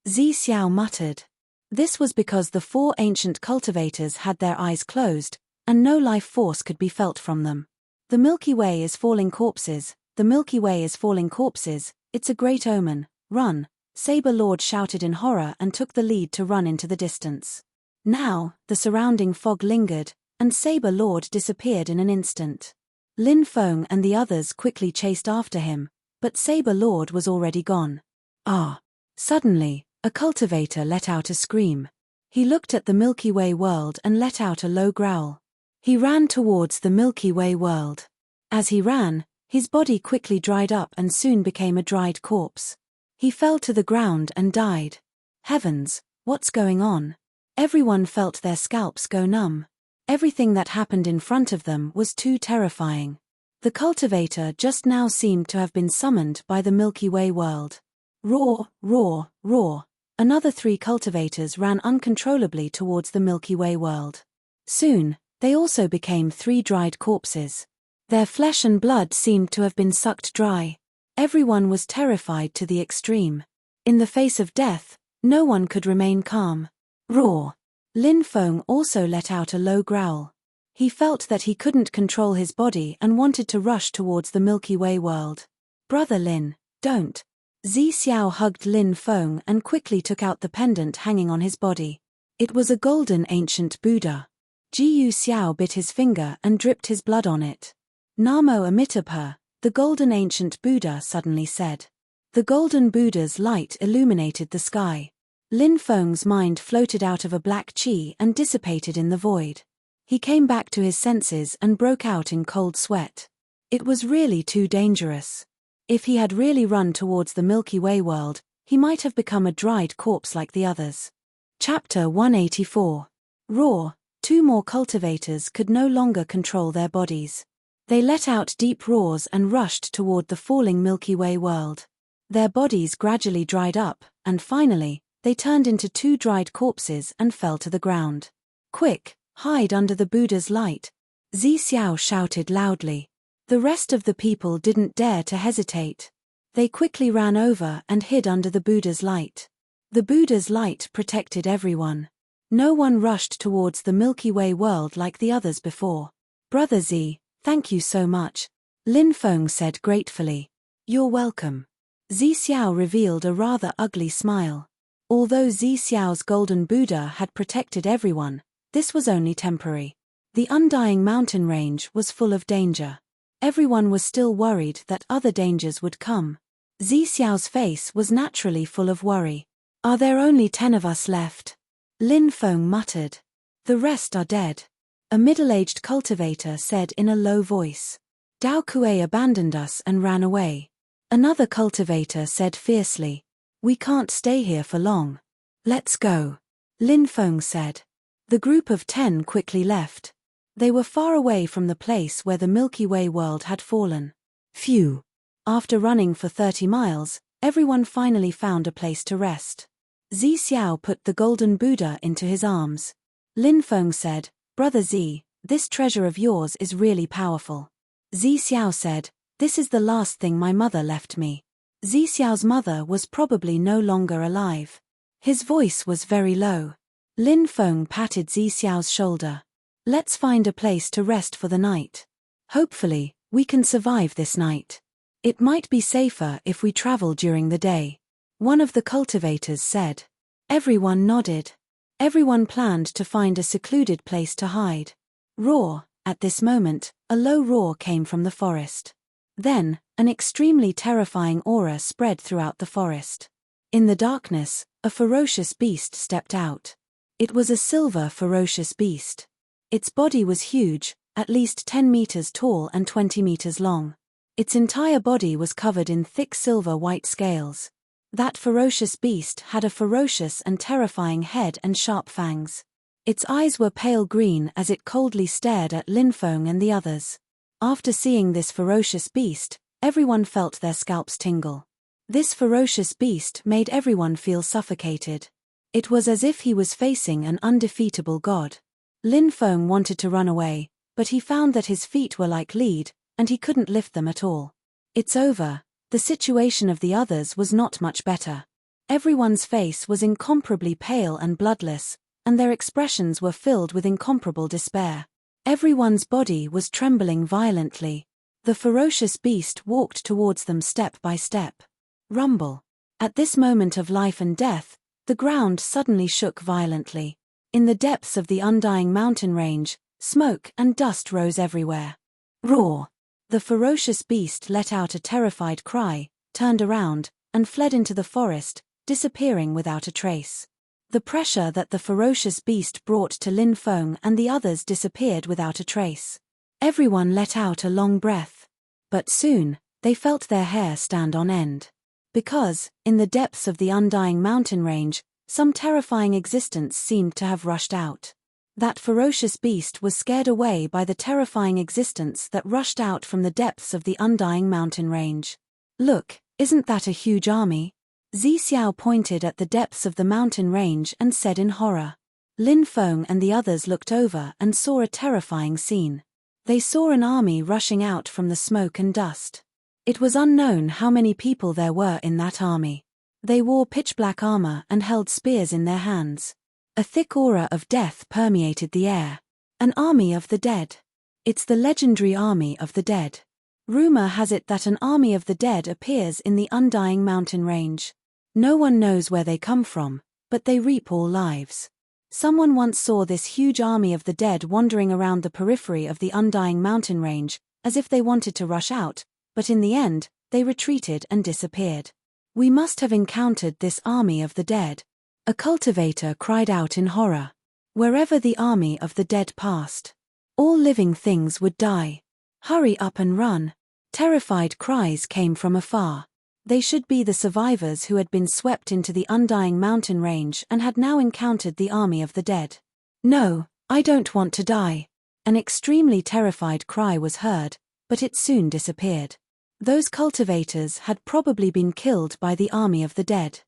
[SPEAKER 1] Zi Xiao muttered. This was because the 4 ancient cultivators had their eyes closed, and no life force could be felt from them. The Milky Way is falling corpses, the Milky Way is falling corpses, it's a great omen, run, Saber Lord shouted in horror and took the lead to run into the distance. Now, the surrounding fog lingered, and Saber Lord disappeared in an instant. Lin Feng and the others quickly chased after him, but Saber Lord was already gone. Ah! Suddenly, a cultivator let out a scream. He looked at the Milky Way world and let out a low growl. He ran towards the Milky Way world. As he ran, his body quickly dried up and soon became a dried corpse. He fell to the ground and died. Heavens, what's going on? Everyone felt their scalps go numb. Everything that happened in front of them was too terrifying. The cultivator just now seemed to have been summoned by the Milky Way world. Roar, roar, roar. Another 3 cultivators ran uncontrollably towards the Milky Way world. Soon, they also became 3 dried corpses. Their flesh and blood seemed to have been sucked dry. Everyone was terrified to the extreme. In the face of death, no one could remain calm. Roar! Lin Feng also let out a low growl. He felt that he couldn't control his body and wanted to rush towards the Milky Way world. Brother Lin, don't. Zi Xiao hugged Lin Feng and quickly took out the pendant hanging on his body. It was a golden ancient Buddha. Jiyu Xiao bit his finger and dripped his blood on it. Namo Amitabha, the golden ancient Buddha suddenly said. The golden Buddha's light illuminated the sky. Lin Feng's mind floated out of a black chi and dissipated in the void. He came back to his senses and broke out in cold sweat. It was really too dangerous. If he had really run towards the Milky Way world, he might have become a dried corpse like the others. Chapter 184. Roar. Two more cultivators could no longer control their bodies. They let out deep roars and rushed toward the falling Milky Way world. Their bodies gradually dried up, and finally, they turned into two dried corpses and fell to the ground. Quick, hide under the Buddha's light, Zi Xiao shouted loudly. The rest of the people didn't dare to hesitate. They quickly ran over and hid under the Buddha's light. The Buddha's light protected everyone. No one rushed towards the Milky Way world like the others before. Brother Zi, thank you so much, Lin Feng said gratefully. You're welcome. Zi Xiao revealed a rather ugly smile. Although Zi Xiao's golden Buddha had protected everyone, this was only temporary. The undying mountain range was full of danger. Everyone was still worried that other dangers would come. Zi Xiao's face was naturally full of worry. Are there only 10 of us left? Lin Feng muttered. The rest are dead. A middle-aged cultivator said in a low voice. Dao Kuei abandoned us and ran away. Another cultivator said fiercely. We can't stay here for long. Let's go. Lin Feng said. The group of 10 quickly left. They were far away from the place where the Milky Way world had fallen. Phew. After running for 30 miles, everyone finally found a place to rest. Zi Xiao put the golden Buddha into his arms. Lin Feng said, Brother Zi, this treasure of yours is really powerful. Zi Xiao said, this is the last thing my mother left me. Zi Xiao's mother was probably no longer alive. His voice was very low. Lin Feng patted Zi Xiao's shoulder. Let's find a place to rest for the night. Hopefully, we can survive this night. It might be safer if we travel during the day. One of the cultivators said. Everyone nodded. Everyone planned to find a secluded place to hide. Roar. At this moment, a low roar came from the forest. Then, an extremely terrifying aura spread throughout the forest. In the darkness, a ferocious beast stepped out. It was a silver ferocious beast. Its body was huge, at least 10 meters tall and 20 meters long. Its entire body was covered in thick silver-white scales. That ferocious beast had a ferocious and terrifying head and sharp fangs. Its eyes were pale green as it coldly stared at Lin Feng and the others. After seeing this ferocious beast, everyone felt their scalps tingle. This ferocious beast made everyone feel suffocated. It was as if he was facing an undefeatable god. Lin Feng wanted to run away, but he found that his feet were like lead, and he couldn't lift them at all. It's over. The situation of the others was not much better. Everyone's face was incomparably pale and bloodless, and their expressions were filled with incomparable despair. Everyone's body was trembling violently. The ferocious beast walked towards them step by step. Rumble. At this moment of life and death, the ground suddenly shook violently. In the depths of the undying mountain range, smoke and dust rose everywhere. Roar. The ferocious beast let out a terrified cry, turned around, and fled into the forest, disappearing without a trace. The pressure that the ferocious beast brought to Lin Feng and the others disappeared without a trace. Everyone let out a long breath. But soon, they felt their hair stand on end. Because, in the depths of the undying mountain range, some terrifying existence seemed to have rushed out. That ferocious beast was scared away by the terrifying existence that rushed out from the depths of the undying mountain range. Look, isn't that a huge army? Zi Xiao pointed at the depths of the mountain range and said in horror. Lin Feng and the others looked over and saw a terrifying scene. They saw an army rushing out from the smoke and dust. It was unknown how many people there were in that army. They wore pitch-black armor and held spears in their hands. A thick aura of death permeated the air. An army of the dead. It's the legendary army of the dead. Rumor has it that an army of the dead appears in the undying mountain range. No one knows where they come from, but they reap all lives. Someone once saw this huge army of the dead wandering around the periphery of the undying mountain range, as if they wanted to rush out, but in the end, they retreated and disappeared. We must have encountered this army of the dead. A cultivator cried out in horror. Wherever the army of the dead passed, All living things would die. Hurry up and run. Terrified cries came from afar. They should be the survivors who had been swept into the undying mountain range and had now encountered the army of the dead. No, I don't want to die. An extremely terrified cry was heard, but it soon disappeared. Those cultivators had probably been killed by the army of the dead.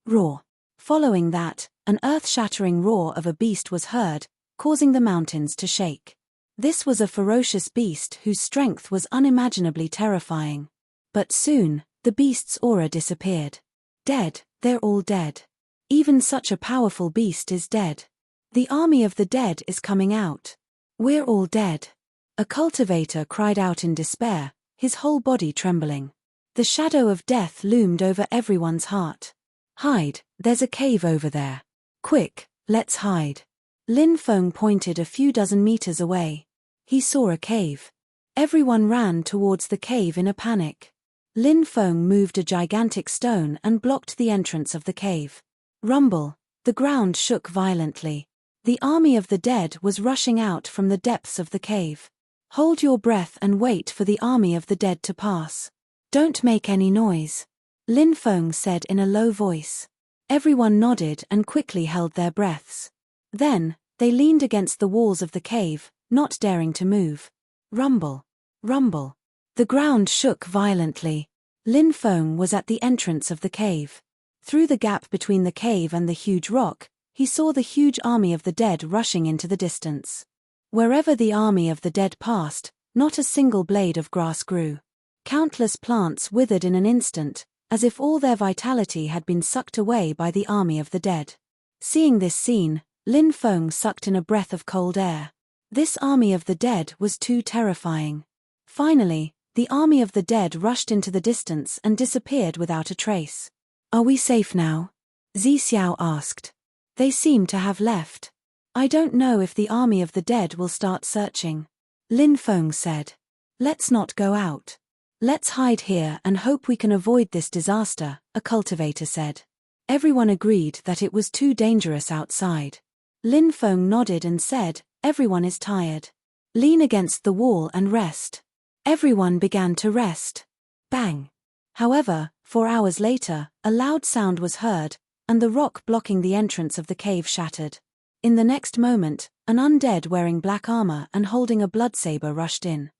[SPEAKER 1] Roar. Following that, an earth-shattering roar of a beast was heard, causing the mountains to shake. This was a ferocious beast whose strength was unimaginably terrifying. But soon, the beast's aura disappeared. Dead, they're all dead. Even such a powerful beast is dead. The army of the dead is coming out. We're all dead. A cultivator cried out in despair, his whole body trembling. The shadow of death loomed over everyone's heart. Hide, there's a cave over there. Quick, let's hide. Lin Feng pointed a few dozen meters away. He saw a cave. Everyone ran towards the cave in a panic. Lin Feng moved a gigantic stone and blocked the entrance of the cave. Rumble, the ground shook violently. The army of the dead was rushing out from the depths of the cave. Hold your breath and wait for the army of the dead to pass. Don't make any noise, Lin Feng said in a low voice. Everyone nodded and quickly held their breaths. Then, they leaned against the walls of the cave, not daring to move. Rumble. Rumble. The ground shook violently. Lin Feng was at the entrance of the cave. Through the gap between the cave and the huge rock, he saw the huge army of the dead rushing into the distance. Wherever the army of the dead passed, not a single blade of grass grew. Countless plants withered in an instant, as if all their vitality had been sucked away by the army of the dead. Seeing this scene, Lin Feng sucked in a breath of cold air. This army of the dead was too terrifying. Finally, the army of the dead rushed into the distance and disappeared without a trace. Are we safe now? Zi Xiao asked. They seem to have left. I don't know if the army of the dead will start searching. Lin Feng said. Let's not go out. Let's hide here and hope we can avoid this disaster, a cultivator said. Everyone agreed that it was too dangerous outside. Lin Feng nodded and said, everyone is tired. Lean against the wall and rest. Everyone began to rest. Bang. However, 4 hours later, a loud sound was heard, and the rock blocking the entrance of the cave shattered. In the next moment, an undead wearing black armor and holding a bloodsaber rushed in.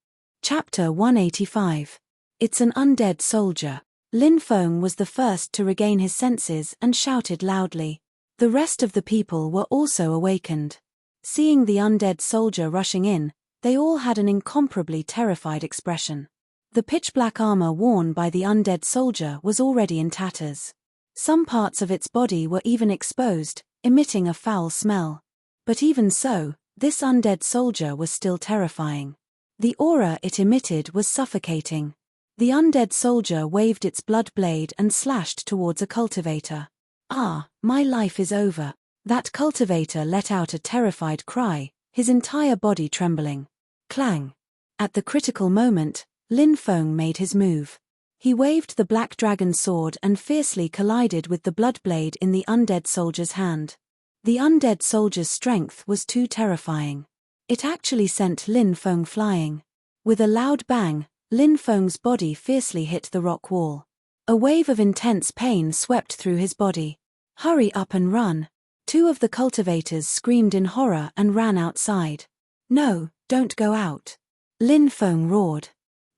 [SPEAKER 1] Chapter 185. It's an undead soldier. Lin Feng was the first to regain his senses and shouted loudly. The rest of the people were also awakened. Seeing the undead soldier rushing in, they all had an incomparably terrified expression. The pitch-black armor worn by the undead soldier was already in tatters. Some parts of its body were even exposed, emitting a foul smell. But even so, this undead soldier was still terrifying. The aura it emitted was suffocating. The undead soldier waved its blood blade and slashed towards a cultivator. Ah, my life is over. That cultivator let out a terrified cry, his entire body trembling. Clang. At the critical moment, Lin Feng made his move. He waved the black dragon sword and fiercely collided with the blood blade in the undead soldier's hand. The undead soldier's strength was too terrifying. It actually sent Lin Feng flying. With a loud bang, Lin Feng's body fiercely hit the rock wall. A wave of intense pain swept through his body. Hurry up and run. 2 of the cultivators screamed in horror and ran outside. No, don't go out. Lin Feng roared.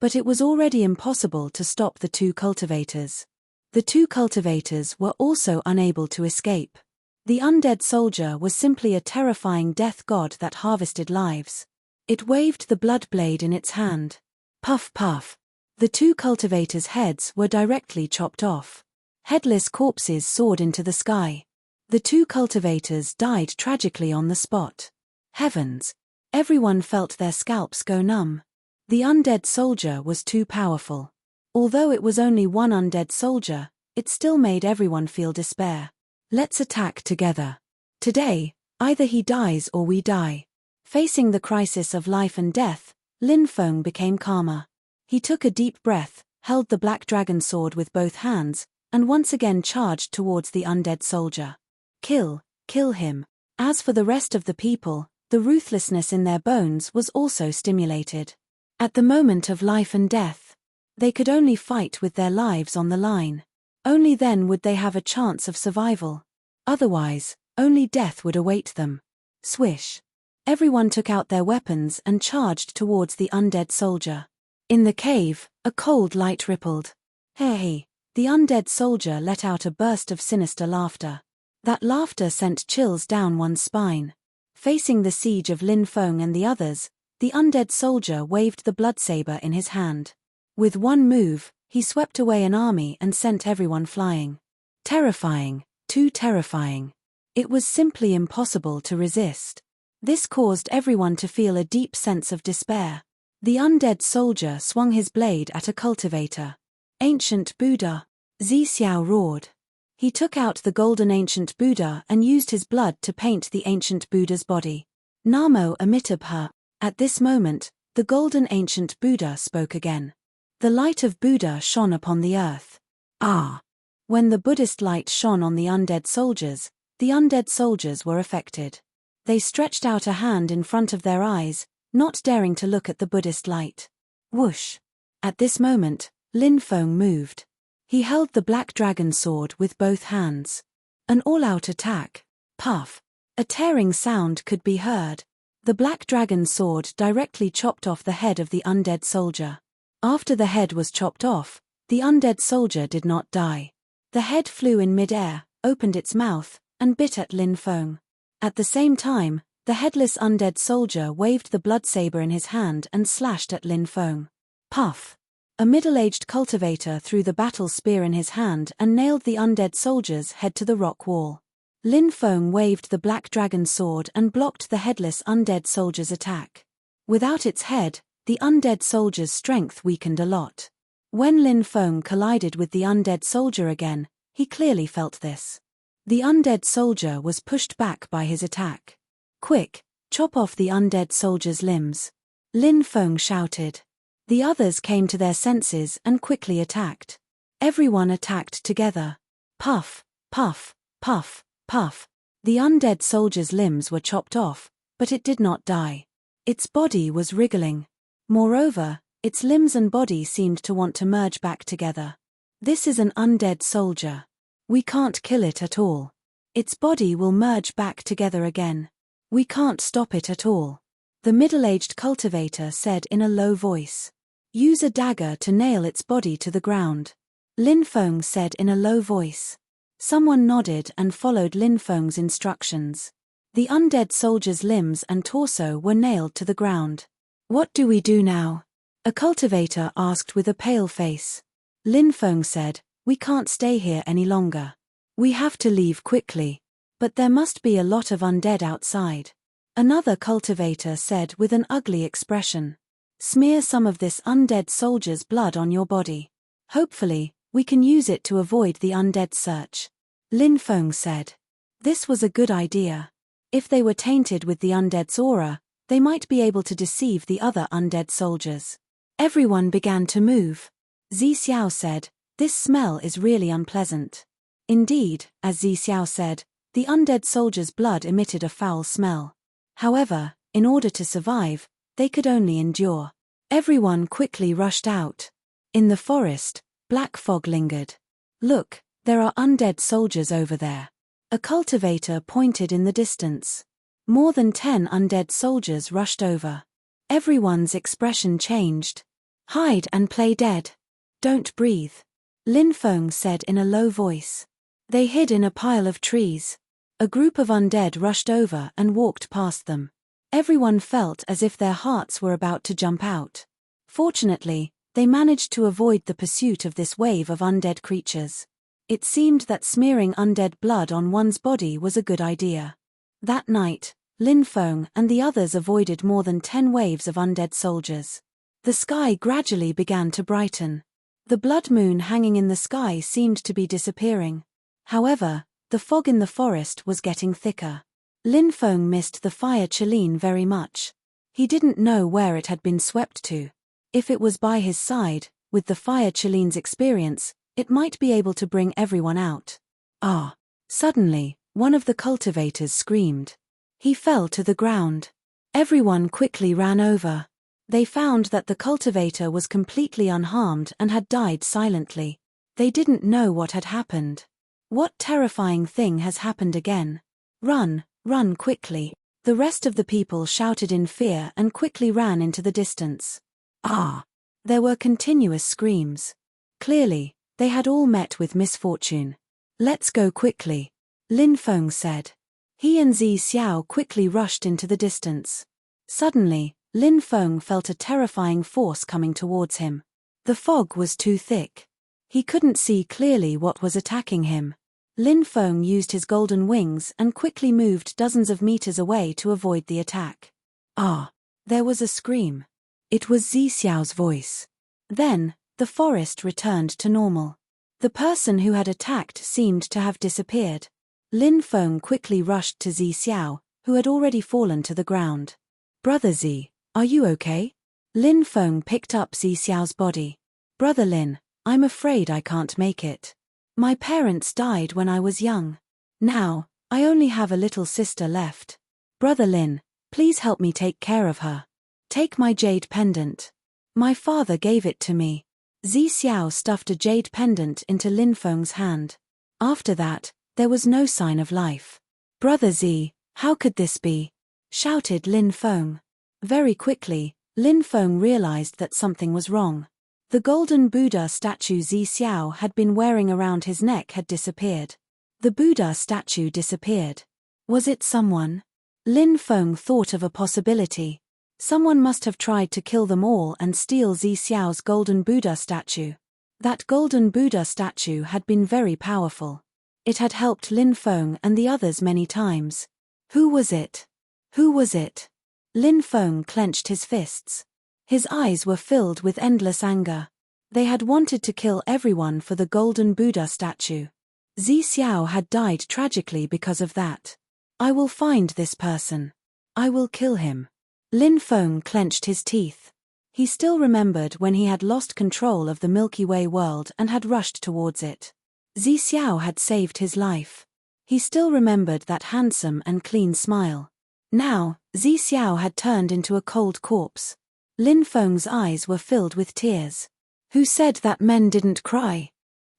[SPEAKER 1] But it was already impossible to stop the 2 cultivators. The 2 cultivators were also unable to escape. The undead soldier was simply a terrifying death god that harvested lives. It waved the blood blade in its hand. Puff puff. The 2 cultivators' heads were directly chopped off. Headless corpses soared into the sky. The 2 cultivators died tragically on the spot. Heavens! Everyone felt their scalps go numb. The undead soldier was too powerful. Although it was only one undead soldier, it still made everyone feel despair. Let's attack together. Today, either he dies or we die. Facing the crisis of life and death, Lin Feng became calmer. He took a deep breath, held the black dragon sword with both hands, and once again charged towards the undead soldier. Kill him. As for the rest of the people, The ruthlessness in their bones was also stimulated. At the moment of life and death, they could only fight with their lives on the line. Only then would they have a chance of survival. Otherwise, only death would await them. Swish. Everyone took out their weapons and charged towards the undead soldier. In the cave, a cold light rippled. Hey! The undead soldier let out a burst of sinister laughter. That laughter sent chills down one's spine. Facing the siege of Lin Feng and the others, the undead soldier waved the bloodsaber in his hand. With one move, he swept away an army and sent everyone flying. Terrifying, too terrifying. It was simply impossible to resist. This caused everyone to feel a deep sense of despair. The undead soldier swung his blade at a cultivator. Ancient Buddha! Zi Xiao roared. He took out the golden ancient Buddha and used his blood to paint the ancient Buddha's body. Namo Amitabha. At this moment, the golden ancient Buddha spoke again. The light of Buddha shone upon the earth. Ah! When the Buddhist light shone on the undead soldiers were affected. They stretched out a hand in front of their eyes, not daring to look at the Buddhist light. Whoosh! At this moment, Lin Feng moved. He held the black dragon sword with both hands. An all-out attack. Puff! A tearing sound could be heard. The black dragon sword directly chopped off the head of the undead soldier. After the head was chopped off, the undead soldier did not die. The head flew in mid-air, opened its mouth, and bit at Lin Feng. At the same time, the headless undead soldier waved the bloodsaber in his hand and slashed at Lin Feng. Puff! A middle-aged cultivator threw the battle spear in his hand and nailed the undead soldier's head to the rock wall. Lin Feng waved the black dragon sword and blocked the headless undead soldier's attack. Without its head, the undead soldier's strength weakened a lot. When Lin Feng collided with the undead soldier again, he clearly felt this. The undead soldier was pushed back by his attack. Quick, chop off the undead soldier's limbs. Lin Feng shouted. The others came to their senses and quickly attacked. Everyone attacked together. Puff, puff, puff, puff. The undead soldier's limbs were chopped off, but it did not die. Its body was wriggling. Moreover, its limbs and body seemed to want to merge back together. This is an undead soldier. We can't kill it at all. Its body will merge back together again. We can't stop it at all. The middle-aged cultivator said in a low voice. Use a dagger to nail its body to the ground. Lin Feng said in a low voice. Someone nodded and followed Lin Feng's instructions. The undead soldier's limbs and torso were nailed to the ground. What do we do now? A cultivator asked with a pale face. Lin Feng said, we can't stay here any longer. We have to leave quickly. But there must be a lot of undead outside. Another cultivator said with an ugly expression. Smear some of this undead soldier's blood on your body. Hopefully, we can use it to avoid the undead search. Lin Feng said. This was a good idea. If they were tainted with the undead's aura, they might be able to deceive the other undead soldiers. Everyone began to move. Zi Xiao said, this smell is really unpleasant. Indeed, as Zi Xiao said, the undead soldier's blood emitted a foul smell. However, in order to survive, they could only endure. Everyone quickly rushed out. In the forest, black fog lingered. Look, there are undead soldiers over there. A cultivator pointed in the distance. More than 10 undead soldiers rushed over. Everyone's expression changed. Hide and play dead. Don't breathe. Lin Feng said in a low voice. They hid in a pile of trees. A group of undead rushed over and walked past them. Everyone felt as if their hearts were about to jump out. Fortunately, they managed to avoid the pursuit of this wave of undead creatures. It seemed that smearing undead blood on one's body was a good idea. That night, Lin Feng and the others avoided more than 10 waves of undead soldiers. The sky gradually began to brighten. The blood moon hanging in the sky seemed to be disappearing. However, the fog in the forest was getting thicker. Lin Feng missed the fire Qilin very much. He didn't know where it had been swept to. If it was by his side, with the fire Qilin's experience, it might be able to bring everyone out. Ah! Suddenly, one of the cultivators screamed. He fell to the ground. Everyone quickly ran over. They found that the cultivator was completely unharmed and had died silently. They didn't know what had happened. What terrifying thing has happened again? Run, run quickly. The rest of the people shouted in fear and quickly ran into the distance. Ah! There were continuous screams. Clearly, they had all met with misfortune. Let's go quickly, Lin Feng said. He and Zi Xiao quickly rushed into the distance. Suddenly, Lin Feng felt a terrifying force coming towards him. The fog was too thick. He couldn't see clearly what was attacking him. Lin Feng used his golden wings and quickly moved dozens of meters away to avoid the attack. Ah! There was a scream. It was Zi Xiao's voice. Then, the forest returned to normal. The person who had attacked seemed to have disappeared. Lin Feng quickly rushed to Zi Xiao, who had already fallen to the ground. Brother Zi, are you okay? Lin Feng picked up Zi Xiao's body. Brother Lin, I'm afraid I can't make it. My parents died when I was young. Now, I only have a little sister left. Brother Lin, please help me take care of her. Take my jade pendant. My father gave it to me. Zi Xiao stuffed a jade pendant into Lin Feng's hand. After that, there was no sign of life. Brother Zi, how could this be? Shouted Lin Feng. Very quickly, Lin Feng realized that something was wrong. The golden Buddha statue Zi Xiao had been wearing around his neck had disappeared. The Buddha statue disappeared. Was it someone? Lin Feng thought of a possibility. Someone must have tried to kill them all and steal Zi Xiao's golden Buddha statue. That golden Buddha statue had been very powerful. It had helped Lin Feng and the others many times. Who was it? Who was it? Lin Feng clenched his fists. His eyes were filled with endless anger. They had wanted to kill everyone for the golden Buddha statue. Zi Xiao had died tragically because of that. I will find this person. I will kill him. Lin Feng clenched his teeth. He still remembered when he had lost control of the Milky Way world and had rushed towards it. Zi Xiao had saved his life. He still remembered that handsome and clean smile. Now, Zi Xiao had turned into a cold corpse. Lin Feng's eyes were filled with tears. Who said that men didn't cry?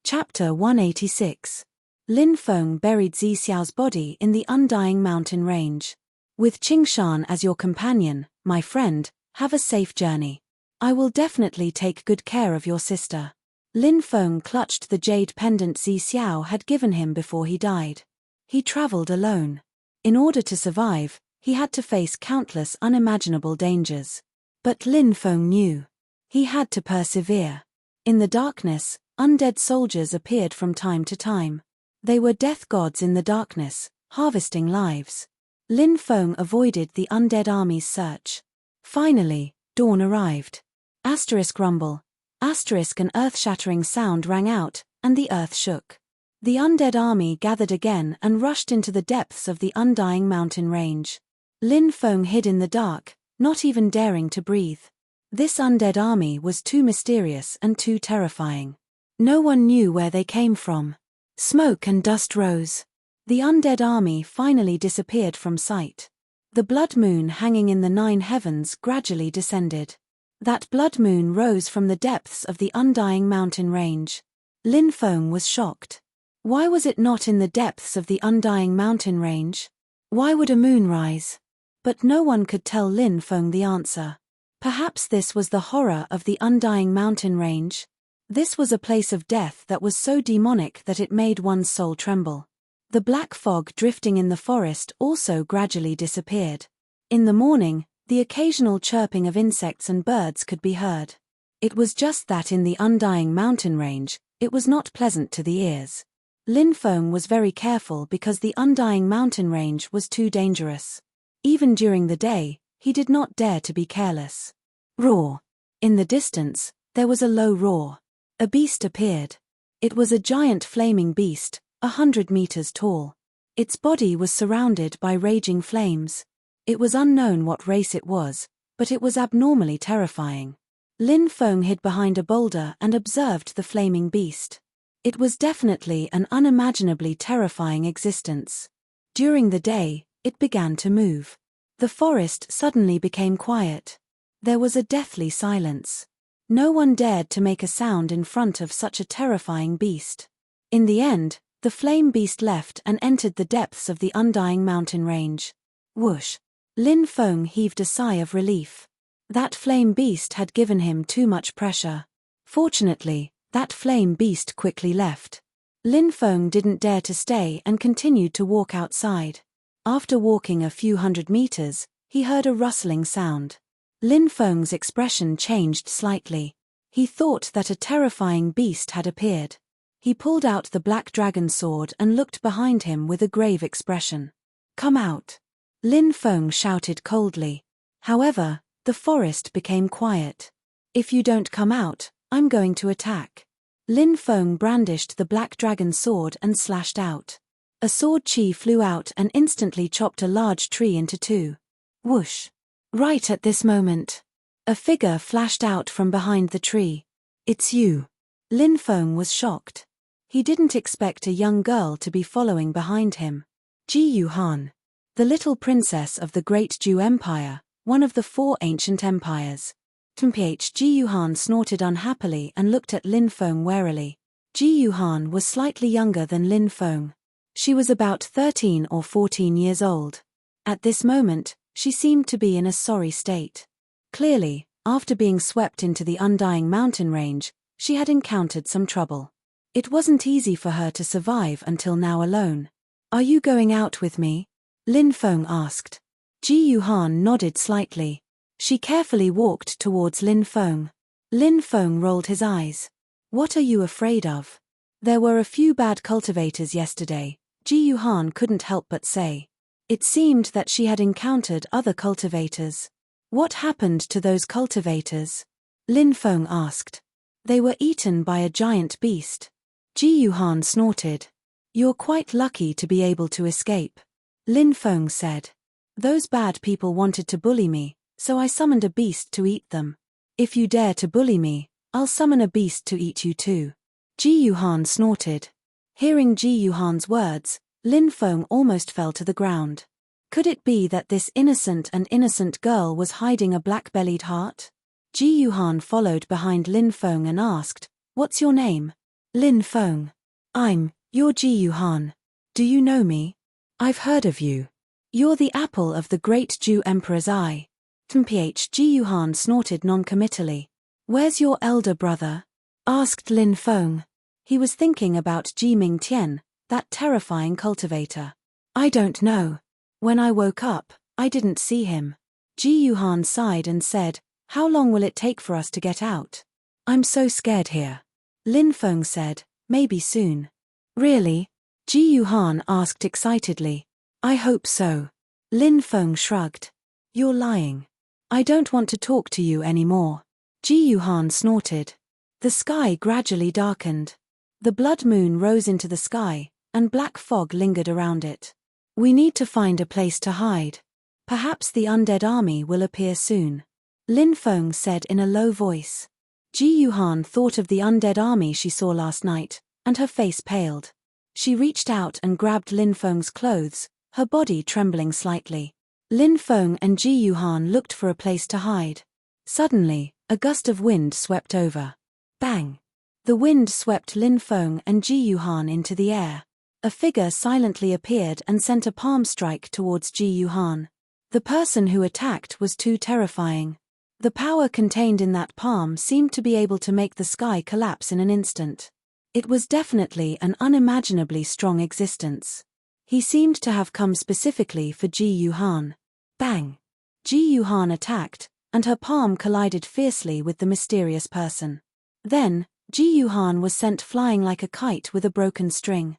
[SPEAKER 1] Chapter 186. Lin Feng buried Zi Xiao's body in the undying mountain range. With Qingshan as your companion, my friend, have a safe journey. I will definitely take good care of your sister. Lin Feng clutched the jade pendant Zi Xiao had given him before he died. He traveled alone. In order to survive, he had to face countless unimaginable dangers. But Lin Feng knew. He had to persevere. In the darkness, undead soldiers appeared from time to time. They were death gods in the darkness, harvesting lives. Lin Feng avoided the undead army's search. Finally, dawn arrived. Asterisk rumble. Asterisk an earth-shattering sound rang out, and the earth shook. The undead army gathered again and rushed into the depths of the undying mountain range. Lin Feng hid in the dark, not even daring to breathe. This undead army was too mysterious and too terrifying. No one knew where they came from. Smoke and dust rose. The undead army finally disappeared from sight. The blood moon hanging in the 9 heavens gradually descended. That blood moon rose from the depths of the undying mountain range. Lin Feng was shocked. Why was it not in the depths of the undying mountain range? Why would a moon rise? But no one could tell Lin Feng the answer. Perhaps this was the horror of the undying mountain range. This was a place of death that was so demonic that it made one's soul tremble. The black fog drifting in the forest also gradually disappeared. In the morning, the occasional chirping of insects and birds could be heard. It was just that in the undying mountain range, it was not pleasant to the ears. Lin Feng was very careful because the undying mountain range was too dangerous. Even during the day, he did not dare to be careless. Roar. In the distance, there was a low roar. A beast appeared. It was a giant flaming beast, 100 meters tall. Its body was surrounded by raging flames. It was unknown what race it was, but it was abnormally terrifying. Lin Feng hid behind a boulder and observed the flaming beast. It was definitely an unimaginably terrifying existence. During the day, it began to move. The forest suddenly became quiet. There was a deathly silence. No one dared to make a sound in front of such a terrifying beast. In the end, the flame beast left and entered the depths of the undying mountain range. Whoosh! Lin Feng heaved a sigh of relief. That flame beast had given him too much pressure. Fortunately, that flame beast quickly left. Lin Feng didn't dare to stay and continued to walk outside. After walking a few hundred meters, he heard a rustling sound. Lin Feng's expression changed slightly. He thought that a terrifying beast had appeared. He pulled out the black dragon sword and looked behind him with a grave expression. "Come out!" Lin Feng shouted coldly. However, the forest became quiet. "If you don't come out, I'm going to attack." Lin Feng brandished the black dragon sword and slashed out. A sword chi flew out and instantly chopped a large tree into two. Whoosh! Right at this moment, a figure flashed out from behind the tree. "It's you." Lin Feng was shocked. He didn't expect a young girl to be following behind him. Ji Yuhan, the little princess of the Great Zhou Empire, one of the four ancient empires. Ji Yuhan snorted unhappily and looked at Lin Feng warily. Ji Yuhan was slightly younger than Lin Feng. She was about 13 or 14 years old. At this moment, she seemed to be in a sorry state. Clearly, after being swept into the undying mountain range, she had encountered some trouble. It wasn't easy for her to survive until now alone. "Are you going out with me?" Lin Feng asked. Ji Yuhan nodded slightly. She carefully walked towards Lin Feng. Lin Feng rolled his eyes. "What are you afraid of?" "There were a few bad cultivators yesterday," Ji Yuhan couldn't help but say. It seemed that she had encountered other cultivators. "What happened to those cultivators?" Lin Feng asked. "They were eaten by a giant beast." Ji Yuhan snorted. "You're quite lucky to be able to escape," Lin Feng said. "Those bad people wanted to bully me, so I summoned a beast to eat them. If you dare to bully me, I'll summon a beast to eat you too." Ji Yuhan snorted. Hearing Ji Yuhan's words, Lin Feng almost fell to the ground. Could it be that this innocent girl was hiding a black-bellied heart? Ji Yuhan followed behind Lin Feng and asked, "What's your name?" "Lin Feng." "You're Ji Yuhan. Do you know me?" "I've heard of you. You're the apple of the Great Zhou Emperor's eye." Ji Yuhan snorted noncommittally. "Where's your elder brother?" asked Lin Feng. He was thinking about Ji Mingtian, that terrifying cultivator. "I don't know. When I woke up, I didn't see him." Ji Yuhan sighed and said, "How long will it take for us to get out?" "I'm so scared here." Lin Feng said, "Maybe soon." "Really?" Ji Yuhan asked excitedly. "I hope so." Lin Feng shrugged. "You're lying. I don't want to talk to you anymore." Ji Yuhan snorted. The sky gradually darkened. The blood moon rose into the sky, and black fog lingered around it. "We need to find a place to hide. Perhaps the undead army will appear soon," Lin Feng said in a low voice. Ji Yuhan thought of the undead army she saw last night, and her face paled. She reached out and grabbed Lin Feng's clothes, her body trembling slightly. Lin Feng and Ji Yuhan looked for a place to hide. Suddenly, a gust of wind swept over. Bang! The wind swept Lin Feng and Ji Yuhan into the air. A figure silently appeared and sent a palm strike towards Ji Yuhan. The person who attacked was too terrifying. The power contained in that palm seemed to be able to make the sky collapse in an instant. It was definitely an unimaginably strong existence. He seemed to have come specifically for Ji Yuhan. Bang! Ji Yuhan attacked, and her palm collided fiercely with the mysterious person. Then, Ji Yuhan was sent flying like a kite with a broken string.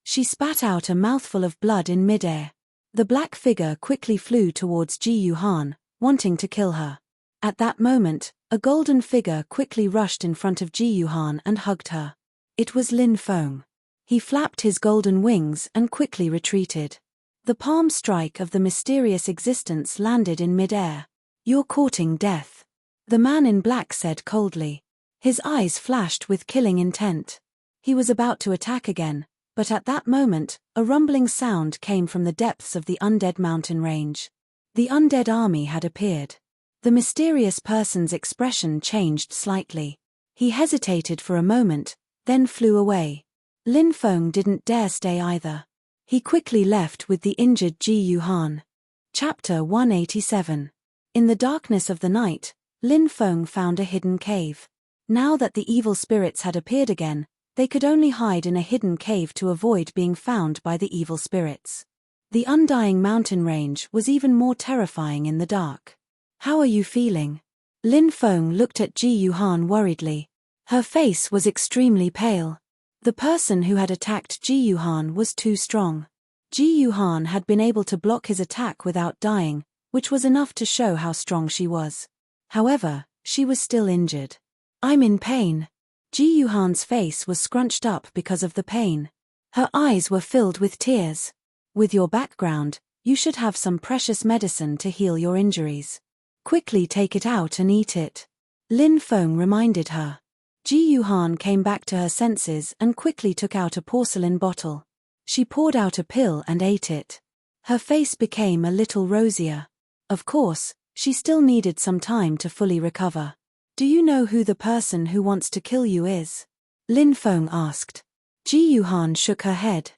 [SPEAKER 1] She spat out a mouthful of blood in midair. The black figure quickly flew towards Ji Yuhan, wanting to kill her. At that moment, a golden figure quickly rushed in front of Ji Yuhan and hugged her. It was Lin Feng. He flapped his golden wings and quickly retreated. The palm strike of the mysterious existence landed in midair. "You're courting death," the man in black said coldly. His eyes flashed with killing intent. He was about to attack again, but at that moment, a rumbling sound came from the depths of the undead mountain range. The undead army had appeared. The mysterious person's expression changed slightly. He hesitated for a moment, then flew away. Lin Feng didn't dare stay either. He quickly left with the injured Ji Yuhan. Chapter 187. In the darkness of the night, Lin Feng found a hidden cave. Now that the evil spirits had appeared again, they could only hide in a hidden cave to avoid being found by the evil spirits. The undying mountain range was even more terrifying in the dark. How are you feeling? Lin Feng looked at Ji Yuhan worriedly. Her face was extremely pale. The person who had attacked Ji Yuhan was too strong. Ji Yuhan had been able to block his attack without dying, which was enough to show how strong she was. However, she was still injured. I'm in pain. Ji Yuhan's face was scrunched up because of the pain. Her eyes were filled with tears. With your background, you should have some precious medicine to heal your injuries. Quickly take it out and eat it. Lin Feng reminded her. Ji Yuhan came back to her senses and quickly took out a porcelain bottle. She poured out a pill and ate it. Her face became a little rosier. Of course, she still needed some time to fully recover. Do you know who the person who wants to kill you is? Lin Feng asked. Ji Yuhan shook her head.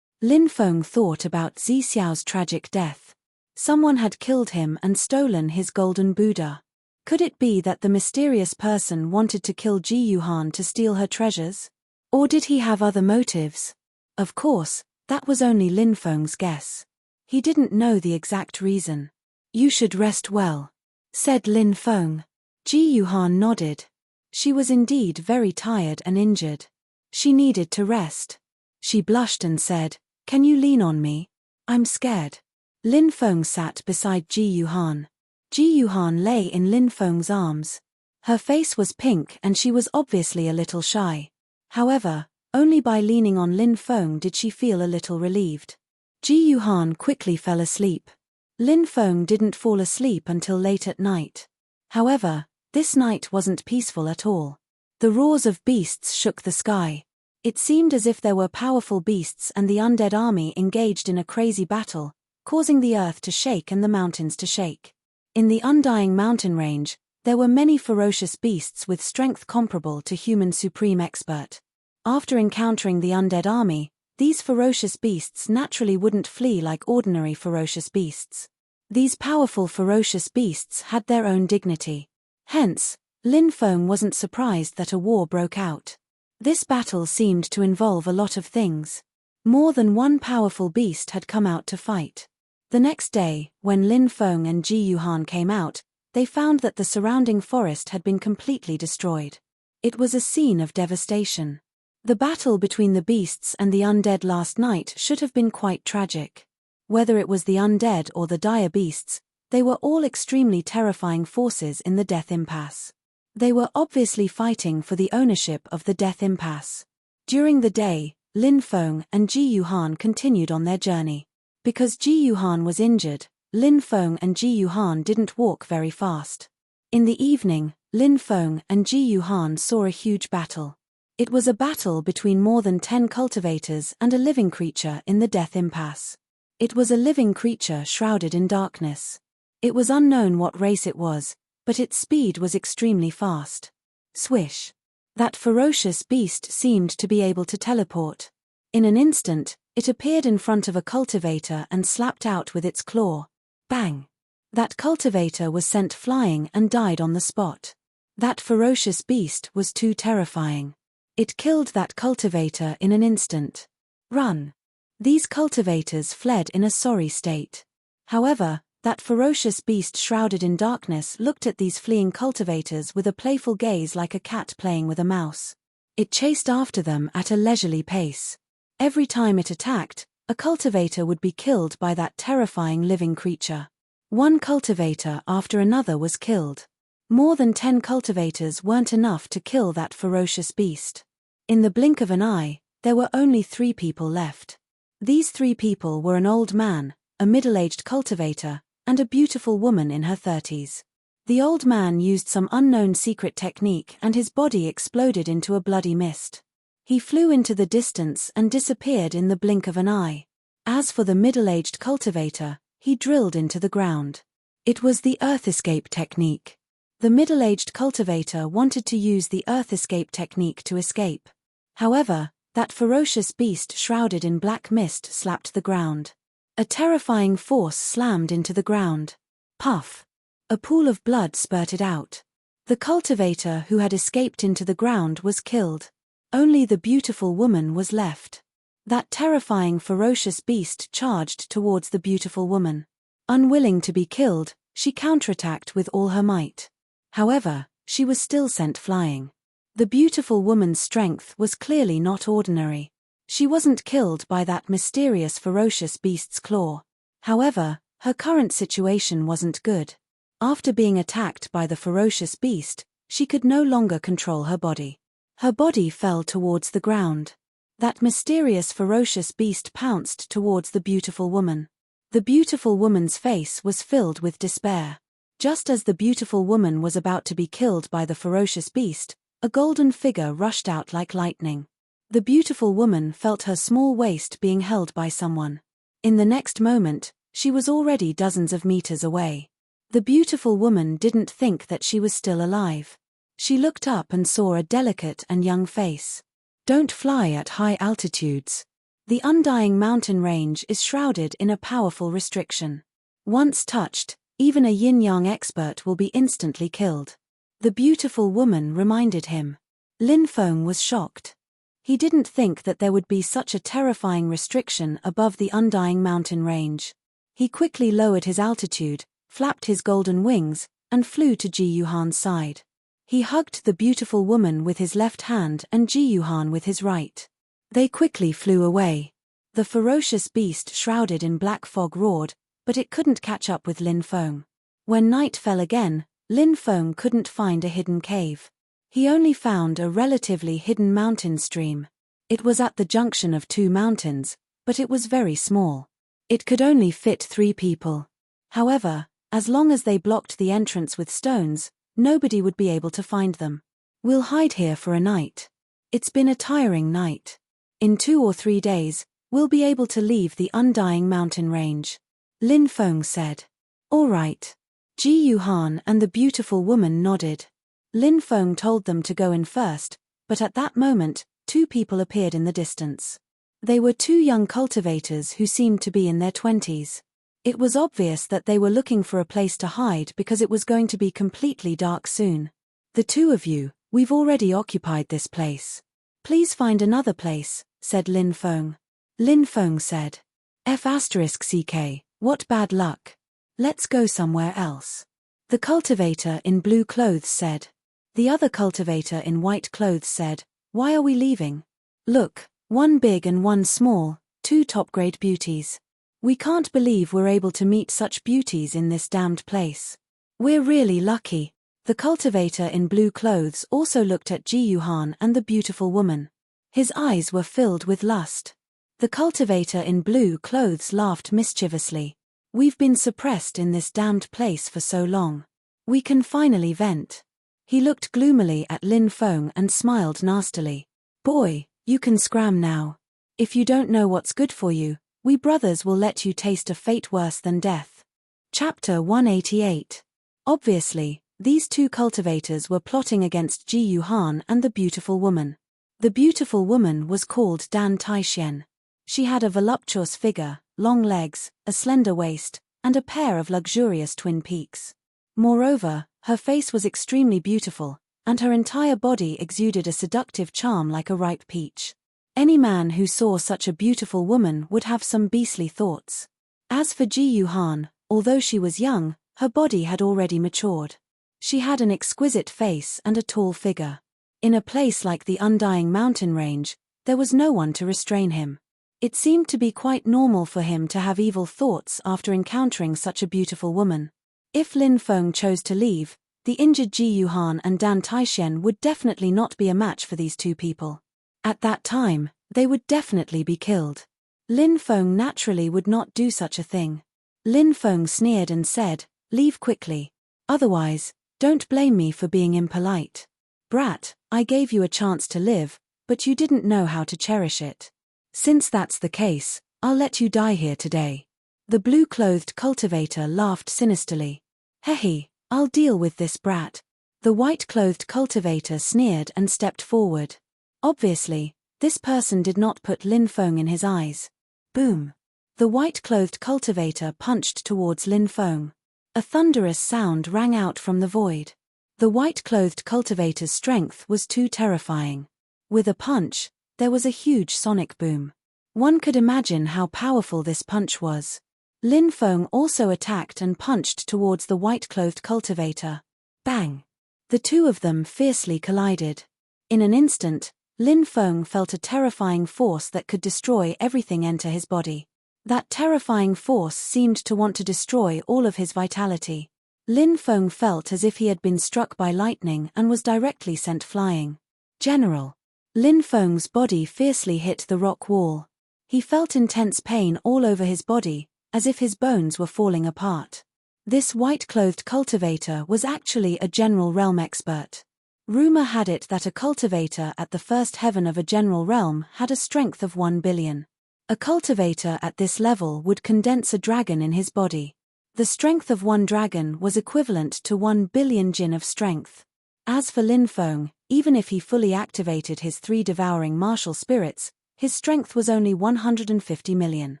[SPEAKER 1] Lin Feng thought about Zi Xiao's tragic death. Someone had killed him and stolen his golden Buddha. Could it be that the mysterious person wanted to kill Ji Yuhan to steal her treasures? Or did he have other motives? Of course, that was only Lin Feng's guess. He didn't know the exact reason. You should rest well, said Lin Feng. Ji Yuhan nodded. She was indeed very tired and injured. She needed to rest. She blushed and said, "Can you lean on me? I'm scared." Lin Feng sat beside Ji Yuhan. Ji Yuhan lay in Lin Feng's arms. Her face was pink and she was obviously a little shy. However, only by leaning on Lin Feng did she feel a little relieved. Ji Yuhan quickly fell asleep. Lin Feng didn't fall asleep until late at night. However, this night wasn't peaceful at all. The roars of beasts shook the sky. It seemed as if there were powerful beasts and the undead army engaged in a crazy battle, causing the earth to shake and the mountains to shake. In the undying mountain range, there were many ferocious beasts with strength comparable to human supreme expert. After encountering the undead army, these ferocious beasts naturally wouldn't flee like ordinary ferocious beasts. These powerful ferocious beasts had their own dignity. Hence, Lin Feng wasn't surprised that a war broke out. This battle seemed to involve a lot of things. More than one powerful beast had come out to fight. The next day, when Lin Feng and Ji Yuhan came out, they found that the surrounding forest had been completely destroyed. It was a scene of devastation. The battle between the beasts and the undead last night should have been quite tragic. Whether it was the undead or the dire beasts, they were all extremely terrifying forces in the Death Impasse. They were obviously fighting for the ownership of the Death Impasse. During the day, Lin Feng and Ji Yuhan continued on their journey. Because Ji Yuhan was injured, Lin Feng and Ji Yuhan didn't walk very fast. In the evening, Lin Feng and Ji Yuhan saw a huge battle. It was a battle between more than 10 cultivators and a living creature in the Death Impasse. It was a living creature shrouded in darkness. It was unknown what race it was, but its speed was extremely fast. Swish! That ferocious beast seemed to be able to teleport. In an instant, it appeared in front of a cultivator and slapped out with its claw. Bang! That cultivator was sent flying and died on the spot. That ferocious beast was too terrifying. It killed that cultivator in an instant. Run! These cultivators fled in a sorry state. However, that ferocious beast shrouded in darkness looked at these fleeing cultivators with a playful gaze like a cat playing with a mouse. It chased after them at a leisurely pace. Every time it attacked, a cultivator would be killed by that terrifying living creature. One cultivator after another was killed. More than 10 cultivators weren't enough to kill that ferocious beast. In the blink of an eye, there were only 3 people left. These 3 people were an old man, a middle-aged cultivator, and a beautiful woman in her 30s. The old man used some unknown secret technique and his body exploded into a bloody mist. He flew into the distance and disappeared in the blink of an eye. As for the middle-aged cultivator, he drilled into the ground. It was the earth escape technique. The middle-aged cultivator wanted to use the earth escape technique to escape. However, that ferocious beast shrouded in black mist slapped the ground. A terrifying force slammed into the ground. Puff! A pool of blood spurted out. The cultivator who had escaped into the ground was killed. Only the beautiful woman was left. That terrifying ferocious beast charged towards the beautiful woman. Unwilling to be killed, she counterattacked with all her might. However, she was still sent flying. The beautiful woman's strength was clearly not ordinary. She wasn't killed by that mysterious ferocious beast's claw. However, her current situation wasn't good. After being attacked by the ferocious beast, she could no longer control her body. Her body fell towards the ground. That mysterious ferocious beast pounced towards the beautiful woman. The beautiful woman's face was filled with despair. Just as the beautiful woman was about to be killed by the ferocious beast, a golden figure rushed out like lightning. The beautiful woman felt her small waist being held by someone. In the next moment, she was already dozens of meters away. The beautiful woman didn't think that she was still alive. She looked up and saw a delicate and young face. Don't fly at high altitudes. The undying mountain range is shrouded in a powerful restriction. Once touched, even a yin-yang expert will be instantly killed. The beautiful woman reminded him. Lin Feng was shocked. He didn't think that there would be such a terrifying restriction above the undying mountain range. He quickly lowered his altitude, flapped his golden wings, and flew to Ji Yuhan's side. He hugged the beautiful woman with his left hand and Ji Yuhan with his right. They quickly flew away. The ferocious beast shrouded in black fog roared, but it couldn't catch up with Lin Feng. When night fell again, Lin Feng couldn't find a hidden cave. He only found a relatively hidden mountain stream. It was at the junction of two mountains, but it was very small. It could only fit 3 people. However, as long as they blocked the entrance with stones, nobody would be able to find them. We'll hide here for a night. It's been a tiring night. In 2 or 3 days, we'll be able to leave the undying mountain range. Lin Feng said. All right. Ji Yuhan and the beautiful woman nodded. Lin Feng told them to go in first, but at that moment, 2 people appeared in the distance. They were 2 young cultivators who seemed to be in their 20s. It was obvious that they were looking for a place to hide because it was going to be completely dark soon. The 2 of you, we've already occupied this place. Please find another place, said Lin Feng. Lin Feng said. F***ck, what bad luck. Let's go somewhere else. The cultivator in blue clothes said. The other cultivator in white clothes said, why are we leaving? Look, 1 big and 1 small, 2 top-grade beauties. We can't believe we're able to meet such beauties in this damned place. We're really lucky. The cultivator in blue clothes also looked at Ji Yuhan and the beautiful woman. His eyes were filled with lust. The cultivator in blue clothes laughed mischievously. We've been suppressed in this damned place for so long. We can finally vent. He looked gloomily at Lin Feng and smiled nastily. Boy, you can scram now. If you don't know what's good for you, we brothers will let you taste a fate worse than death. Chapter 188. Obviously, these 2 cultivators were plotting against Ji Yuhan and the beautiful woman. The beautiful woman was called Dan Taishen. She had a voluptuous figure, long legs, a slender waist, and a pair of luxurious twin peaks. Moreover, her face was extremely beautiful, and her entire body exuded a seductive charm like a ripe peach. Any man who saw such a beautiful woman would have some beastly thoughts. As for Ji Yuhan, although she was young, her body had already matured. She had an exquisite face and a tall figure. In a place like the undying mountain range, there was no one to restrain him. It seemed to be quite normal for him to have evil thoughts after encountering such a beautiful woman. If Lin Feng chose to leave, the injured Ji Yuhan and Dan Taishen would definitely not be a match for these 2 people. At that time, they would definitely be killed. Lin Feng naturally would not do such a thing. Lin Feng sneered and said, leave quickly. Otherwise, don't blame me for being impolite. Brat, I gave you a chance to live, but you didn't know how to cherish it. Since that's the case, I'll let you die here today. The blue-clothed cultivator laughed sinisterly. Hehe, I'll deal with this brat. The white-clothed cultivator sneered and stepped forward. Obviously, this person did not put Lin Feng in his eyes. Boom. The white-clothed cultivator punched towards Lin Feng. A thunderous sound rang out from the void. The white-clothed cultivator's strength was too terrifying. With a punch, there was a huge sonic boom. One could imagine how powerful this punch was. Lin Feng also attacked and punched towards the white-clothed cultivator. Bang! The two of them fiercely collided. In an instant, Lin Feng felt a terrifying force that could destroy everything enter his body. That terrifying force seemed to want to destroy all of his vitality. Lin Feng felt as if he had been struck by lightning and was directly sent flying. General. Lin Feng's body fiercely hit the rock wall. He felt intense pain all over his body, as if his bones were falling apart. This white-clothed cultivator was actually a general realm expert. Rumor had it that a cultivator at the first heaven of a general realm had a strength of 1 billion. A cultivator at this level would condense a dragon in his body. The strength of one dragon was equivalent to 1 billion jin of strength. As for Lin Feng, even if he fully activated his 3 devouring martial spirits, his strength was only 150 million.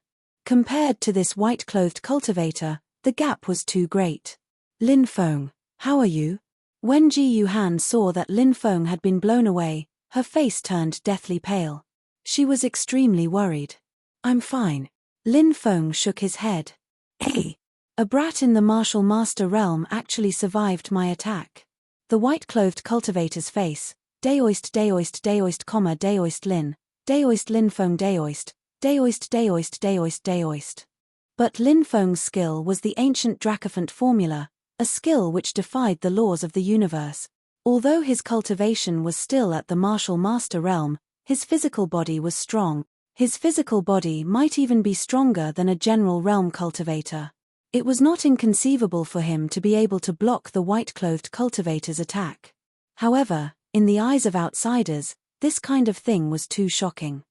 [SPEAKER 1] Compared to this white-clothed cultivator, the gap was too great. Lin Feng, how are you? When Ji Yuhan saw that Lin Feng had been blown away, her face turned deathly pale. She was extremely worried. I'm fine. Lin Feng shook his head. Hey! A brat in the martial master realm actually survived my attack. The white-clothed cultivator's face, Daoist Daoist Daoist, Daoist Lin Feng Daoist Daoist. But Lin Feng's skill was the ancient Dracophant formula, a skill which defied the laws of the universe. Although his cultivation was still at the martial master realm, his physical body was strong. His physical body might even be stronger than a general realm cultivator. It was not inconceivable for him to be able to block the white-clothed cultivator's attack. However, in the eyes of outsiders, this kind of thing was too shocking.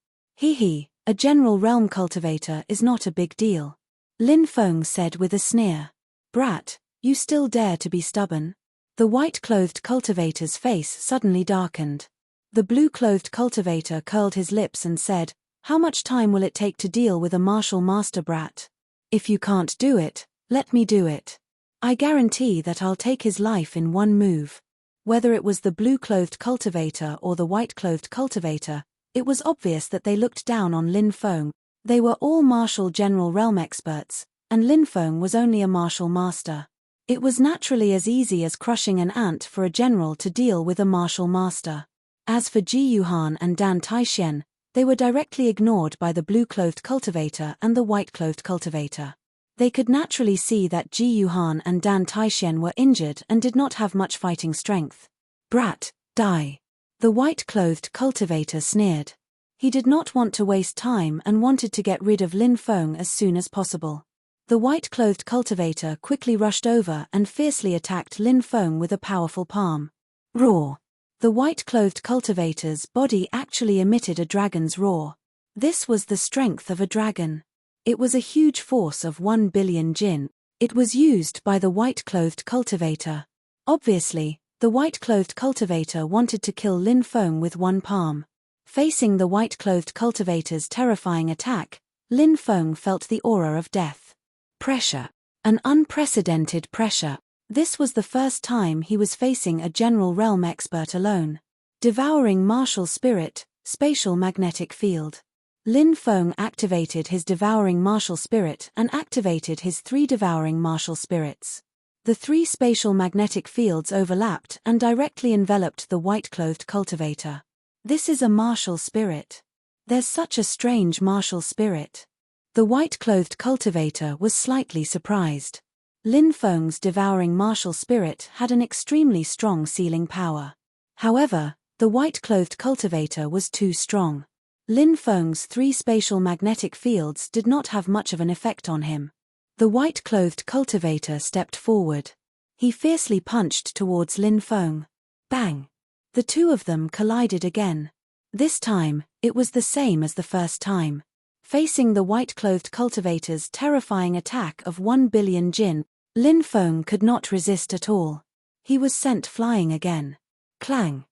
[SPEAKER 1] A general realm cultivator is not a big deal. Lin Feng said with a sneer. Brat, you still dare to be stubborn? The white-clothed cultivator's face suddenly darkened. The blue-clothed cultivator curled his lips and said, how much time will it take to deal with a martial master brat? If you can't do it, let me do it. I guarantee that I'll take his life in one move. Whether it was the blue-clothed cultivator or the white-clothed cultivator, it was obvious that they looked down on Lin Feng. They were all martial general realm experts, and Lin Feng was only a martial master. It was naturally as easy as crushing an ant for a general to deal with a martial master. As for Ji Yuhan and Dan Taishen, they were directly ignored by the blue-clothed cultivator and the white-clothed cultivator. They could naturally see that Ji Yuhan and Dan Taishen were injured and did not have much fighting strength. Brat, die. The white-clothed cultivator sneered. He did not want to waste time and wanted to get rid of Lin Feng as soon as possible. The white-clothed cultivator quickly rushed over and fiercely attacked Lin Feng with a powerful palm. Roar! The white-clothed cultivator's body actually emitted a dragon's roar. This was the strength of a dragon. It was a huge force of 1 billion jin. It was used by the white-clothed cultivator. Obviously, the white-clothed cultivator wanted to kill Lin Feng with one palm. Facing the white-clothed cultivator's terrifying attack, Lin Feng felt the aura of death. Pressure. An unprecedented pressure. This was the first time he was facing a general realm expert alone. Devouring martial spirit, spatial magnetic field. Lin Feng activated his devouring martial spirit and activated his 3 devouring martial spirits. The 3 spatial magnetic fields overlapped and directly enveloped the white-clothed cultivator. This is a martial spirit. There's such a strange martial spirit. The white-clothed cultivator was slightly surprised. Lin Feng's devouring martial spirit had an extremely strong sealing power. However, the white-clothed cultivator was too strong. Lin Feng's 3 spatial magnetic fields did not have much of an effect on him. The white-clothed cultivator stepped forward. He fiercely punched towards Lin Feng. Bang! The two of them collided again. This time, it was the same as the first time. Facing the white-clothed cultivator's terrifying attack of 1 billion jin, Lin Feng could not resist at all. He was sent flying again. Clang!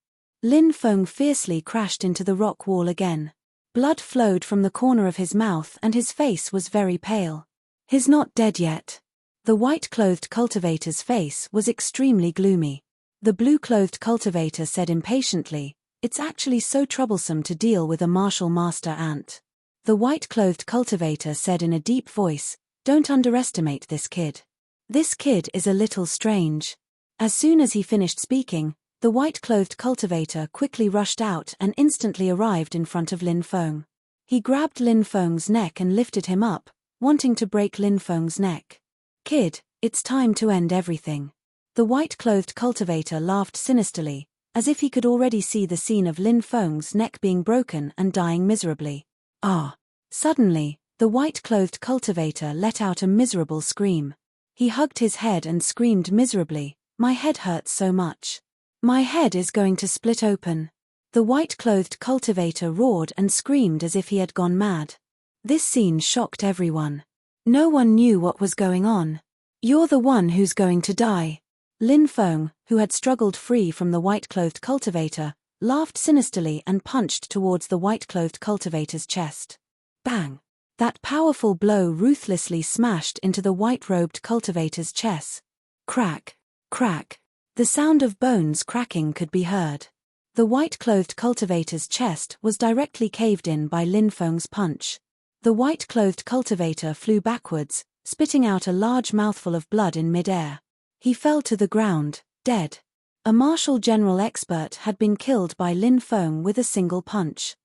[SPEAKER 1] Lin Feng fiercely crashed into the rock wall again. Blood flowed from the corner of his mouth and his face was very pale. He's not dead yet. The white-clothed cultivator's face was extremely gloomy. The blue-clothed cultivator said impatiently, "It's actually so troublesome to deal with a martial master ant." The white-clothed cultivator said in a deep voice, "Don't underestimate this kid. This kid is a little strange." As soon as he finished speaking, the white-clothed cultivator quickly rushed out and instantly arrived in front of Lin Feng. He grabbed Lin Feng's neck and lifted him up, wanting to break Lin Feng's neck. "Kid, it's time to end everything." The white-clothed cultivator laughed sinisterly, as if he could already see the scene of Lin Feng's neck being broken and dying miserably. Ah! Suddenly, the white-clothed cultivator let out a miserable scream. He hugged his head and screamed miserably, "My head hurts so much. My head is going to split open." The white-clothed cultivator roared and screamed as if he had gone mad. This scene shocked everyone. No one knew what was going on. "You're the one who's going to die." Lin Feng, who had struggled free from the white-clothed cultivator, laughed sinisterly and punched towards the white-clothed cultivator's chest. Bang! That powerful blow ruthlessly smashed into the white-robed cultivator's chest. Crack! Crack! The sound of bones cracking could be heard. The white-clothed cultivator's chest was directly caved in by Lin Feng's punch. The white-clothed cultivator flew backwards, spitting out a large mouthful of blood in mid-air. He fell to the ground, dead. A martial general expert had been killed by Lin Feng with a single punch.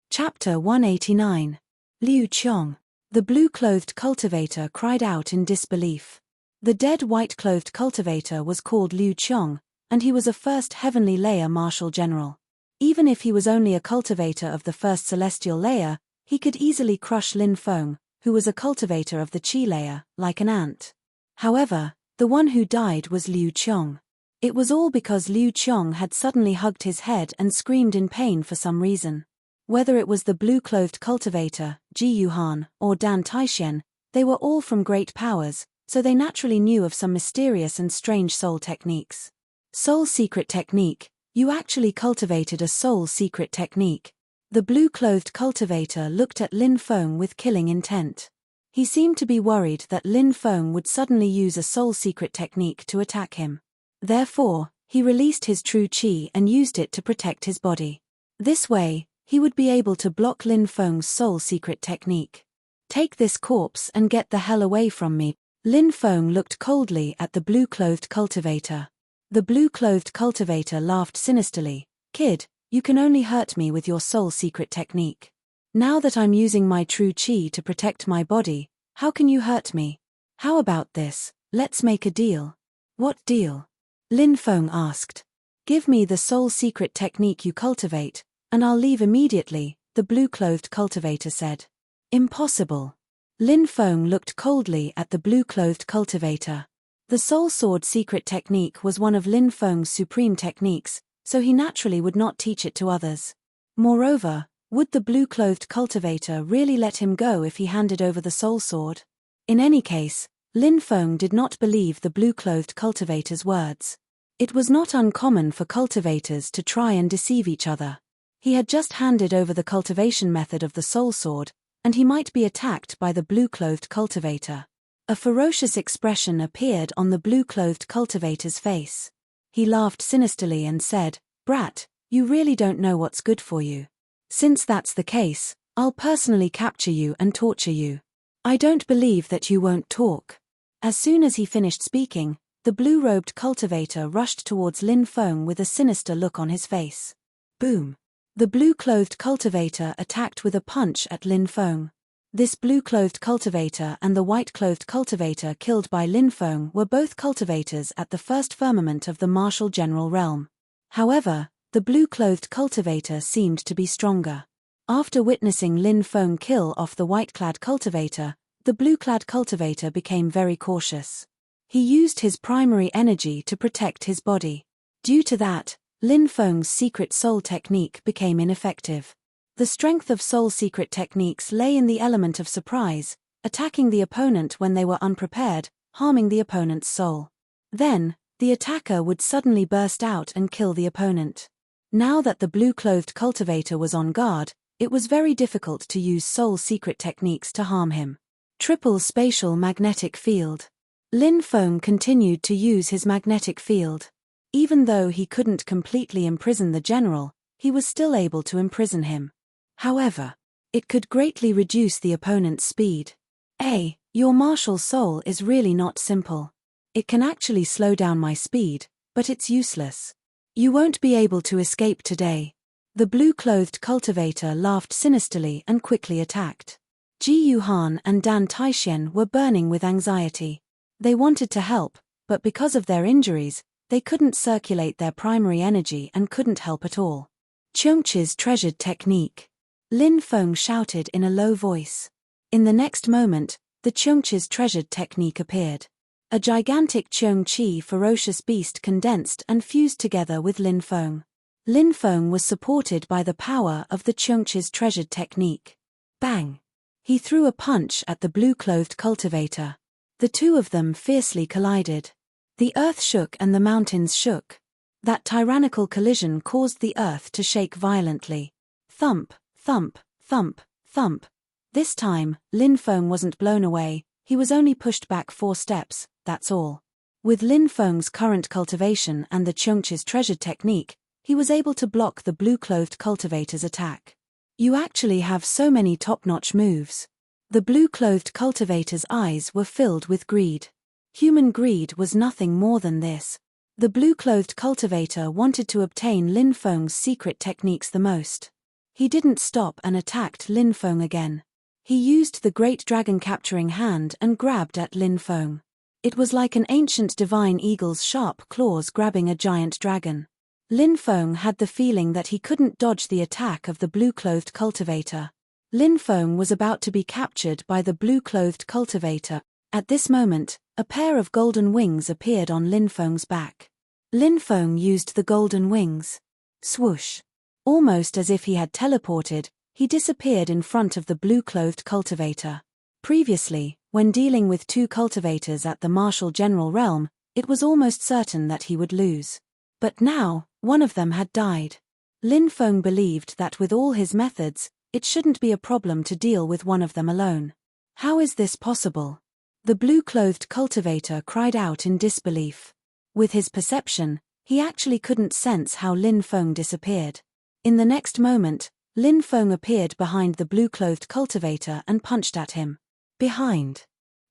[SPEAKER 1] Chapter 189. Liu Qiong. The blue-clothed cultivator cried out in disbelief. The dead white-clothed cultivator was called Liu Qiong, and he was a first heavenly layer martial general. Even if he was only a cultivator of the first celestial layer, he could easily crush Lin Feng, who was a cultivator of the Qi layer, like an ant. However, the one who died was Liu Qiong. It was all because Liu Qiong had suddenly hugged his head and screamed in pain for some reason. Whether it was the blue-clothed cultivator, Ji Yuhan, or Dan Taixian, they were all from great powers, so they naturally knew of some mysterious and strange soul techniques. Soul secret technique. You actually cultivated a soul secret technique. The blue-clothed cultivator looked at Lin Feng with killing intent. He seemed to be worried that Lin Feng would suddenly use a soul secret technique to attack him. Therefore, he released his true qi and used it to protect his body. This way, he would be able to block Lin Feng's soul secret technique. "Take this corpse and get the hell away from me." Lin Feng looked coldly at the blue-clothed cultivator. The blue-clothed cultivator laughed sinisterly. "Kid, you can only hurt me with your soul secret technique. Now that I'm using my true qi to protect my body, how can you hurt me? How about this? Let's make a deal." "What deal?" Lin Feng asked. "Give me the soul secret technique you cultivate, and I'll leave immediately," the blue-clothed cultivator said. "Impossible." Lin Feng looked coldly at the blue-clothed cultivator. The soul sword secret technique was one of Lin Feng's supreme techniques, so he naturally would not teach it to others. Moreover, would the blue-clothed cultivator really let him go if he handed over the soul sword? In any case, Lin Feng did not believe the blue-clothed cultivator's words. It was not uncommon for cultivators to try and deceive each other. He had just handed over the cultivation method of the soul sword, and he might be attacked by the blue-clothed cultivator. A ferocious expression appeared on the blue-clothed cultivator's face. He laughed sinisterly and said, "Brat, you really don't know what's good for you. Since that's the case, I'll personally capture you and torture you. I don't believe that you won't talk." As soon as he finished speaking, the blue-robed cultivator rushed towards Lin Feng with a sinister look on his face. Boom! The blue-clothed cultivator attacked with a punch at Lin Feng. This blue-clothed cultivator and the white-clothed cultivator killed by Lin Feng were both cultivators at the first firmament of the martial general realm. However, the blue-clothed cultivator seemed to be stronger. After witnessing Lin Feng kill off the white-clad cultivator, the blue-clad cultivator became very cautious. He used his primary energy to protect his body. Due to that, Lin Feng's secret soul technique became ineffective. The strength of soul secret techniques lay in the element of surprise, attacking the opponent when they were unprepared, harming the opponent's soul. Then, the attacker would suddenly burst out and kill the opponent. Now that the blue-clothed cultivator was on guard, it was very difficult to use Soul secret techniques to harm him. Triple spatial magnetic field. Lin Feng continued to use his magnetic field. Even though he couldn't completely imprison the general, he was still able to imprison him. However, it could greatly reduce the opponent's speed. Your martial soul is really not simple. It can actually slow down my speed, but it's useless. You won't be able to escape today. The blue-clothed cultivator laughed sinisterly and quickly attacked. Ji Yuhan and Dan Taixian were burning with anxiety. They wanted to help, but because of their injuries, they couldn't circulate their primary energy and couldn't help at all. Cheongchi's treasured technique. Lin Feng shouted in a low voice. In the next moment, the Cheongchi's treasured technique appeared. A gigantic Cheongchi ferocious beast condensed and fused together with Lin Feng. Lin Feng was supported by the power of the Cheongchi's treasured technique. Bang! He threw a punch at the blue-clothed cultivator. The two of them fiercely collided. The earth shook and the mountains shook. That tyrannical collision caused the earth to shake violently. Thump, thump, thump, thump. This time, Lin Feng wasn't blown away, he was only pushed back 4 steps, that's all. With Lin Feng's current cultivation and the Cheongchi's treasured technique, he was able to block the blue-clothed cultivator's attack. You actually have so many top-notch moves. The blue-clothed cultivator's eyes were filled with greed. Human greed was nothing more than this. The blue-clothed cultivator wanted to obtain Lin Feng's secret techniques the most. He didn't stop and attacked Lin Feng again. He used the great dragon capturing hand and grabbed at Lin Feng. It was like an ancient divine eagle's sharp claws grabbing a giant dragon. Lin Feng had the feeling that he couldn't dodge the attack of the blue-clothed cultivator. Lin Feng was about to be captured by the blue-clothed cultivator. At this moment, a pair of golden wings appeared on Lin Feng's back. Lin Feng used the golden wings. Swoosh! Almost as if he had teleported, he disappeared in front of the blue-clothed cultivator. Previously, when dealing with 2 cultivators at the martial general realm, it was almost certain that he would lose. But now, one of them had died. Lin Feng believed that with all his methods, it shouldn't be a problem to deal with one of them alone. How is this possible? The blue-clothed cultivator cried out in disbelief. With his perception, he actually couldn't sense how Lin Feng disappeared. In the next moment, Lin Feng appeared behind the blue-clothed cultivator and punched at him. Behind.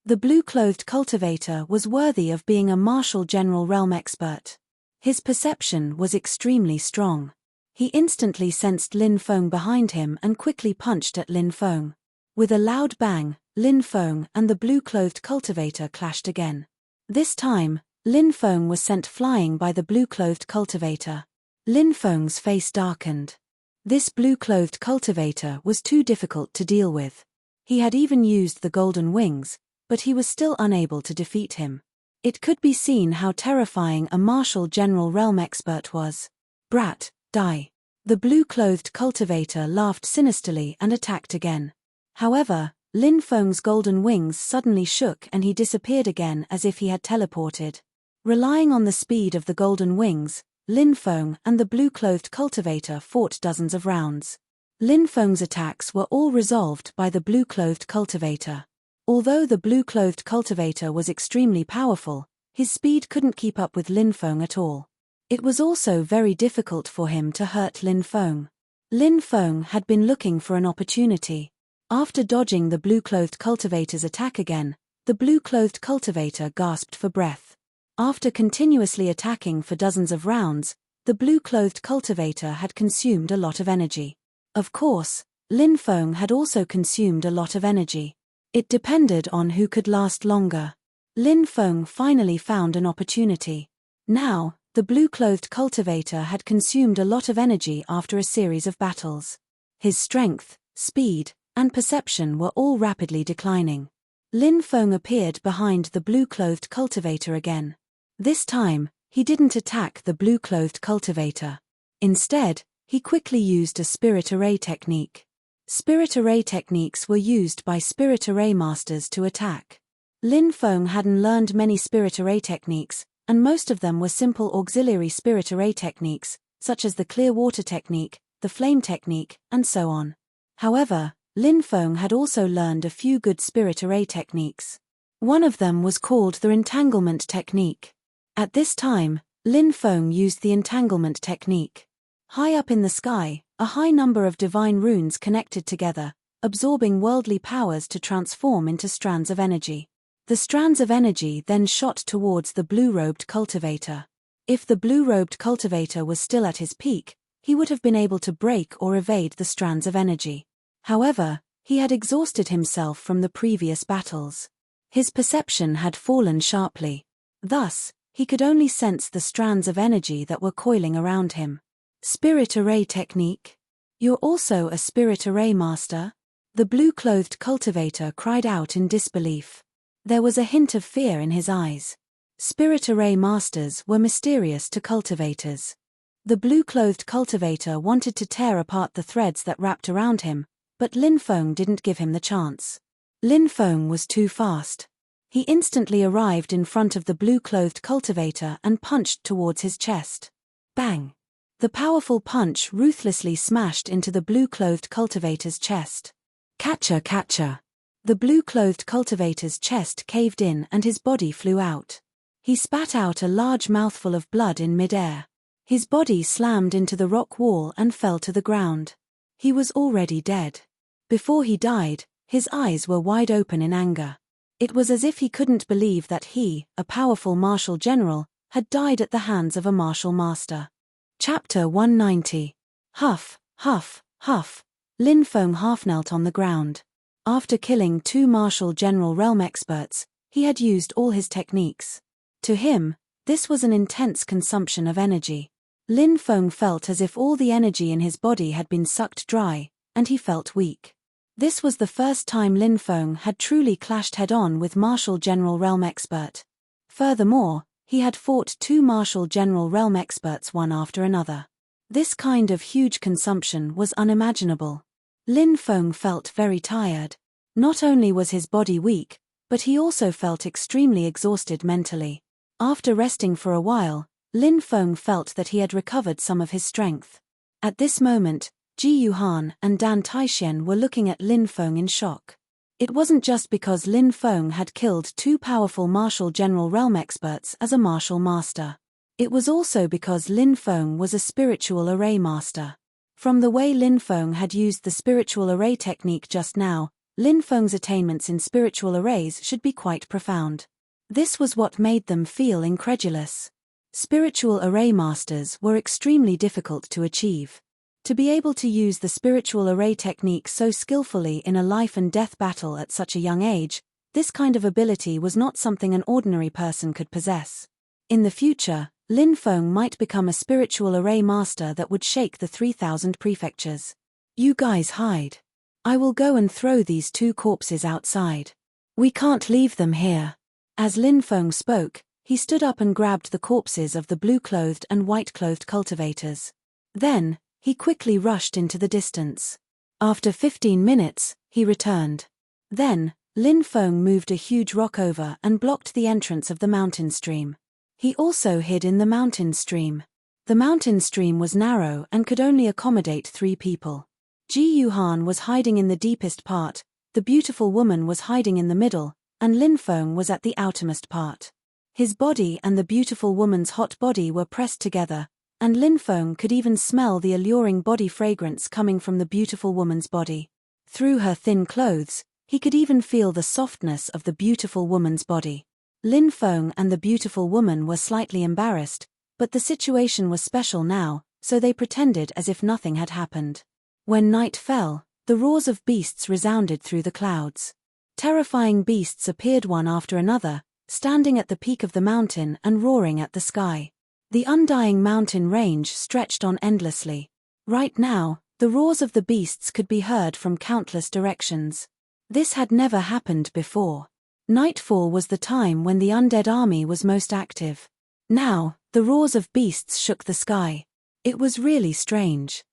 [SPEAKER 1] The blue-clothed cultivator was worthy of being a martial general realm expert. His perception was extremely strong. He instantly sensed Lin Feng behind him and quickly punched at Lin Feng. With a loud bang, Lin Feng and the blue-clothed cultivator clashed again. This time, Lin Feng was sent flying by the blue-clothed cultivator. Lin Feng's face darkened. This blue-clothed cultivator was too difficult to deal with. He had even used the golden wings, but he was still unable to defeat him. It could be seen how terrifying a martial general realm expert was. Brat, die. The blue-clothed cultivator laughed sinisterly and attacked again. However, Lin Feng's golden wings suddenly shook and he disappeared again as if he had teleported. Relying on the speed of the golden wings, Lin Feng and the blue-clothed cultivator fought dozens of rounds. Lin Feng's attacks were all resolved by the blue-clothed cultivator. Although the blue-clothed cultivator was extremely powerful, his speed couldn't keep up with Lin Feng at all. It was also very difficult for him to hurt Lin Feng. Lin Feng had been looking for an opportunity. After dodging the blue-clothed cultivator's attack again, the blue-clothed cultivator gasped for breath. After continuously attacking for dozens of rounds, the blue-clothed cultivator had consumed a lot of energy. Of course, Lin Feng had also consumed a lot of energy. It depended on who could last longer. Lin Feng finally found an opportunity. Now, the blue-clothed cultivator had consumed a lot of energy after a series of battles. His strength, speed, and perception were all rapidly declining. Lin Feng appeared behind the blue-clothed cultivator again. This time, he didn't attack the blue-clothed cultivator. Instead, he quickly used a spirit array technique. Spirit array techniques were used by spirit array masters to attack. Lin Feng hadn't learned many spirit array techniques, and most of them were simple auxiliary spirit array techniques, such as the clear water technique, the flame technique, and so on. However, Lin Feng had also learned a few good spirit array techniques. One of them was called the entanglement technique. At this time, Lin Feng used the entanglement technique. High up in the sky, a high number of divine runes connected together, absorbing worldly powers to transform into strands of energy. The strands of energy then shot towards the blue-robed cultivator. If the blue-robed cultivator was still at his peak, he would have been able to break or evade the strands of energy. However, he had exhausted himself from the previous battles. His perception had fallen sharply. Thus, he could only sense the strands of energy that were coiling around him. Spirit array technique? You're also a spirit array master? The blue-clothed cultivator cried out in disbelief. There was a hint of fear in his eyes. Spirit array masters were mysterious to cultivators. The blue-clothed cultivator wanted to tear apart the threads that wrapped around him, but Lin Feng didn't give him the chance. Lin Feng was too fast. He instantly arrived in front of the blue-clothed cultivator and punched towards his chest. Bang! The powerful punch ruthlessly smashed into the blue-clothed cultivator's chest. Catcher, catcher! The blue-clothed cultivator's chest caved in and his body flew out. He spat out a large mouthful of blood in mid-air. His body slammed into the rock wall and fell to the ground. He was already dead. Before he died, his eyes were wide open in anger. It was as if he couldn't believe that he, a powerful martial general, had died at the hands of a martial master. Chapter 190. Huff, huff, huff. Lin Feng half knelt on the ground. After killing 2 martial general realm experts, he had used all his techniques. To him, this was an intense consumption of energy. Lin Feng felt as if all the energy in his body had been sucked dry, and he felt weak. This was the first time Lin Feng had truly clashed head-on with martial general realm expert. Furthermore, he had fought 2 martial general realm experts one after another. This kind of huge consumption was unimaginable. Lin Feng felt very tired. Not only was his body weak, but he also felt extremely exhausted mentally. After resting for a while, Lin Feng felt that he had recovered some of his strength. At this moment, Ji Yuhan and Dan Taixian were looking at Lin Feng in shock. It wasn't just because Lin Feng had killed 2 powerful martial general realm experts as a martial master. It was also because Lin Feng was a spiritual array master. From the way Lin Feng had used the spiritual array technique just now, Lin Feng's attainments in spiritual arrays should be quite profound. This was what made them feel incredulous. Spiritual array masters were extremely difficult to achieve. To be able to use the spiritual array technique so skillfully in a life and death battle at such a young age, this kind of ability was not something an ordinary person could possess. In the future, Lin Feng might become a spiritual array master that would shake the 3,000 prefectures. You guys hide. I will go and throw these 2 corpses outside. We can't leave them here. As Lin Feng spoke, he stood up and grabbed the corpses of the blue-clothed and white-clothed cultivators. Then, he quickly rushed into the distance. After 15 minutes, he returned. Then, Lin Feng moved a huge rock over and blocked the entrance of the mountain stream. He also hid in the mountain stream. The mountain stream was narrow and could only accommodate 3 people. Ji Yuhan was hiding in the deepest part, the beautiful woman was hiding in the middle, and Lin Feng was at the outermost part. His body and the beautiful woman's hot body were pressed together, and Lin Feng could even smell the alluring body fragrance coming from the beautiful woman's body. Through her thin clothes, he could even feel the softness of the beautiful woman's body. Lin Feng and the beautiful woman were slightly embarrassed, but the situation was special now, so they pretended as if nothing had happened. When night fell, the roars of beasts resounded through the clouds. Terrifying beasts appeared one after another, standing at the peak of the mountain and roaring at the sky. The undying mountain range stretched on endlessly. Right now, the roars of the beasts could be heard from countless directions. This had never happened before. Nightfall was the time when the undead army was most active. Now, the roars of beasts shook the sky. It was really strange.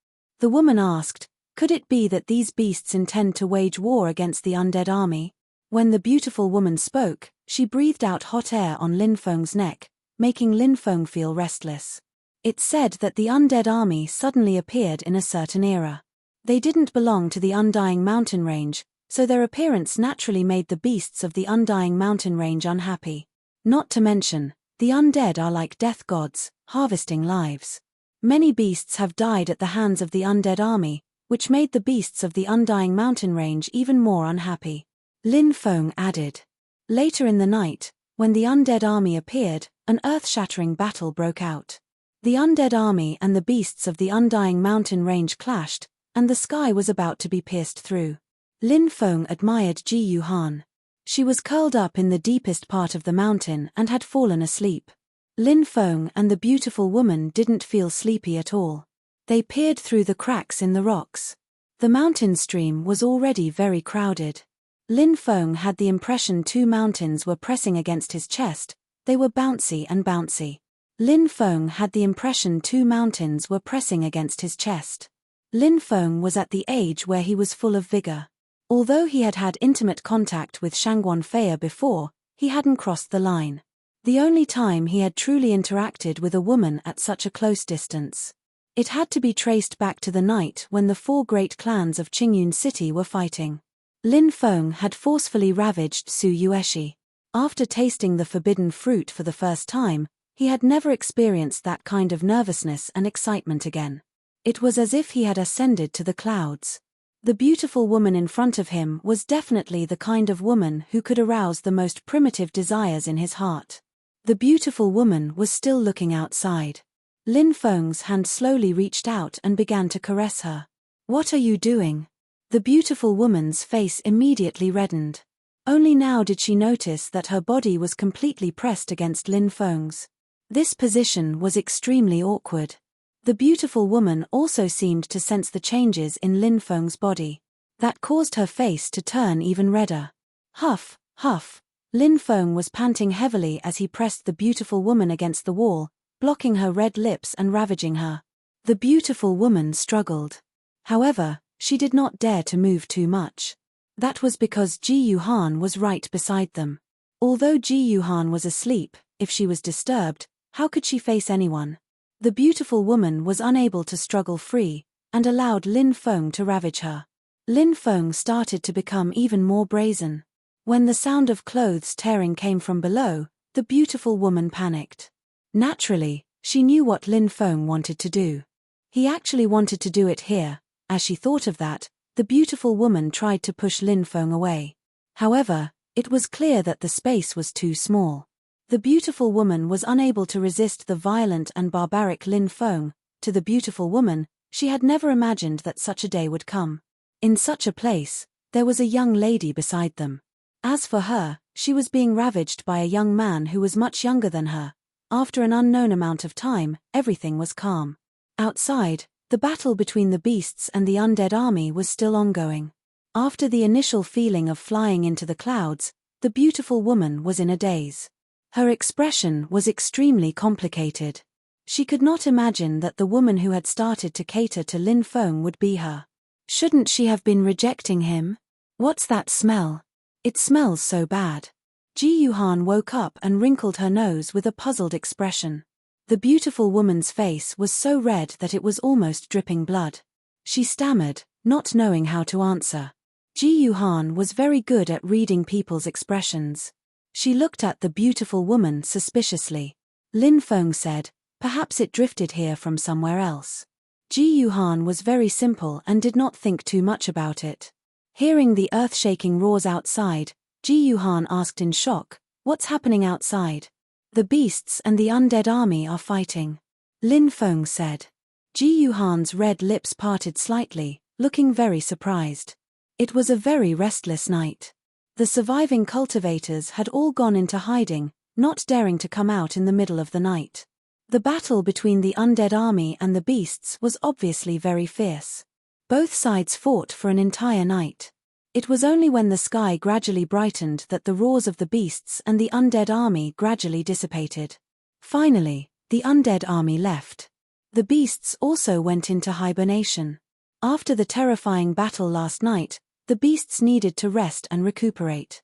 [SPEAKER 1] The woman asked, could it be that these beasts intend to wage war against the undead army? When the beautiful woman spoke, she breathed out hot air on Lin Feng's neck, making Lin Feng feel restless. It said that the undead army suddenly appeared in a certain era. They didn't belong to the undying mountain range, so their appearance naturally made the beasts of the undying mountain range unhappy. Not to mention, the undead are like death gods, harvesting lives. Many beasts have died at the hands of the undead army, which made the beasts of the undying mountain range even more unhappy. Lin Feng added. Later in the night, when the undead army appeared, an earth-shattering battle broke out. The undead army and the beasts of the undying mountain range clashed, and the sky was about to be pierced through. Lin Feng admired Ji Yuhan. She was curled up in the deepest part of the mountain and had fallen asleep. Lin Feng and the beautiful woman didn't feel sleepy at all. They peered through the cracks in the rocks. The mountain stream was already very crowded. Lin Feng had the impression two mountains were pressing against his chest. They were bouncy and bouncy. Lin Feng had the impression two mountains were pressing against his chest. Lin Feng was at the age where he was full of vigor. Although he had had intimate contact with Shangguan Feiya before, he hadn't crossed the line. The only time he had truly interacted with a woman at such a close distance. It had to be traced back to the night when the four great clans of Qingyun City were fighting. Lin Feng had forcefully ravaged Su Yueshi. After tasting the forbidden fruit for the first time, he had never experienced that kind of nervousness and excitement again. It was as if he had ascended to the clouds. The beautiful woman in front of him was definitely the kind of woman who could arouse the most primitive desires in his heart. The beautiful woman was still looking outside. Lin Feng's hand slowly reached out and began to caress her. "What are you doing?" The beautiful woman's face immediately reddened. Only now did she notice that her body was completely pressed against Lin Feng's. This position was extremely awkward. The beautiful woman also seemed to sense the changes in Lin Feng's body. That caused her face to turn even redder. Huff, huff. Lin Feng was panting heavily as he pressed the beautiful woman against the wall, blocking her red lips and ravaging her. The beautiful woman struggled. However, she did not dare to move too much. That was because Ji Yuhan was right beside them. Although Ji Yuhan was asleep, if she was disturbed, how could she face anyone? The beautiful woman was unable to struggle free, and allowed Lin Feng to ravage her. Lin Feng started to become even more brazen. When the sound of clothes tearing came from below, the beautiful woman panicked. Naturally, she knew what Lin Feng wanted to do. He actually wanted to do it here. As she thought of that, the beautiful woman tried to push Lin Feng away. However, it was clear that the space was too small. The beautiful woman was unable to resist the violent and barbaric Lin Feng. To the beautiful woman, she had never imagined that such a day would come. In such a place, there was a young lady beside them. As for her, she was being ravaged by a young man who was much younger than her. After an unknown amount of time, everything was calm. Outside, the battle between the beasts and the undead army was still ongoing. After the initial feeling of flying into the clouds, the beautiful woman was in a daze. Her expression was extremely complicated. She could not imagine that the woman who had started to cater to Lin Feng would be her. Shouldn't she have been rejecting him? What's that smell? It smells so bad. Ji Yuhan woke up and wrinkled her nose with a puzzled expression. The beautiful woman's face was so red that it was almost dripping blood. She stammered, not knowing how to answer. Ji Yuhan was very good at reading people's expressions. She looked at the beautiful woman suspiciously. Lin Feng said, "Perhaps it drifted here from somewhere else." Ji Yuhan was very simple and did not think too much about it. Hearing the earth-shaking roars outside, Ji Yuhan asked in shock, "What's happening outside?" "The beasts and the undead army are fighting," Lin Feng said. Ji Yuhan's red lips parted slightly, looking very surprised. It was a very restless night. The surviving cultivators had all gone into hiding, not daring to come out in the middle of the night. The battle between the undead army and the beasts was obviously very fierce. Both sides fought for an entire night. It was only when the sky gradually brightened that the roars of the beasts and the undead army gradually dissipated. Finally, the undead army left. The beasts also went into hibernation. After the terrifying battle last night, the beasts needed to rest and recuperate.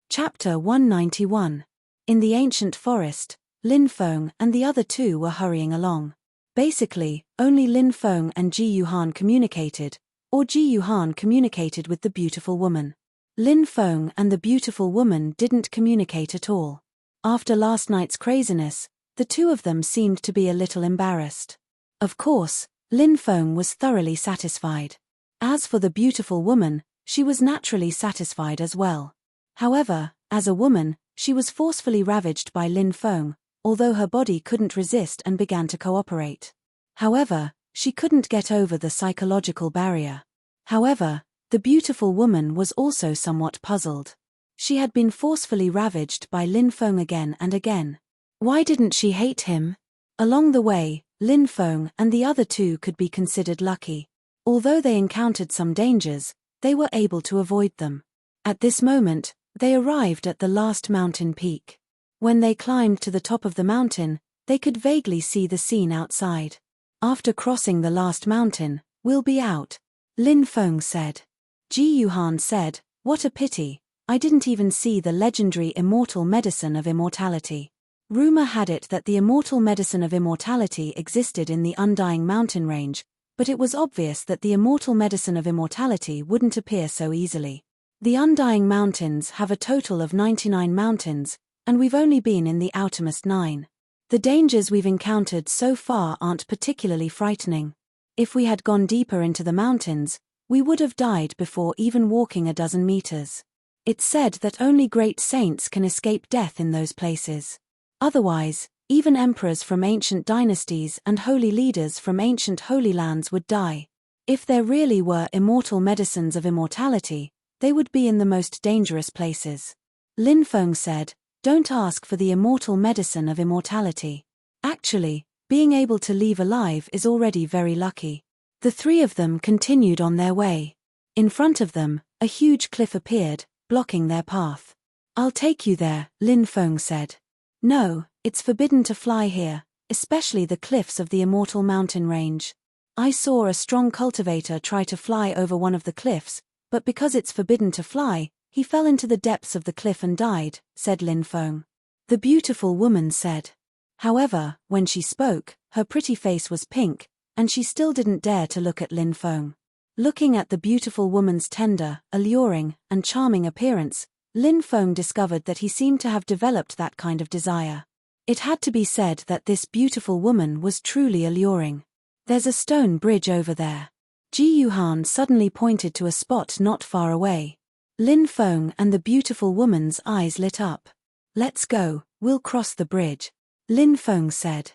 [SPEAKER 1] Chapter 191. In the ancient forest, Lin Feng and the other two were hurrying along. Basically, only Lin Feng and Ji Yuhan communicated, or Ji Yuhan communicated with the beautiful woman. Lin Feng and the beautiful woman didn't communicate at all. After last night's craziness, the two of them seemed to be a little embarrassed. Of course, Lin Feng was thoroughly satisfied. As for the beautiful woman, she was naturally satisfied as well. However, as a woman, she was forcefully ravaged by Lin Feng, although her body couldn't resist and began to cooperate. However, she couldn't get over the psychological barrier. However, the beautiful woman was also somewhat puzzled. She had been forcefully ravaged by Lin Feng again and again. Why didn't she hate him? Along the way, Lin Feng and the other two could be considered lucky. Although they encountered some dangers, they were able to avoid them. At this moment, they arrived at the last mountain peak. When they climbed to the top of the mountain, they could vaguely see the scene outside. After crossing the last mountain, "We'll be out," Lin Feng said. Ji Yuhan said, "What a pity, I didn't even see the legendary immortal medicine of immortality." Rumor had it that the immortal medicine of immortality existed in the Undying Mountain range, but it was obvious that the immortal medicine of immortality wouldn't appear so easily. The Undying Mountains have a total of 99 mountains, and we've only been in the outermost 9. The dangers we've encountered so far aren't particularly frightening. If we had gone deeper into the mountains, we would have died before even walking a dozen meters. It's said that only great saints can escape death in those places. Otherwise, even emperors from ancient dynasties and holy leaders from ancient holy lands would die. If there really were immortal medicines of immortality, they would be in the most dangerous places. Lin Feng said, "Don't ask for the immortal medicine of immortality. Actually, being able to leave alive is already very lucky." The three of them continued on their way. In front of them, a huge cliff appeared, blocking their path. "I'll take you there," Lin Feng said. "No, it's forbidden to fly here, especially the cliffs of the immortal mountain range. I saw a strong cultivator try to fly over one of the cliffs, but because it's forbidden to fly, he fell into the depths of the cliff and died," said Lin Feng. The beautiful woman said. However, when she spoke, her pretty face was pink, and she still didn't dare to look at Lin Feng. Looking at the beautiful woman's tender, alluring, and charming appearance, Lin Feng discovered that he seemed to have developed that kind of desire. It had to be said that this beautiful woman was truly alluring. "There's a stone bridge over there." Ji Yuhan suddenly pointed to a spot not far away. Lin Feng and the beautiful woman's eyes lit up. "Let's go, we'll cross the bridge," Lin Feng said.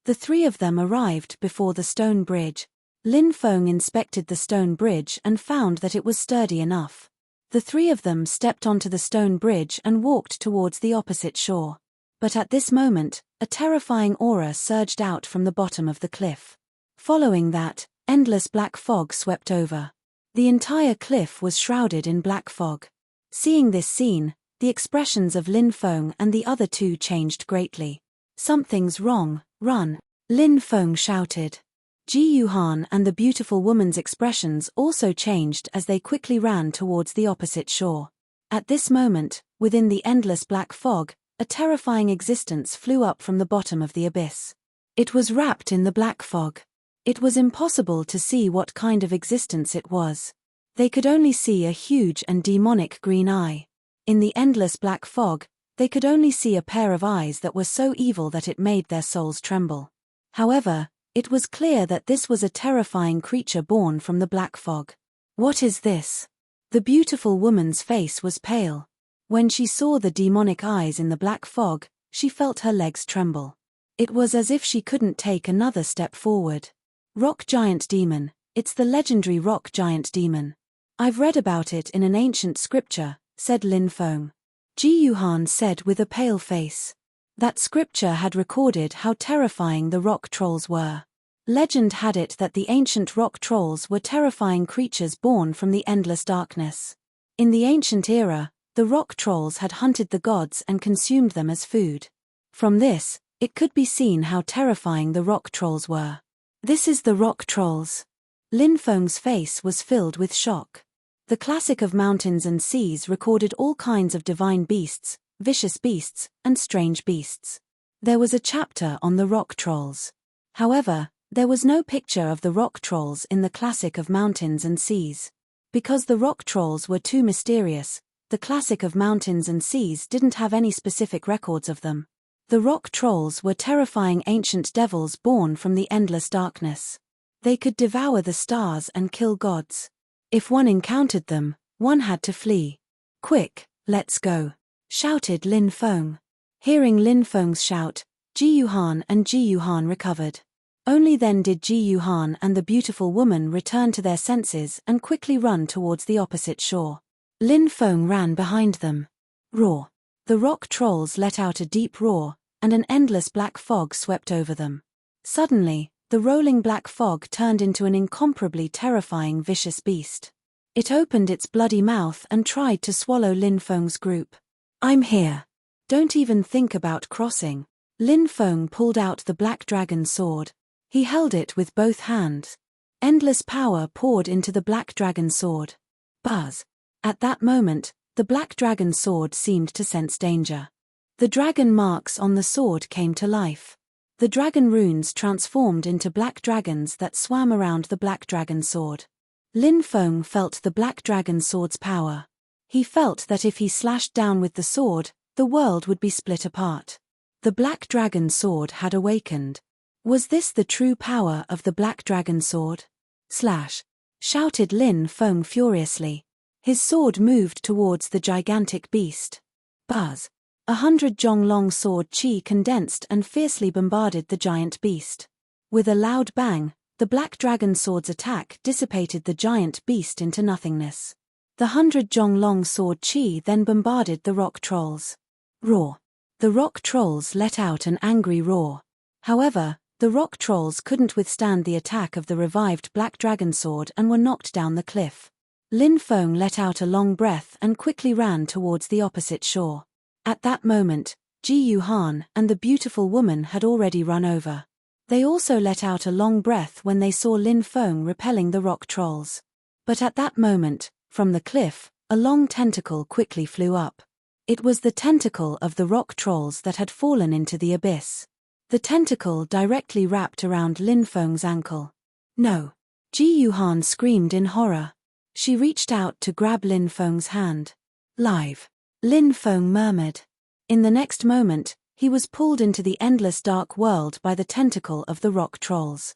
[SPEAKER 1] The three of them arrived before the stone bridge. Lin Feng inspected the stone bridge and found that it was sturdy enough. The three of them stepped onto the stone bridge and walked towards the opposite shore. But at this moment, a terrifying aura surged out from the bottom of the cliff. Following that, endless black fog swept over. The entire cliff was shrouded in black fog. Seeing this scene, the expressions of Lin Feng and the other two changed greatly. "Something's wrong, run," Lin Feng shouted. Ji Yuhan and the beautiful woman's expressions also changed as they quickly ran towards the opposite shore. At this moment, within the endless black fog, a terrifying existence flew up from the bottom of the abyss. It was wrapped in the black fog. It was impossible to see what kind of existence it was. They could only see a huge and demonic green eye. In the endless black fog, they could only see a pair of eyes that were so evil that it made their souls tremble. However, it was clear that this was a terrifying creature born from the black fog. "What is this?" The beautiful woman's face was pale. When she saw the demonic eyes in the black fog, she felt her legs tremble. It was as if she couldn't take another step forward. "Rock giant demon, it's the legendary rock giant demon. I've read about it in an ancient scripture," said Lin Feng. Ji Yuhan said with a pale face. That scripture had recorded how terrifying the rock trolls were. Legend had it that the ancient rock trolls were terrifying creatures born from the endless darkness. In the ancient era, the rock trolls had hunted the gods and consumed them as food. From this, it could be seen how terrifying the rock trolls were. "This is the rock trolls." Lin Feng's face was filled with shock. The classic of mountains and seas recorded all kinds of divine beasts, vicious beasts, and strange beasts. There was a chapter on the rock trolls. However, there was no picture of the rock trolls in the classic of mountains and seas. Because the rock trolls were too mysterious, the classic of mountains and seas didn't have any specific records of them. The rock trolls were terrifying ancient devils born from the endless darkness. They could devour the stars and kill gods. If one encountered them, one had to flee. "Quick, let's go," shouted Lin Feng. Hearing Lin Feng's shout, Ji Yuhan and Ji Yuhan recovered. Only then did Ji Yuhan and the beautiful woman return to their senses and quickly run towards the opposite shore. Lin Feng ran behind them. Roar! The rock trolls let out a deep roar, and an endless black fog swept over them. Suddenly, the rolling black fog turned into an incomparably terrifying vicious beast. It opened its bloody mouth and tried to swallow Lin Feng's group. "I'm here. Don't even think about crossing." Lin Feng pulled out the black dragon sword. He held it with both hands. Endless power poured into the black dragon sword. Buzz! At that moment, the black dragon sword seemed to sense danger. The dragon marks on the sword came to life. The dragon runes transformed into black dragons that swam around the black dragon sword. Lin Feng felt the black dragon sword's power. He felt that if he slashed down with the sword, the world would be split apart. The black dragon sword had awakened. Was this the true power of the black dragon sword? Slash! Shouted Lin Feng furiously. His sword moved towards the gigantic beast. Buzz! 100 Zhonglong sword chi condensed and fiercely bombarded the giant beast. With a loud bang, the black dragon sword's attack dissipated the giant beast into nothingness. The 100 Zhonglong sword chi then bombarded the rock trolls. Roar! The rock trolls let out an angry roar. However, the rock trolls couldn't withstand the attack of the revived black dragon sword and were knocked down the cliff. Lin Feng let out a long breath and quickly ran towards the opposite shore. At that moment, Ji Yuhan and the beautiful woman had already run over. They also let out a long breath when they saw Lin Feng repelling the rock trolls. But at that moment, from the cliff, a long tentacle quickly flew up. It was the tentacle of the rock trolls that had fallen into the abyss. The tentacle directly wrapped around Lin Feng's ankle. "No!" Ji Yuhan screamed in horror. She reached out to grab Lin Feng's hand. "Live!" Lin Feng murmured. In the next moment, he was pulled into the endless dark world by the tentacle of the rock trolls.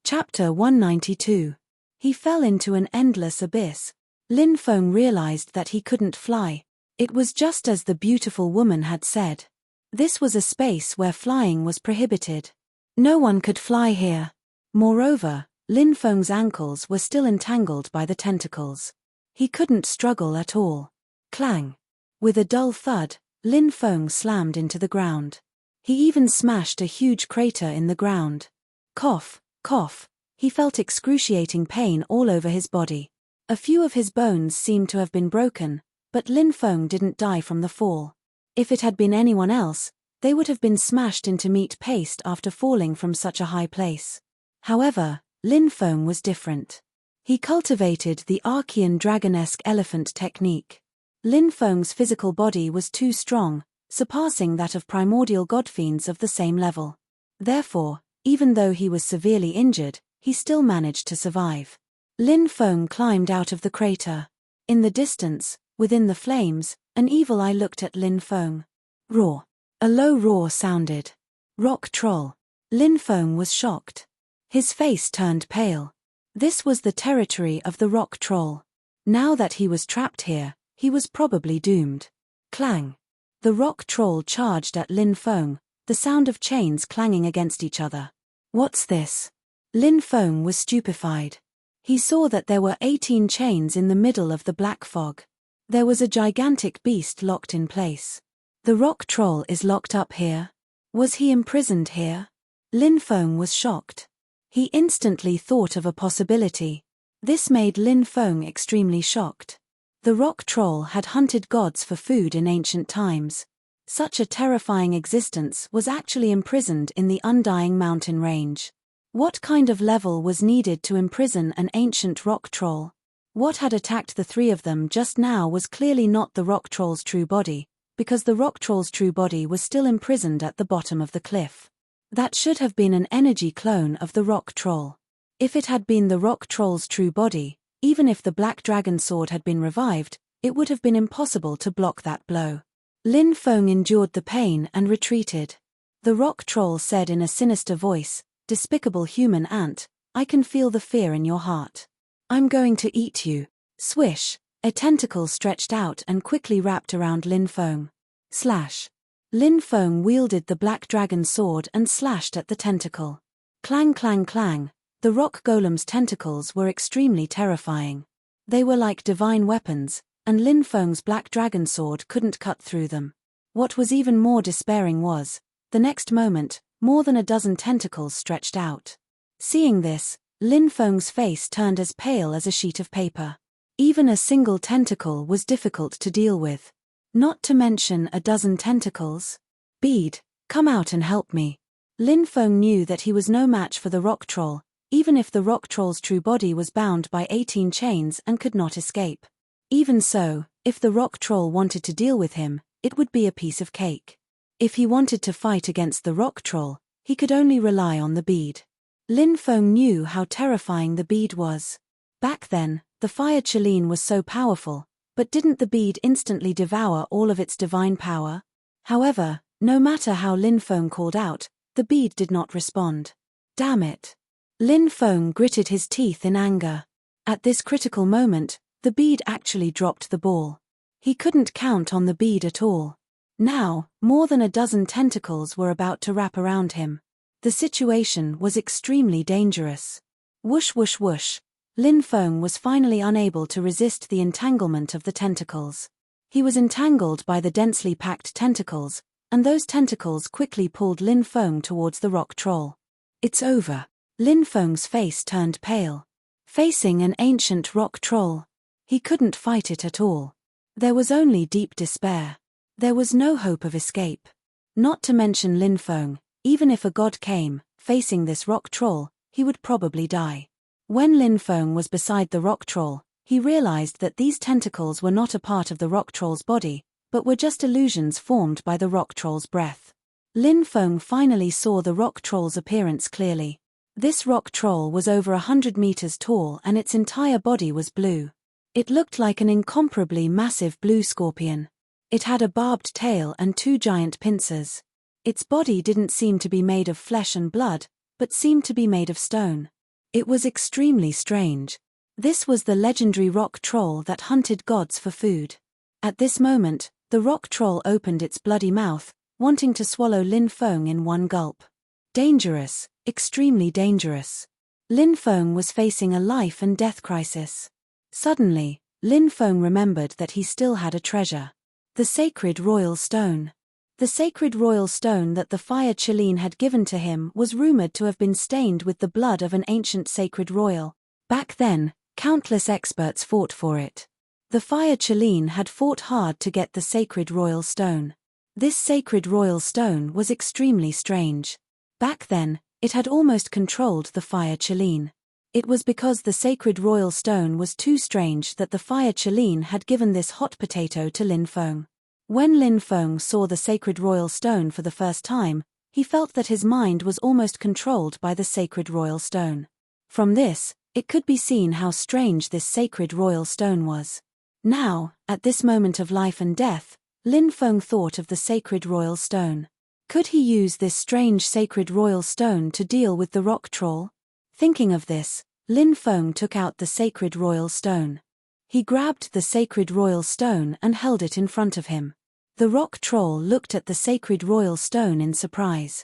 [SPEAKER 1] Chapter 192. He fell into an endless abyss. Lin Feng realized that he couldn't fly. It was just as the beautiful woman had said. This was a space where flying was prohibited. No one could fly here. Moreover, Lin Feng's ankles were still entangled by the tentacles. He couldn't struggle at all. Clang! With a dull thud, Lin Feng slammed into the ground. He even smashed a huge crater in the ground. Cough, cough. He felt excruciating pain all over his body. A few of his bones seemed to have been broken, but Lin Feng didn't die from the fall. If it had been anyone else, they would have been smashed into meat paste after falling from such a high place. However, Lin Feng was different. He cultivated the Archean dragonesque elephant technique. Lin Feng's physical body was too strong, surpassing that of primordial godfiends of the same level. Therefore, even though he was severely injured, he still managed to survive. Lin Feng climbed out of the crater. In the distance, within the flames, an evil eye looked at Lin Feng. Roar! A low roar sounded. Rock troll. Lin Feng was shocked. His face turned pale. This was the territory of the rock troll. Now that he was trapped here, he was probably doomed. Clang! The rock troll charged at Lin Feng, the sound of chains clanging against each other. What's this? Lin Feng was stupefied. He saw that there were 18 chains in the middle of the black fog. There was a gigantic beast locked in place. The rock troll is locked up here. Was he imprisoned here? Lin Feng was shocked. He instantly thought of a possibility. This made Lin Feng extremely shocked. The rock troll had hunted gods for food in ancient times. Such a terrifying existence was actually imprisoned in the undying mountain range. What kind of level was needed to imprison an ancient rock troll? What had attacked the three of them just now was clearly not the rock troll's true body, because the rock troll's true body was still imprisoned at the bottom of the cliff. That should have been an energy clone of the rock troll. If it had been the rock troll's true body, even if the black dragon sword had been revived, it would have been impossible to block that blow. Lin Feng endured the pain and retreated. The rock troll said in a sinister voice, "Despicable human ant, I can feel the fear in your heart. I'm going to eat you." Swish, a tentacle stretched out and quickly wrapped around Lin Feng. Slash. Lin Feng wielded the black dragon sword and slashed at the tentacle. Clang clang clang, the rock golem's tentacles were extremely terrifying. They were like divine weapons, and Lin Feng's black dragon sword couldn't cut through them. What was even more despairing was, the next moment, more than a dozen tentacles stretched out. Seeing this, Lin Feng's face turned as pale as a sheet of paper. Even a single tentacle was difficult to deal with. Not to mention a dozen tentacles. "Bead, come out and help me." Lin Feng knew that he was no match for the rock troll, even if the rock troll's true body was bound by 18 chains and could not escape. Even so, if the rock troll wanted to deal with him, it would be a piece of cake. If he wanted to fight against the rock troll, he could only rely on the bead. Lin Feng knew how terrifying the bead was. Back then, the fire Qilin was so powerful, but didn't the bead instantly devour all of its divine power? However, no matter how Lin Feng called out, the bead did not respond. Damn it. Lin Feng gritted his teeth in anger. At this critical moment, the bead actually dropped the ball. He couldn't count on the bead at all. Now, more than a dozen tentacles were about to wrap around him. The situation was extremely dangerous. Whoosh whoosh whoosh. Lin Feng was finally unable to resist the entanglement of the tentacles. He was entangled by the densely packed tentacles, and those tentacles quickly pulled Lin Feng towards the rock troll. It's over. Lin Feng's face turned pale. Facing an ancient rock troll, he couldn't fight it at all. There was only deep despair. There was no hope of escape. Not to mention Lin Feng, even if a god came, facing this rock troll, he would probably die. When Lin Feng was beside the rock troll, he realized that these tentacles were not a part of the rock troll's body, but were just illusions formed by the rock troll's breath. Lin Feng finally saw the rock troll's appearance clearly. This rock troll was over 100 meters tall and its entire body was blue. It looked like an incomparably massive blue scorpion. It had a barbed tail and 2 giant pincers. Its body didn't seem to be made of flesh and blood, but seemed to be made of stone. It was extremely strange. This was the legendary rock troll that hunted gods for food. At this moment, the rock troll opened its bloody mouth, wanting to swallow Lin Feng in one gulp. Dangerous, extremely dangerous. Lin Feng was facing a life and death crisis. Suddenly, Lin Feng remembered that he still had a treasure. The sacred royal stone. The sacred royal stone that the fire Qilin had given to him was rumored to have been stained with the blood of an ancient sacred royal. Back then, countless experts fought for it. The fire Qilin had fought hard to get the sacred royal stone. This sacred royal stone was extremely strange. Back then, it had almost controlled the fire Qilin. It was because the sacred royal stone was too strange that the fire Qilin had given this hot potato to Lin Feng. When Lin Feng saw the sacred royal stone for the first time, he felt that his mind was almost controlled by the sacred royal stone. From this, it could be seen how strange this sacred royal stone was. Now, at this moment of life and death, Lin Feng thought of the sacred royal stone. Could he use this strange sacred royal stone to deal with the rock troll? Thinking of this, Lin Feng took out the sacred royal stone. He grabbed the sacred royal stone and held it in front of him. The rock troll looked at the sacred royal stone in surprise.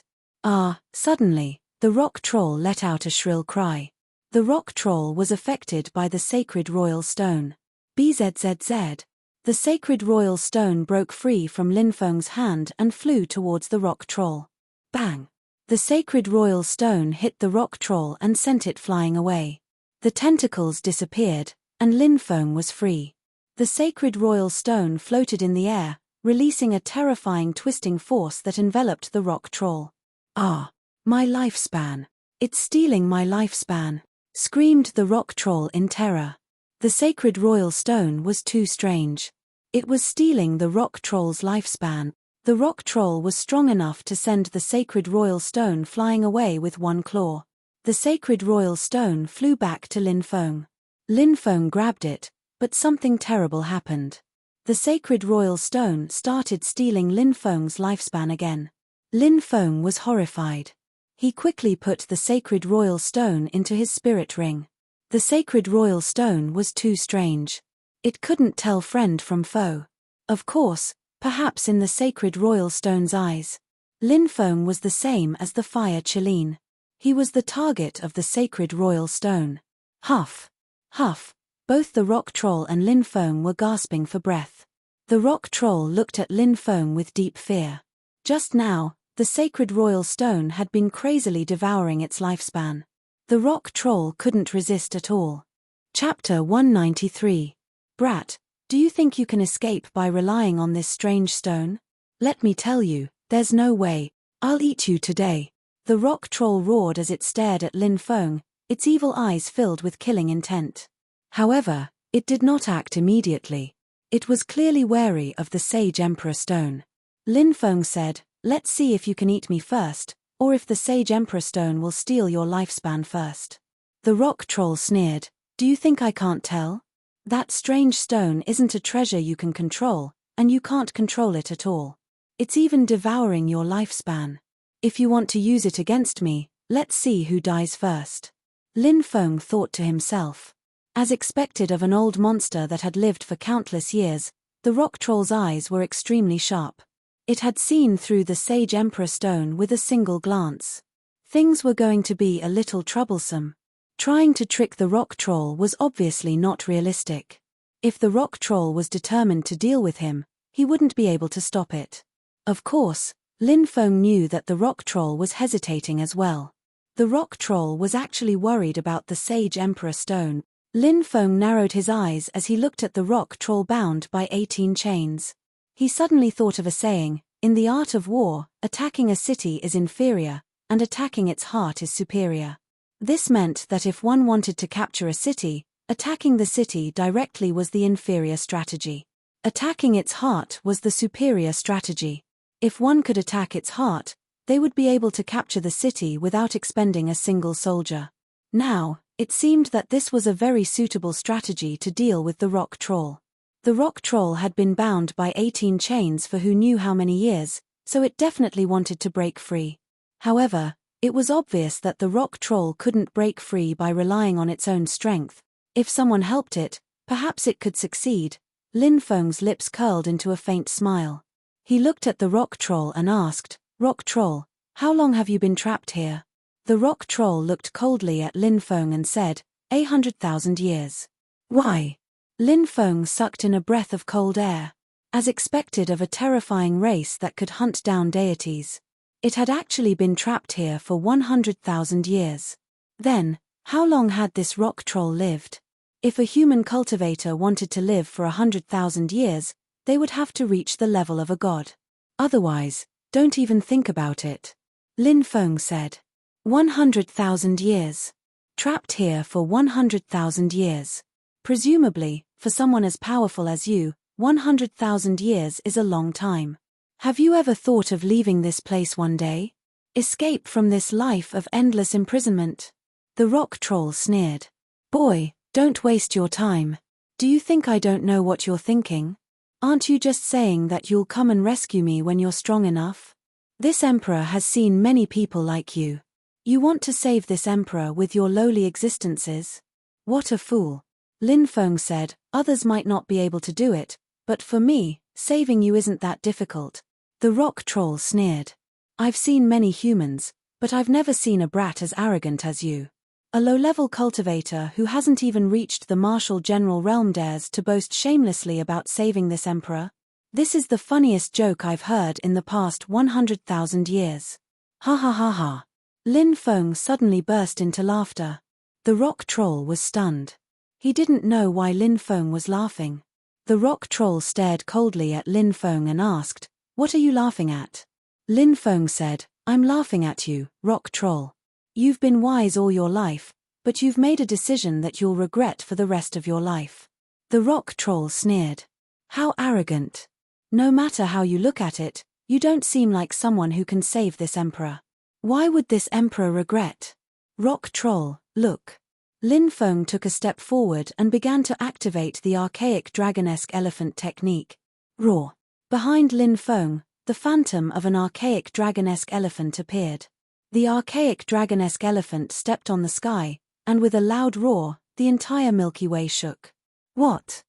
[SPEAKER 1] Suddenly, the rock troll let out a shrill cry. The rock troll was affected by the sacred royal stone. Bzzz. The sacred royal stone broke free from Lin Feng's hand and flew towards the rock troll. Bang! The sacred royal stone hit the rock troll and sent it flying away. The tentacles disappeared, and Lin Feng was free. The sacred royal stone floated in the air, releasing a terrifying twisting force that enveloped the rock troll. My lifespan. It's stealing my lifespan, screamed the rock troll in terror. The sacred royal stone was too strange. It was stealing the rock troll's lifespan. The rock troll was strong enough to send the sacred royal stone flying away with one claw. The sacred royal stone flew back to Lin Feng. Lin Feng grabbed it, but something terrible happened. The sacred royal stone started stealing Lin Feng's lifespan again. Lin Feng was horrified. He quickly put the sacred royal stone into his spirit ring. The sacred royal stone was too strange. It couldn't tell friend from foe. Of course, perhaps in the sacred royal stone's eyes, Lin Feng was the same as the fire Qilin. He was the target of the sacred royal stone. Huff! Huff! Both the rock troll and Lin Feng were gasping for breath. The rock troll looked at Lin Feng with deep fear. Just now, the sacred royal stone had been crazily devouring its lifespan. The rock troll couldn't resist at all. Chapter 193. Brat, do you think you can escape by relying on this strange stone? Let me tell you, there's no way. I'll eat you today. The rock troll roared as it stared at Lin Feng, its evil eyes filled with killing intent. However, it did not act immediately. It was clearly wary of the sage emperor stone. Lin Feng said, "Let's see if you can eat me first, or if the sage emperor stone will steal your lifespan first." The rock troll sneered, "Do you think I can't tell? That strange stone isn't a treasure you can control, and you can't control it at all. It's even devouring your lifespan. If you want to use it against me, let's see who dies first." Lin Feng thought to himself. As expected of an old monster that had lived for countless years, the rock troll's eyes were extremely sharp. It had seen through the sage emperor stone with a single glance. Things were going to be a little troublesome. Trying to trick the rock troll was obviously not realistic. If the rock troll was determined to deal with him, he wouldn't be able to stop it. Of course, Lin Feng knew that the rock troll was hesitating as well. The rock troll was actually worried about the sage emperor stone. Lin Feng narrowed his eyes as he looked at the rock troll bound by 18 chains. He suddenly thought of a saying, "In the art of war, attacking a city is inferior, and attacking its heart is superior." This meant that if one wanted to capture a city, attacking the city directly was the inferior strategy. Attacking its heart was the superior strategy. If one could attack its heart, they would be able to capture the city without expending a single soldier. Now, it seemed that this was a very suitable strategy to deal with the rock troll. The rock troll had been bound by 18 chains for who knew how many years, so it definitely wanted to break free. However, it was obvious that the rock troll couldn't break free by relying on its own strength. If someone helped it, perhaps it could succeed. Lin Feng's lips curled into a faint smile. He looked at the rock troll and asked, "Rock troll, how long have you been trapped here?" The rock troll looked coldly at Lin Feng and said, 100,000 years. Why? Lin Feng sucked in a breath of cold air. As expected of a terrifying race that could hunt down deities, it had actually been trapped here for 100,000 years. Then, how long had this rock troll lived? If a human cultivator wanted to live for 100,000 years, they would have to reach the level of a god. Otherwise, don't even think about it. Lin Feng said. 100,000 years. Trapped here for 100,000 years. Presumably, for someone as powerful as you, 100,000 years is a long time. Have you ever thought of leaving this place one day? Escape from this life of endless imprisonment? The rock troll sneered. Boy, don't waste your time. Do you think I don't know what you're thinking? Aren't you just saying that you'll come and rescue me when you're strong enough? This emperor has seen many people like you. You want to save this emperor with your lowly existences? What a fool. Lin Feng said, others might not be able to do it, but for me, saving you isn't that difficult. The rock troll sneered. I've seen many humans, but I've never seen a brat as arrogant as you. A low-level cultivator who hasn't even reached the martial general realm dares to boast shamelessly about saving this emperor? This is the funniest joke I've heard in the past 100,000 years. Ha ha ha ha. Lin Feng suddenly burst into laughter. The rock troll was stunned. He didn't know why Lin Feng was laughing. The rock troll stared coldly at Lin Feng and asked, "What are you laughing at?" Lin Feng said, "I'm laughing at you, rock troll. You've been wise all your life, but you've made a decision that you'll regret for the rest of your life." The rock troll sneered. "How arrogant. No matter how you look at it, you don't seem like someone who can save this emperor. Why would this emperor regret?" "Rock troll, look." Lin Feng took a step forward and began to activate the archaic dragonesque elephant technique. Roar. Behind Lin Feng, the phantom of an archaic dragonesque elephant appeared. The archaic dragonesque elephant stepped on the sky, and with a loud roar, the entire Milky Way shook. What?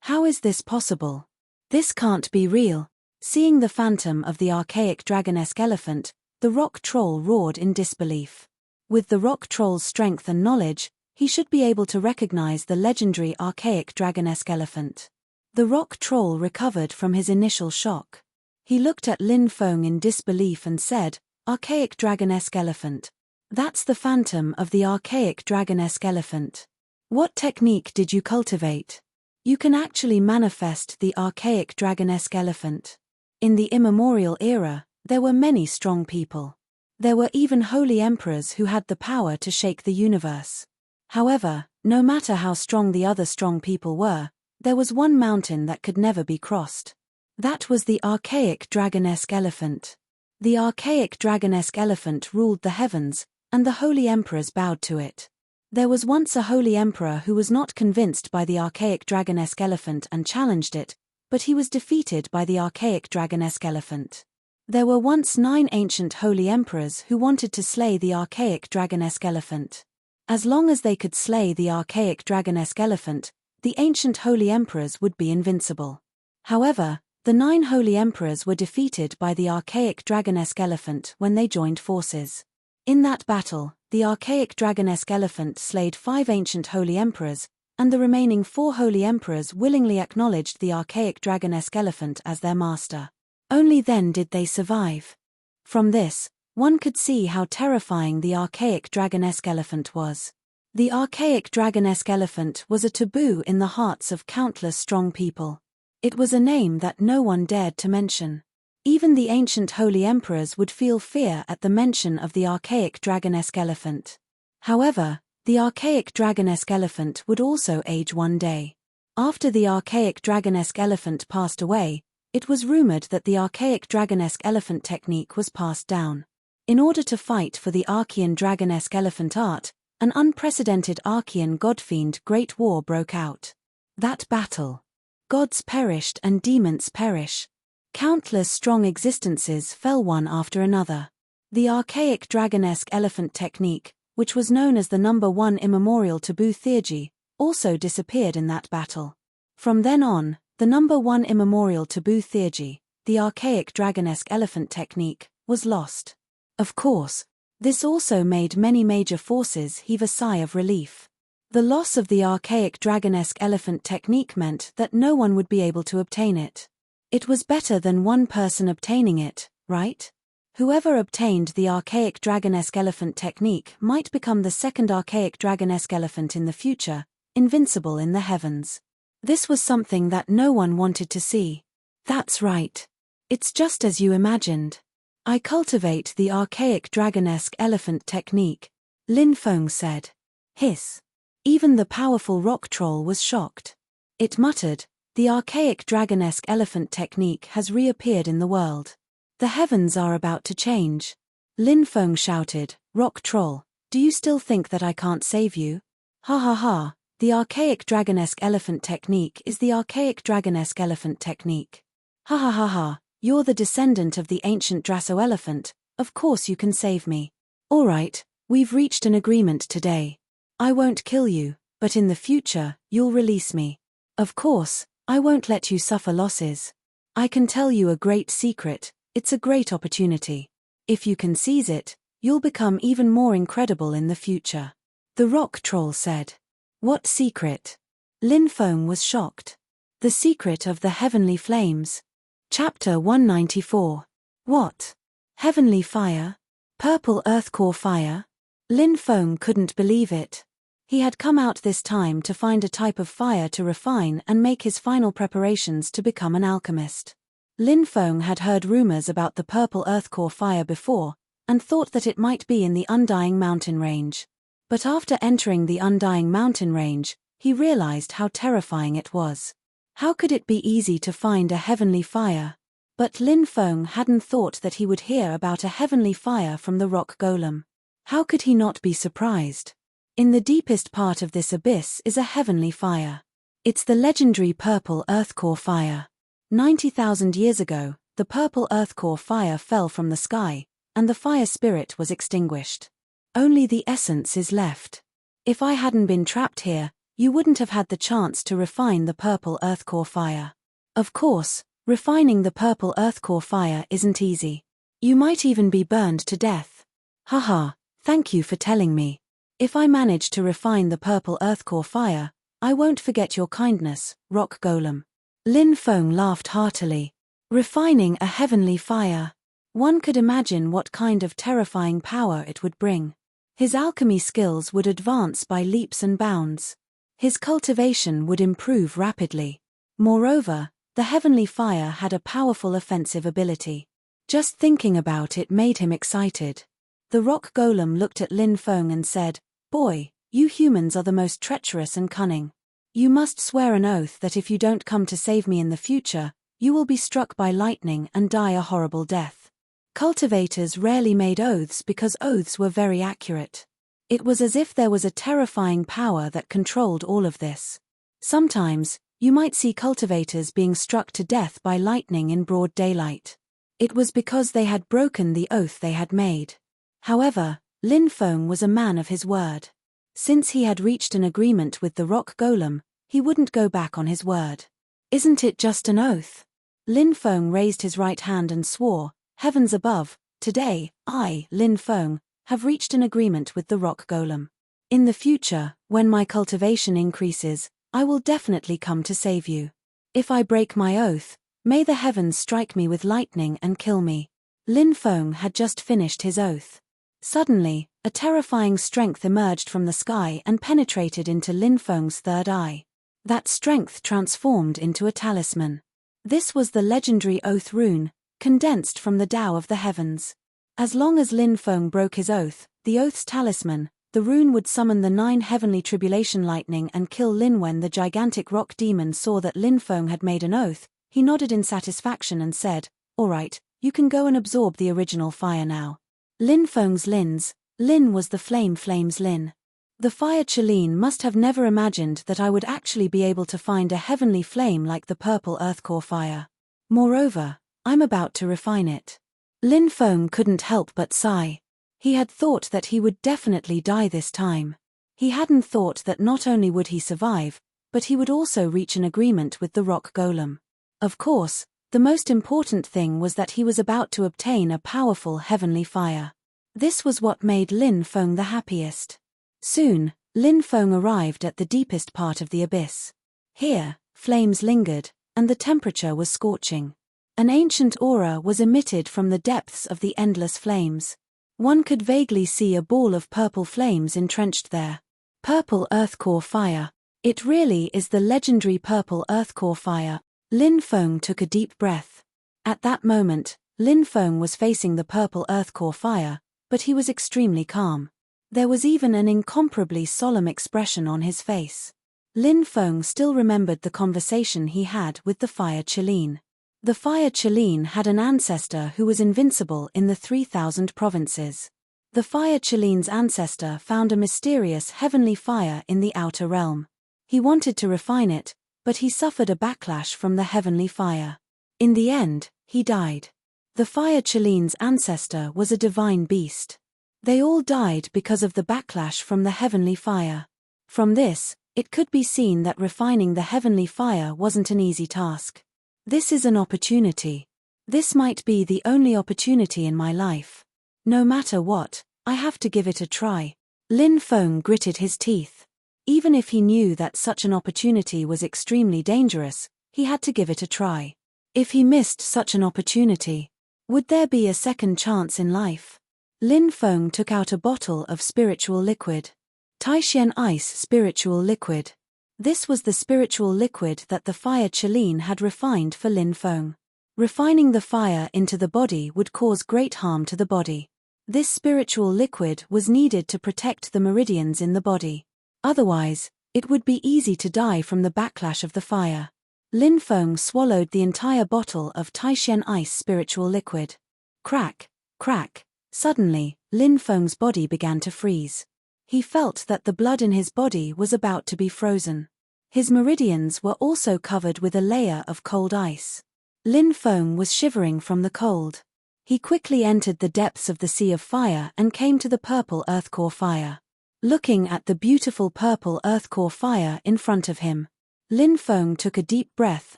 [SPEAKER 1] How is this possible? This can't be real." Seeing the phantom of the archaic dragonesque elephant, the rock troll roared in disbelief. With the rock troll's strength and knowledge, he should be able to recognize the legendary archaic dragonesque elephant. The rock troll recovered from his initial shock. He looked at Lin Feng in disbelief and said, "Archaic dragonesque elephant. That's the phantom of the archaic dragonesque elephant. What technique did you cultivate? You can actually manifest the archaic dragonesque elephant." In the immemorial era, there were many strong people. There were even holy emperors who had the power to shake the universe. However, no matter how strong the other strong people were, there was one mountain that could never be crossed. That was the archaic dragonesque elephant. The archaic dragonesque elephant ruled the heavens, and the holy emperors bowed to it. There was once a holy emperor who was not convinced by the archaic dragonesque elephant and challenged it, but he was defeated by the archaic dragonesque elephant. There were once 9 ancient holy emperors who wanted to slay the archaic dragonesque elephant. As long as they could slay the archaic dragonesque elephant, the ancient holy emperors would be invincible. However, the 9 holy emperors were defeated by the archaic dragonesque elephant when they joined forces. In that battle, the archaic dragonesque elephant slayed 5 ancient holy emperors, and the remaining 4 holy emperors willingly acknowledged the archaic dragonesque elephant as their master. Only then did they survive. From this, one could see how terrifying the archaic dragonesque elephant was. The archaic dragonesque elephant was a taboo in the hearts of countless strong people. It was a name that no one dared to mention. Even the ancient holy emperors would feel fear at the mention of the archaic dragonesque elephant. However, the archaic dragonesque elephant would also age one day. After the archaic dragonesque elephant passed away, it was rumored that the archaic dragonesque elephant technique was passed down. In order to fight for the Archean dragonesque elephant art, an unprecedented Archean godfiend great war broke out. That battle. Gods perished and demons perish. Countless strong existences fell one after another. The archaic dragonesque elephant technique, which was known as the number 1 immemorial taboo theurgy, also disappeared in that battle. From then on, the number 1 immemorial taboo theurgy, the archaic dragonesque elephant technique, was lost. Of course, this also made many major forces heave a sigh of relief. The loss of the archaic dragonesque elephant technique meant that no one would be able to obtain it. It was better than one person obtaining it, right? Whoever obtained the archaic dragonesque elephant technique might become the second archaic dragonesque elephant in the future, invincible in the heavens. This was something that no one wanted to see. That's right. It's just as you imagined. I cultivate the archaic dragonesque elephant technique, Lin Feng said. Hiss. Even the powerful rock troll was shocked. It muttered, "The archaic dragonesque elephant technique has reappeared in the world. The heavens are about to change." Lin Feng shouted, "Rock troll, do you still think that I can't save you? Ha ha ha, the archaic dragonesque elephant technique is the archaic dragonesque elephant technique. Ha ha ha ha, you're the descendant of the ancient Drasso elephant, of course you can save me. Alright, we've reached an agreement today. I won't kill you, but in the future, you'll release me. Of course, I won't let you suffer losses. I can tell you a great secret, it's a great opportunity. If you can seize it, you'll become even more incredible in the future." The rock troll said. What secret? Lin Feng was shocked. The secret of the heavenly flames. Chapter 194. What? Heavenly fire? Purple earth core fire? Lin Feng couldn't believe it. He had come out this time to find a type of fire to refine and make his final preparations to become an alchemist. Lin Feng had heard rumors about the purple earth core fire before, and thought that it might be in the Undying Mountain range. But after entering the undying mountain range, he realized how terrifying it was. How could it be easy to find a heavenly fire? But Lin Feng hadn't thought that he would hear about a heavenly fire from the rock golem. How could he not be surprised? In the deepest part of this abyss is a heavenly fire. It's the legendary purple earth core fire. 90,000 years ago, the purple earth core fire fell from the sky, and the fire spirit was extinguished. Only the essence is left. If I hadn't been trapped here, you wouldn't have had the chance to refine the purple earth core fire. Of course, refining the purple earth core fire isn't easy. You might even be burned to death. Haha, thank you for telling me. If I manage to refine the purple earth core fire, I won't forget your kindness, rock golem. Lin Feng laughed heartily. Refining a heavenly fire. One could imagine what kind of terrifying power it would bring. His alchemy skills would advance by leaps and bounds. His cultivation would improve rapidly. Moreover, the heavenly fire had a powerful offensive ability. Just thinking about it made him excited. The rock golem looked at Lin Feng and said, "Boy, you humans are the most treacherous and cunning. You must swear an oath that if you don't come to save me in the future, you will be struck by lightning and die a horrible death." Cultivators rarely made oaths because oaths were very accurate. It was as if there was a terrifying power that controlled all of this. Sometimes, you might see cultivators being struck to death by lightning in broad daylight. It was because they had broken the oath they had made. However, Lin Feng was a man of his word. Since he had reached an agreement with the rock golem, he wouldn't go back on his word. Isn't it just an oath? Lin Feng raised his right hand and swore, "Heavens above, today, I, Lin Feng, have reached an agreement with the rock golem. In the future, when my cultivation increases, I will definitely come to save you. If I break my oath, may the heavens strike me with lightning and kill me." Lin Feng had just finished his oath. Suddenly, a terrifying strength emerged from the sky and penetrated into Lin Feng's third eye. That strength transformed into a talisman. This was the legendary oath rune, condensed from the Tao of the heavens. As long as Lin Feng broke his oath, the oath's talisman, the rune would summon the 9 heavenly tribulation lightning and kill Lin. When the gigantic rock demon saw that Lin Feng had made an oath, he nodded in satisfaction and said, "All right, you can go and absorb the original fire now." Lin Feng's Lin was the flame's Lin. The fire Chelin must have never imagined that I would actually be able to find a heavenly flame like the purple earth core fire. Moreover, I'm about to refine it. Lin Feng couldn't help but sigh. He had thought that he would definitely die this time. He hadn't thought that not only would he survive, but he would also reach an agreement with the rock golem. Of course, the most important thing was that he was about to obtain a powerful heavenly fire. This was what made Lin Feng the happiest. Soon, Lin Feng arrived at the deepest part of the abyss. Here, flames lingered, and the temperature was scorching. An ancient aura was emitted from the depths of the endless flames. One could vaguely see a ball of purple flames entrenched there. Purple earth core fire. It really is the legendary purple earth core fire. Lin Feng took a deep breath. At that moment, Lin Feng was facing the purple earth core fire, but he was extremely calm. There was even an incomparably solemn expression on his face. Lin Feng still remembered the conversation he had with the fire Chelin. The fire Chelin had an ancestor who was invincible in the 3,000 provinces. The fire Chelin's ancestor found a mysterious heavenly fire in the outer realm. He wanted to refine it, but he suffered a backlash from the heavenly fire. In the end, he died. The fire Chelin's ancestor was a divine beast. They all died because of the backlash from the heavenly fire. From this, it could be seen that refining the heavenly fire wasn't an easy task. This is an opportunity. This might be the only opportunity in my life. No matter what, I have to give it a try. Lin Feng gritted his teeth. Even if he knew that such an opportunity was extremely dangerous, he had to give it a try. If he missed such an opportunity, would there be a second chance in life? Lin Feng took out a bottle of spiritual liquid. Taishan Ice Spiritual Liquid. This was the spiritual liquid that the fire Chelin had refined for Lin Feng. Refining the fire into the body would cause great harm to the body. This spiritual liquid was needed to protect the meridians in the body. Otherwise, it would be easy to die from the backlash of the fire. Lin Feng swallowed the entire bottle of Taishen ice spiritual liquid. Crack, crack. Suddenly, Lin Feng's body began to freeze. He felt that the blood in his body was about to be frozen. His meridians were also covered with a layer of cold ice. Lin Feng was shivering from the cold. He quickly entered the depths of the sea of fire and came to the purple earth core fire. Looking at the beautiful purple earth core fire in front of him, Lin Feng took a deep breath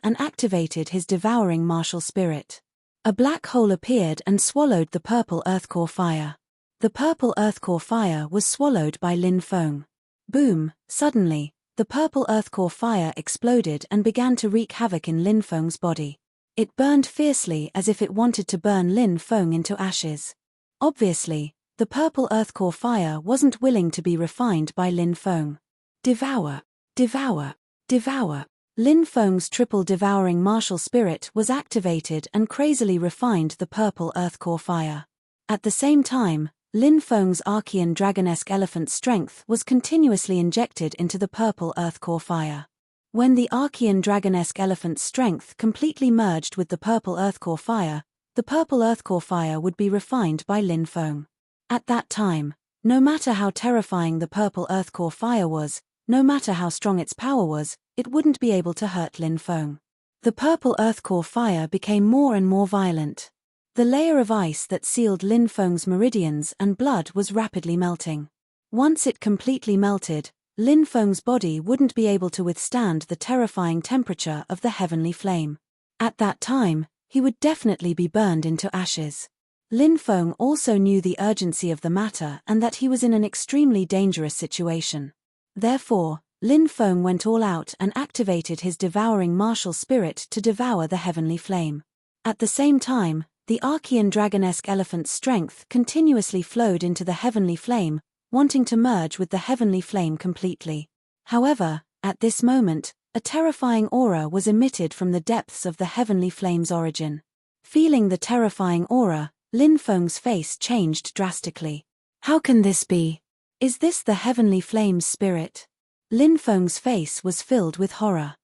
[SPEAKER 1] and activated his devouring martial spirit. A black hole appeared and swallowed the purple earth core fire. The purple earth core fire was swallowed by Lin Feng. Boom! Suddenly, the purple earth core fire exploded and began to wreak havoc in Lin Feng's body. It burned fiercely as if it wanted to burn Lin Feng into ashes. Obviously, the purple earth core fire wasn't willing to be refined by Lin Feng. Devour, devour, devour. Lin Feng's triple devouring martial spirit was activated and crazily refined the purple earth core fire. At the same time, Lin Feng's Archean dragonesque elephant strength was continuously injected into the purple earth core fire. When the Archean dragonesque elephant's strength completely merged with the purple earth core fire, the purple earth core fire would be refined by Lin Feng. At that time, no matter how terrifying the purple earth core fire was, no matter how strong its power was, it wouldn't be able to hurt Lin Feng. The purple earth core fire became more and more violent. The layer of ice that sealed Lin Feng's meridians and blood was rapidly melting. Once it completely melted, Lin Feng's body wouldn't be able to withstand the terrifying temperature of the heavenly flame. At that time, he would definitely be burned into ashes. Lin Feng also knew the urgency of the matter and that he was in an extremely dangerous situation. Therefore, Lin Feng went all out and activated his devouring martial spirit to devour the heavenly flame. At the same time, the Archean dragonesque elephant's strength continuously flowed into the heavenly flame, wanting to merge with the heavenly flame completely. However, at this moment, a terrifying aura was emitted from the depths of the heavenly flame's origin. Feeling the terrifying aura, Lin Feng's face changed drastically. How can this be? Is this the heavenly flame's spirit? Lin Feng's face was filled with horror.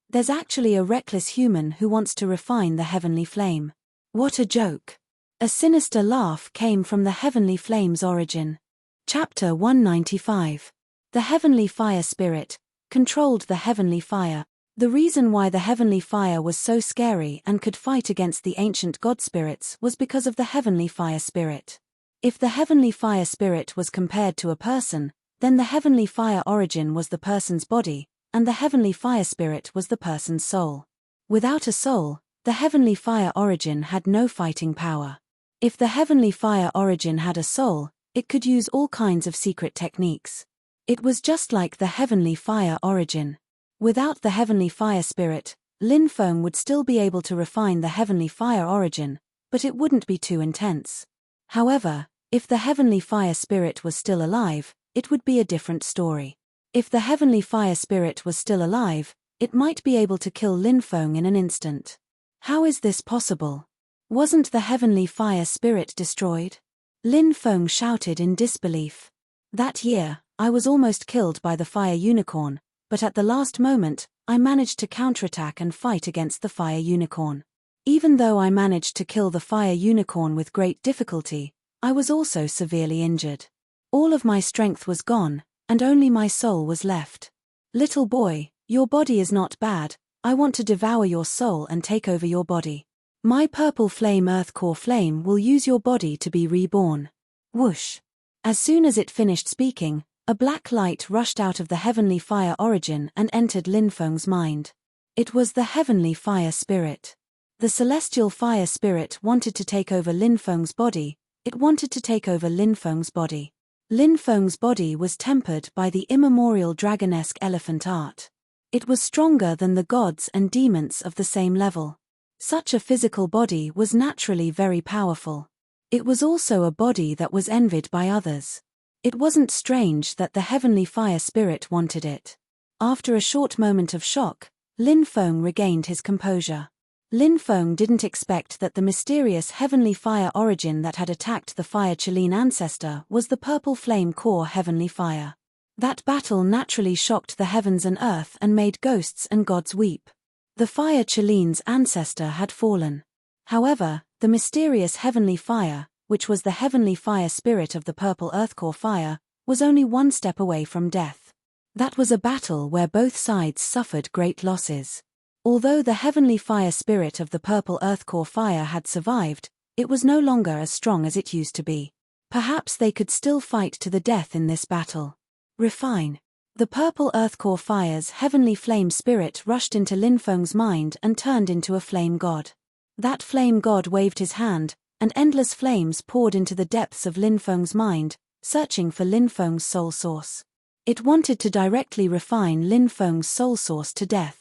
[SPEAKER 1] There's actually a reckless human who wants to refine the heavenly flame. What a joke. A sinister laugh came from the heavenly flame's origin. Chapter 195. The heavenly fire spirit controlled the heavenly fire. The reason why the heavenly fire was so scary and could fight against the ancient god spirits was because of the heavenly fire spirit. If the heavenly fire spirit was compared to a person, then the heavenly fire origin was the person's body, and the heavenly fire spirit was the person's soul. Without a soul, the heavenly fire origin had no fighting power. If the heavenly fire origin had a soul, it could use all kinds of secret techniques. It was just like the heavenly fire origin. Without the heavenly fire spirit, Lin Feng would still be able to refine the heavenly fire origin, but it wouldn't be too intense. However, if the heavenly fire spirit was still alive, it would be a different story. If the heavenly fire spirit was still alive, it might be able to kill Lin Feng in an instant. How is this possible? Wasn't the heavenly fire spirit destroyed? Lin Feng shouted in disbelief. That year, I was almost killed by the fire unicorn, but at the last moment, I managed to counterattack and fight against the fire unicorn. Even though I managed to kill the fire unicorn with great difficulty, I was also severely injured. All of my strength was gone, and only my soul was left. Little boy, your body is not bad, I want to devour your soul and take over your body. My purple flame earth core flame will use your body to be reborn. Whoosh! As soon as it finished speaking, a black light rushed out of the heavenly fire origin and entered Lin Feng's mind. It was the heavenly fire spirit. The celestial fire spirit wanted to take over Lin Feng's body, it wanted to take over Lin Feng's body. Lin Feng's body was tempered by the immemorial dragonesque elephant art. It was stronger than the gods and demons of the same level. Such a physical body was naturally very powerful. It was also a body that was envied by others. It wasn't strange that the heavenly fire spirit wanted it. After a short moment of shock, Lin Feng regained his composure. Lin Feng didn't expect that the mysterious heavenly fire origin that had attacked the Fire Qilin ancestor was the purple flame core heavenly fire. That battle naturally shocked the heavens and earth and made ghosts and gods weep. The Fire Qilin's ancestor had fallen. However, the mysterious heavenly fire, which was the heavenly fire spirit of the purple earth core fire, was only one step away from death. That was a battle where both sides suffered great losses. Although the heavenly fire spirit of the purple earth core fire had survived, it was no longer as strong as it used to be. Perhaps they could still fight to the death in this battle. Refine. The purple earth core fire's heavenly flame spirit rushed into Lin Feng's mind and turned into a flame god. That flame god waved his hand, and endless flames poured into the depths of Lin Feng's mind, searching for Lin Feng's soul source. It wanted to directly refine Lin Feng's soul source to death.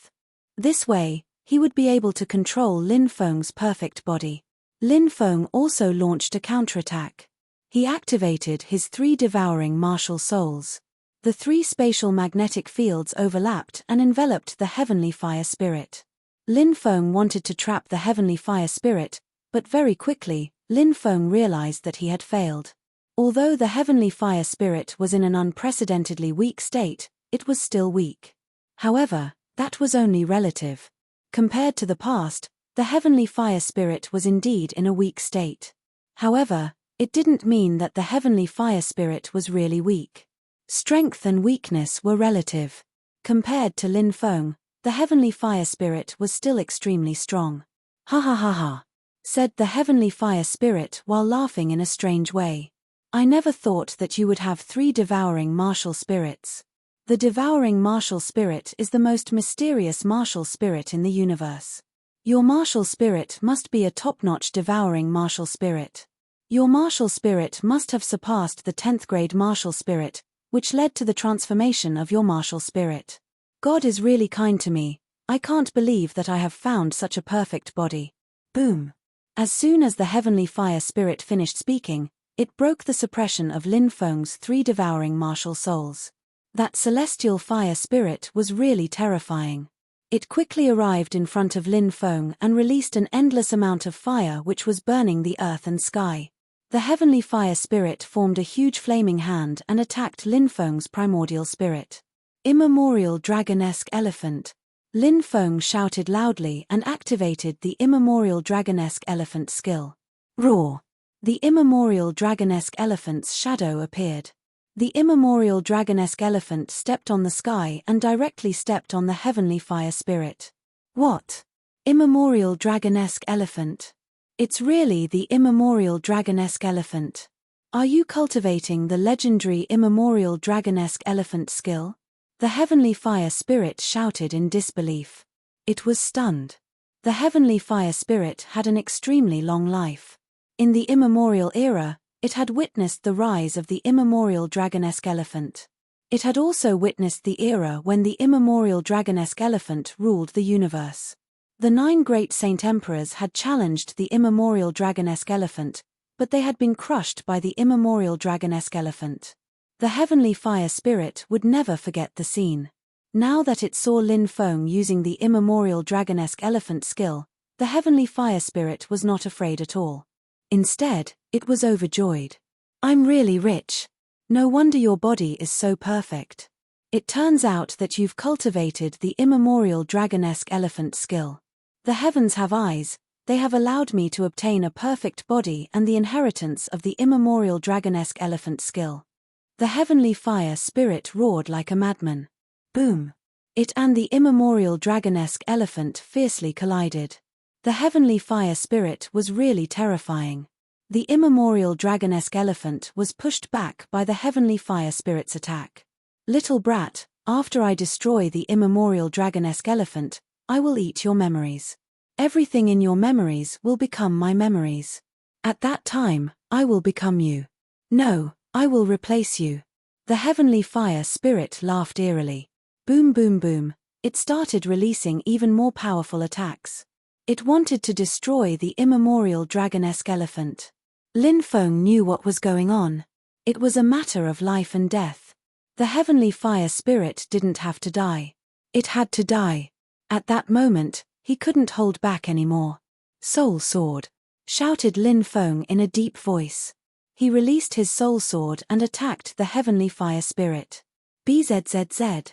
[SPEAKER 1] This way, he would be able to control Lin Feng's perfect body. Lin Feng also launched a counterattack. He activated his 3 devouring martial souls. The 3 spatial magnetic fields overlapped and enveloped the heavenly fire spirit. Lin Feng wanted to trap the heavenly fire spirit, but very quickly, Lin Feng realized that he had failed. Although the heavenly fire spirit was in an unprecedentedly weak state, it was still weak. However, that was only relative. Compared to the past, the heavenly fire spirit was indeed in a weak state. However, it didn't mean that the heavenly fire spirit was really weak. Strength and weakness were relative. Compared to Lin Feng, the heavenly fire spirit was still extremely strong. Ha ha ha ha, said the heavenly fire spirit while laughing in a strange way. I never thought that you would have 3 devouring martial spirits. The devouring martial spirit is the most mysterious martial spirit in the universe. Your martial spirit must be a top-notch devouring martial spirit. Your martial spirit must have surpassed the 10th grade martial spirit, which led to the transformation of your martial spirit. God is really kind to me. I can't believe that I have found such a perfect body. Boom. As soon as the heavenly fire spirit finished speaking, it broke the suppression of Lin Feng's 3 devouring martial souls. That celestial fire spirit was really terrifying. It quickly arrived in front of Lin Feng and released an endless amount of fire which was burning the earth and sky. The heavenly fire spirit formed a huge flaming hand and attacked Lin Feng's primordial spirit. Immemorial dragon-esque elephant. Lin Feng shouted loudly and activated the immemorial dragon-esque elephant skill. Roar! The immemorial dragon-esque elephant's shadow appeared. The immemorial dragon-esque elephant stepped on the sky and directly stepped on the heavenly fire spirit. What? Immemorial dragon-esque elephant? It's really the immemorial dragon-esque elephant. Are you cultivating the legendary immemorial dragon-esque elephant skill? The heavenly fire spirit shouted in disbelief. It was stunned. The heavenly fire spirit had an extremely long life. In the immemorial era, it had witnessed the rise of the immemorial dragon-esque elephant. It had also witnessed the era when the immemorial dragon-esque elephant ruled the universe. The 9 great saint emperors had challenged the immemorial dragon-esque elephant, but they had been crushed by the immemorial dragon-esque elephant. The heavenly fire spirit would never forget the scene. Now that it saw Lin Feng using the immemorial dragon-esque elephant skill, the heavenly fire spirit was not afraid at all. Instead, it was overjoyed. I'm really rich. No wonder your body is so perfect. It turns out that you've cultivated the immemorial dragon-esque elephant skill. The heavens have eyes, they have allowed me to obtain a perfect body and the inheritance of the immemorial dragon-esque elephant skill. The heavenly fire spirit roared like a madman. Boom! It and the immemorial dragon-esque elephant fiercely collided. The heavenly fire spirit was really terrifying. The immemorial dragon-esque elephant was pushed back by the heavenly fire spirit's attack. Little brat, after I destroy the immemorial dragon-esque elephant, I will eat your memories. Everything in your memories will become my memories. At that time, I will become you. No, I will replace you. The heavenly fire spirit laughed eerily. Boom boom boom, it started releasing even more powerful attacks. It wanted to destroy the immemorial dragon-esque elephant. Lin Feng knew what was going on. It was a matter of life and death. The heavenly fire spirit didn't have to die. It had to die. At that moment, He couldn't hold back anymore. Soul Sword! Shouted Lin Feng in a deep voice. He released his soul sword and attacked the heavenly fire spirit. Bzzz.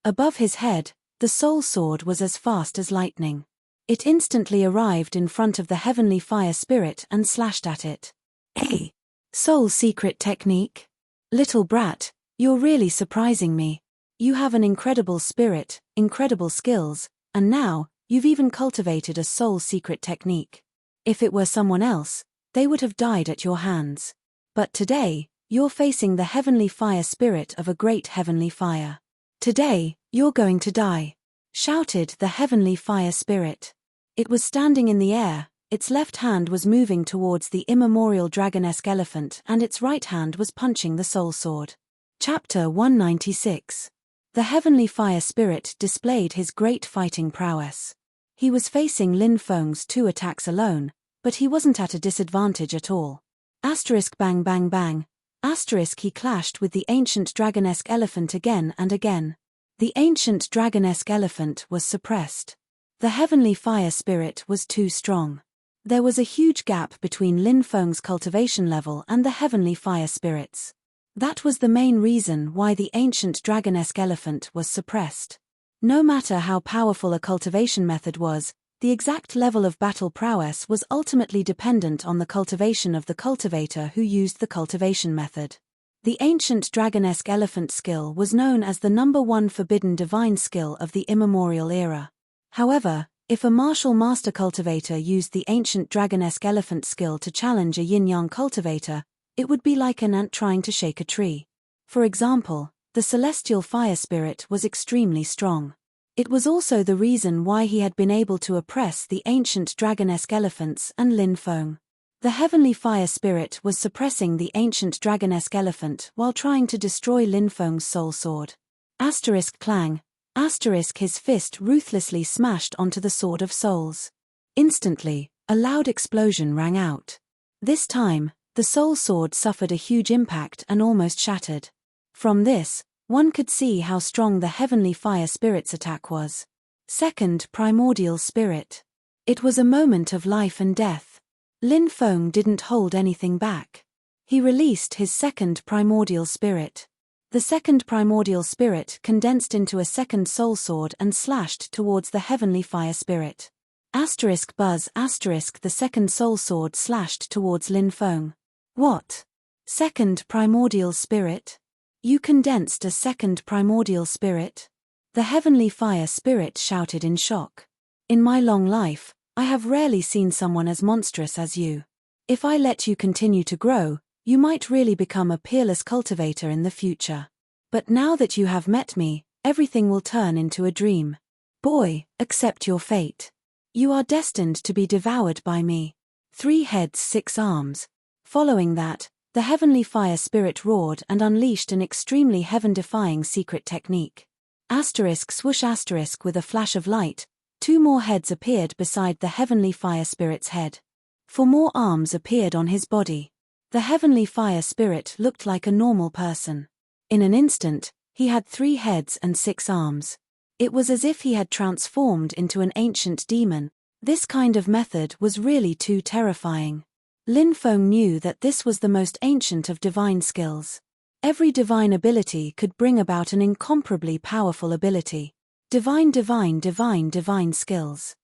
[SPEAKER 1] Above his head, the soul sword was as fast as lightning. It instantly arrived in front of the heavenly fire spirit and slashed at it. Hey! Soul secret technique? Little brat, you're really surprising me. You have an incredible spirit, incredible skills, and now, you've even cultivated a soul secret technique. If it were someone else, they would have died at your hands. But today, you're facing the heavenly fire spirit of a great heavenly fire. Today, you're going to die, shouted the heavenly fire spirit. It was standing in the air, its left hand was moving towards the immemorial dragonesque elephant and its right hand was punching the soul sword. Chapter 196. The heavenly fire spirit displayed his great fighting prowess. He was facing Lin Feng's 2 attacks alone, but he wasn't at a disadvantage at all. Asterisk bang bang bang. Asterisk he clashed with the ancient dragonesque elephant again and again. The ancient dragonesque elephant was suppressed. The heavenly fire spirit was too strong. There was a huge gap between Lin Feng's cultivation level and the heavenly fire spirits. That was the main reason why the ancient dragonesque elephant was suppressed. No matter how powerful a cultivation method was, the exact level of battle prowess was ultimately dependent on the cultivation of the cultivator who used the cultivation method. The ancient dragonesque elephant skill was known as the #1 forbidden divine skill of the immemorial era. However, if a martial master cultivator used the ancient dragonesque elephant skill to challenge a yin-yang cultivator, it would be like an ant trying to shake a tree. For example, the celestial fire spirit was extremely strong. It was also the reason why he had been able to oppress the ancient dragonesque elephants and Lin Feng. The heavenly fire spirit was suppressing the ancient dragonesque elephant while trying to destroy Lin Feng's soul sword. Asterisk clang. Asterisk his fist ruthlessly smashed onto the sword of souls. Instantly, a loud explosion rang out. This time, the soul sword suffered a huge impact and almost shattered. From this, one could see how strong the heavenly fire spirit's attack was. Second primordial spirit. It was a moment of life and death. Lin Feng didn't hold anything back. He released his second primordial spirit. The second primordial spirit condensed into a second soul sword and slashed towards the heavenly fire spirit. Asterisk buzz asterisk the second soul sword slashed towards Lin Feng. What? Second primordial spirit? You condensed a second primordial spirit? The heavenly fire spirit shouted in shock. In my long life, I have rarely seen someone as monstrous as you. If I let you continue to grow, you might really become a peerless cultivator in the future. But now that you have met me, everything will turn into a dream. Boy, accept your fate. You are destined to be devoured by me. 3 heads 6 arms. Following that, the heavenly fire spirit roared and unleashed an extremely heaven-defying secret technique. Asterisk swoosh asterisk with a flash of light, 2 more heads appeared beside the heavenly fire spirit's head. 4 more arms appeared on his body. The heavenly fire spirit looked like a normal person. In an instant, he had 3 heads and 6 arms. It was as if he had transformed into an ancient demon. This kind of method was really too terrifying. Lin Feng knew that this was the most ancient of divine skills. Every divine ability could bring about an incomparably powerful ability. Divine skills.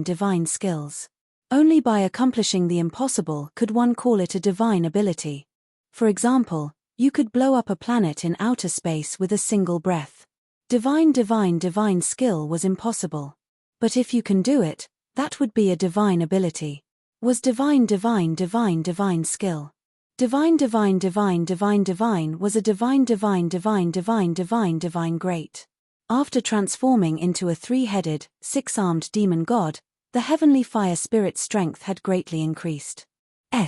[SPEAKER 1] Divine skills. Only by accomplishing the impossible could one call it a divine ability. For example, you could blow up a planet in outer space with a single breath. Divine skill was impossible. But if you can do it, that would be a divine ability. Was divine skill. Divine was a divine great. After transforming into a 3-headed, 6-armed demon god, the heavenly fire spirit's strength had greatly increased. T.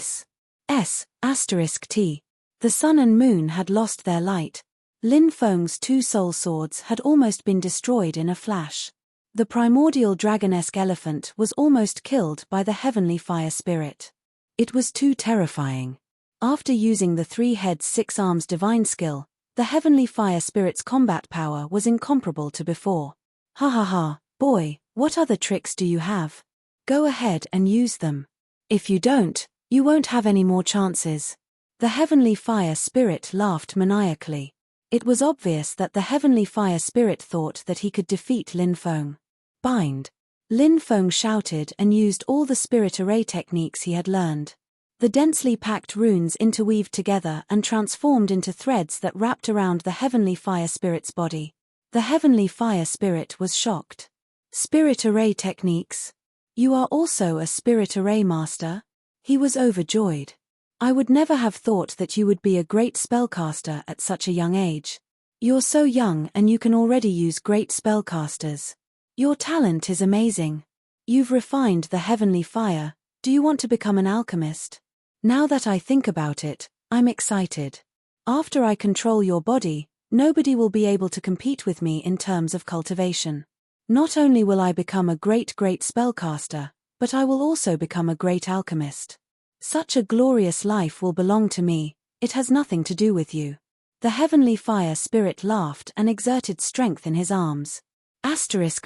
[SPEAKER 1] The sun and moon had lost their light. Lin Feng's 2 soul swords had almost been destroyed in a flash. The primordial dragonesque elephant was almost killed by the heavenly fire spirit. It was too terrifying. After using the 3 heads 6 arms divine skill, the heavenly fire spirit's combat power was incomparable to before. Ha ha ha, Boy, what other tricks do you have? Go ahead and use them. If you don't, you won't have any more chances. The heavenly fire spirit laughed maniacally. It was obvious that the heavenly fire spirit thought that he could defeat Lin Feng. Bind. Lin Feng shouted and used all the spirit array techniques he had learned. The densely packed runes interweaved together and transformed into threads that wrapped around the heavenly fire spirit's body. The heavenly fire spirit was shocked. Spirit array techniques? You are also a spirit array master? He was overjoyed. I would never have thought that you would be a great spellcaster at such a young age. You're so young and you can already use great spellcasters. Your talent is amazing. You've refined the heavenly fire. Do you want to become an alchemist? Now that I think about it, I'm excited. After I control your body, nobody will be able to compete with me in terms of cultivation. Not only will I become a great spellcaster, but I will also become a great alchemist. Such a glorious life will belong to me, it has nothing to do with you. The heavenly fire spirit laughed and exerted strength in his arms.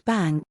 [SPEAKER 1] Bang.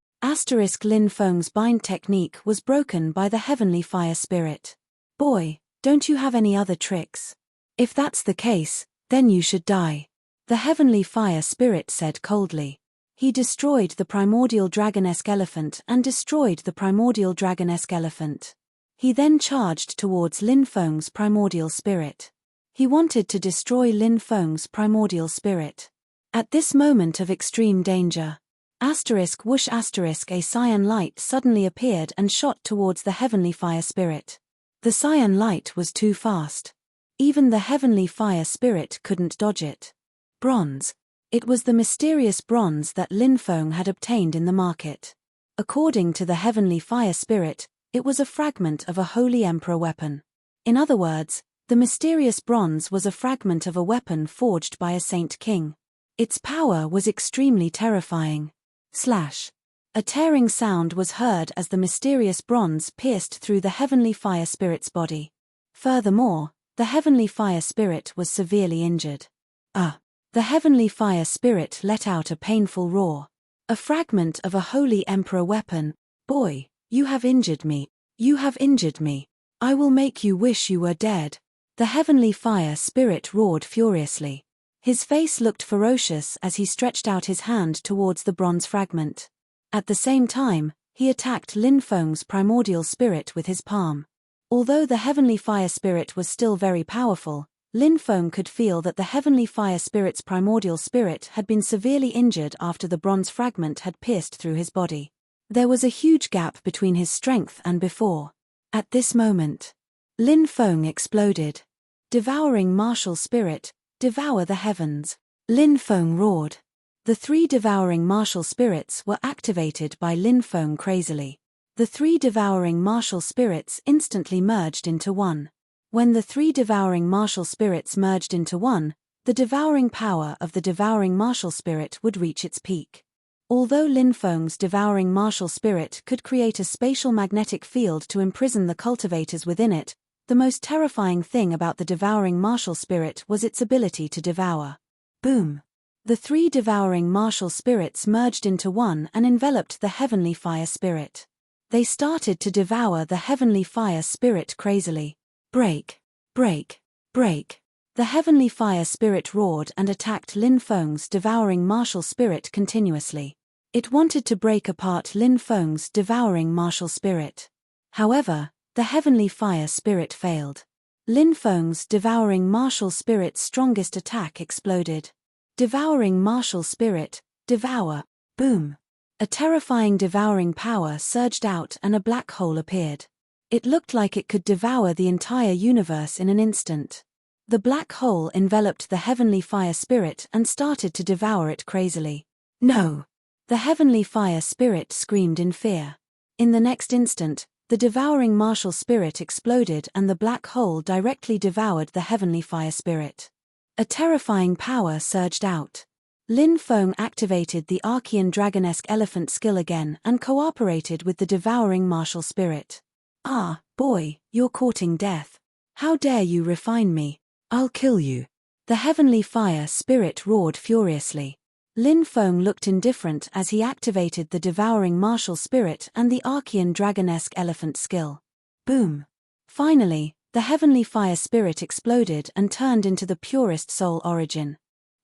[SPEAKER 1] Lin Feng's bind technique was broken by the heavenly fire spirit. Boy, don't you have any other tricks? If that's the case, then you should die. The heavenly fire spirit said coldly. He destroyed the primordial dragon-esque elephant and destroyed the primordial dragon-esque elephant. He then charged towards Lin Feng's primordial spirit. He wanted to destroy Lin Feng's primordial spirit. At this moment of extreme danger, whoosh a cyan light suddenly appeared and shot towards the heavenly fire spirit. The cyan light was too fast. Even the heavenly fire spirit couldn't dodge it. Bronze. It was the mysterious bronze that Lin Feng had obtained in the market. According to the heavenly fire spirit, it was a fragment of a holy emperor weapon. In other words, the mysterious bronze was a fragment of a weapon forged by a saint king. Its power was extremely terrifying. A tearing sound was heard as the mysterious bronze pierced through the heavenly fire spirit's body. Furthermore, the heavenly fire spirit was severely injured. The heavenly fire spirit let out a painful roar. A fragment of a holy emperor weapon. Boy, you have injured me. You have injured me. I will make you wish you were dead. The heavenly fire spirit roared furiously. His face looked ferocious as he stretched out his hand towards the bronze fragment. At the same time, he attacked Lin Feng's primordial spirit with his palm. Although the heavenly fire spirit was still very powerful, Lin Feng could feel that the heavenly fire spirit's primordial spirit had been severely injured after the bronze fragment had pierced through his body. There was a huge gap between his strength and before. At this moment, Lin Feng exploded. Devouring martial spirit, devour the heavens. Lin Feng roared. The three devouring martial spirits were activated by Lin Feng crazily. The three devouring martial spirits instantly merged into one. When the three devouring martial spirits merged into one, the devouring power of the devouring martial spirit would reach its peak. Although Lin Feng's devouring martial spirit could create a spatial magnetic field to imprison the cultivators within it, the most terrifying thing about the devouring martial spirit was its ability to devour. Boom! The three devouring martial spirits merged into one and enveloped the heavenly fire spirit. They started to devour the heavenly fire spirit crazily. Break! Break! Break! The heavenly fire spirit roared and attacked Lin Feng's devouring martial spirit continuously. It wanted to break apart Lin Feng's devouring martial spirit. However, the heavenly fire spirit failed. Lin Feng's devouring martial spirit's strongest attack exploded. Devouring martial spirit, devour, boom. A terrifying devouring power surged out and a black hole appeared. It looked like it could devour the entire universe in an instant. The black hole enveloped the heavenly fire spirit and started to devour it crazily. No! The heavenly fire spirit screamed in fear. In the next instant, the devouring martial spirit exploded and the black hole directly devoured the heavenly fire spirit. A terrifying power surged out. Lin Feng activated the Archean Dragonesque Elephant skill again and cooperated with the devouring martial spirit. Ah, boy, you're courting death. How dare you refine me? I'll kill you. The heavenly fire spirit roared furiously. Lin Feng looked indifferent as he activated the devouring martial spirit and the Archean dragonesque elephant skill. Boom! Finally, the heavenly fire spirit exploded and turned into the purest soul origin.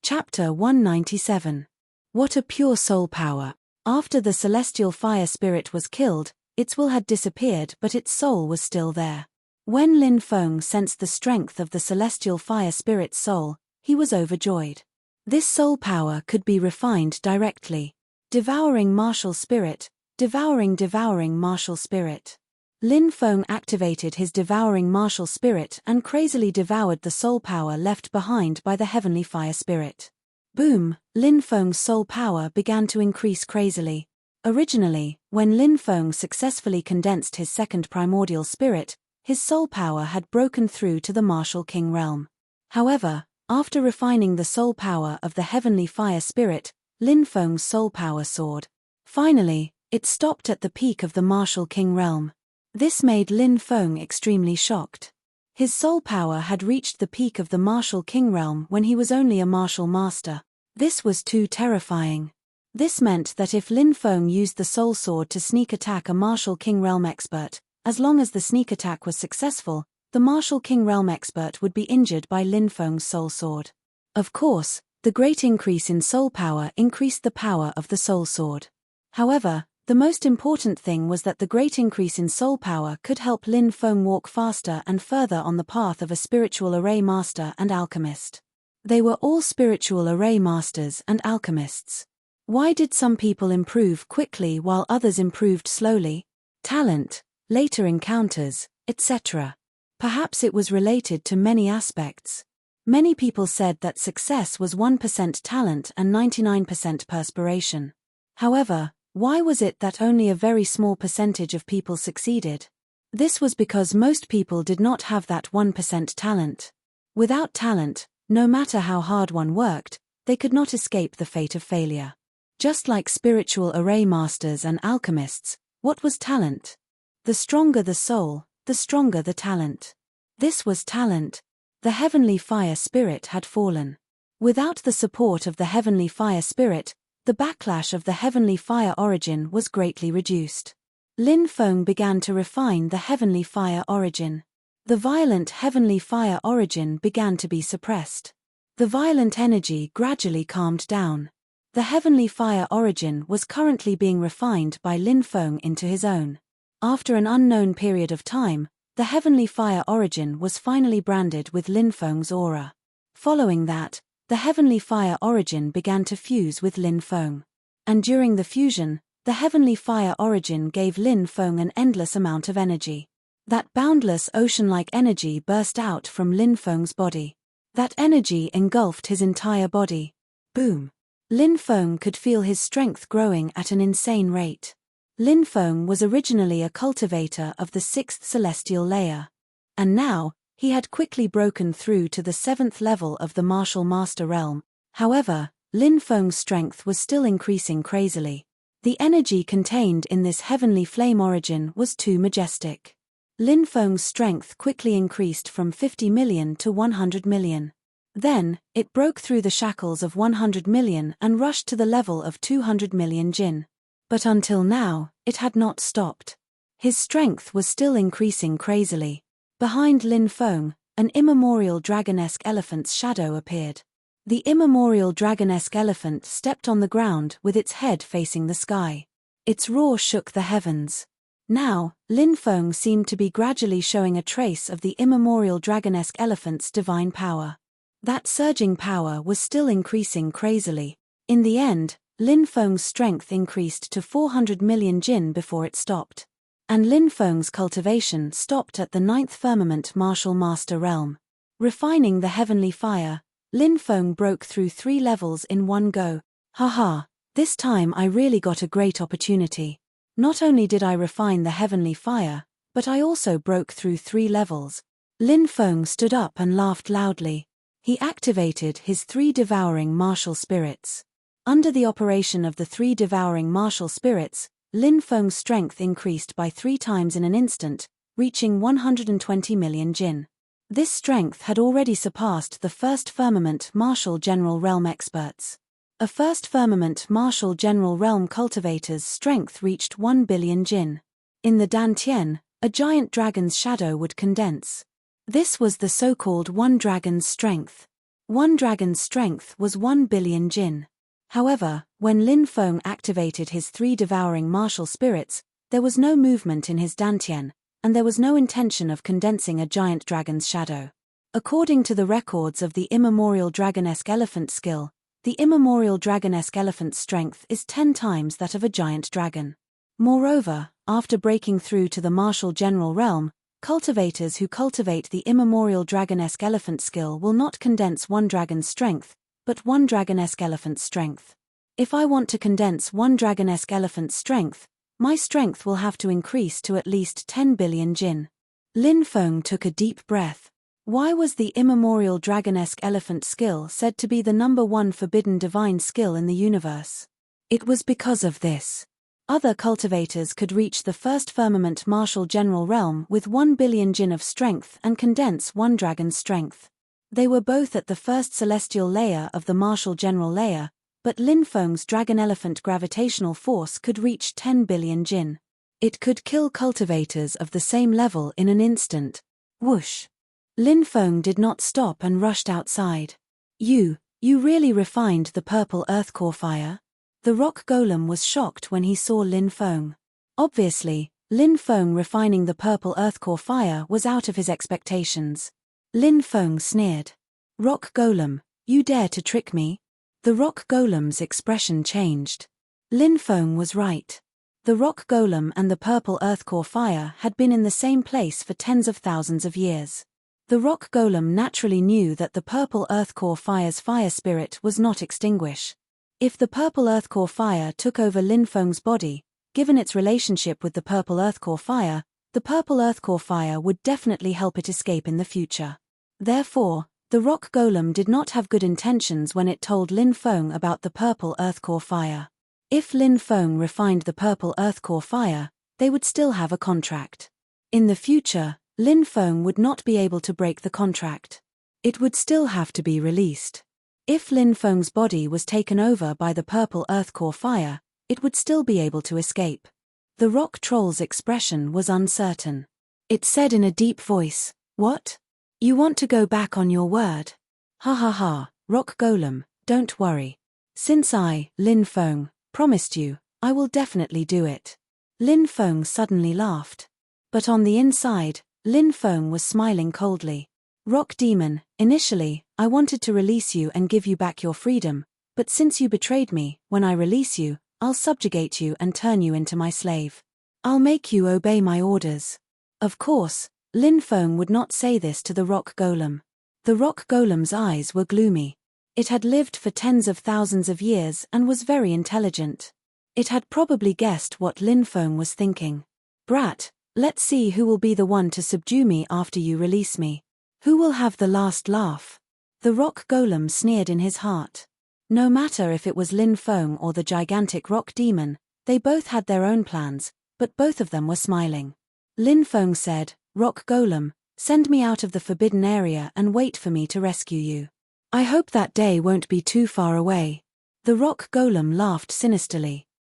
[SPEAKER 1] Chapter 197. What a pure soul power! After the celestial fire spirit was killed, its will had disappeared but its soul was still there. When Lin Feng sensed the strength of the celestial fire spirit's soul, he was overjoyed. This soul power could be refined directly. Devouring martial spirit, devouring martial spirit. Lin Feng activated his devouring martial spirit and crazily devoured the soul power left behind by the heavenly fire spirit. Boom! Lin Feng's soul power began to increase crazily. Originally, when Lin Feng successfully condensed his second primordial spirit, his soul power had broken through to the martial king realm. However, after refining the soul power of the heavenly fire spirit, Lin Feng's soul power soared. Finally, it stopped at the peak of the martial king realm. This made Lin Feng extremely shocked. His soul power had reached the peak of the martial king realm when he was only a martial master. This was too terrifying. This meant that if Lin Feng used the soul sword to sneak attack a martial king realm expert, as long as the sneak attack was successful, the martial king realm expert would be injured by Lin Feng's soul sword. Of course, the great increase in soul power increased the power of the soul sword. However, the most important thing was that the great increase in soul power could help Lin Feng walk faster and further on the path of a spiritual array master and alchemist. They were all spiritual array masters and alchemists. Why did some people improve quickly while others improved slowly? Talent, later encounters, etc. Perhaps it was related to many aspects. Many people said that success was 1% talent and 99% perspiration. However, why was it that only a very small percentage of people succeeded? This was because most people did not have that 1% talent. Without talent, no matter how hard one worked, they could not escape the fate of failure. Just like spiritual array masters and alchemists, what was talent? The stronger the soul, the stronger the talent. This was talent. The heavenly fire spirit had fallen. Without the support of the heavenly fire spirit, the backlash of the heavenly fire origin was greatly reduced. Lin Feng began to refine the heavenly fire origin. The violent heavenly fire origin began to be suppressed. The violent energy gradually calmed down. The heavenly fire origin was currently being refined by Lin Feng into his own. After an unknown period of time, the heavenly fire origin was finally branded with Lin Feng's aura. Following that, the heavenly fire origin began to fuse with Lin Feng. And during the fusion, the heavenly fire origin gave Lin Feng an endless amount of energy. That boundless ocean-like energy burst out from Lin Feng's body. That energy engulfed his entire body. Boom! Lin Feng could feel his strength growing at an insane rate. Lin Feng was originally a cultivator of the 6th celestial layer. And now, he had quickly broken through to the 7th level of the martial master realm. However, Lin Feng's strength was still increasing crazily. The energy contained in this heavenly flame origin was too majestic. Lin Feng's strength quickly increased from 50 million to 100 million. Then, it broke through the shackles of 100 million and rushed to the level of 200 million jin. But until now, it had not stopped. His strength was still increasing crazily. Behind Lin Feng, an immemorial dragonesque elephant's shadow appeared. The immemorial dragonesque elephant stepped on the ground with its head facing the sky. Its roar shook the heavens. Now, Lin Feng seemed to be gradually showing a trace of the immemorial dragonesque elephant's divine power. That surging power was still increasing crazily. In the end, Lin Feng's strength increased to 400 million jin before it stopped. And Lin Feng's cultivation stopped at the 9th firmament martial master realm. Refining the heavenly fire, Lin Feng broke through 3 levels in one go. Haha, this time I really got a great opportunity. Not only did I refine the heavenly fire, but I also broke through 3 levels. Lin Feng stood up and laughed loudly. He activated his 3 devouring martial spirits. Under the operation of the 3 devouring martial spirits, Lin Feng's strength increased by 3 times in an instant, reaching 120 million jin. This strength had already surpassed the 1st firmament martial general realm experts. A first firmament martial general realm cultivator's strength reached 1 billion jin. In the Dantian, a giant dragon's shadow would condense. This was the so-called one dragon's strength. One dragon's strength was 1 billion jin. However, when Lin Feng activated his 3 devouring martial spirits, there was no movement in his Dantian, and there was no intention of condensing a giant dragon's shadow. According to the records of the immemorial dragonesque elephant skill, the immemorial dragonesque elephant's strength is 10 times that of a giant dragon. Moreover, after breaking through to the martial general realm, cultivators who cultivate the immemorial dragonesque elephant skill will not condense one dragon's strength, but one dragonesque elephant's strength. If I want to condense one dragonesque elephant's strength, my strength will have to increase to at least 10 billion jin. Lin Feng took a deep breath. Why was the immemorial dragonesque elephant skill said to be the #1 forbidden divine skill in the universe? It was because of this. Other cultivators could reach the first firmament martial general realm with 1 billion jin of strength and condense one dragon's strength. They were both at the first celestial layer of the martial general layer, but Lin Feng's dragon elephant gravitational force could reach 10 billion jin. It could kill cultivators of the same level in an instant. Whoosh! Lin Feng did not stop and rushed outside. You really refined the purple earth core fire? The rock golem was shocked when he saw Lin Feng. Obviously, Lin Feng refining the purple earth core fire was out of his expectations. Lin Feng sneered. Rock golem, you dare to trick me? The rock golem's expression changed. Lin Feng was right. The rock golem and the purple earth core fire had been in the same place for tens of thousands of years. The rock golem naturally knew that the purple earth core fire's fire spirit was not extinguished. If the purple earth core fire took over Lin Feng's body, given its relationship with the purple earth core fire, the purple earth core fire would definitely help it escape in the future. Therefore, the rock golem did not have good intentions when it told Lin Feng about the purple earth core fire. If Lin Feng refined the purple earth core fire, they would still have a contract. In the future, Lin Feng would not be able to break the contract. It would still have to be released. If Lin Feng's body was taken over by the purple earth core fire, it would still be able to escape. The rock troll's expression was uncertain. It said in a deep voice, "What? You want to go back on your word? Ha ha ha, rock golem, don't worry. Since I, Lin Feng, promised you, I will definitely do it." Lin Feng suddenly laughed. But on the inside, Lin Feng was smiling coldly. Rock demon, initially, I wanted to release you and give you back your freedom, but since you betrayed me, when I release you, I'll subjugate you and turn you into my slave. I'll make you obey my orders. Of course, Lin Feng would not say this to the rock golem. The rock golem's eyes were gloomy. It had lived for tens of thousands of years and was very intelligent. It had probably guessed what Lin Feng was thinking. Brat, let's see who will be the one to subdue me after you release me. Who will have the last laugh? The rock golem sneered in his heart. No matter if it was Lin Feng or the gigantic rock demon, they both had their own plans, but both of them were smiling. Lin Feng said, "Rock golem, send me out of the forbidden area and wait for me to rescue you. I hope that day won't be too far away." The rock golem laughed sinisterly.